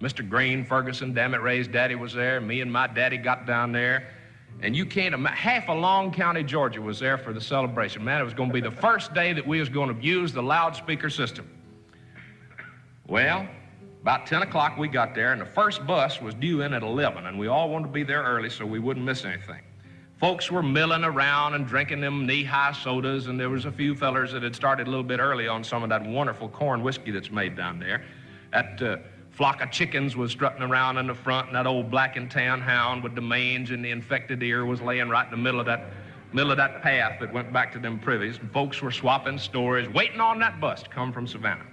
Mr. Green, Ferguson, Dammit Ray's daddy was there. Me and my daddy got down there. And you can't imagine, half of Long County, Georgia was there for the celebration. Man, it was going to be the first day that we was going to use the loudspeaker system. Well, about 10 o'clock we got there, and the first bus was due in at 11, and we all wanted to be there early so we wouldn't miss anything. Folks were milling around and drinking them knee-high sodas, and there was a few fellers that had started a little bit early on some of that wonderful corn whiskey that's made down there. That flock of chickens was strutting around in the front, and that old black and tan hound with the mange and the infected ear was laying right in the middle of that path that went back to them privies, and folks were swapping stories, waiting on that bus to come from Savannah.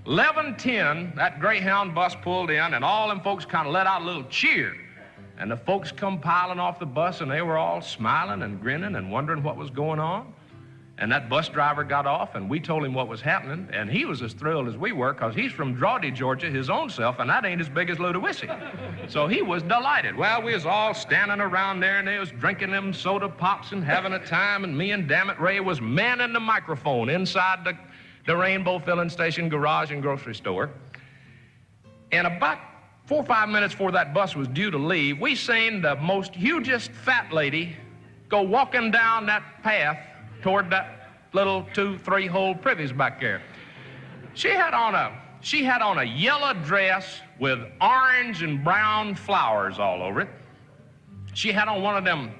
11:10, that Greyhound bus pulled in, and all them folks kind of let out a little cheer. And the folks come piling off the bus, and they were all smiling and grinning and wondering what was going on. And that bus driver got off, and we told him what was happening, and he was as thrilled as we were, because he's from Drawdy, Georgia, his own self, and that ain't as big as Ludowici. So he was delighted. Well, we was all standing around there, and they was drinking them soda pops and having a time, and me and Dammit Ray was manning the microphone inside the Rainbow Filling Station, garage, and grocery store. And about 4 or 5 minutes before that bus was due to leave, we seen the most hugest fat lady go walking down that path toward that little 2-3 hole privies back there. She had on a yellow dress with orange and brown flowers all over it. She had on one of them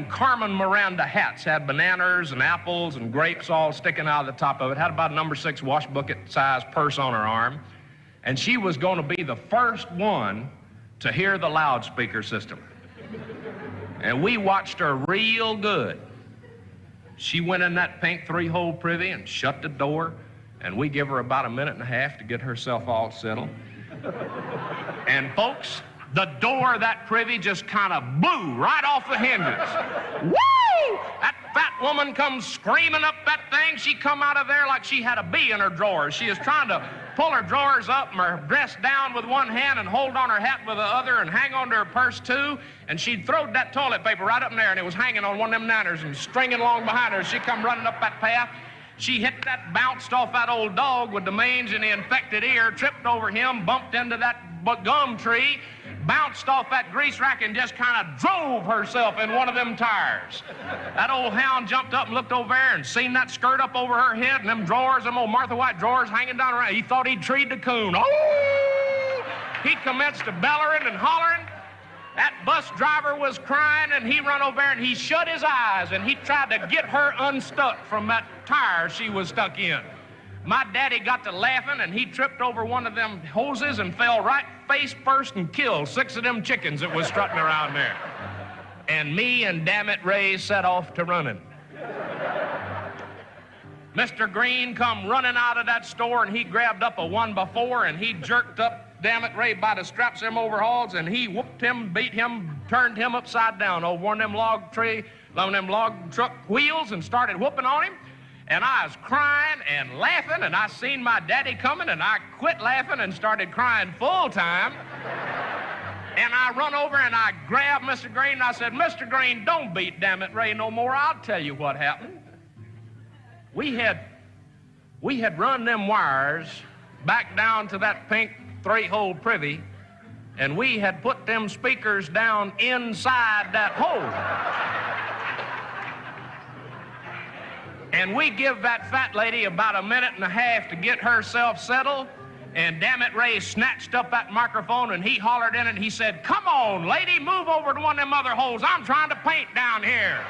Carmen Miranda hats, had bananas and apples and grapes all sticking out of the top of it, had about a number 6 wash bucket size purse on her arm, and she was going to be the first one to hear the loudspeaker system. And we watched her real good. She went in that pink 3-hole privy and shut the door, and we give her about 1.5 minutes to get herself all settled. And folks, the door of that privy just kind of blew right off the hinges. Woo! That fat woman comes screaming up that thing. She come out of there like she had a bee in her drawers. She is trying to pull her drawers up and her dress down with one hand and hold on her hat with the other and hang on to her purse too. And she'd throwed that toilet paper right up in there, and it was hanging on one of them nanners and stringing along behind her. She come running up that path. She hit that, bounced off that old dog with the mange and the infected ear, tripped over him, bumped into that gum tree, bounced off that grease rack, and just kind of drove herself in one of them tires. That old hound jumped up and looked over there and seen that skirt up over her head and them drawers, them old Martha White drawers hanging down around. He thought he'd treed the coon. Oh! He commenced to bellering and hollering. That bus driver was crying, and he run over there and he shut his eyes and he tried to get her unstuck from that tire she was stuck in. My daddy got to laughing, and he tripped over one of them hoses and fell right face first and killed 6 of them chickens that was strutting around there. And me and Dammit Ray set off to running. Mr. Green come running out of that store, and he grabbed up a 1x4, and he jerked up Dammit Ray by the straps of them overhauls, and he whooped him, beat him, turned him upside down over one of them log truck wheels and started whooping on him. And I was crying and laughing, and I seen my daddy coming, and I quit laughing and started crying full time. And I run over and I grabbed Mr. Green, and I said, "Mr. Green, don't beat Dammit Ray no more. I'll tell you what happened. We had run them wires back down to that pink 3-hole privy, and we had put them speakers down inside that hole. And we give that fat lady about 1.5 minutes to get herself settled, and Dammit Ray snatched up that microphone and he hollered in it and he said, "Come on, lady, move over to one of them other holes. I'm trying to paint down here."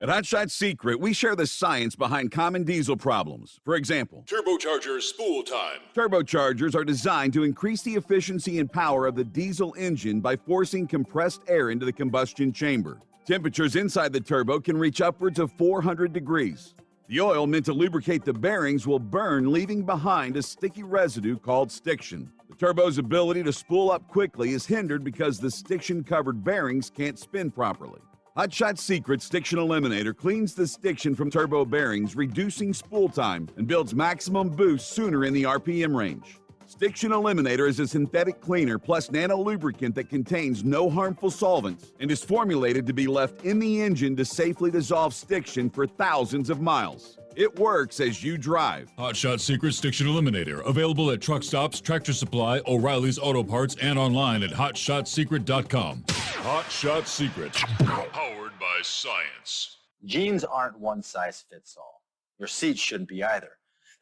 At Hot Shot Secret, we share the science behind common diesel problems. For example, turbocharger spool time. Turbochargers are designed to increase the efficiency and power of the diesel engine by forcing compressed air into the combustion chamber. Temperatures inside the turbo can reach upwards of 400 degrees. The oil meant to lubricate the bearings will burn, leaving behind a sticky residue called stiction. The Turbo's ability to spool up quickly is hindered because the stiction-covered bearings can't spin properly. Hot Shot Secret Stiction Eliminator cleans the stiction from turbo bearings, reducing spool time, and builds maximum boost sooner in the RPM range. Stiction Eliminator is a synthetic cleaner plus nano lubricant that contains no harmful solvents and is formulated to be left in the engine to safely dissolve stiction for thousands of miles. It works as you drive. Hot Shot Secret Stiction Eliminator. Available at truck stops, Tractor Supply, O'Reilly's Auto Parts, and online at hotshotsecret.com. Hot Shot Secret. Powered by science. Jeans aren't one size fits all. Your seats shouldn't be either.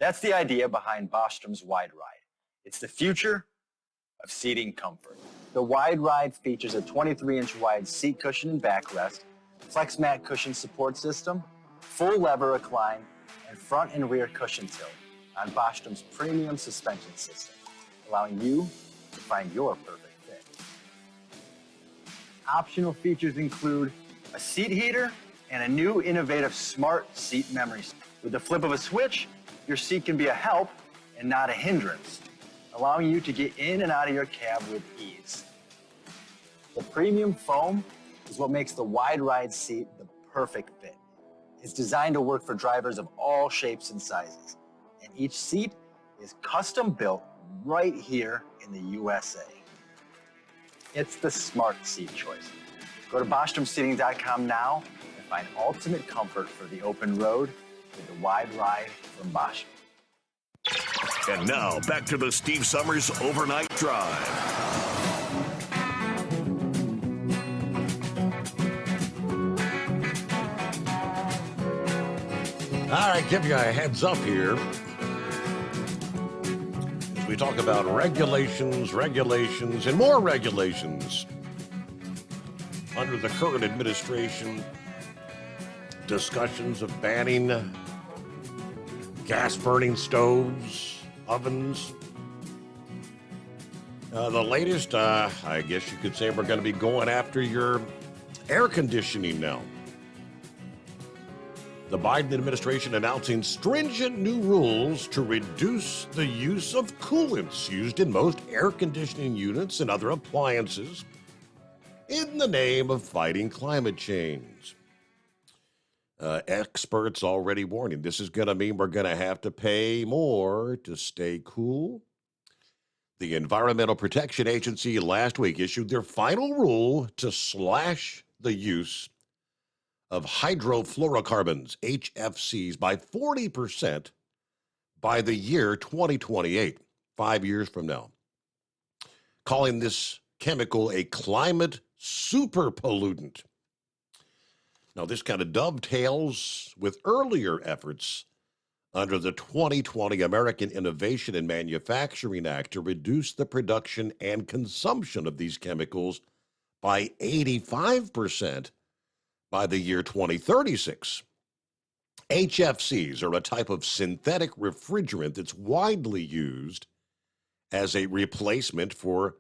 That's the idea behind Bostrom's Wide Ride. It's the future of seating comfort. The Wide Ride features a 23-inch wide seat cushion and backrest, flex mat cushion support system, full lever recline, and front and rear cushion tilt on Bostrom's premium suspension system, allowing you to find your perfect fit. Optional features include a seat heater and a new innovative smart seat memory. With the flip of a switch, your seat can be a help and not a hindrance, allowing you to get in and out of your cab with ease. The premium foam is what makes the Wide Ride seat the perfect fit. It's designed to work for drivers of all shapes and sizes, and each seat is custom built right here in the USA. It's the smart seat choice. Go to BostromSeating.com now and find ultimate comfort for the open road with the Wide Ride from Bostrom. And now, back to the Steve Summers Overnight Drive. All right, give you a heads up here. As we talk about regulations, and more regulations under the current administration, discussions of banning gas-burning stoves, ovens. The latest, I guess you could say we're going to be going after your air conditioning now. The Biden administration announcing stringent new rules to reduce the use of coolants used in most air conditioning units and other appliances in the name of fighting climate change. Experts already warning this is going to mean we're going to have to pay more to stay cool. The Environmental Protection Agency last week issued their final rule to slash the use of hydrofluorocarbons, HFCs, by 40% by the year 2028, 5 years from now, calling this chemical a climate super pollutant. Now, this kind of dovetails with earlier efforts under the 2020 American Innovation and Manufacturing Act to reduce the production and consumption of these chemicals by 85% by the year 2036. HFCs are a type of synthetic refrigerant that's widely used as a replacement for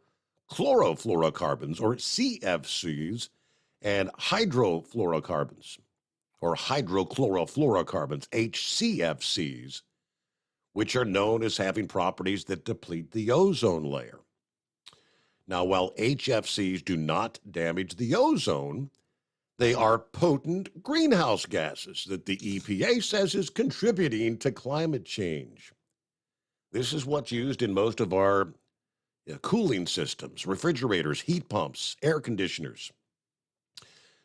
chlorofluorocarbons, or CFCs, and hydrofluorocarbons, or hydrochlorofluorocarbons, HCFCs, which are known as having properties that deplete the ozone layer. Now, while HFCs do not damage the ozone, they are potent greenhouse gases that the EPA says is contributing to climate change. This is what's used in most of our cooling systems, refrigerators, heat pumps, air conditioners.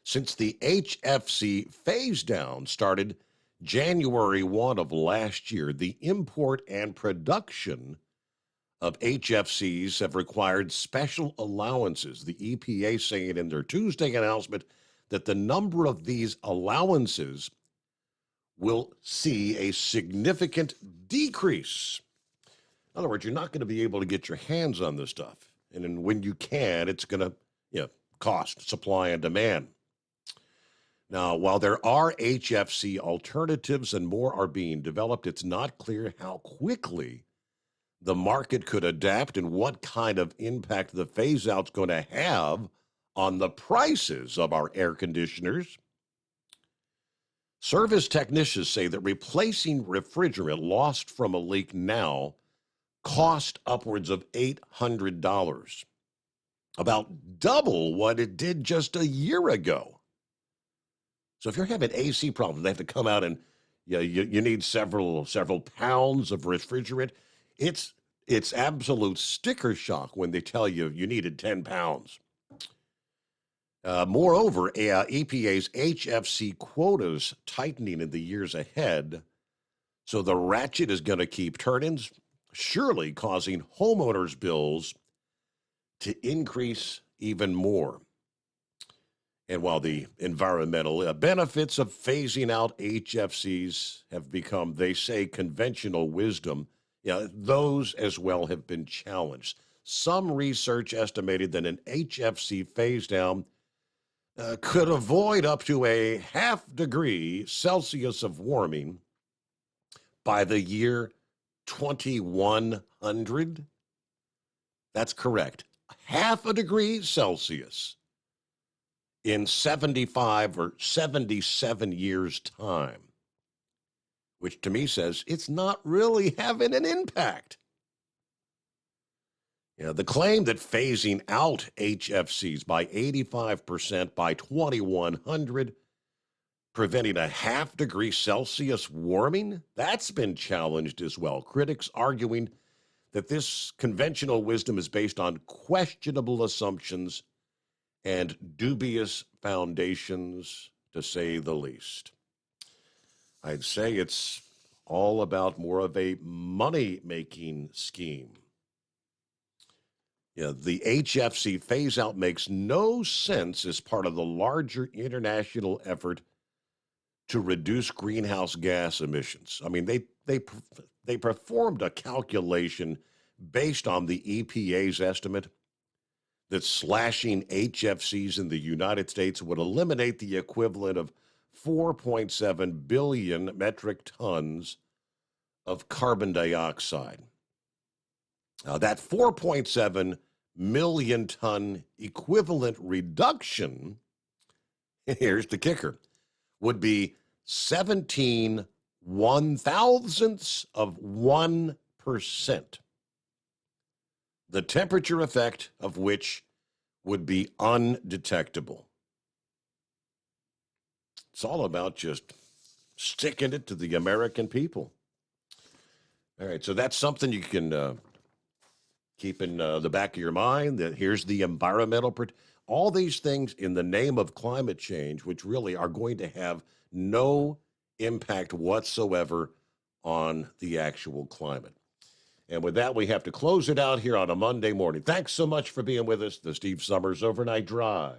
Since the HFC phase down started January 1 of last year, the import and production of HFCs have required special allowances. The EPA saying in their Tuesday announcement that the number of these allowances will see a significant decrease. In other words, you're not going to be able to get your hands on this stuff. And then when you can, it's going to cost, supply and demand. Now, while there are HFC alternatives and more are being developed, it's not clear how quickly the market could adapt and what kind of impact the phase-out's going to have on the prices of our air conditioners. Service technicians say that replacing refrigerant lost from a leak now cost upwards of $800, about double what it did just a year ago. So if you're having AC problems, they have to come out and you need several pounds of refrigerant. It's absolute sticker shock when they tell you needed 10 pounds. Moreover, EPA's HFC quotas tightening in the years ahead, so the ratchet is going to keep turning, surely causing homeowners' bills to increase even more. And while the environmental benefits of phasing out HFCs have become, they say, conventional wisdom, those as well have been challenged. Some research estimated that an HFC phase down could avoid up to a 0.5 degree Celsius of warming by the year 2100. That's correct. 0.5 degree Celsius in 75 or 77 years' time, which to me says it's not really having an impact. The claim that phasing out HFCs by 85% by 2100, preventing a 0.5 degree Celsius warming, that's been challenged as well. Critics arguing that this conventional wisdom is based on questionable assumptions and dubious foundations, to say the least. I'd say it's all about more of a money-making scheme. The HFC phase-out makes no sense as part of the larger international effort to reduce greenhouse gas emissions. I mean, they performed a calculation based on the EPA's estimate that slashing HFCs in the United States would eliminate the equivalent of 4.7 billion metric tons of carbon dioxide. Now, that 4.7 million ton equivalent reduction, here's the kicker, would be 17 one-thousandths of 1%. The temperature effect of which would be undetectable. It's all about just sticking it to the American people. All right, so that's something you can keep in the back of your mind, that here's the environmental, all these things in the name of climate change, which really are going to have no impact whatsoever on the actual climate. And with that, we have to close it out here on a Monday morning. Thanks so much for being with us, the Steve Summers Overnight Drive.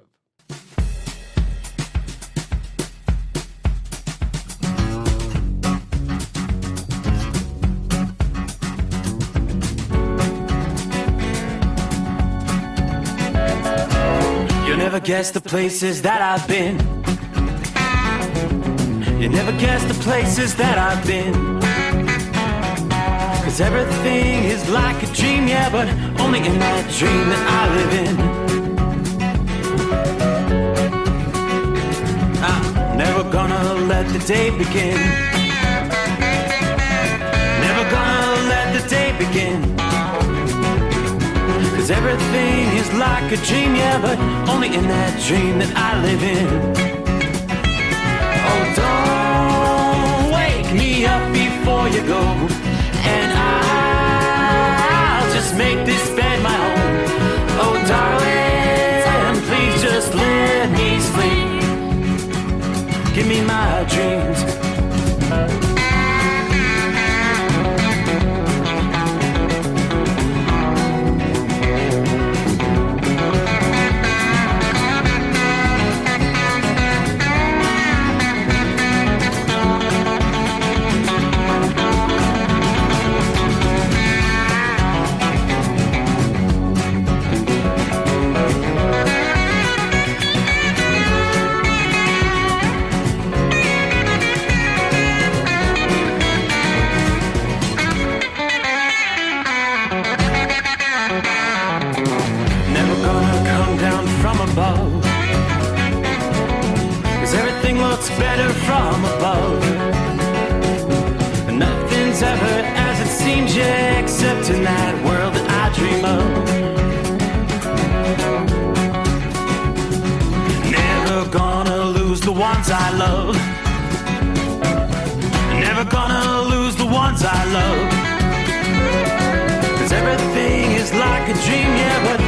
You never guess the places that I've been. You never guess the places that I've been. 'Cause everything is like a dream, yeah, but only in that dream that I live in. I'm never gonna let the day begin. Never gonna let the day begin. 'Cause everything is like a dream, yeah, but only in that dream that I live in. Oh, don't wake me up before you go, and I'll just make this bed my home. Oh, darling, please just let me sleep. Give me my dreams. Better from above. Nothing's ever as it seems, yeah, except lived in that world that I dream of. Never gonna lose the ones I love. Never gonna lose the ones I love. 'Cause everything is like a dream, yeah, but